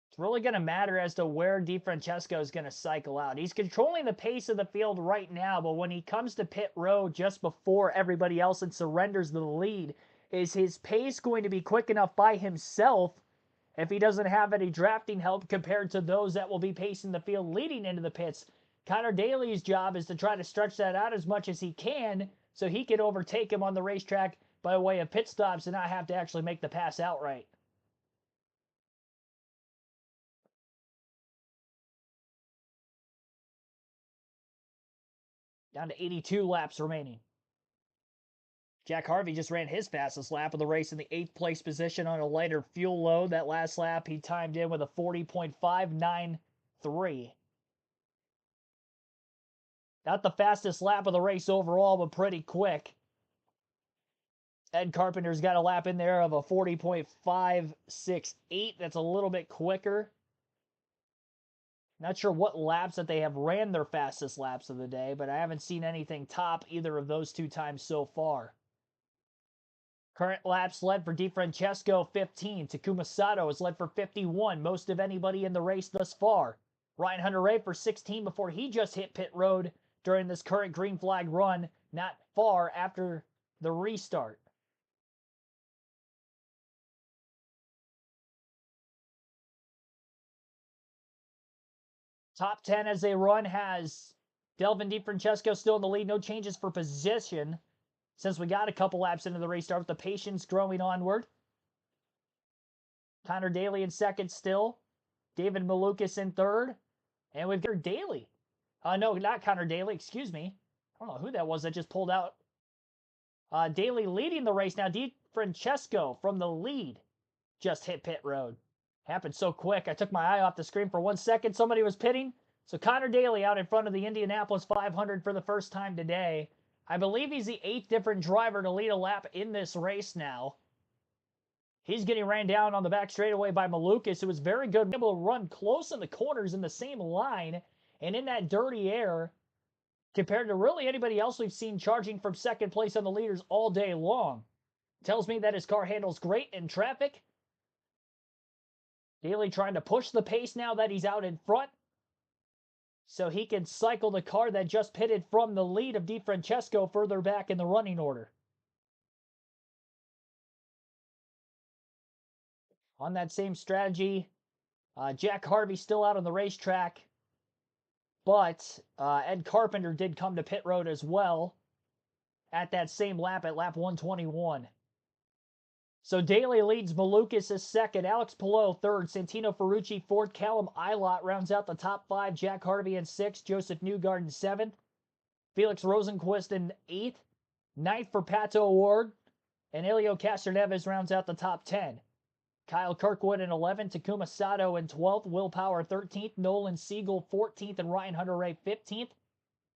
It's really going to matter as to where DeFrancesco is going to cycle out. He's controlling the pace of the field right now, but when he comes to pit road just before everybody else and surrenders the lead, is his pace going to be quick enough by himself if he doesn't have any drafting help compared to those that will be pacing the field leading into the pits? Connor Daly's job is to try to stretch that out as much as he can so he can overtake him on the racetrack by way of pit stops and not have to actually make the pass outright. Down to 82 laps remaining. Jack Harvey just ran his fastest lap of the race in the 8th place position on a lighter fuel load. That last lap he timed in with a 40.593. Not the fastest lap of the race overall, but pretty quick. Ed Carpenter's got a lap in there of a 40.568. That's a little bit quicker. Not sure what laps that they have ran their fastest laps of the day, but I haven't seen anything top either of those 2 times so far. Current laps led for DeFrancesco, 15. Takuma Sato has led for 51, most of anybody in the race thus far. Ryan Hunter-Reay for 16 before he just hit pit road during this current green flag run, not far after the restart. Top 10 as they run has Delvin DeFrancesco still in the lead. No changes for position since we got a couple laps into the restart with the patience growing onward. Connor Daly in second still. David Malukas in third. And we've got Daly. No, not Connor Daly, excuse me. I don't know who that was that just pulled out. Daly leading the race now. DeFrancesco from the lead just hit pit road. Happened so quick. I took my eye off the screen for 1 second. Somebody was pitting. So Connor Daly out in front of the Indianapolis 500 for the first time today. I believe he's the 8th different driver to lead a lap in this race now. He's getting ran down on the back straightaway by Malukas, who was very good, able to run close in the corners in the same line And in that dirty air, compared to really anybody else we've seen charging from second place on the leaders all day long, tells me that his car handles great in traffic. Daly trying to push the pace now that he's out in front, so he can cycle the car that just pitted from the lead of DeFrancesco further back in the running order. On that same strategy, Jack Harvey still out on the racetrack, but Ed Carpenter did come to pit road as well at that same lap at lap 121. So Daly leads, Malukas is second, Alex Palou third, Santino Ferrucci fourth, Callum Ilott rounds out the top five, Jack Harvey in sixth, Joseph Newgarden in seventh, Felix Rosenquist in eighth, ninth for Pato O'Ward, and Elio Castroneves rounds out the top 10. Kyle Kirkwood in 11th, Takuma Sato in 12th, Will Power 13th, Nolan Siegel 14th, and Ryan Hunter-Reay 15th.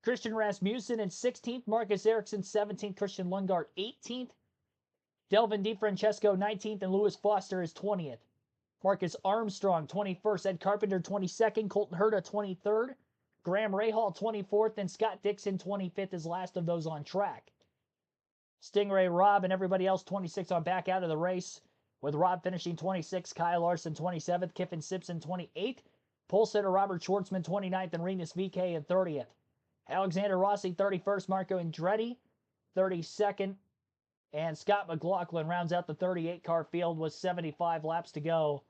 Christian Rasmussen in 16th, Marcus Ericsson 17th, Christian Lundgaard 18th, Delvin DeFrancesco 19th, and Lewis Foster is 20th. Marcus Armstrong 21st, Ed Carpenter 22nd, Colton Herta 23rd, Graham Rahal 24th, and Scott Dixon 25th is last of those on track. Stingray Robb and everybody else 26 on back out of the race, with Robb finishing 26th, Kyle Larson 27th, Kiffin Simpson 28th, pole sitter Robert Schwartzman 29th, and Rinus VeeKay in 30th. Alexander Rossi 31st, Marco Andretti 32nd, and Scott McLaughlin rounds out the 38-car field with 75 laps to go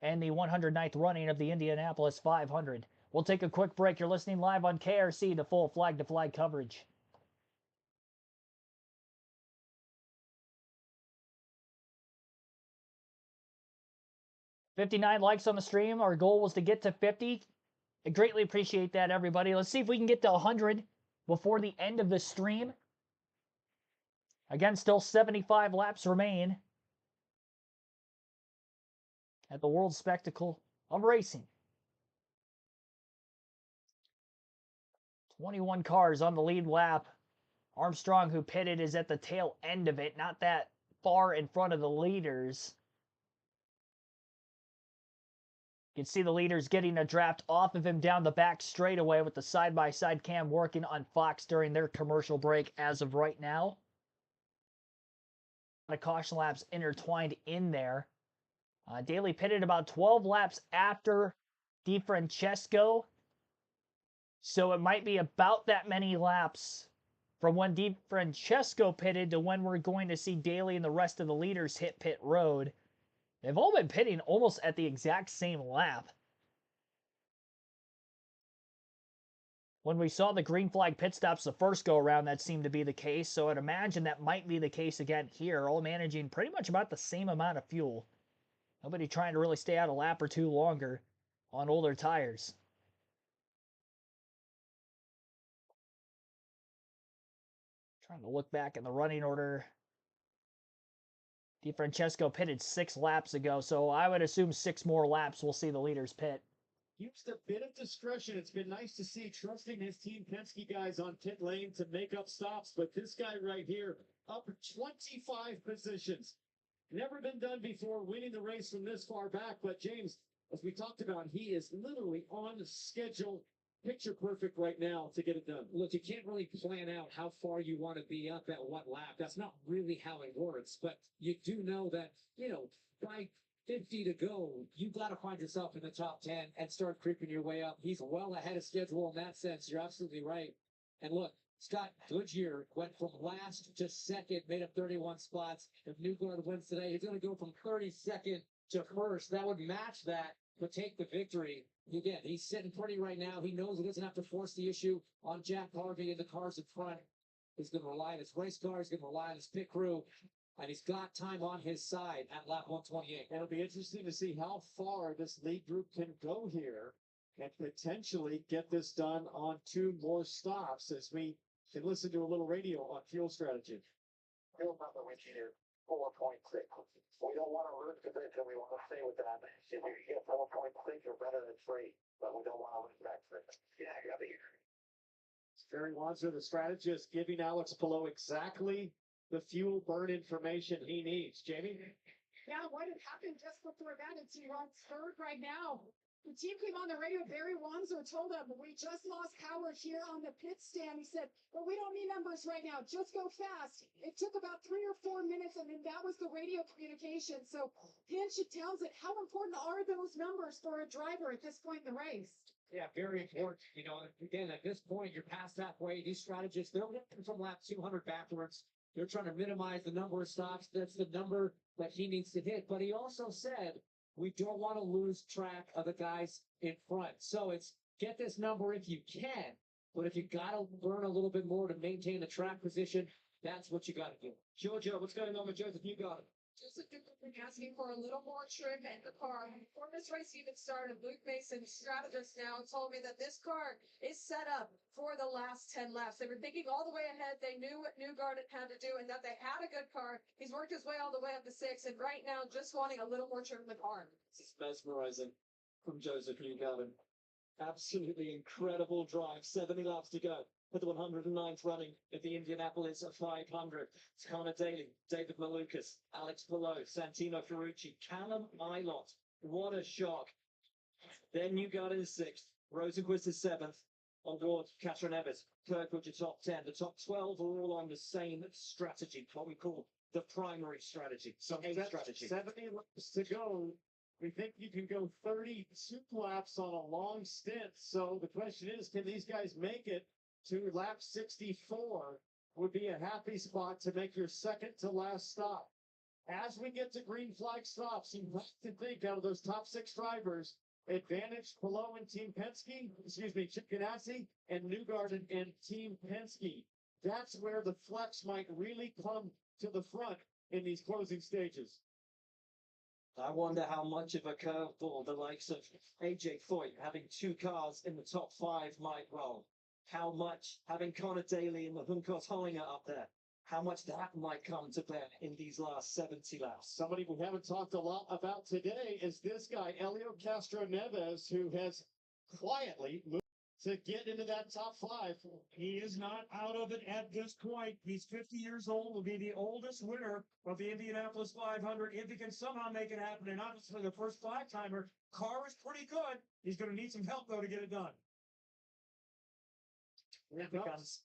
and the 109th running of the Indianapolis 500. We'll take a quick break. You're listening live on KRC, the full flag-to-flag coverage. $59 likes on the stream. Our goal was to get to 50. I greatly appreciate that, everybody. Let's see if we can get to 100 before the end of the stream. Again, still 75 laps remain at the world spectacle of racing. 21 cars on the lead lap. Armstrong, who pitted, is at the tail end of it, not that far in front of the leaders. You can see the leaders getting a draft off of him down the back straightaway with the side-by-side cam working on Fox during their commercial break as of right now. A lot of caution laps intertwined in there. Daly pitted about 12 laps after DeFrancesco, so it might be about that many laps from when DeFrancesco pitted to when we're going to see Daly and the rest of the leaders hit pit road. They've all been pitting almost at the exact same lap. When we saw the green flag pit stops the first go around, that seemed to be the case, so I'd imagine that might be the case again here, all managing pretty much about the same amount of fuel. Nobody trying to really stay out a lap or two longer on older tires. Trying to look back in the running order. DeFrancesco pitted 6 laps ago, so I would assume 6 more laps we'll see the leaders pit. Used a bit of discretion. It's been nice to see trusting his Team Penske guys on pit lane to make up stops, but this guy right here, up 25 positions. Never been done before, winning the race from this far back, but James, as we talked about, he is literally on schedule, picture perfect right now to get it done. Look, you can't really plan out how far you want to be up at what lap. That's not really how it works, but you do know that, by 50 to go, you got to find yourself in the top 10 and start creeping your way up. He's well ahead of schedule in that sense. You're absolutely right. And look, Scott Goodyear went from last to second, made up 31 spots. If Newgarden wins today, he's going to go from 32nd to first. That would match that, but take the victory. Again, he's sitting pretty right now. He knows he doesn't have to force the issue on Jack Harvey and the cars in front. He's going to rely on his race car. He's going to rely on his pit crew. And he's got time on his side at lap 128. It'll be interesting to see how far this lead group can go here and potentially get this done on 2 more stops as we can listen to a little radio on fuel strategy. Fuel number we need is 4.6. We don't want to lose position. We want to stay with that. If you get 4.6, you're better than 3, but we don't want to lose back 6. Yeah, I got to hear. Barry Wanzer, the strategist, giving Alex Palou exactly the fuel burn information he needs. Jamie? Yeah, what had happened just before that? It's he runs third right now. the team came on the radio. Barry Wanzer told them, we just lost power here on the pit stand. He said, well, we don't need numbers right now. Just go fast. It took about 3 or 4 minutes, and then that was the radio communication. So Pinch, it tells it, how important are those numbers for a driver at this point in the race? Yeah, very important. You know, again, at this point, you're past halfway. These strategists, they're looking from lap 200 backwards. They're trying to minimize the number of stops. That's the number that he needs to hit. But he also said, we don't want to lose track of the guys in front. So it's get this number if you can. But if you got to burn a little bit more to maintain the track position, that's what you got to do. Georgia, what's going on with Joseph? You got it. Joseph Duke asking for a little more trim in the car. Before this race even started, Luke Mason, strategist now, told me that this car is set up for the last 10 laps. They were thinking all the way ahead. They knew what Newgarden had to do and that they had a good car. He's worked his way all the way up to 6, and right now just wanting a little more trim in the car. This is mesmerizing from Joseph Newgarden. Absolutely incredible drive. 70 laps to go for the 109th running of the Indianapolis 500. It's Connor Daly, David Malukas, Alex Palou, Santino Ferrucci, Callum Ilott. What a shock. Then Newgarden is 6th. Rosenquist is 7th. On board, Castro Neves, Kirkwood, your top 10. The top 12 are all on the same strategy, what we call the primary strategy. So a strategy. 70 laps to go. We think you can go 32 laps on a long stint. So the question is, can these guys make it to lap 64? Would be a happy spot to make your second to last stop. As we get to green flag stops, you have to think out of those top 6 drivers, advantage Palou and Team Penske, Chip Ganassi and Newgarden and Team Penske. That's where the flex might really come to the front in these closing stages. I wonder how much of a curveball the likes of AJ Foyt having 2 cars in the top 5 might roll. How much having Connor Daly and the Juncos Hollinger up there, how much that might come to bear in these last 70 laps. Somebody we haven't talked a lot about today is this guy, Elio Castro Neves, who has quietly moved to get into that top 5. He is not out of it at this point. He's 50 years old, will be the oldest winner of the Indianapolis 500 if he can somehow make it happen. And obviously the first 5-timer, car is pretty good. He's going to need some help, though, to get it done. Here he comes.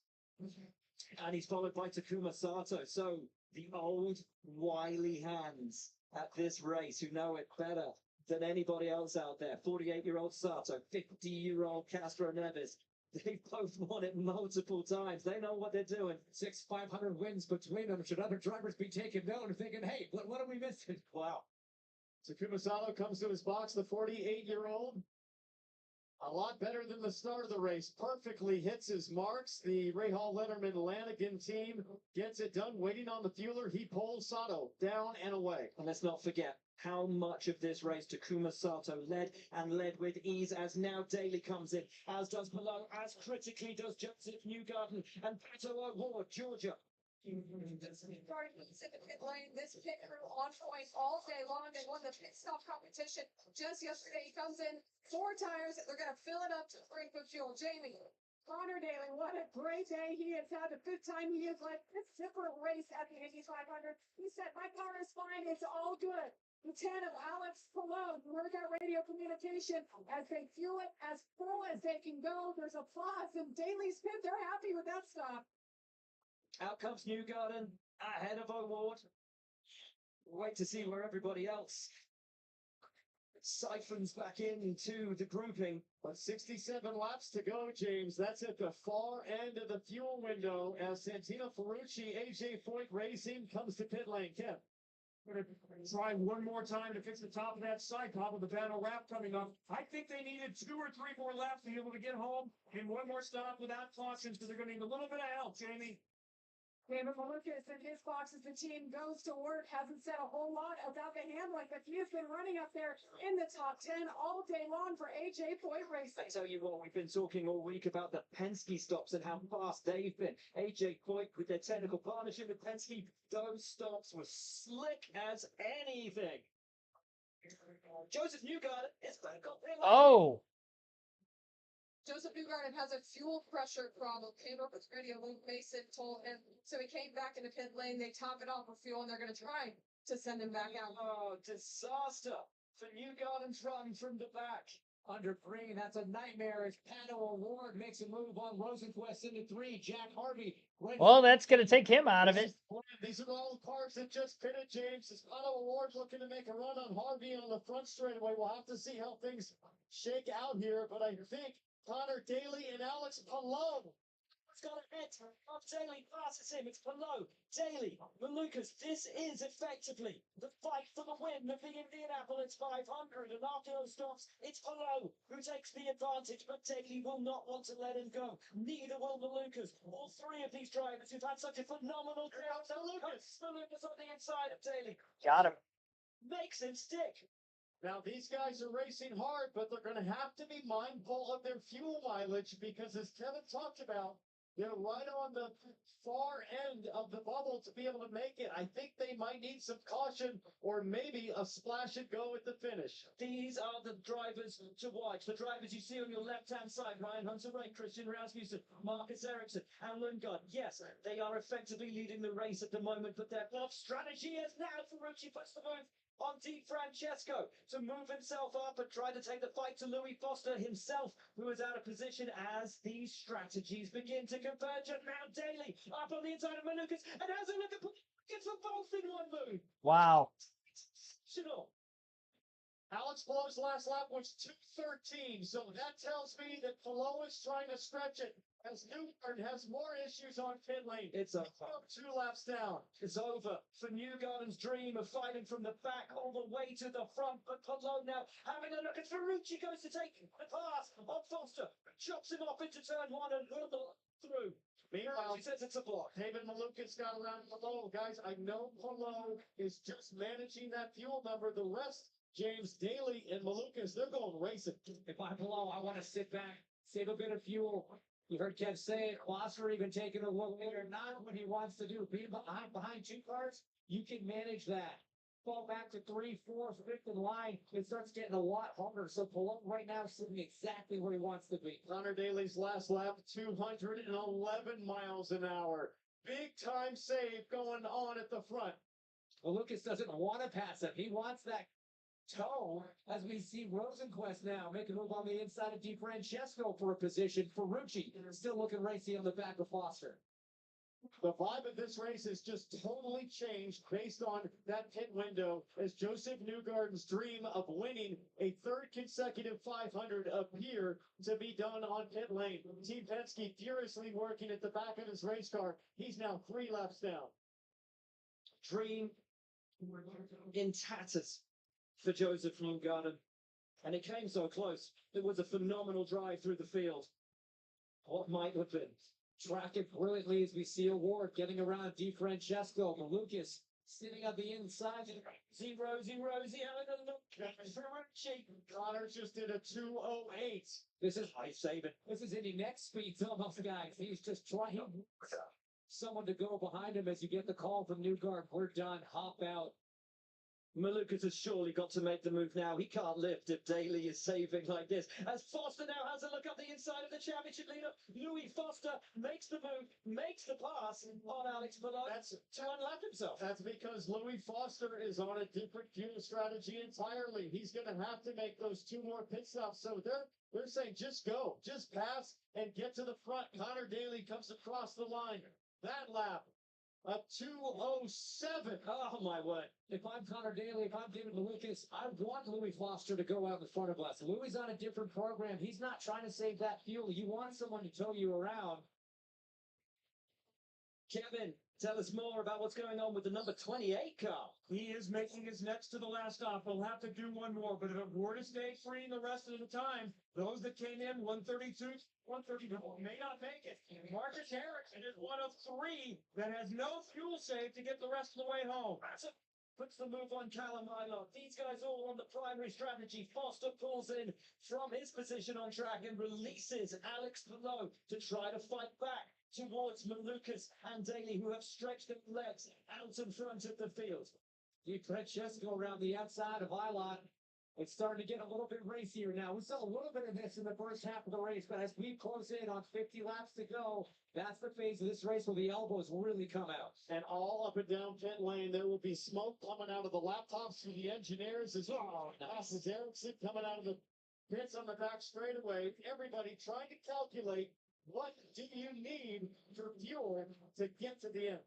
And he's followed by Takuma Sato. So the old wily hands at this race who know it better than anybody else out there. 48-year-old Sato, 50-year-old Castro Neves. They've both won it multiple times. They know what they're doing. 6 500 wins between them. Should other drivers be taking note and thinking, hey, what are we missing? Wow. Takuma Sato comes to his box, the 48-year-old. A lot better than the start of the race. Perfectly hits his marks. The Rahal Letterman Lanigan team gets it done. Waiting on the fueler, he pulls Sato down and away. And let's not forget how much of this race Takuma Sato led with ease, as now Daly comes in, as does Palou, as critically does Joseph Newgarden and Pato O'Ward, Georgia. Starting Pacific pit lane, this pit crew on point all day long. They won the pit stop competition just yesterday. He comes in 4 tires. They're going to fill it up to bring for fuel. Jamie, Connor Daly, what a great day he has had. The 5th time he has led this different race at the Indy 500. He said, my car is fine. It's all good. The 10 of Alex Palou, heard that radio communication as they fuel it as full as they can go. There's applause in Daly's pit. They're happy with that stop. Out comes Newgarden, ahead of O'Ward. Wait to see where everybody else siphons back into the grouping. But 67 laps to go, James. That's at the far end of the fuel window as Santino Ferrucci, AJ Foyt Racing comes to pit lane. Kev. Going to try one more time to fix the top of that side top with the battle wrap coming up. I think they needed 2 or 3 more laps to be able to get home and one more stop without cautions, because they're going to need a little bit of help, Jamie. David Malukas in his box as the team goes to work hasn't said a whole lot about the handling, but he has been running up there in the top 10 all day long for AJ Foyt Racing. I tell you what, we've been talking all week about the Penske stops and how fast they've been. AJ Foyt with their technical partnership with Penske, those stops were slick as anything. Joseph Newgarden is back up there. Oh! Joseph Newgarden has a fuel pressure problem. Came up with radio. Luke Mason told him. So he came back in the pit lane. They top it off with fuel, and they're going to try to send him back out. Oh, disaster for Newgarden's run from the back. under green. That's a nightmare as Pato Award makes a move on Rosenquist into 3. Jack Harvey. Well, that's going to take him out of it. These are all the cars that just pitted, James. Is Pato Award looking to make a run on Harvey on the front straightaway? We'll have to see how things shake out here, but I think Connor Daly and Alex Palou. It's got a hit of Daly, passes him. It's below Daly. Malukas, this is effectively the fight for the win of the Indianapolis 500. And after those stops, it's Palou who takes the advantage, but Daly will not want to let him go. Neither will Malukas. All 3 of these drivers who've had such a phenomenal crowd. Malukas on the inside of Daly. Got him. Makes him stick. Now, these guys are racing hard, but they're going to have to be mindful of their fuel mileage because, as Kevin talked about, they're right on the far end of the bubble to be able to make it. I think they might need some caution or maybe a splash and go at the finish. These are the drivers to watch. The drivers you see on your left-hand side. Ryan Hunter-Reay, Christian Rasmussen, Marcus Ericsson, and Lundgaard. Yes, they are effectively leading the race at the moment, but their top strategy is now Ferrucci puts the move on Di Francesco to move himself up and try to take the fight to Louis Foster himself, who is out of position as these strategies begin to converge. And now Daly up on the inside of Malukas and has a look at gets them both in one move. Wow. Alex Palou's last lap was 2:13, so that tells me that Palou is trying to stretch it. As Newgarden has more issues on pit lane. It's over. 2 laps down. It's over for Newgarden's dream of fighting from the back all the way to the front. But Palou now having a look at Ferrucci goes to take the pass on Foster. Chops him off into turn 1 and through. Meanwhile, Ferrucci says it's a block. David Malukas got around Palou. Guys, I know Palou is just managing that fuel number. The rest, James Daly and Malukas, they're going racing. If I'm Palou, I want to sit back, save a bit of fuel. You heard Kev say it, Foster even taking a look later, not what he wants to do. Being behind 2 cars, you can manage that. Fall back to 3, 4, 5th in line. It starts getting a lot harder. So Palou right now is sitting exactly where he wants to be. Connor Daly's last lap, 211 miles an hour. Big time save going on at the front. Well, Lucas doesn't want to pass him. He wants that toe as we see Rosenquist now make a move on the inside of Di Francesco for a position. Ferrucci still looking racy on the back of Foster. The vibe of this race has just totally changed based on that pit window as Joseph Newgarden's dream of winning a 3rd consecutive 500 appear to be done on pit lane. Team Penske furiously working at the back of his race car. He's now 3 laps down. Dream in tatters for Joseph Newgarden. And it came so close. It was a phenomenal drive through the field. What might have been. Tracking brilliantly as we see Award getting around Di Francesco. Malukas sitting on the inside. Rosie, having a look. Ferrucci. Connor just did a 2:08. This is life-saving. This is Indy next speeds almost, guys. He's just trying someone to go behind him as you get the call from Newgarden. We're done. Hop out. Malukas has surely got to make the move now. He can't lift if Daly is saving like this. As Foster now has a look up the inside of the championship leader, Louis Foster makes the move, makes the pass on Alex Palou to unlap himself. That's because Louis Foster is on a different fuel strategy entirely. He's going to have to make those 2 more pit stops. So they're saying just go, just pass and get to the front. Connor Daly comes across the line. That lap. A 2:07. Oh, my word. If I'm Connor Daly, if I'm David Malukas, I want Louis Foster to go out in front of us. Louis on a different program. He's not trying to save that fuel. You want someone to tow you around. Kevin, tell us more about what's going on with the number 28 car. He is making his next to the last stop. He'll have to do 1 more, but if it were to stay free the rest of the time, those that came in 132, 134 may not make it. Marcus Ericsson is one of 3 that has no fuel save to get the rest of the way home. Puts the move on Callum Hilott. These guys all on the primary strategy. Foster pulls in from his position on track and releases Alex Palou to try to fight back towards Malukas and Daly, who have stretched their legs out in front of the field. Di Francesco around the outside of Hilott. It's starting to get a little bit racier now. We saw a little bit of this in the first half of the race, but as we close in on 50 laps to go, that's the phase of this race where the elbows really come out. And all up and down pit lane, there will be smoke coming out of the laptops from the engineers as well. As Ericsson coming out of the hits on the back straightaway. Everybody trying to calculate what do you need for fuel to get to the end.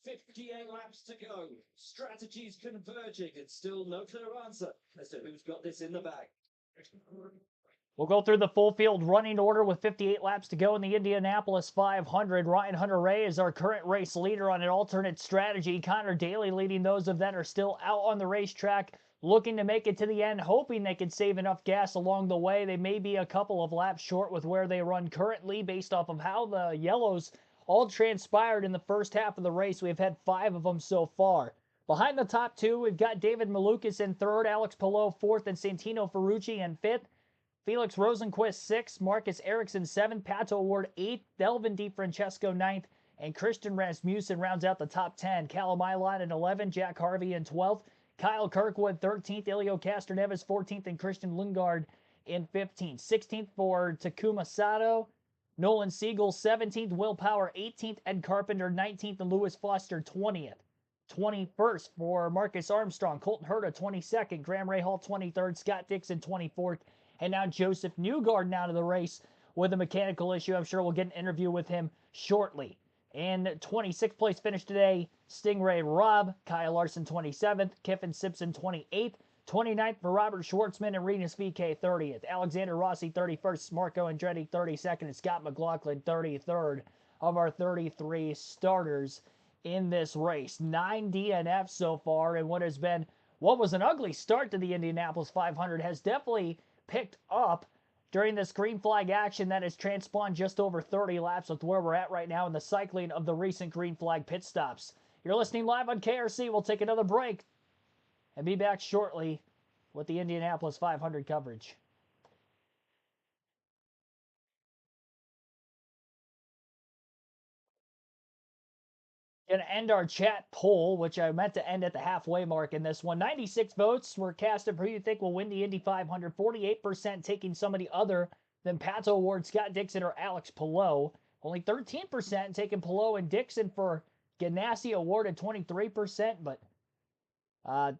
58 laps to go. Strategies converging and still no clear answer as to who's got this in the bag. We'll go through the full field running order with 58 laps to go in the Indianapolis 500. Ryan Hunter-Reay is our current race leader on an alternate strategy. Connor Daly leading those of that are still out on the racetrack, looking to make it to the end, hoping they can save enough gas along the way. They may be a couple of laps short with where they run currently based off of how the yellows all transpired in the first half of the race. We've had 5 of them so far. Behind the top 2, we've got David Malukas in 3rd, Alex Palou 4th, and Santino Ferrucci in 5th. Felix Rosenquist 6th, Marcus Ericsson 7th, Pato Award 8th, Delvin DiFrancesco 9th, and Christian Rasmussen rounds out the top 10. Callum Ilott in 11th, Jack Harvey in 12th, Kyle Kirkwood 13th, Ilio Castroneves 14th, and Christian Lundgaard in 15th. 16th for Takuma Sato, Nolan Siegel 17th, Will Power 18th, Ed Carpenter 19th, and Lewis Foster 20th. 21st for Marcus Armstrong, Colton Herta 22nd, Graham Rahal 23rd, Scott Dixon 24th, and now Joseph Newgarden out of the race with a mechanical issue. I'm sure we'll get an interview with him shortly. In 26th place finish today, Stingray Robb, Kyle Larson 27th, Kiffin Simpson 28th, 29th for Robert Schwartzman and Renus VK 30th, Alexander Rossi 31st, Marco Andretti 32nd, and Scott McLaughlin 33rd of our 33 starters in this race. 9 DNFs so far, and what was an ugly start to the Indianapolis 500 has definitely picked up during this green flag action that has transpawned just over 30 laps with where we're at right now in the cycling of the recent green flag pit stops. You're listening live on KRC. We'll take another break and be back shortly with the Indianapolis 500 coverage. Going to end our chat poll, which I meant to end at the halfway mark in this one. 96 votes were casted for who you think will win the Indy 500. 48% taking somebody other than Pato Award, Scott Dixon, or Alex Palou. Only 13% taking Palou and Dixon for Ganassi Award at 23%. But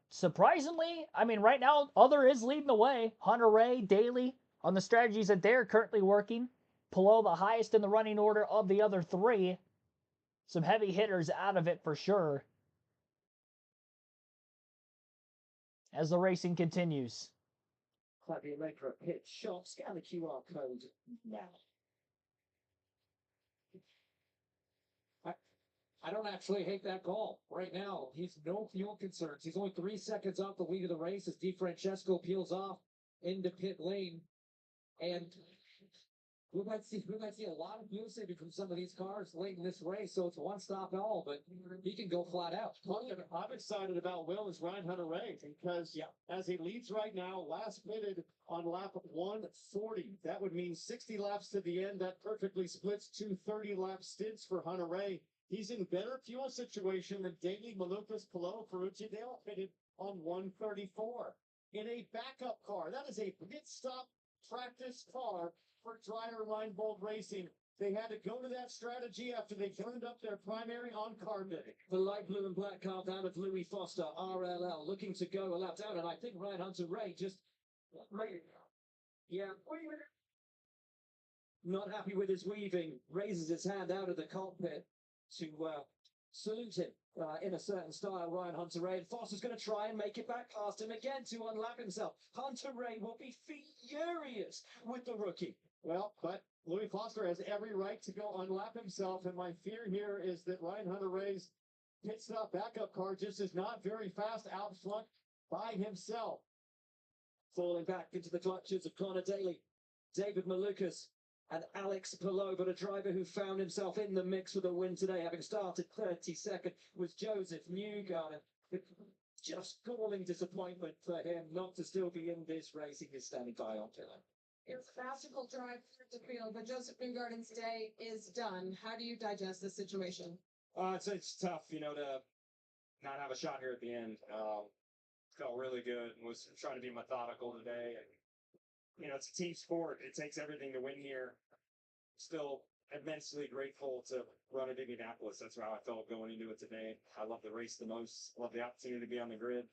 surprisingly, I mean, right now, other is leading the way. Hunter-Reay, Daly on the strategies that they're currently working. Palou the highest in the running order of the other 3. Some heavy hitters out of it for sure as the racing continues. Fabio Maker hit shot, scan the QR code now. I don't actually hate that call. Right now, he's no fuel concerns. He's only 3 seconds off the lead of the race as DiFrancesco peels off into pit lane. And we might see a lot of fuel saving from some of these cars late in this race, so it's one stop all, but he can go flat out. I'm excited about Will is Ryan Hunter-Reay because as he leads right now, last pitted on lap 140. That would mean 60 laps to the end. That perfectly splits 2 30-lap stints for Hunter-Reay. He's in better fuel situation than Daly, Malukas, Palou, Ferrucci. They all pitted on 134 in a backup car. That is a pit stop practice car for Dreyer Reinbold Racing. They had to go to that strategy after they turned up their primary on-car bidding. The light blue and black car down of Louis Foster, RLL, looking to go a lap down, and I think Ryan Hunter-Reay just... Yeah. Not happy with his weaving, raises his hand out of the cockpit to salute him in a certain style, Ryan Hunter-Reay. And Foster's going to try and make it back past him again to unlap himself. Hunter-Reay will be furious with the rookie. Well, but Louis Foster has every right to go unlap himself, and my fear here is that Ryan Hunter-Reay's pit stop backup car just is not very fast out front by himself. Falling back into the clutches of Connor Daly, David Malukas, and Alex Palou, but a driver who found himself in the mix for the win today, having started 32nd, was Joseph Newgarden. Just galling disappointment for him not to still be in this race. He is standing by on Taylor. It's a masterful drive through the field, but Joseph Newgarden's day is done. How do you digest this situation? It's tough, to not have a shot here at the end. Felt really good and was trying to be methodical today. And, it's a team sport. It takes everything to win here. Still immensely grateful to run at Indianapolis. That's how I felt going into it today. I love the race the most. Love the opportunity to be on the grid.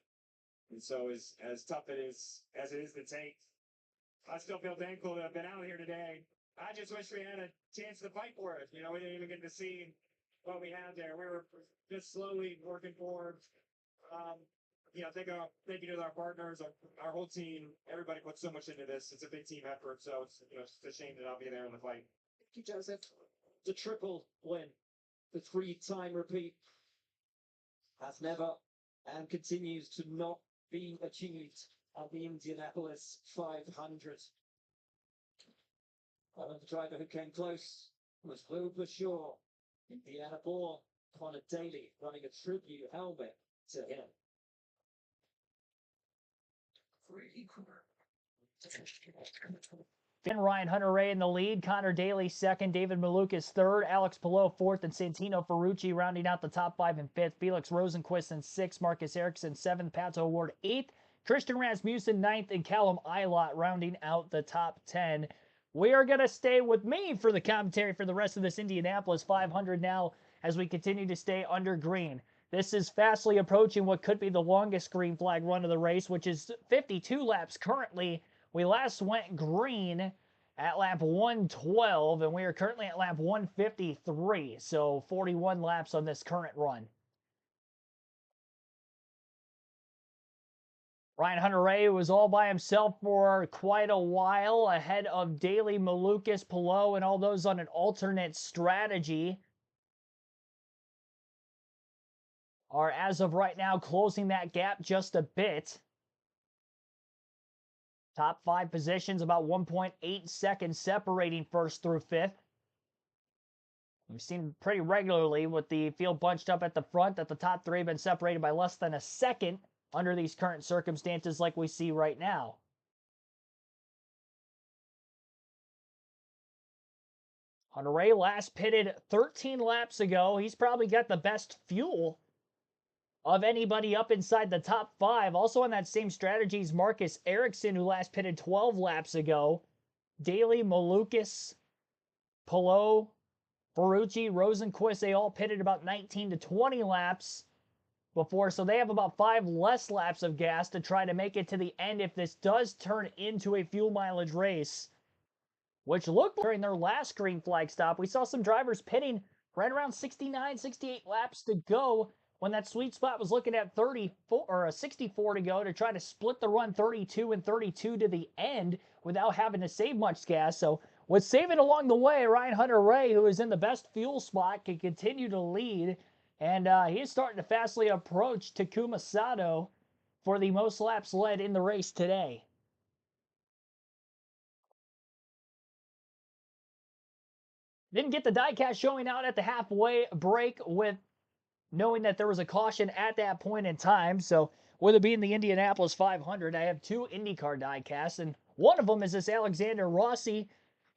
And so as tough as it is to take, I still feel thankful to have been out here today. I just wish we had a chance to fight for it. You know, we didn't even get to see what we had there. We were just slowly working forward. You know, thank you to our partners, our whole team. Everybody put so much into this. It's a big team effort, so it's, you know, it's a shame that I'll be there in the fight. Thank you, Joseph. The triple win, the 3-time repeat, has never and continues to not be achieved at the Indianapolis 500. Another driver who came close was Will Bashaw, Indiana-born Connor Daly, running a tribute helmet to him. Finn Ryan Hunter-Reay in the lead, Connor Daly second, David Malukas third, Alex Palou fourth, and Santino Ferrucci rounding out the top 5 and 5th. Felix Rosenquist in 6th, Marcus Ericsson 7th, Pato Award 8th, Christian Rasmussen 9th, and Callum Ilott rounding out the top 10. We are going to stay with me for the commentary for the rest of this Indianapolis 500 now as we continue to stay under green. This is fastly approaching what could be the longest green flag run of the race, which is 52 laps currently. We last went green at lap 112, and we are currently at lap 153, so 41 laps on this current run. Ryan Hunter-Reay was all by himself for quite a while, ahead of Daly, Malukas, Palou, and all those on an alternate strategy. Are, as of right now, closing that gap just a bit. Top 5 positions, about 1.8 seconds separating 1st through 5th. We've seen pretty regularly with the field bunched up at the front that the top 3 have been separated by less than a second under these current circumstances like we see right now. Hunter-Reay last pitted 13 laps ago. He's probably got the best fuel of anybody up inside the top 5. Also on that same strategy is Marcus Ericsson, who last pitted 12 laps ago. Daly, Malukas, Palou, Ferrucci, Rosenquist, they all pitted about 19 to 20 laps before, so they have about 5 less laps of gas to try to make it to the end if this does turn into a fuel mileage race, which looked during their last green flag stop. We saw some drivers pitting right around 69, 68 laps to go when that sweet spot was looking at 34 or 64 to go to try to split the run 32 and 32 to the end without having to save much gas. So with saving along the way, Ryan Hunter-Reay, who is in the best fuel spot, can continue to lead. And he is starting to fastly approach Takuma Sato for the most laps led in the race today. Didn't get the diecast showing out at the halfway break with knowing that there was a caution at that point in time. So with it being the Indianapolis 500, I have 2 IndyCar diecasts, and one of them is this Alexander Rossi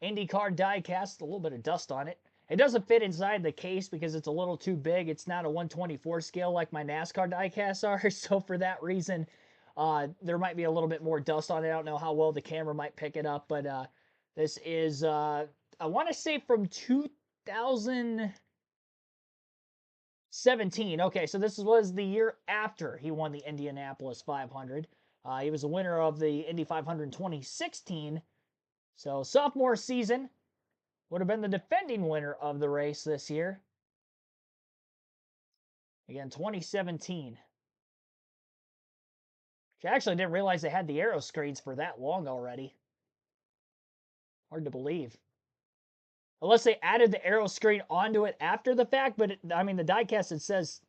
IndyCar diecast, a little bit of dust on it. It doesn't fit inside the case because it's a little too big. It's not a 124 scale like my NASCAR diecasts are. So for that reason, there might be a little bit more dust on it. I don't know how well the camera might pick it up, but this is, I want to say from 2017. Okay, so this was the year after he won the Indianapolis 500. He was a winner of the Indy 500 in 2016. So sophomore season. Would have been the defending winner of the race this year. Again, 2017. Which I actually didn't realize they had the aero screens for that long already. Hard to believe. Unless they added the aero screen onto it after the fact, but I mean, the diecast, it says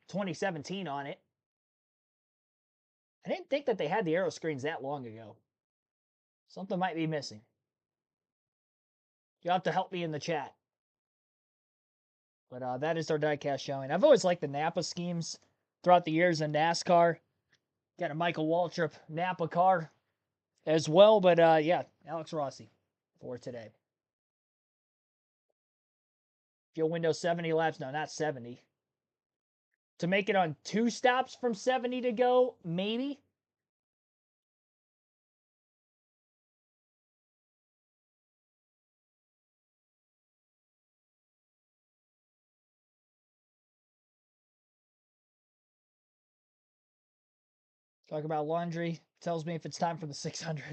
2017 on it. I didn't think that they had the aero screens that long ago. Something might be missing. You'll have to help me in the chat. But that is our diecast showing. I've always liked the Napa schemes throughout the years in NASCAR. Got a Michael Waltrip Napa car as well. But yeah, Alex Rossi for today. Fuel window 70 laps. No, not 70. To make it on 2 stops from 70 to go, maybe. Talk about laundry. Tells me if it's time for the 600.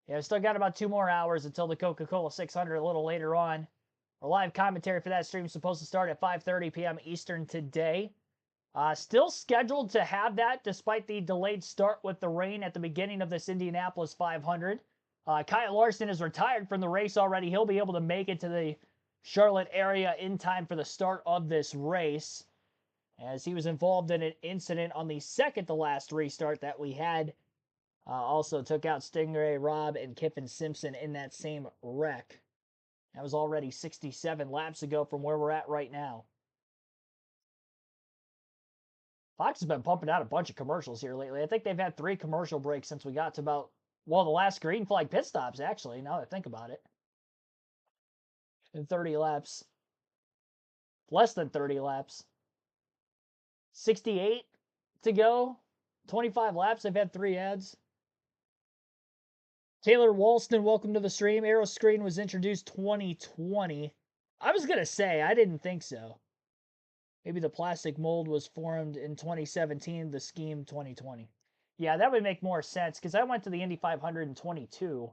Yeah, we still got about 2 more hours until the Coca-Cola 600 a little later on. Our live commentary for that stream is supposed to start at 5:30 p.m. Eastern today. Still scheduled to have that despite the delayed start with the rain at the beginning of this Indianapolis 500. Kyle Larson is retired from the race already. He'll be able to make it to the Charlotte area in time for the start of this race, as he was involved in an incident on the second to last restart that we had. Also took out Stingray Robb and Kiffin Simpson in that same wreck. That was already 67 laps ago from where we're at right now. Fox has been pumping out a bunch of commercials here lately. I think they've had 3 commercial breaks since we got to about, well, the last green flag pit stops, actually, now that I think about it. In 30 laps. Less than 30 laps. 68 to go. 25 laps. They've had 3 ads. Taylor Walston, welcome to the stream. Aero Screen was introduced 2020. I was going to say, I didn't think so. Maybe the plastic mold was formed in 2017, the scheme 2020. Yeah, that would make more sense because I went to the Indy 500 in 22.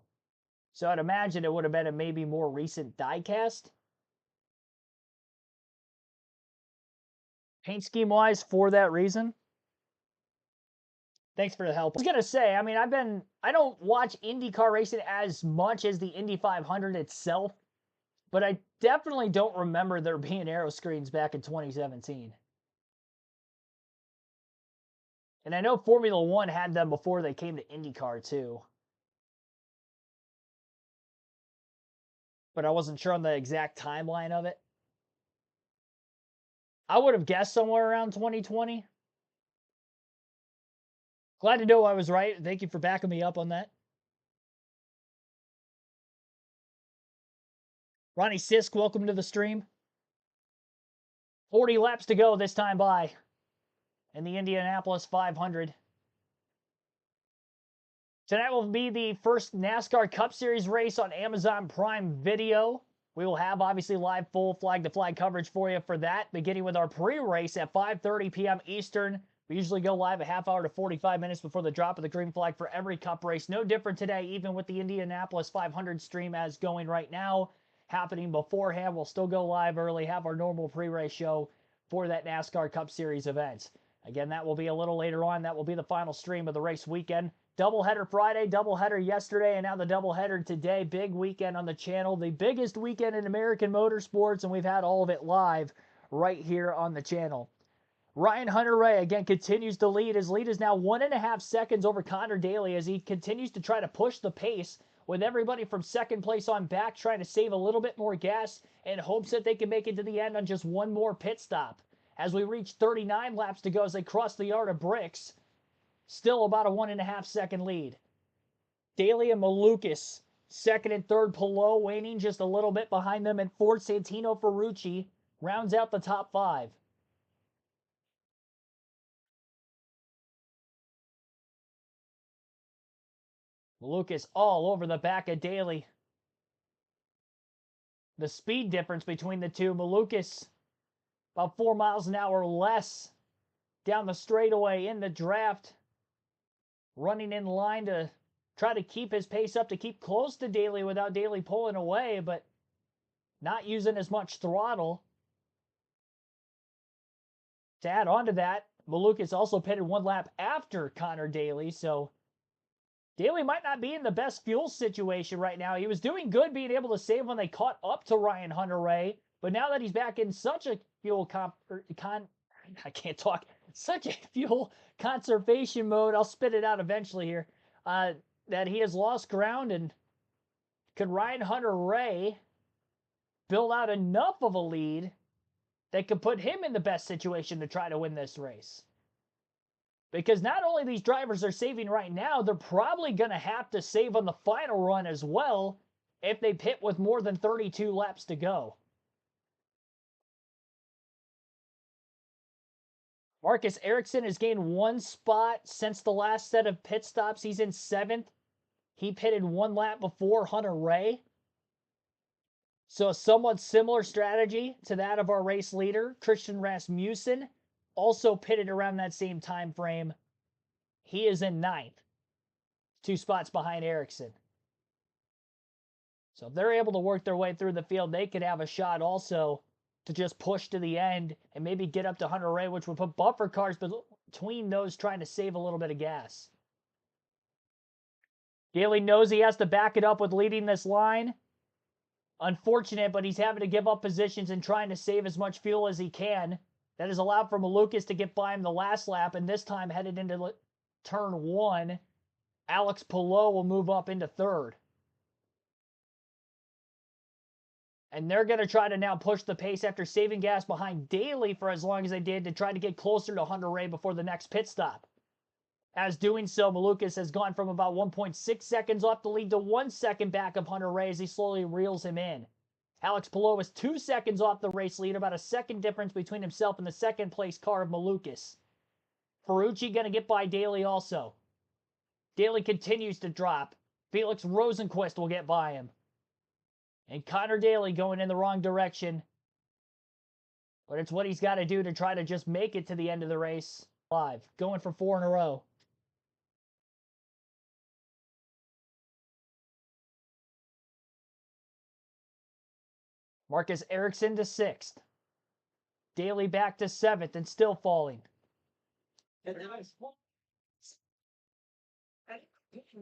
So I'd imagine it would have been a maybe more recent diecast. Paint scheme wise, for that reason. Thanks for the help. I was gonna say, I mean, I don't watch IndyCar racing as much as the Indy 500 itself, but I definitely don't remember there being aero screens back in 2017. And I know Formula One had them before they came to IndyCar too. But I wasn't sure on the exact timeline of it. I would have guessed somewhere around 2020. Glad to know I was right. Thank you for backing me up on that. Ronnie Sisk, welcome to the stream. 40 laps to go this time by in the Indianapolis 500. Tonight will be the first NASCAR Cup Series race on Amazon Prime Video. We will have, obviously, live full flag-to-flag coverage for you for that, beginning with our pre-race at 5:30 p.m. Eastern. We usually go live a half hour to 45 minutes before the drop of the green flag for every Cup race. No different today, even with the Indianapolis 500 stream as going right now, happening beforehand. We'll still go live early, have our normal pre-race show for that NASCAR Cup Series event. Again, that will be a little later on. That will be the final stream of the race weekend. Doubleheader Friday, doubleheader yesterday, and now the doubleheader today. Big weekend on the channel. The biggest weekend in American motorsports, and we've had all of it live right here on the channel. Ryan Hunter-Reay, again, continues to lead. His lead is now 1.5 seconds over Connor Daly as he continues to try to push the pace with everybody from second place on back trying to save a little bit more gas in hopes that they can make it to the end on just one more pit stop. As we reach 39 laps to go as they cross the yard of bricks, still about a 1.5 second lead. Daly and Malukas, second and third. Palou waning just a little bit behind them, and fourth, Santino Ferrucci rounds out the top 5. Malukas all over the back of Daly. The speed difference between the two, Malukas about 4 miles an hour less down the straightaway in the draft, running in line to try to keep his pace up, to keep close to Daly without Daly pulling away, but not using as much throttle. To add on to that, Malukas also pitted 1 lap after Connor Daly, so Daly might not be in the best fuel situation right now. He was doing good being able to save when they caught up to Ryan Hunter-Reay, but now that he's back in such a fuel such a fuel conservation mode, I'll spit it out eventually here, that he has lost ground. And could Ryan Hunter-Reay build out enough of a lead that could put him in the best situation to try to win this race? Because not only these drivers are saving right now, they're probably going to have to save on the final run as well if they pit with more than 32 laps to go. Marcus Ericsson has gained 1 spot since the last set of pit stops. He's in 7th. He pitted 1 lap before Hunter-Reay. So a somewhat similar strategy to that of our race leader, Christian Rasmussen, also pitted around that same time frame. He is in 9th, 2 spots behind Ericsson. So if they're able to work their way through the field, they could have a shot also to just push to the end and maybe get up to Hunter Ray, which would put bumper cars between those trying to save a little bit of gas. Daly knows he has to back it up with leading this line. Unfortunate, but he's having to give up positions and trying to save as much fuel as he can. That has allowed for Malukas to get by him the last lap, and this time headed into turn 1. Alex Palou will move up into 3rd. And they're going to try to now push the pace after saving gas behind Daly for as long as they did to try to get closer to Hunter Ray before the next pit stop. As doing so, Malukas has gone from about 1.6 seconds off the lead to 1 second back of Hunter Ray as he slowly reels him in. Alex Palou is 2 seconds off the race lead, about a second difference between himself and the second place car of Malukas. Ferrucci going to get by Daly also. Daly continues to drop. Felix Rosenquist will get by him. And Connor Daly going in the wrong direction. But it's what he's got to do to try to just make it to the end of the race. Live, going for 4 in a row. Marcus Ericsson to 6th. Daly back to 7th and still falling. And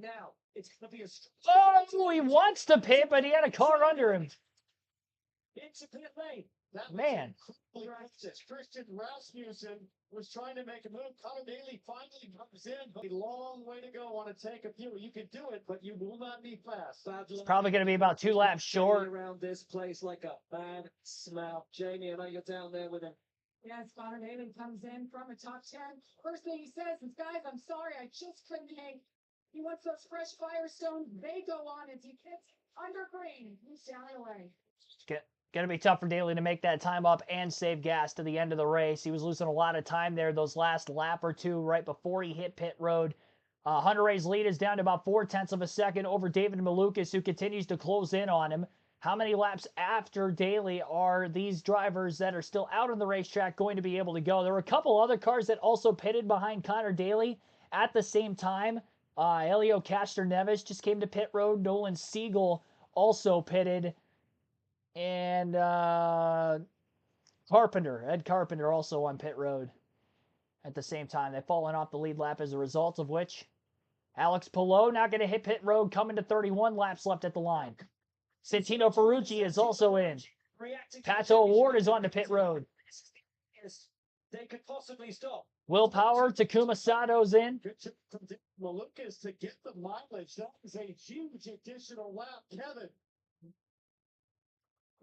now it's going to be a... Oh, he wants to pit, but he had a car under him. Into pit lane. Man. Christian Rasmussen was trying to make a move. Connor Daly finally comes in, but a long way to go on a tank of fuel. You can do it, but you will not be fast. It's probably going to be about 2 laps short. Around this place like a bad smell. Jamie, I know you're down there with him. Yes, Connor Daly comes in from a top 10. First thing he says is, guys, I'm sorry, I just couldn't hang. He wants those fresh Firestones. They go on as he pits under green. He's sailing away. Going to be tough for Daly to make that time up and save gas to the end of the race. He was losing a lot of time there those last lap or two right before he hit pit road. Hunter Ray's lead is down to about 0.4 of a second over David Malukas, who continues to close in on him. How many laps after Daly are these drivers that are still out on the racetrack going to be able to go? There were a couple other cars that also pitted behind Connor Daly at the same time. Elio Castroneves just came to pit road. Nolan Siegel also pitted. And Ed Carpenter also on pit road at the same time. They've fallen off the lead lap as a result of which Alex Palou not going to hit pit road, coming to 31 laps left at the line. Santino Ferrucci is also in. Pato O'Ward is on the pit road. They could possibly stop. Will Power, Takuma Sato's in. Malukas to get the mileage. That is a huge additional lap, Kevin.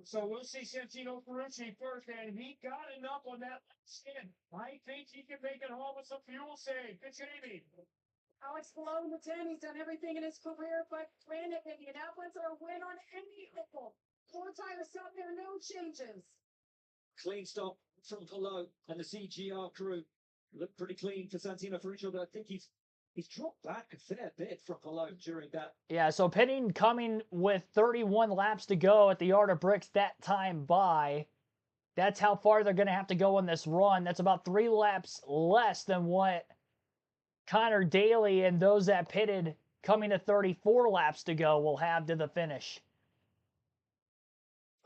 So we'll see Santino Ferrucci first, and he got enough on that skin. I think he can make it home with some fuel save. Good Jamie. Alex Palou, the 10, he's done everything in his career, but ran at Indianapolis or win on any level. 4 tires out there, no changes. Clean stop from Palou and the CGR crew. Looked pretty clean for Santino Ferrucci, but I think he's dropped back a fair bit from Palou during that. Yeah, so pitting coming with 31 laps to go at the Art of Bricks that time by. That's how far they're going to have to go on this run. That's about 3 laps less than what Connor Daly and those that pitted coming to 34 laps to go will have to the finish.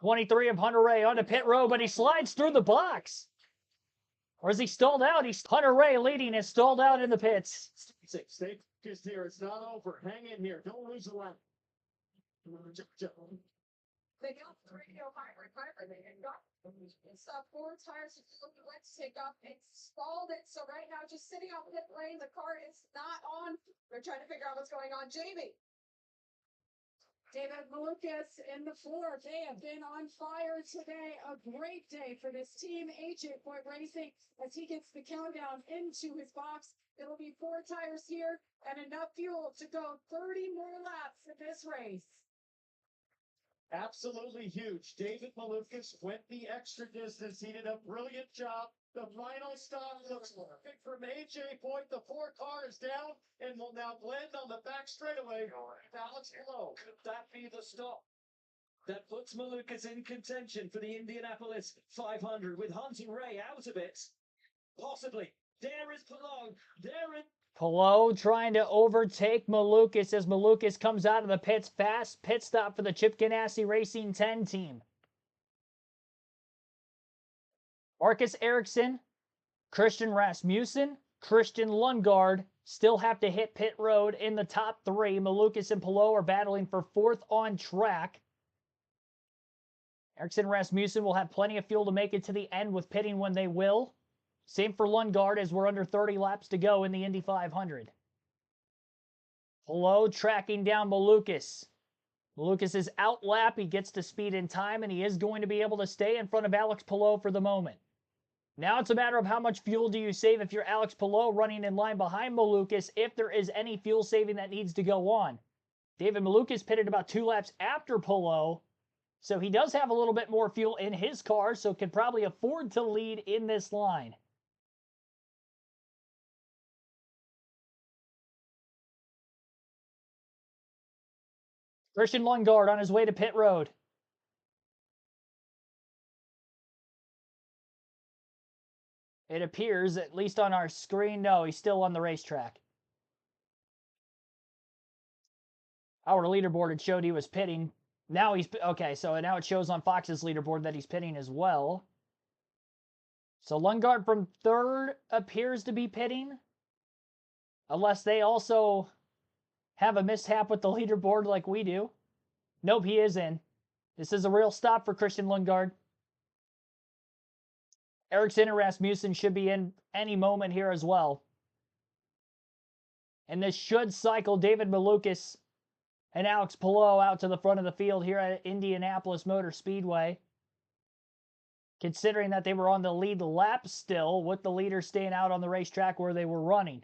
23 of Hunter Ray on the pit road, but he slides through the box. Or is he stalled out? Hunter Ray leading is stalled out in the pits. Stay focused here. It's not over. Hang in here. Don't lose a lap. They got the radio hybrid. They got it's 4 tires. Let's take up. It stalled it. So right now, just sitting on pit lane. The car is not on. They're trying to figure out what's going on. Jamie. David Malukas in the 4th. They have been on fire today. A great day for this team. AJ Point Racing as he gets the countdown into his box. It'll be 4 tires here and enough fuel to go 30 more laps in this race. Absolutely huge. David Malukas went the extra distance. He did a brilliant job. The final stop looks perfect from AJ Point. The 4 car is down and will now blend on the back straightaway. Alex Palou. Could that be the stop that puts Malukas in contention for the Indianapolis 500 with Hunter Ray out of it? Possibly. There is Palou. There is Palou trying to overtake Malukas as Malukas comes out of the pits fast. Pit stop for the Chip Ganassi Racing 10 team. Marcus Ericsson, Christian Rasmussen, Christian Lundgaard still have to hit pit road in the top three. Malukas and Palou are battling for fourth on track. Ericsson and Rasmussen will have plenty of fuel to make it to the end with pitting when they will. Same for Lundgaard as we're under 30 laps to go in the Indy 500. Palou tracking down Malukas. Malukas is out lap. He gets to speed in time, and he is going to be able to stay in front of Alex Palou for the moment. Now it's a matter of how much fuel do you save if you're Alex Palou running in line behind Malukas, if there is any fuel saving that needs to go on. David Malukas pitted about 2 laps after Palou, so he does have a little bit more fuel in his car, so can probably afford to lead in this line. Christian Lundgaard on his way to pit road. It appears, at least on our screen, no, he's still on the racetrack. Our leaderboard had showed he was pitting. Now he's, okay, so now it shows on Fox's leaderboard that he's pitting as well. So Lundgaard from third appears to be pitting. Unless they also have a mishap with the leaderboard like we do. Nope, he is in. This is a real stop for Christian Lundgaard. Ericsson and Rasmussen should be in any moment here as well. And this should cycle David Malukas and Alex Palou out to the front of the field here at Indianapolis Motor Speedway. Considering that they were on the lead lap still, with the leaders staying out on the racetrack where they were running.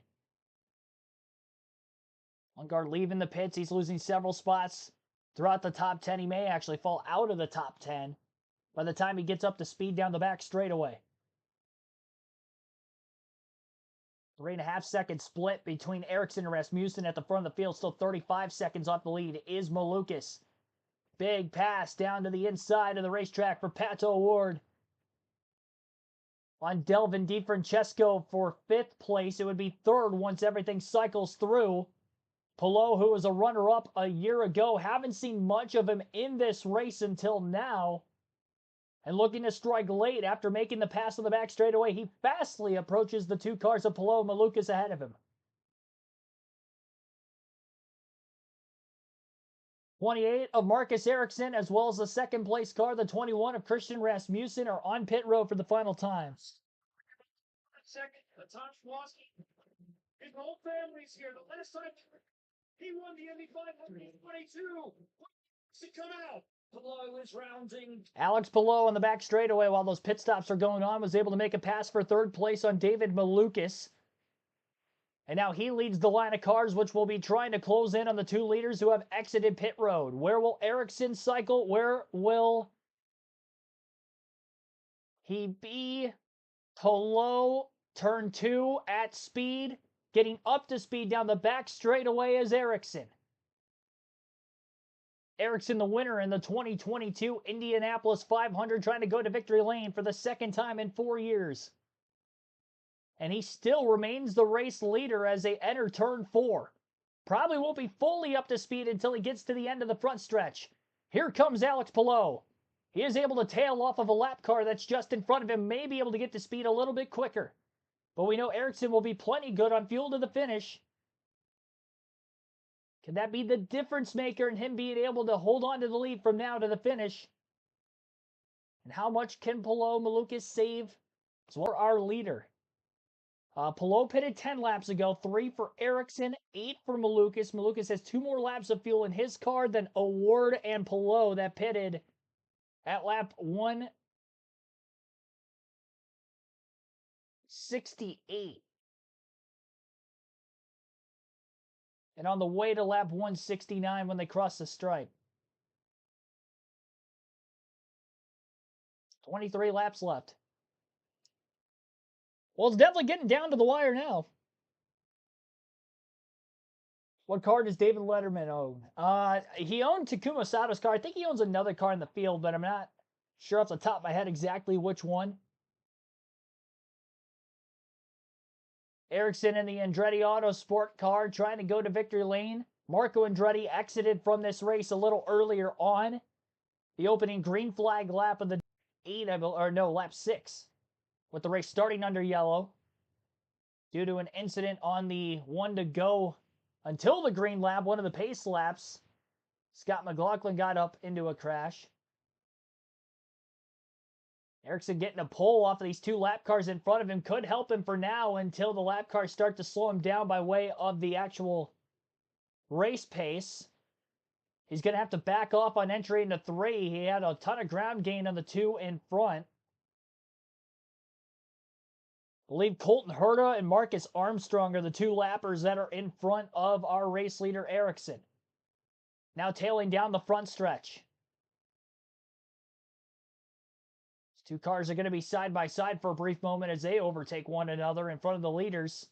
Lundgaard leaving the pits. He's losing several spots throughout the top 10. He may actually fall out of the top 10 by the time he gets up to speed down the back straightaway. 3.5 second split between Ericsson and Rasmussen at the front of the field. Still 35 seconds off the lead is Malukas. Big pass down to the inside of the racetrack for Pato O'Ward. On Delvin DiFrancesco for 5th place. It would be 3rd once everything cycles through. Palou, who was a runner-up a year ago, haven't seen much of him in this race until now. And looking to strike late after making the pass on the back straightaway, he fastly approaches the 2 cars of Palou and Malukas ahead of him. 28 of Marcus Ericsson, as well as the 2nd place car, the 21 of Christian Rasmussen, are on pit road for the final time. Second, Tom Schwaski. His whole family's here. The last time he won the Indy 522. To come out. Palou is rounding. Alex Palou on the back straightaway while those pit stops are going on was able to make a pass for 3rd place on David Malukas. And now he leads the line of cars, which will be trying to close in on the 2 leaders who have exited pit road. Where will Ericsson cycle? Where will he be? Palou, turn 2 at speed. Getting up to speed down the back straightaway is Ericsson. Ericsson, the winner in the 2022 Indianapolis 500, trying to go to victory lane for the 2nd time in 4 years. And he still remains the race leader as they enter turn 4. Probably won't be fully up to speed until he gets to the end of the front stretch. Here comes Alex Palou. He is able to tail off of a lap car that's just in front of him, may be able to get to speed a little bit quicker. But we know Ericsson will be plenty good on fuel to the finish. Can that be the difference maker in him being able to hold on to the lead from now to the finish? And how much can Palou Malukas save for our leader? Palou pitted 10 laps ago, 3 for Ericsson, 8 for Malukas. Malukas has 2 more laps of fuel in his car than O'Ward and Palou that pitted at lap 168. And on the way to lap 169 when they cross the stripe. 23 laps left. Well, it's definitely getting down to the wire now. What car does David Letterman own? He owned Takuma Sato's car. I think he owns another car in the field, but I'm not sure off the top of my head exactly which one. Ericsson in the Andretti Autosport car trying to go to victory lane. Marco Andretti exited from this race a little earlier on. The opening green flag lap of the lap 6, with the race starting under yellow due to an incident on the one to go until the green lap, one of the pace laps. Scott McLaughlin got up into a crash. Ericsson getting a pole off of these 2 lap cars in front of him could help him for now until the lap cars start to slow him down by way of the actual race pace. He's going to have to back off on entry into 3. He had a ton of ground gain on the 2 in front. I believe Colton Herta and Marcus Armstrong are the 2 lappers that are in front of our race leader Ericsson. Now tailing down the front stretch. These 2 cars are going to be side by side for a brief moment as they overtake one another in front of the leaders.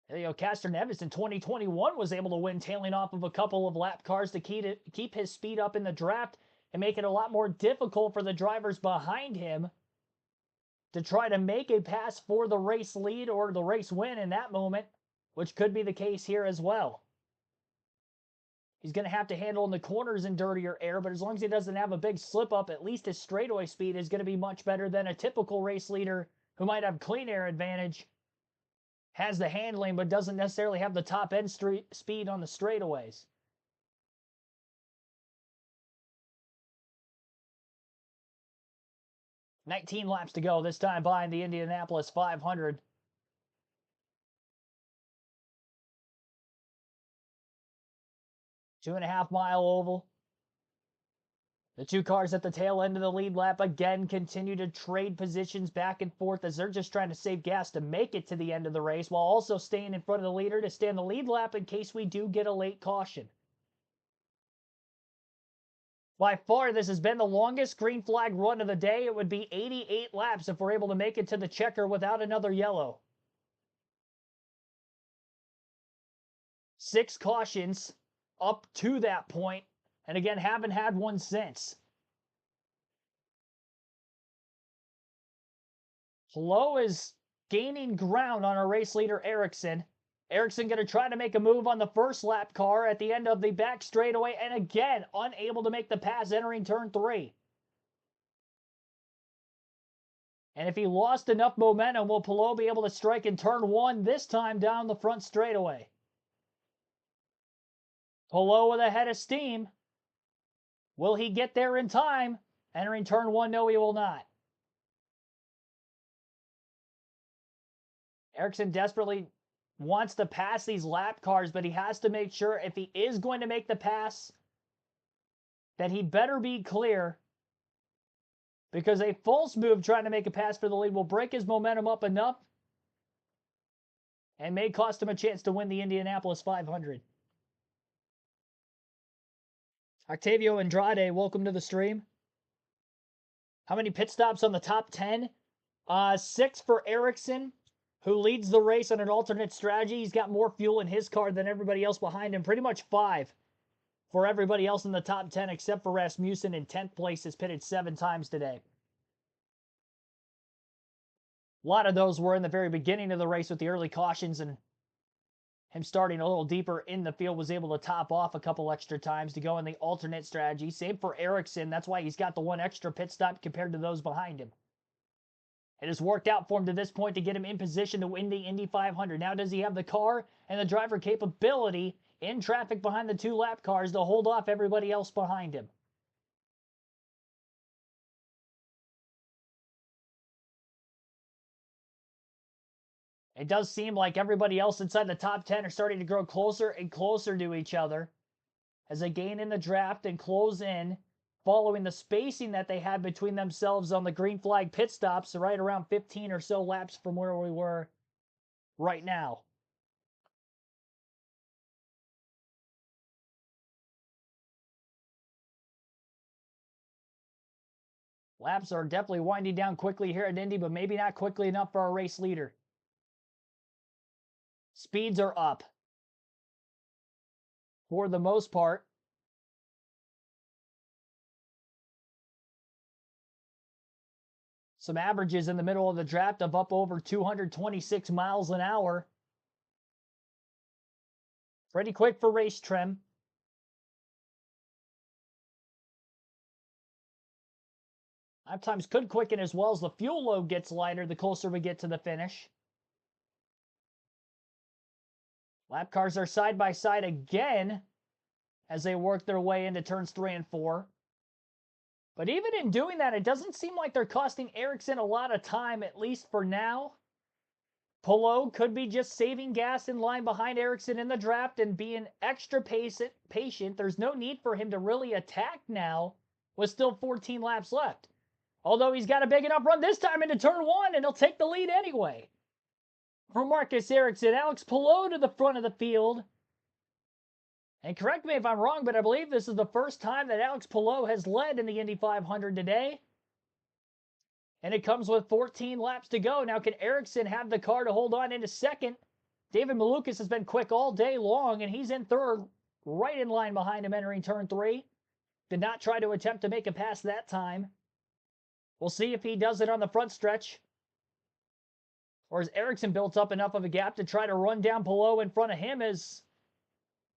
There you go. Castor Nevis in 2021 was able to win, tailing off of a couple of lap cars to keep his speed up in the draft and make it a lot more difficult for the drivers behind him to try to make a pass for the race lead or the race win in that moment, which could be the case here as well. He's going to have to handle in the corners in dirtier air, but as long as he doesn't have a big slip up, at least his straightaway speed is going to be much better than a typical race leader who might have clean air advantage, has the handling, but doesn't necessarily have the top end speed on the straightaways. "19 laps to go, this time behind the Indianapolis 500. Two-and-a-half-mile oval. The 2 cars at the tail end of the lead lap again continue to trade positions back and forth as they're just trying to save gas to make it to the end of the race while also staying in front of the leader to stay on the lead lap in case we do get a late caution. By far, this has been the longest green flag run of the day. It would be 88 laps if we're able to make it to the checker without another yellow. 6 cautions up to that point, and again, haven't had one since. Lowe is gaining ground on our race leader, Ericsson. Ericsson going to try to make a move on the first lap car at the end of the back straightaway, and again, unable to make the pass entering turn 3. And if he lost enough momentum, will Palou be able to strike in turn 1 this time down the front straightaway? Palou with a head of steam. Will he get there in time? Entering turn 1, no, he will not. Ericsson desperately wants to pass these lap cars, but he has to make sure if he is going to make the pass that he better be clear, because a false move trying to make a pass for the lead will break his momentum up enough and may cost him a chance to win the Indianapolis 500. Octavio Andrade, welcome to the stream. How many pit stops on the top 10? 6 for Ericsson, who leads the race on an alternate strategy. He's got more fuel in his car than everybody else behind him. Pretty much 5 for everybody else in the top 10, except for Rasmussen in 10th place, has pitted 7 times today. A lot of those were in the very beginning of the race with the early cautions, and him starting a little deeper in the field was able to top off a couple extra times to go in the alternate strategy. Same for Ericsson. That's why he's got the 1 extra pit stop compared to those behind him. It has worked out for him to this point to get him in position to win the Indy 500. Now does he have the car and the driver capability in traffic behind the 2 lap cars to hold off everybody else behind him? It does seem like everybody else inside the top 10 are starting to grow closer and closer to each other as they gain in the draft and close in, following the spacing that they had between themselves on the green flag pit stops, right around 15 or so laps from where we were right now. Laps are definitely winding down quickly here at Indy, but maybe not quickly enough for our race leader. Speeds are up for the most part. Some averages in the middle of the draft of up over 226 miles an hour. Pretty quick for race trim. Lap times could quicken as well as the fuel load gets lighter the closer we get to the finish. Lap cars are side by side again as they work their way into turns 3 and 4. But even in doing that, it doesn't seem like they're costing Ericsson a lot of time, at least for now. Palou could be just saving gas in line behind Ericsson in the draft and being extra patient. There's no need for him to really attack now with still 14 laps left. Although he's got a big enough run this time into turn 1 and he'll take the lead anyway. For Marcus Ericsson, Alex Palou to the front of the field. And correct me if I'm wrong, but I believe this is the first time that Alex Palou has led in the Indy 500 today. And it comes with 14 laps to go. Now, can Ericsson have the car to hold on into second? David Malukas has been quick all day long, and he's in third, right in line behind him entering turn 3. Did not try to attempt to make a pass that time. We'll see if he does it on the front stretch. Or has Ericsson built up enough of a gap to try to run down Palou in front of him as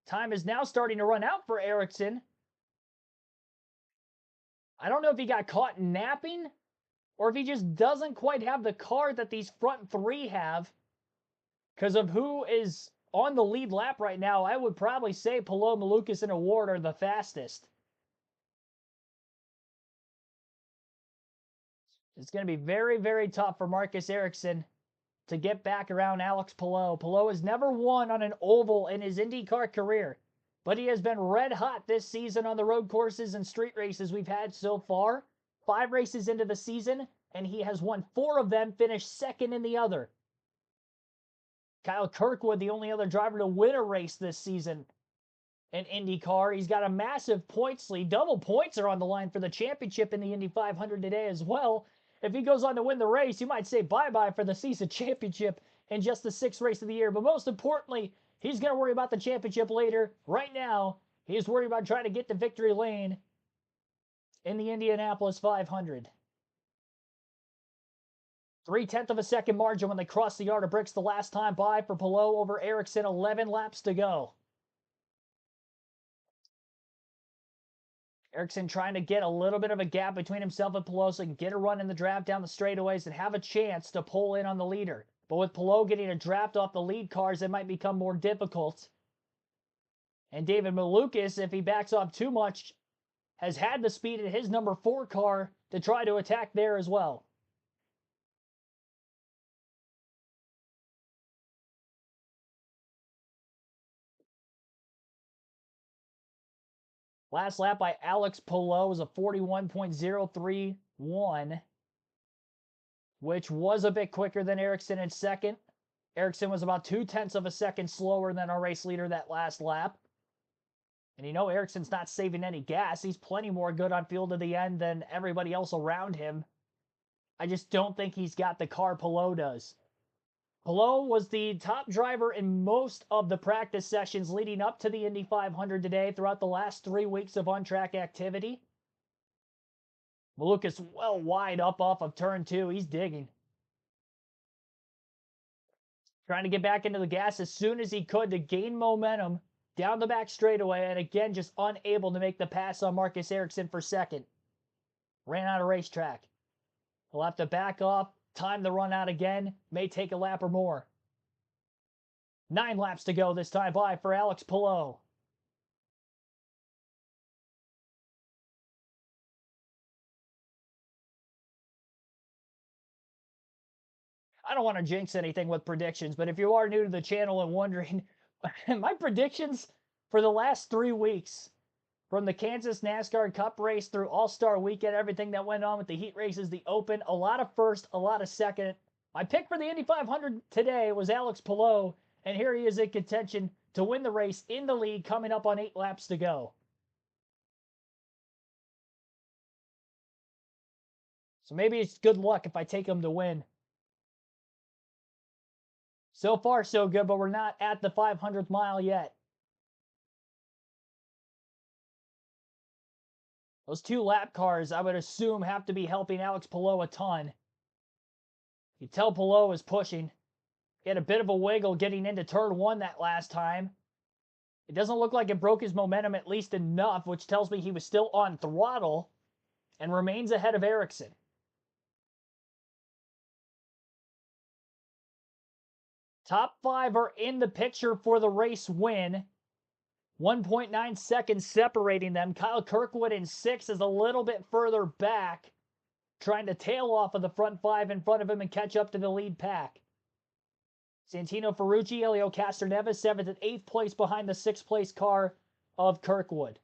time is now starting to run out for Ericsson. I don't know if he got caught napping or if he just doesn't quite have the car that these front 3 have. Because of who is on the lead lap right now, I would probably say Palou, Malukas, and Award are the fastest. It's going to be very, very tough for Marcus Ericsson to get back around Alex Palou. Palou has never won on an oval in his IndyCar career, but he has been red hot this season on the road courses and street races we've had so far. 5 races into the season, and he has won 4 of them, finished second in the other. Kyle Kirkwood, the only other driver to win a race this season in IndyCar. He's got a massive points lead. Double points are on the line for the championship in the Indy 500 today as well. If he goes on to win the race, you might say bye-bye for the season championship in just the 6th race of the year. But most importantly, he's going to worry about the championship later. Right now, he's worried about trying to get to victory lane in the Indianapolis 500. 0.3 of a second margin when they crossed the yard of bricks the last time by for Palou over Ericsson. 11 laps to go. Ericsson trying to get a little bit of a gap between himself and Palou so he can get a run in the draft down the straightaways and have a chance to pull in on the leader. But with Palou getting a draft off the lead cars, it might become more difficult. And David Malukas, if he backs off too much, has had the speed in his number 4 car to try to attack there as well. Last lap by Alex Palou was a 41.031, which was a bit quicker than Ericsson in second. Ericsson was about 0.2 of a second slower than our race leader that last lap. And you know Ericsson's not saving any gas. He's plenty more good on fuel to the end than everybody else around him. I just don't think he's got the car Palou does. Palou was the top driver in most of the practice sessions leading up to the Indy 500 today throughout the last 3 weeks of on-track activity. Malukas well wide up off of turn 2. He's digging. Trying to get back into the gas as soon as he could to gain momentum down the back straightaway, and again just unable to make the pass on Marcus Ericsson for second. Ran out of racetrack. He'll have to back off, time the run out again, may take a lap or more. 9 laps to go this time by for Alex Palou. I don't want to jinx anything with predictions, but if you are new to the channel and wondering, my predictions for the last 3 weeks, from the Kansas NASCAR Cup race through All-Star Weekend, everything that went on with the heat races, the Open, a lot of first, a lot of second. My pick for the Indy 500 today was Alex Palou, and here he is in contention to win the race in the lead, coming up on 8 laps to go. So maybe it's good luck if I take him to win. So far, so good, but we're not at the 500th mile yet. Those 2 lap cars, I would assume, have to be helping Alex Palou a ton. You tell Palou is pushing. He had a bit of a wiggle getting into turn 1 that last time. It doesn't look like it broke his momentum at least enough, which tells me he was still on throttle and remains ahead of Ericsson. Top 5 are in the picture for the race win. 1.9 seconds separating them. Kyle Kirkwood in 6 is a little bit further back, trying to tail off of the front 5 in front of him and catch up to the lead pack. Santino Ferrucci, Elio Castroneves, 7th and 8th place behind the 6th place car of Kirkwood.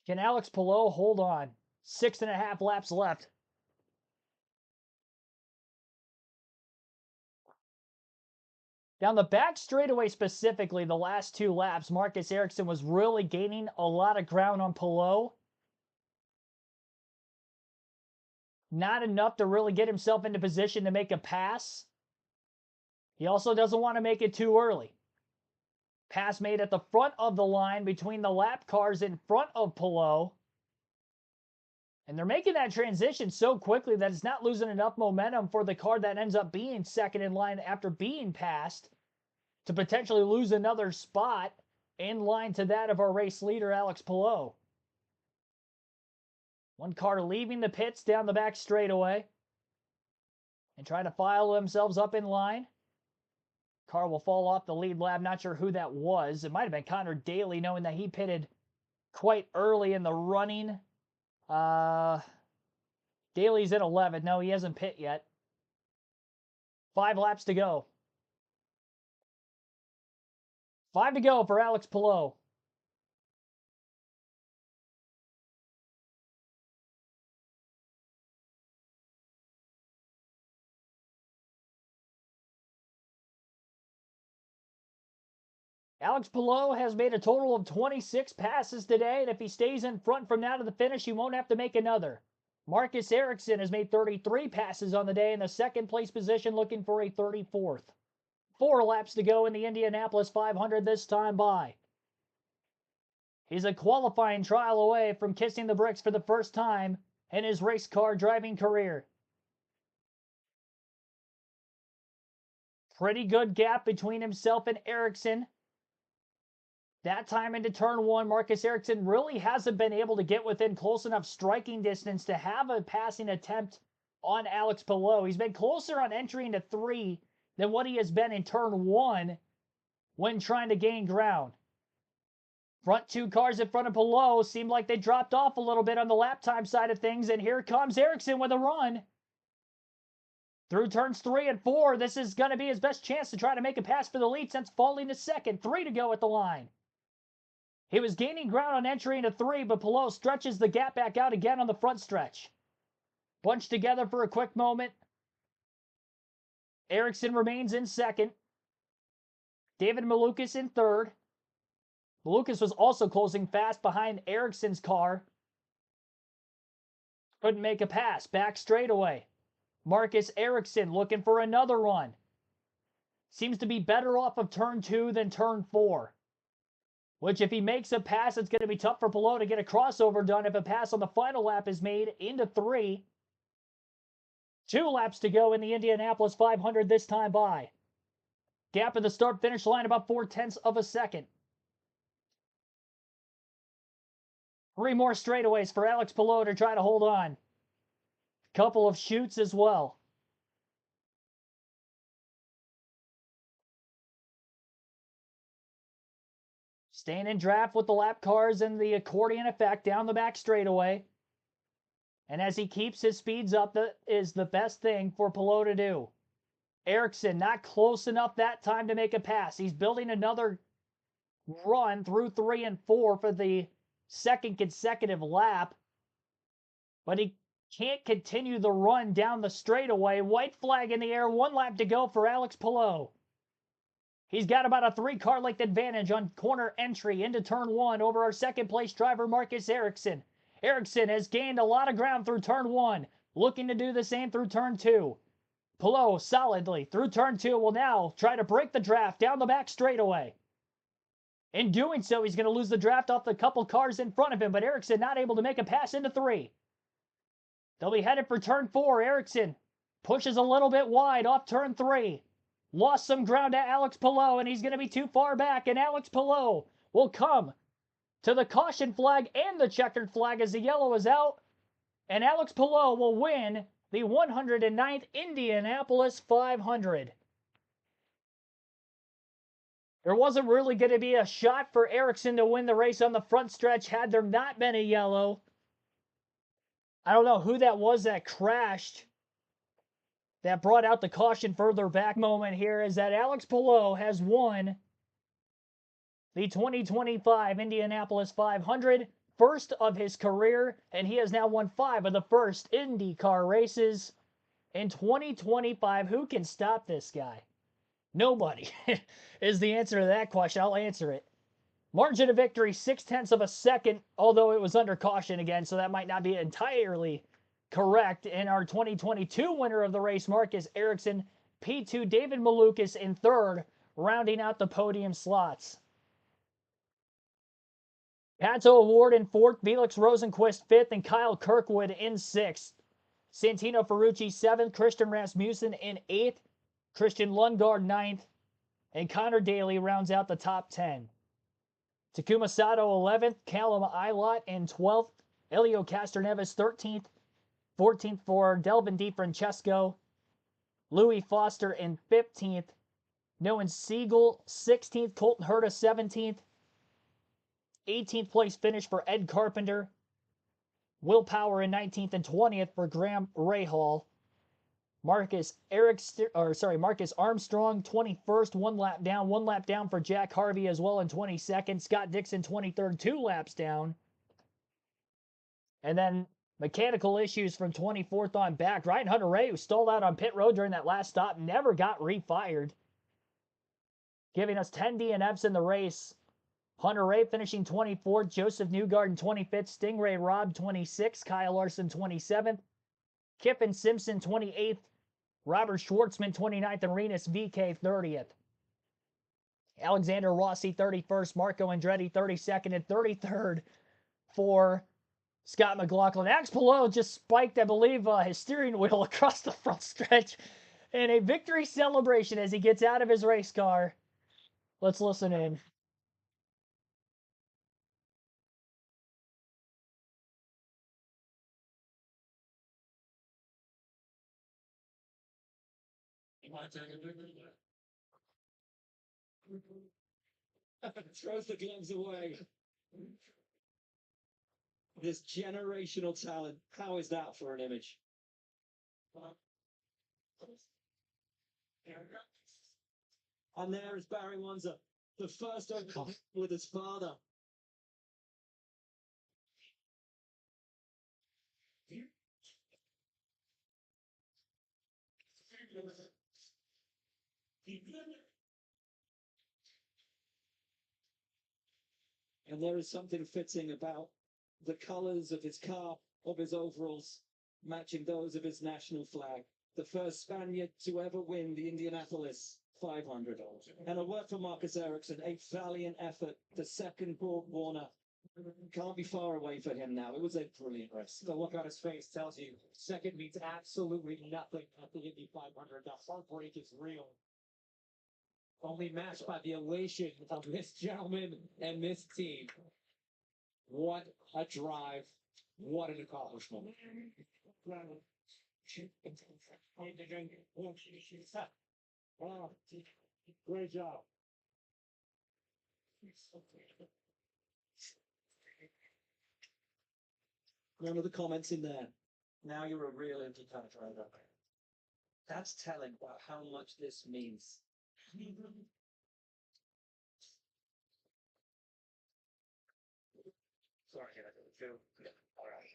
Can Alex Palou hold on? 6.5 laps left. Down the back straightaway specifically, the last 2 laps, Marcus Ericsson was really gaining a lot of ground on Palou. Not enough to really get himself into position to make a pass. He also doesn't want to make it too early. Pass made at the front of the line between the lap cars in front of Palou. And they're making that transition so quickly that it's not losing enough momentum for the car that ends up being second in line after being passed to potentially lose another spot in line to that of our race leader, Alex Palou. One car leaving the pits down the back straightaway and try to file themselves up in line. Car will fall off the lead lap. Not sure who that was. It might have been Connor Daly, knowing that he pitted quite early in the running. Daly's in 11. No, he hasn't pit yet. 5 laps to go. 5 to go for Alex Palou. Alex Palou has made a total of 26 passes today, and if he stays in front from now to the finish, he won't have to make another. Marcus Ericsson has made 33 passes on the day in the second place position, looking for a 34th. 4 laps to go in the Indianapolis 500 this time by. He's a qualifying trial away from kissing the bricks for the first time in his race car driving career. Pretty good gap between himself and Ericsson. That time into turn 1, Marcus Ericsson really hasn't been able to get within close enough striking distance to have a passing attempt on Alex Palou. He's been closer on entry into 3 than what he has been in turn 1 when trying to gain ground. Front 2 cars in front of Palou seemed like they dropped off a little bit on the lap time side of things, and here comes Ericsson with a run. Through turns 3 and 4, this is going to be his best chance to try to make a pass for the lead since falling to second. 3 to go at the line. He was gaining ground on entry into 3, but Palou stretches the gap back out again on the front stretch. Bunched together for a quick moment. Ericsson remains in second. David Malukas in third. Malukas was also closing fast behind Ericsson's car. Couldn't make a pass. Back straightaway. Marcus Ericsson looking for another run. Seems to be better off of turn 2 than turn 4. Which, if he makes a pass, it's going to be tough for Palou to get a crossover done if a pass on the final lap is made into 3. 2 laps to go in the Indianapolis 500 this time by. Gap in the start-finish line about 0.4 of a second. 3 more straightaways for Alex Palou to try to hold on. Couple of shoots as well. Staying in draft with the lap cars and the accordion effect down the back straightaway. And as he keeps his speeds up, that is the best thing for Palou to do. Ericsson not close enough that time to make a pass. He's building another run through 3 and 4 for the second consecutive lap. But he can't continue the run down the straightaway. White flag in the air. 1 lap to go for Alex Palou. He's got about a 3-car length advantage on corner entry into turn 1 over our second place driver, Marcus Ericsson. Ericsson has gained a lot of ground through turn 1, looking to do the same through turn 2. Palou solidly through turn 2 will now try to break the draft down the back straightaway. In doing so, he's going to lose the draft off the couple cars in front of him, but Ericsson not able to make a pass into 3. They'll be headed for turn 4. Ericsson pushes a little bit wide off turn 3. Lost some ground to Alex Palou, and he's going to be too far back, and Alex Palou will come to the caution flag and the checkered flag as the yellow is out, and Alex Palou will win the 109th Indianapolis 500. There wasn't really going to be a shot for Ericsson to win the race on the front stretch had there not been a yellow. I don't know who that was that crashed. That brought out the caution further back moment here is that Alex Palou has won the 2025 Indianapolis 500, first of his career, and he has now won 5 of the first IndyCar races in 2025. Who can stop this guy? Nobody is the answer to that question. I'll answer it. Margin of victory, 0.6 of a second, although it was under caution again, so that might not be entirely correct. And our 2022 winner of the race, Marcus Ericsson, P2, David Malukas in 3rd, rounding out the podium slots. Pato Award in 4th, Felix Rosenquist 5th, and Kyle Kirkwood in 6th. Santino Ferrucci 7th, Christian Rasmussen in 8th, Christian Lundgaard 9th, and Connor Daly rounds out the top 10. Takuma Sato 11th, Callum Ilott in 12th, Elio Castroneves 13th, 14th for Delvin DiFrancesco, Louis Foster in 15th, Noah Siegel 16th, Colton Herta 17th, 18th place finish for Ed Carpenter, Will Power in 19th and 20th for Graham Rahal. Marcus Armstrong 21st, 1 lap down for Jack Harvey as well in 22nd. Scott Dixon 23rd, 2 laps down. And then mechanical issues from 24th on back. Ryan Hunter-Reay, who stalled out on pit road during that last stop, never got refired, giving us 10 DNFs in the race. Hunter-Reay finishing 24th, Joseph Newgarden 25th, Stingray Robb 26th, Kyle Larson 27th, Kiffin Simpson 28th, Robert Schwartzman 29th, and Renus VK 30th. Alexander Rossi 31st, Marco Andretti 32nd, and 33rd for Scott McLaughlin. Alex Palou just spiked, I believe, his steering wheel across the front stretch in a victory celebration as he gets out of his race car. Let's listen in. Throws the gloves away. This generational talent. How is that for an image? And there is Barry Wanzer, the first open with his father. And there is something fitting about the colors of his car, of his overalls, matching those of his national flag. The first Spaniard to ever win the Indianapolis 500. And a word for Marcus Ericsson, a valiant effort. The second Borg Warner can't be far away for him now. It was a brilliant race. The look on his face tells you second means absolutely nothing at the Indy 500. The heartbreak is real. Only matched by the elation of this gentleman and this team. What a drive. What an accomplishment. Oh, great job. None of the comments in there. Now you're a real IndyCar driver. That's telling about how much this means. Sorry, I did too. All right.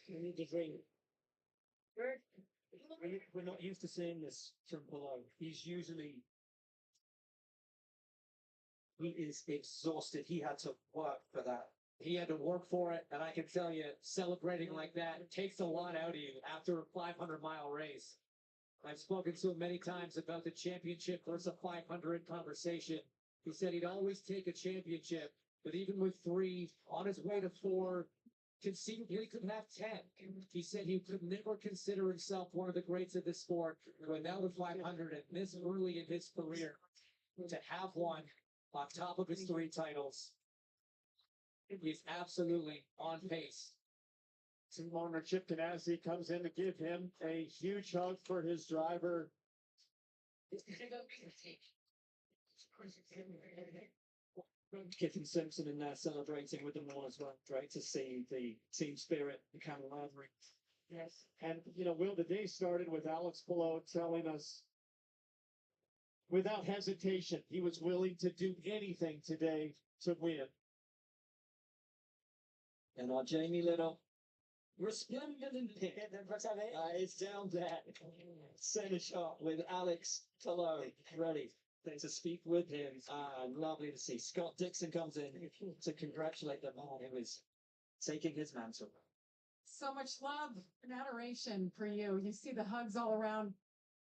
You need to drink. We're not used to seeing this from below. He is exhausted. He had to work for that. He had to work for it, and I can tell you, celebrating like that takes a lot out of you after a 500-mile race. I've spoken to him many times about the championship versus a 500 conversation. He said he'd always take a championship, but even with 3, on his way to 4, conceivably could have 10. He said he could never consider himself one of the greats of the sport, but now the 500 and this early in his career, to have one on top of his 3 titles, he's absolutely on pace. Team owner Chip Ganassi comes in to give him a huge hug for his driver. Kitten Simpson in there celebrating with them all as well. Great to see the team spirit, the camaraderie. Yes. And, Will, the day started with Alex Palou telling us without hesitation, he was willing to do anything today to win. And our Jamie Little, resplendent in pink. It's down there. Center shot with Alex Palou ready to speak with him. Lovely to see. Scott Dixon comes in to congratulate the man who is taking his mantle. So much love and adoration for you. You see the hugs all around.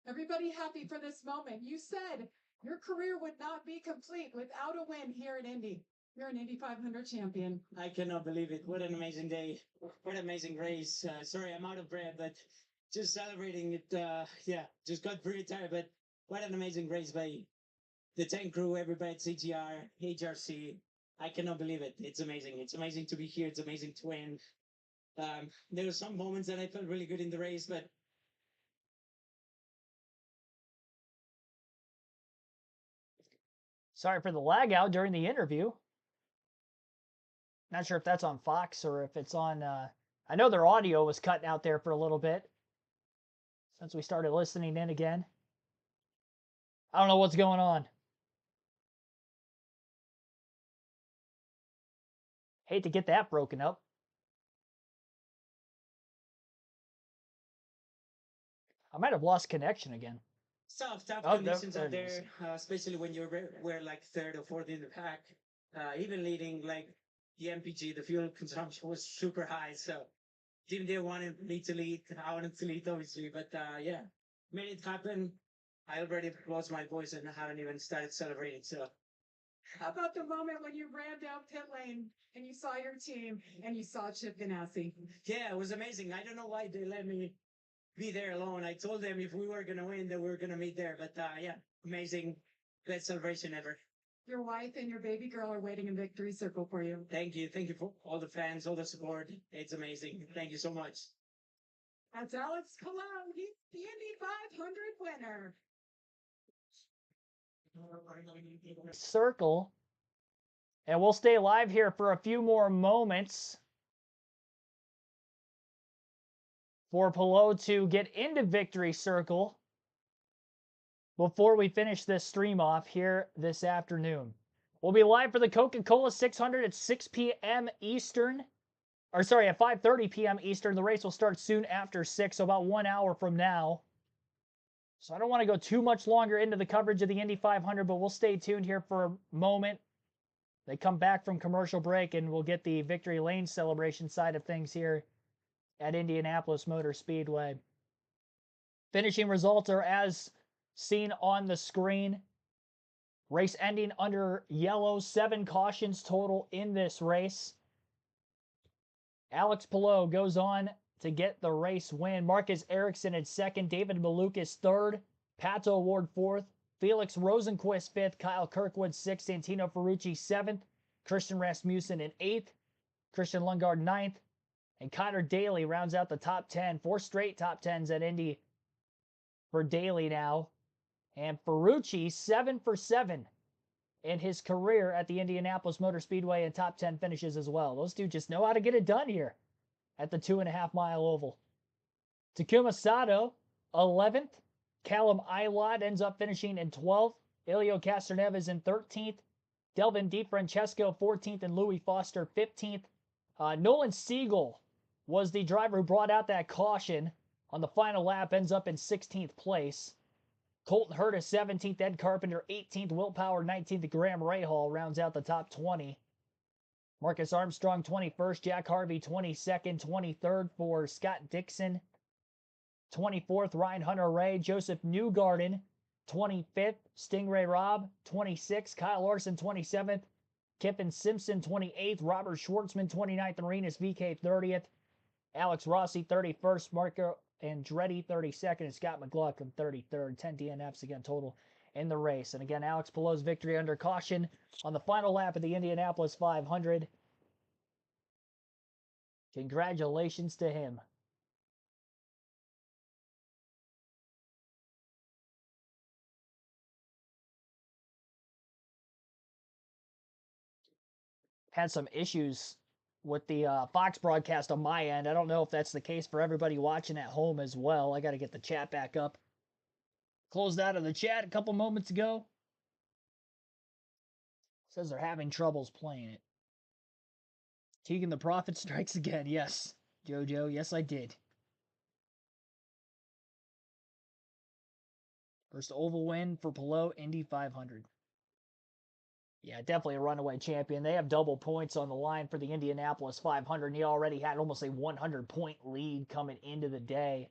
Everybody happy for this moment. You said your career would not be complete without a win here at Indy. You're an Indy 500 champion. I cannot believe it. What an amazing day. What an amazing race. Sorry, I'm out of breath, but just celebrating it. Just got pretty tired, but what an amazing race by the tank crew, everybody at CGR, HRC. I cannot believe it. It's amazing. It's amazing to be here. It's amazing to win. There were some moments that I felt really good in the race, but Sorry for the lag out during the interview. Not sure if that's on Fox or if it's on. I know their audio was cutting out there for a little bit since we started listening in again. I don't know what's going on. Hate to get that broken up. I might have lost connection again. tough Oh, conditions out there it is. there, especially when we're like 3rd or 4th in the pack. Even leading, like the MPG, the fuel consumption was super high. So team didn't want me to lead. I wanted to lead, obviously, but made it happen. I already lost my voice and haven't even started celebrating. So How about the moment when you ran down pit lane and you saw your team and you saw Chip Ganassi? yeah, it was amazing. I don't know why they let me be there alone. I told them if we were gonna win, that we were gonna meet there. But amazing, best celebration ever. Your wife and your baby girl are waiting in victory circle for you. Thank you for all the fans, all the support. It's amazing. Thank you so much. That's Alex Palou. He's the Indy 500 winner. Circle. And we'll stay live here for a few more moments for Palou to get into victory circle before we finish this stream off here this afternoon. We'll be live for the Coca-Cola 600 at 6 p.m. Eastern. Or sorry, at 5:30 p.m. Eastern. The race will start soon after 6, so about 1 hour from now. So I don't want to go too much longer into the coverage of the Indy 500, but we'll stay tuned here for a moment. They come back from commercial break, and we'll get the victory lane celebration side of things here at Indianapolis Motor Speedway. Finishing results are as seen on the screen. Race ending under yellow, 7 cautions total in this race. Alex Palou goes on to get the race win. Marcus Ericsson in 2nd, David Malukas 3rd, Pato Award 4th, Felix Rosenquist 5th, Kyle Kirkwood 6th, Santino Ferrucci 7th, Christian Rasmussen in 8th, Christian Lundgaard 9th, and Connor Daly rounds out the top 10. 4 straight top 10s at Indy for Daly now. And Ferrucci 7 for 7 in his career at the Indianapolis Motor Speedway and top 10 finishes as well. Those two just know how to get it done here at the 2.5-mile oval. Takuma Sato 11th. Callum Ilott ends up finishing in 12th. Elio Castroneves in 13th. Delvin DiFrancesco 14th and Louis Foster 15th. Nolan Siegel was the driver who brought out that caution on the final lap ends up in 16th place. Colton Hurtis 17th, Ed Carpenter 18th, Will Power 19th, Graham Rahal rounds out the top 20. Marcus Armstrong 21st, Jack Harvey 22nd, 23rd for Scott Dixon, 24th Ryan Hunter-Reay, Joseph Newgarden 25th, Stingray Robb 26th, Kyle Larson 27th, Kiffin Simpson 28th, Robert Schwartzman 29th, Arenas VK 30th, Alex Rossi 31st, Marco Andretti 32nd, and Scott McLaughlin 33rd. 10 DNFs again total in the race. And again, Alex Palou's victory under caution on the final lap of the Indianapolis 500. Congratulations to him. Had some issues with the Fox broadcast on my end. I don't know if that's the case for everybody watching at home as well. I got to get the chat back up. Closed out of the chat a couple moments ago. Says they're having troubles playing it. Tegan the Prophet strikes again. Yes, JoJo. Yes, I did. First oval win for Palou, Indy 500. Yeah, definitely a runaway champion. They have double points on the line for the Indianapolis 500, and he already had almost a 100-point lead coming into the day.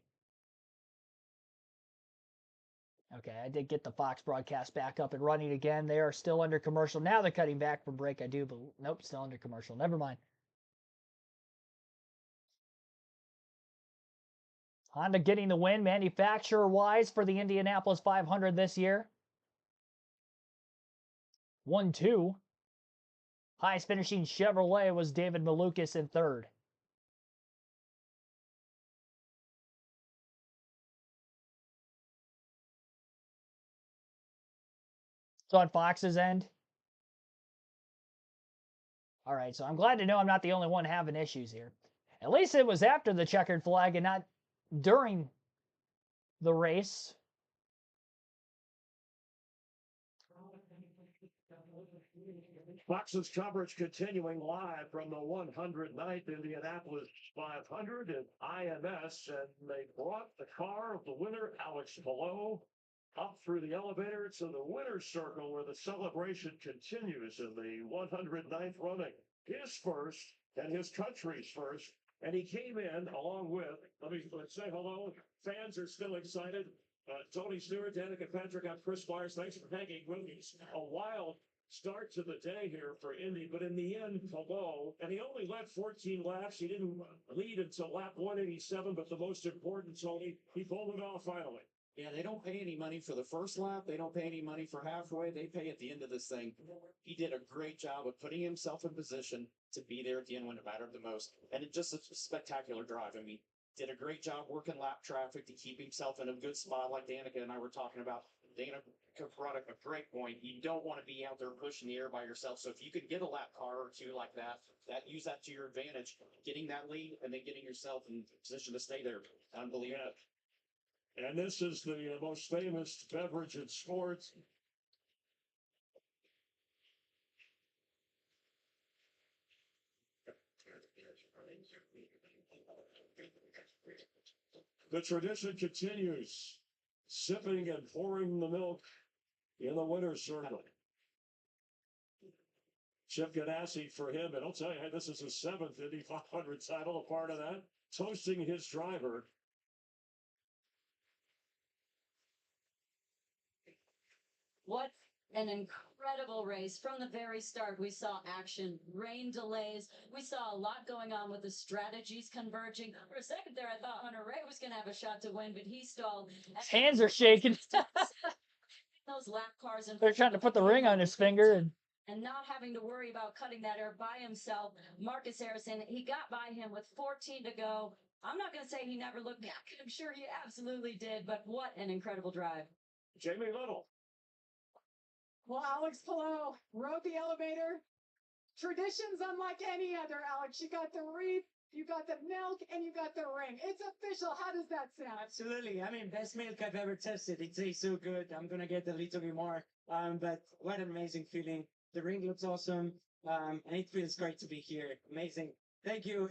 Okay, I did get the Fox broadcast back up and running again. They are still under commercial. Now they're cutting back from break, I do, but nope, still under commercial. Never mind. Honda getting the win manufacturer-wise for the Indianapolis 500 this year. 1-2. Highest finishing Chevrolet was David Malukas in third. So on Fox's end. All right, so I'm glad to know I'm not the only one having issues here. At least it was after the checkered flag and not during the race. Fox's coverage continuing live from the 109th Indianapolis 500 at IMS, and they brought the car of the winner, Alex Palou, up through the elevator to the winner's circle where the celebration continues in the 109th running. His first and his country's first, and he came in along with, let's say hello, fans are still excited. Tony Stewart, Danica Patrick, I'm Chris Myers. Thanks for hanging with us. A wild start to the day here for Indy, but in the end, Palou, and he only led 14 laps. He didn't lead until lap 187, but the most important, Tony, he pulled it off finally. Yeah, they don't pay any money for the first lap. They don't pay any money for halfway. They pay at the end of this thing. He did a great job of putting himself in position to be there at the end when it mattered the most. And it just a spectacular drive. I mean, did a great job working lap traffic to keep himself in a good spot like Danica and I were talking about. Danica brought up a great point. You don't want to be out there pushing the air by yourself. So if you could get a lap car or two like that, use that to your advantage, getting that lead and then getting yourself in position to stay there. Unbelievable. Yeah. And this is the most famous beverage in sports. The tradition continues, sipping and pouring the milk in the winner's circle. Chip Ganassi for him, and I'll tell you, this is his 7th Indy 500 title, a part of that, toasting his driver. What an incredible race. From the very start, we saw action, rain delays. We saw a lot going on with the strategies converging. For a second there, I thought Hunter-Reay was going to have a shot to win, but he stalled. His hands are shaking. Those lap cars and They're trying to put the ring on his finger. And not having to worry about cutting that air by himself. Marcus Harrison, he got by him with 14 to go. I'm not going to say he never looked back. I'm sure he absolutely did, but what an incredible drive. Jamie Little. Well, Alex Palou rode the elevator. Traditions unlike any other, Alex. You got the wreath, you got the milk, and you got the ring. It's official. How does that sound? Absolutely. I mean, best milk I've ever tasted. It tastes so good. I'm gonna get a little bit more. But what an amazing feeling. The ring looks awesome. And it feels great to be here. Amazing. Thank you,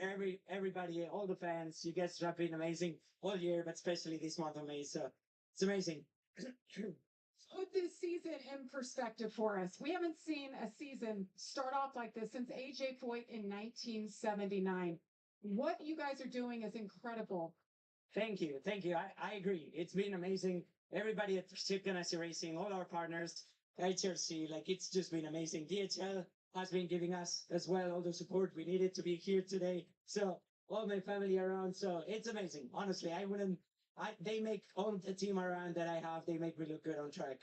everybody, all the fans. You guys have been amazing all year, but especially this month of May. So it's amazing. Put this season in perspective for us. We haven't seen a season start off like this since AJ Foyt in 1979. What you guys are doing is incredible. Thank you. Thank you. I agree. It's been amazing. Everybody at Chip Ganassi Racing, all our partners, HRC, like it's just been amazing. DHL has been giving us as well all the support we needed to be here today. So all my family around. So it's amazing. Honestly, they make all the team around that I have, they make me look good on track.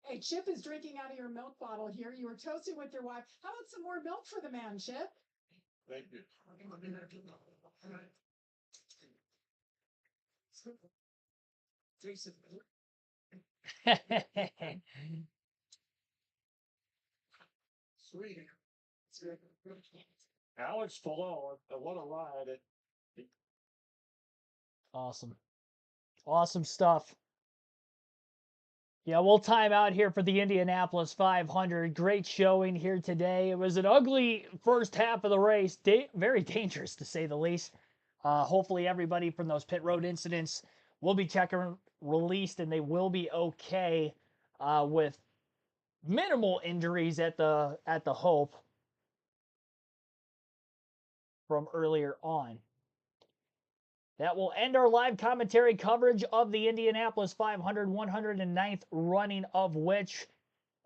Hey, Chip is drinking out of your milk bottle here. You were toasting with your wife. How about some more milk for the man, Chip? Thank you. Sweet. Alex Palou, what a ride. Awesome. Awesome stuff. Yeah, we'll time out here for the Indianapolis 500. Great showing here today. It was an ugly first half of the race. Very dangerous, to say the least. Hopefully everybody from those pit road incidents will be checking released and they will be okay with minimal injuries at the Hope from earlier on. That will end our live commentary coverage of the Indianapolis 500, 109th running of which,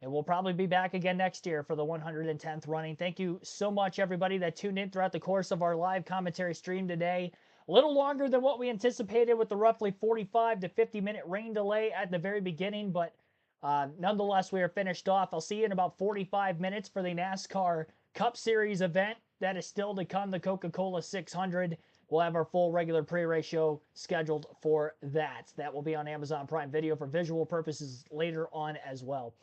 and we'll probably be back again next year for the 110th running. Thank you so much, everybody that tuned in throughout the course of our live commentary stream today. A little longer than what we anticipated with the roughly 45 to 50-minute rain delay at the very beginning, but nonetheless, we are finished off. I'll see you in about 45 minutes for the NASCAR Cup Series event that is still to come, the Coca-Cola 600. We'll have our full regular pre-race show scheduled for that. That will be on Amazon Prime Video for visual purposes later on as well.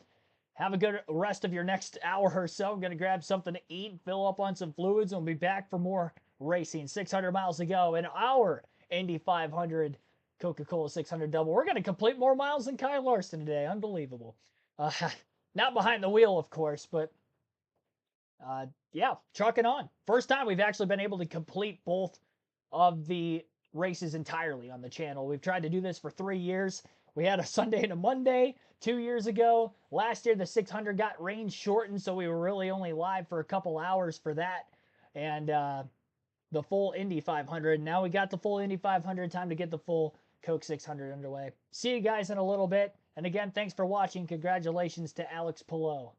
Have a good rest of your next hour or so. I'm going to grab something to eat, fill up on some fluids, and we'll be back for more racing. 600 miles to go in our Indy 500 Coca-Cola 600 double. We're going to complete more miles than Kyle Larson today. Unbelievable. Not behind the wheel, of course, but yeah, trucking on. First time we've actually been able to complete both of the races entirely on the channel. We've tried to do this for 3 years. We had a Sunday and a Monday 2 years ago. Last year, the 600 got range shortened, so we were really only live for a couple hours for that. And the full Indy 500. Now we got the full Indy 500. Time to get the full Coke 600 underway. See you guys in a little bit. And again, thanks for watching. Congratulations to Alex Palou.